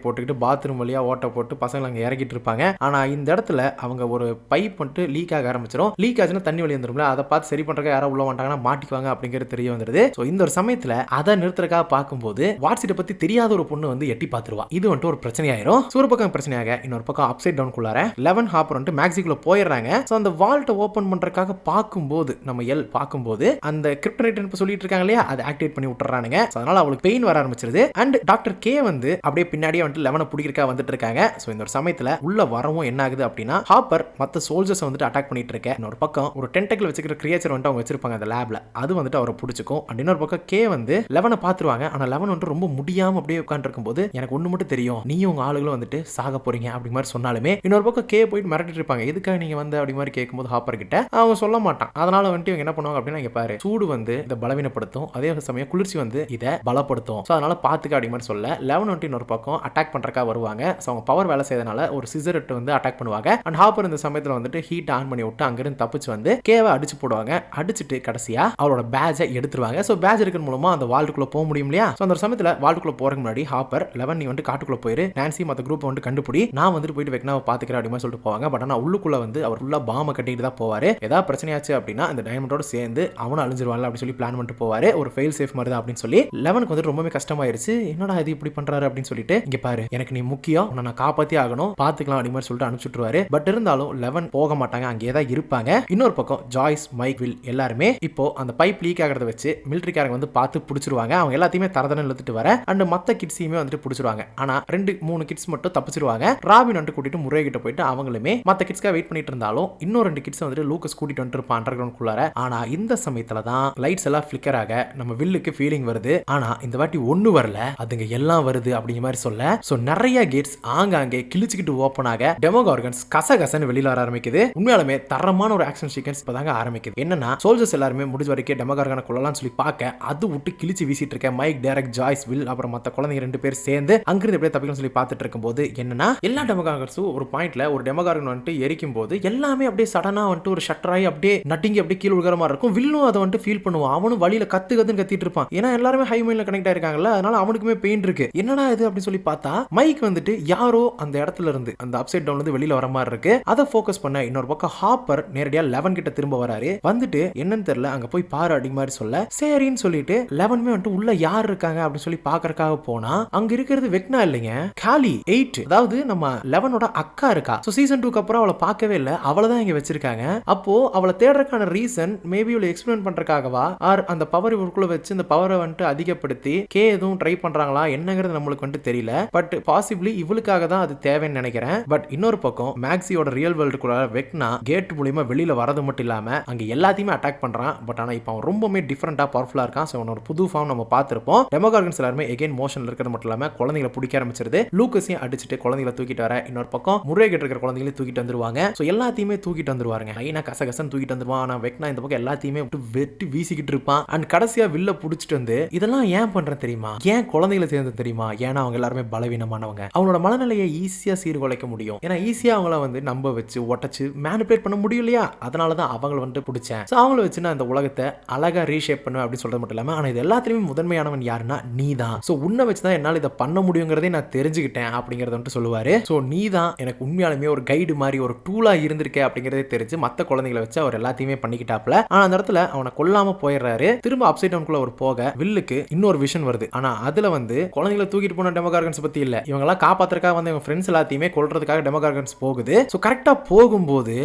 போட்டுக்கிட்டு பாத்ரூம் வழியா ஓட்டை போட்டு பசங்களை அங்க இறக்கிட்டு இருப்பாங்க. ஆனா இந்த இடத்துல அவங்க ஒரு பைப் வந்துட்டு லீக் ஆக ஆரம்பிச்சிடும். லீக் ஆச்சுன்னா தண்ணி வெளியே வந்துரும்ல, அதை பார்த்து சரி பண்றதுக்கு யாரோ உள்ள வந்துட்டாங்கன்னா மாட்டிக்குவாங்க அப்படிங்கிறது தெரிய வந்துருது. சோ இந்த ஒரு சமயத்துல அதை நிறுத்துறதுக்காக பார்க்கும்போது வாட்ஸிட்ட பத்தி தெரியாத ஒரு பொண்ணு வந்து எட்டி பார்த்துருவா. இது வந்துட்டு ஒரு பிரச்சனையாயிரும். ஒரு பக்கம் பிரச்சனையாக இன்னொரு பக்கம் அப்சைட் டவுன் குள்ளார லெவன் ஹாப்பர் வந்துட்டு மேக்ஸிக்குள்ள போயிடுறாங்க. சோ அந்த வால்ட்டை ஓபன் பண்றதுக்காக பார்க்கும்போது நம்ம எல் பார்க்கும்போது அந்த கிரிப்டனைட் சொல்லிட்டு இருக்காங்க இல்லையா, அதை ஆக்டிவேட் பண்ணி விட்டுறானுங்க. அதனால அவளுக்கு பெயின் வர ஆரம்பிச்சிருது. அண்ட் டாக்டர் கே வந்து அப்படியே பின்னாடியே வந்துட்டு லெவனை பிடிக்கிறதுக்காக வந்துட்டு இருக்காங்க. சோ இந்த ஒரு சமயத்துல உள்ள வரவும் என்ன ஆகுது அப்படின்னா ஹாப்பர் மத்த சோல்ஜர்ஸ் வந்துட்டு அட்டாக் பண்ணிட்டு இருக்க. இன்னொரு பக்கம் ஒரு டென்டக்கிள் வச்சுக்கிற கிரியேச்சர் வந்துட்டு அவங்க வச்சிருப்பாங்க அந்த லேப்ல, அது வந்துட்டு அவரை பிடிச்சிக்கும். அண்ட் இன்னொரு பக்கம் கே வந்து லெவனை பாத்துருவாங்க. ஆனா லெவன் வந்துட்டு ரொம்ப முடியாம அப்படியே உட்கார்ந்து இருக்கும்போது எனக்கு ஒண்ணு மட்டும் தெரியும், நீயும் உங்க ஆளுகளும் வந்துட்டு சாக போறீங்க அப்படி மாதிரி சொன்னாலுமே இன்னொரு பக்கம் கே போயிட்டு மிரட்டிட்டு இருப்பாங்க. எதுக்காக நீங்க வந்து அப்படி மாதிரி கேட்கும்போது ஹாப்பர் கிட்ட அவங்க சொல்ல மாட்டான். அதனால வந்துட்டு இவங்க என்ன பண்ணுவாங்க அப்படின்னா, இங்க பாரு சூடு வந்து இதை பலவீனப்படுத்தும், அதே சமயம் குளிர்ச்சி வந்து இதை பலப்படுத்தும். ஸோ அதனால பாத்துக்க அப்படி மாதிரி சொல்ல லெவன் வந்துட்டு இன்னொரு பக்கம் அட்டாக் பண்றக்கா வருவாங்க. ஸோ அவங்க பவர் வேலை செய்யறதுனால ஒரு சிசர் வந்து அட்டாக் பண்ணுவாங்க. அண்ட் ஹாப்பர் இந்த சமயத்தில் வந்துட்டு ஹீட் ஆன் பண்ணி விட்டு அங்கிருந்து தப்பிச்சு வந்து கேவை அடிச்சு போடுவாங்க. அடிச்சுட்டு கடைசியா அவளோட பேட்சை எடுத்துருவாங்க. ஸோ பேட்ச் இருக்கிற மூலமா அந்த வால்ட்டுக்குள்ள போக முடியும் இல்லையா. ஸோ அந்த சமயத்தில் வால்ட்டுக்குள்ள போறதுக்கு முன்னாடி ஹாப்பர் லெவன் நீ வந்து காட்டுக்குள்ள போயிரு, நான்சி மற்ற குரூப் வந்து கண்டுபிடி, நான் வந்துட்டு போயிட்டு வெக்னாவை பாத்துக்கிறேன் அப்படி மாதிரி சொல்லிட்டு போவாங்க. பட் ஆனால் உள்ளுக்குள்ள வந்து அவர் ஃபுல்லா பாம்பை கட்டிட்டு தான் போவாரு. ஏதாவது பிரச்சனையாச்சு அப்படின்னா இந்த டைமண்டோட சேர்ந்து அவனும் அழிஞ்சிருவாங்க அப்படி சொல்லி பிளான் பண்ணிட்டு போவாரு. ஒரு ஃபெயில் சேஃப் மாதிரி தான் அப்படின்னு சொல்லி லெவனுக்கு வந்து ரொம்பவே கஷ்டமாயிருச்சு. என்னடா இது இப்படி பண்றாரு அப்படின்னு சொல்லிட்டு, இங்க பாரு எனக்கு நீ முக்கியம், உன்னை நான் காப்பாத்தி ஆகணும், பாத்துக்கலாம் அப்படி மாதிரி சொல்லிட்டு அனுப்பிச்சுட்டுருவாரு. பட் இருந்தாலும் லெவன் போக மாட்டாங்க, அங்கேயே தான் இருப்பாங்க. இன்னொரு பக்கம் ஜாய்ஸ் மைக் வில் எல்லாருமே இப்போ அந்த பைப் லீக் ஆகிறத வச்சு மிலிட்டரிக்காரங்க வந்து பார்த்து பிடிச்சிருவாங்க. அவங்க எல்லாத்தையுமே தரதன இழுத்துட்டு வர அண்ட் மத்த கிட்ஸையுமே வந்துட்டு பிடிச்சிருவாங்க. ஆனா 2-3 கிட்ஸ் மட்டும் தப்பிச்சிருவாங்க. ராபின் வந்துட்டு கூட்டிட்டு முறை கிட்ட போயிட்டு அவங்களுமே மத்த கிட்ஸ்க்காக வெயிட் பண்ணிட்டு இருந்தாலும் இன்னொரு 2 கிட்ஸ் வந்துட்டு லூக்கஸ் கூட்டிட்டு வந்துட்டு இருப்பான் அண்டர் கிரவுண்ட் குள்ளார. ஆனா இந்த சமயத்துல தான் லைட்ஸ் எல்லாம் ஃபிளிக்கர் ஆக நம்ம வில்லுக்கு ஃபீலிங் வருது. ஆனா இந்த வாட்டி ஒண்ணு வரல, அதுங்க எல்லாம் வருது அப்படிங்கிற மாதிரி சொல்ல சோ நிறைய கேட்ஸ் ஆங்காங்கே கிழிச்சுக்கிட்டு ஓபன் ஆக டெமோகார்கன்ஸ் கசகசன்னு வெளியில வர ஆரம்பிக்குது. உண்மையாலுமே தரமான ஒரு ஆக்ஷன் சீக்வென்ஸ் இப்பதாங்க ஆரம்பிக்குது. என்னன்னா சோல்ஜர்ஸ் எல்லாருமே முடிஞ்ச வரைக்கும் டெமோகார்கனை கொள்ளலாம்னு சொல்லி பார்க்க அது விட்டு கிழிச்சு வீசிட்டு இருக்க மைக், டெரக், ஜாய்ஸ், வில் அப்புறம் மத்த குழந்தைங்க 2 பேர் சேர்ந்து அங்கிருந்து எப்படியே தப்பிக்கணும்னு சொல்லி பார்த்துட்டு இருக்கும்போது என்னன்னா எல்லா டெமோகார்கன்ஸும் ஒரு பாயிண்ட்ல ஒரு டெமோகார்கன் வந்துட்டு எரிக்கும் போது எல்லாமே அப்படியே சடனா வந்துட்டு ஒரு ஷட்டராய் அப்படியே நட்டிங்கி அப்படியே கீழே விழுகிற மாதிரி இருக்கும். வில்லும் அதை வந்துட்டு ஃபீல் பண்ணுவான். அவனும் வழியில கத்துன்னு கத்திட்டு இருப்பான். ஏன்னா எல்லாருமே ஹை மைண்ட்ல கனெக்ட் ஆயிருக்காங்கல்ல, அதனால அவனுக்குமே பெயின் இருக்கு. என்னடா இது அப்படின்னு சொல்லி பார்த்தா மைக் வந்துட்டு யாரோ அந்த இடத்துல இருந்து அந்த அப்சைட் டவுன்ல இருந்து வெளியில வர மாதிரி இருக்கு. அதை ஃபோக்கஸ் பண்ண இன்னொரு பக்கம் ஹாப்பர் நேரடியா லெவன் கிட்ட திரும்ப வராரு. வந்துட்டு என்னன்னு தெரியல அங்க போய் பாரு அடி மாதிரி சொல்ல சரின்னு சொல்லிட்டு லெவனுமே வந்துட்டு உள்ள யார் இருக்காங்க அப்படின்னு சொல்லி பாக்குறதுக்காக போனா அங்க இருக்கிறது வெக்னா இல்லைங்க, காலி 8. அதாவது நம்ம லெவனோட அக்கா இருக்கா. சோ சீசன் 2க்கு அப்புறம் அவளை பார்க்கவே இல்லை, அவளை தான் இங்க வச்சிருக்காங்க. அப்போ அவளை தேடுறதுக்கான ரீசன் மேபி இவளை எக்ஸ்பிளைன் பண்றதுக்காகவா ஆர் அந்த பவர் இவருக்குள்ள வச்சு இந்த பவரை வந்துட்டு அதிகப்படுத்தி கே எதுவும் ட்ரை பண்றாங்களா என்னங்கிறது நம்மளுக்கு வந்துட்டு தெரியல. பட் பாசிபிளி இவளுக்காக தான் அது தேவைன்னு நினைக்கிறேன். பட் இன்னொரு பக்கம் மேக்ஸியோட ரியல் வேர்ல்டுக்குள்ள வெக்னா கேட் மூலமா வெளியில வரது மட்டும் இல்லாம அங்க எல்லாத்தையுமே அட்டாக் பண்றான். பட் ஆனா இப்போ அவன் ரொம்பவே டிஃபரெண்டா பவர்ஃபுல்லா இருக்கான். சோ ஒரு புது ஃபார்ம் நம்ம பார்த்திருப்போம். டெமோகார்கன்ஸ் எல்லாருமே எகைன் மோஷன்ல இருக்கிறது மட்டும் இல்லாம குழந்தைகளை பிடிக்க ஆரம்பிச்சிருது. லூக்கஸையும் அடிச்சுட்டு குழந்தைகளை தூக்கிட்டு வர இன்னொரு பக்கம் முறை கிட்ட இருக்கிற குழந்தைகளை தூக்கிட்டு வந்துருவாங்க. சோ எல்லாத்தையுமே தூக்கிட்டு வந்துருவாங்க. ஐனா கசகச வெசன் தூக்கிட்டு வந்துருவான். ஆனா வெக்னா இந்த பக்கம் எல்லாத்தையுமே விட்டு வெட்டி வீசிக்கிட்டு இருப்பான். அண்ட் கடைசியா வில்ல புடிச்சிட்டு வந்து இதெல்லாம் ஏன் பண்றேன் தெரியுமா, ஏன் குழந்தைகளை சேர்ந்து தெரியுமா, ஏன்னா அவங்க எல்லாருமே பலவீனமானவங்க, அவங்களோட மனநிலையை ஈஸியா சீர்குலைக்க முடியும், ஏன்னா ஈஸியா அவங்கள வந்து நம்ப வச்சு உடச்சு மேனிபுலேட் பண்ண முடியும் இல்லையா, அதனாலதான் அவங்கள வந்து பிடிச்சேன். அவங்கள வச்சு நான் இந்த உலகத்தை அழகா ரீஷேப் பண்ணுவேன் அப்படின்னு சொல்றது மட்டும் இல்லாம, ஆனா இது எல்லாத்துலயுமே முதன்மையானவன் யாருன்னா நீ தான். சோ உன்னை வச்சுதான் என்னால இதை பண்ண முடியுங்கிறதே நான் தெரிஞ்சுக்கிட்டேன் அப்படிங்கறத வந்துட்டு சொல்லுவாரு. சோ நீ தான் எனக்கு உண்மையாலுமே ஒரு கைடு மாதிரி ஒரு டூலா இருந்திருக்கே அப்படிங்கறதே தெரிஞ்சு மத்த குழந்தைகளை வச்சு அவர் எல்லாத்தையுமே பண்ணிக்கிட்டாப்ல. ஆனா அந்த இடத்துல அவனை கொல்லாம போயிடுறாரு. திரும்ப அப்சைட் டவுனுக்குள்ள ஒரு போக வில்லுக்கு இன்னொரு விஷன் வருது. ஆனா அதுல வந்து குழந்தைகளை தூக்கிட்டு போன டெமோகார்கன்ஸ் பத்தி இல்ல, இவங்க எல்லாம் காப்பாத்துறதுக்காக வந்து இவங்க ஃப்ரெண்ட்ஸ் எல்லாத்தையுமே கொல்றதுக்காக டெமோகார்கன்ஸ் போகுது. சோ கரெக்டா போகும்போது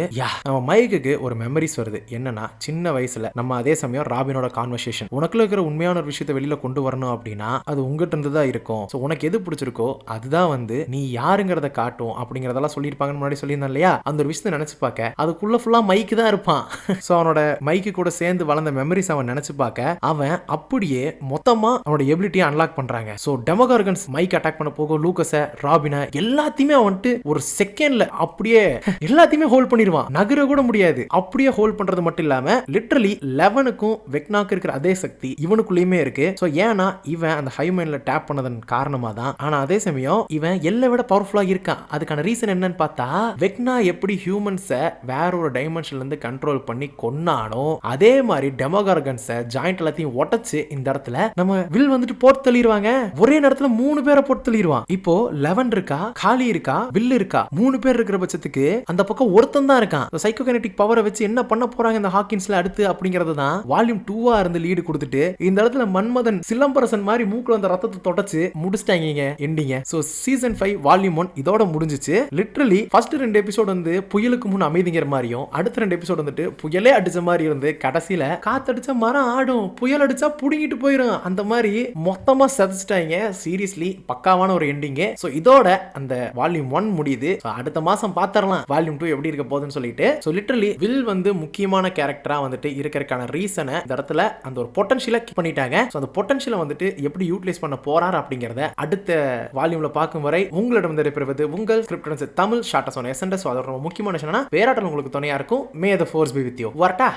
நம்ம மைக்குக்கு ஒரு மெமரிஸ் வருது. என்னன்னா சின்ன வயசுல நம்ம அதே சமயம் ராபினோட கான்வர்சேஷன், உனக்குள்ள இருக்கிற உண்மையான ஒரு விஷயத்தை வெளியில கொண்டு வரணும் அப்படின்னா அது உங்ககிட்ட இருந்து தான் இருக்கும். சோ உனக்கு எது பிடிச்சிருக்கோ அதுதான் வந்து நீ யாருங்கிறத காட்டும் அப்படிங்கறதெல்லாம் சொல்லியிருப்பாங்கன்னு முன்னாடி சொல்லியிருந்தான் இல்லையா, அந்த ஒரு விஷயத்தை நினைச்சு பார்க்க அதுக்குள்ள ஃபுல்லா மைக்கு தான் இருப்பான். சோ அவனோட மைக்கு கூட சேர்ந்து வளர்ந்த மெமரிஸ் அவன் நினைச்சு பார்க்க அவன் அப்படியே மொத்தமா அவனோட எபிலிட்டியை அன்லாக் பண்றாங்க. சோ டெமோகார்கன்ஸ் மைக் அட்டாக் பண்ண போக லூக்கஸ ராபினை எல்லாத்தையுமே வந்துட்டு ஒரு செகண்ட்ல அப்படியே எல்லாத்தையுமே ஹோல்ட் பண்ணிடுவான். நகர கூட முடியாது. அப்படியே ஹோல்ட் பண்றது மட்டும் இல்லாம லிட்டரலி லெவனுக்கும் வெக்னாக்கு இருக்கிற அதே சக்தி இவனுக்குள்ளேயுமே இருக்கு. சோ ஏன்னா இவன் அந்த ஹைமைன்ல டேப் பண்ணதன் காரணமா தான். ஆனா அதே சமயம் இவன் எல்லை விட பவர்ஃபுல்லா இருக்கான். அதுக்கான ரீசன் என்னன்னு பார்த்தா, வெக்னா எப்படி ஹியூமன்ஸை வேற ஒரு டைமென்ஷன்ல இருந்து கண்ட்ரோல் பண்ணி கொன்னானோ அதே மாதிரி டெமோகார்கன்ஸை ஜாயிண்ட் எல்லாத்தையும் உடைச்சு இந்த இடத்துல நம்ம வில் வந்துட்டு போட்டு தள்ளிடுவாங்க. ஒரே நேரத்துல 3 பேரை போட்டு தள்ளிடுவான். இப்போ 11 இருக்கா, காலி இருக்கா, வில் இருக்கா, 3 பேர் இருக்கிற பட்சத்துக்கு அந்த பக்கம் ஒருத்தன் தான் இருக்கான். சைக்கோகைனெட்டிக் பவரை வச்சு என்ன பண்ண போறாங்க இந்த ஹாக்கின்ஸ்ல அடுத்து அப்படிங்கறது தான் வால்யூம் 2 இருந்து லீடு கொடுத்துட்டு இந்த இடத்துல மன்மதன் சிலம்பரசன் மாதிரி மூக்குல அந்த ரத்தத்தை தொடச்சு முடிச்சிட்டாங்க எண்டிங்க. சோ சீசன் 5 வால்யூம் 1 இதோட முடிஞ்சிச்சு. லிட்டரலி ஃபர்ஸ்ட் 2 எபிசோட் வந்து புயலுக்கு முன் அமைதிங்கிற மாதிரியும், அடுத்த 2 எபிசோட் வந்துட்டு புயலே அடிச்ச மாதிரி இருந்து கடைசியில காத்தடிச்சா மரம் ஆடும், புயல் அடிச்சா புடுங்கிட்டு போயிடும், அந்த மாதிரி மொத்தமா சதிச்சிட்டாங்க. சீரியஸ்லி பக்காவான ஒரு எண்டிங். சோ இதோட அந்த வால்யூம் 1 முடியுது. அடுத்த மாசம் பாத்தறலாம் வால்யூம் 2 எப்படி இருக்க போகுதுன்னு சொல்லிட்டு. சோ லிட்டரலி வில் வந்து முக்கியமான கேரக்டரா வந்துட்டு இருக்கிறதுக்கான ரீசனை இந்த இடத்துல அந்த ஒரு பொட்டன்ஷியலை பண்ணிட்டாங்க. சோ அந்த பொட்டன்ஷியலை வந்துட்டு எப்படி யூட்டிலைஸ் பண்ண போறாரு அப்படிங்கறத அடுத்த வால்யூம்ல பார்க்கும் வரை உங்களிடம் பெறுவது உங்கள் ஸ்கிரிப்ட் தமிழ் ஷார்ட்டா சொன்ன எஸ்என்எஸ். அதோட முக்கியமான விஷயம் வேறாட்டல் உங்களுக்கு துணையா இருக்கும். May the force be with you. வரட்டா.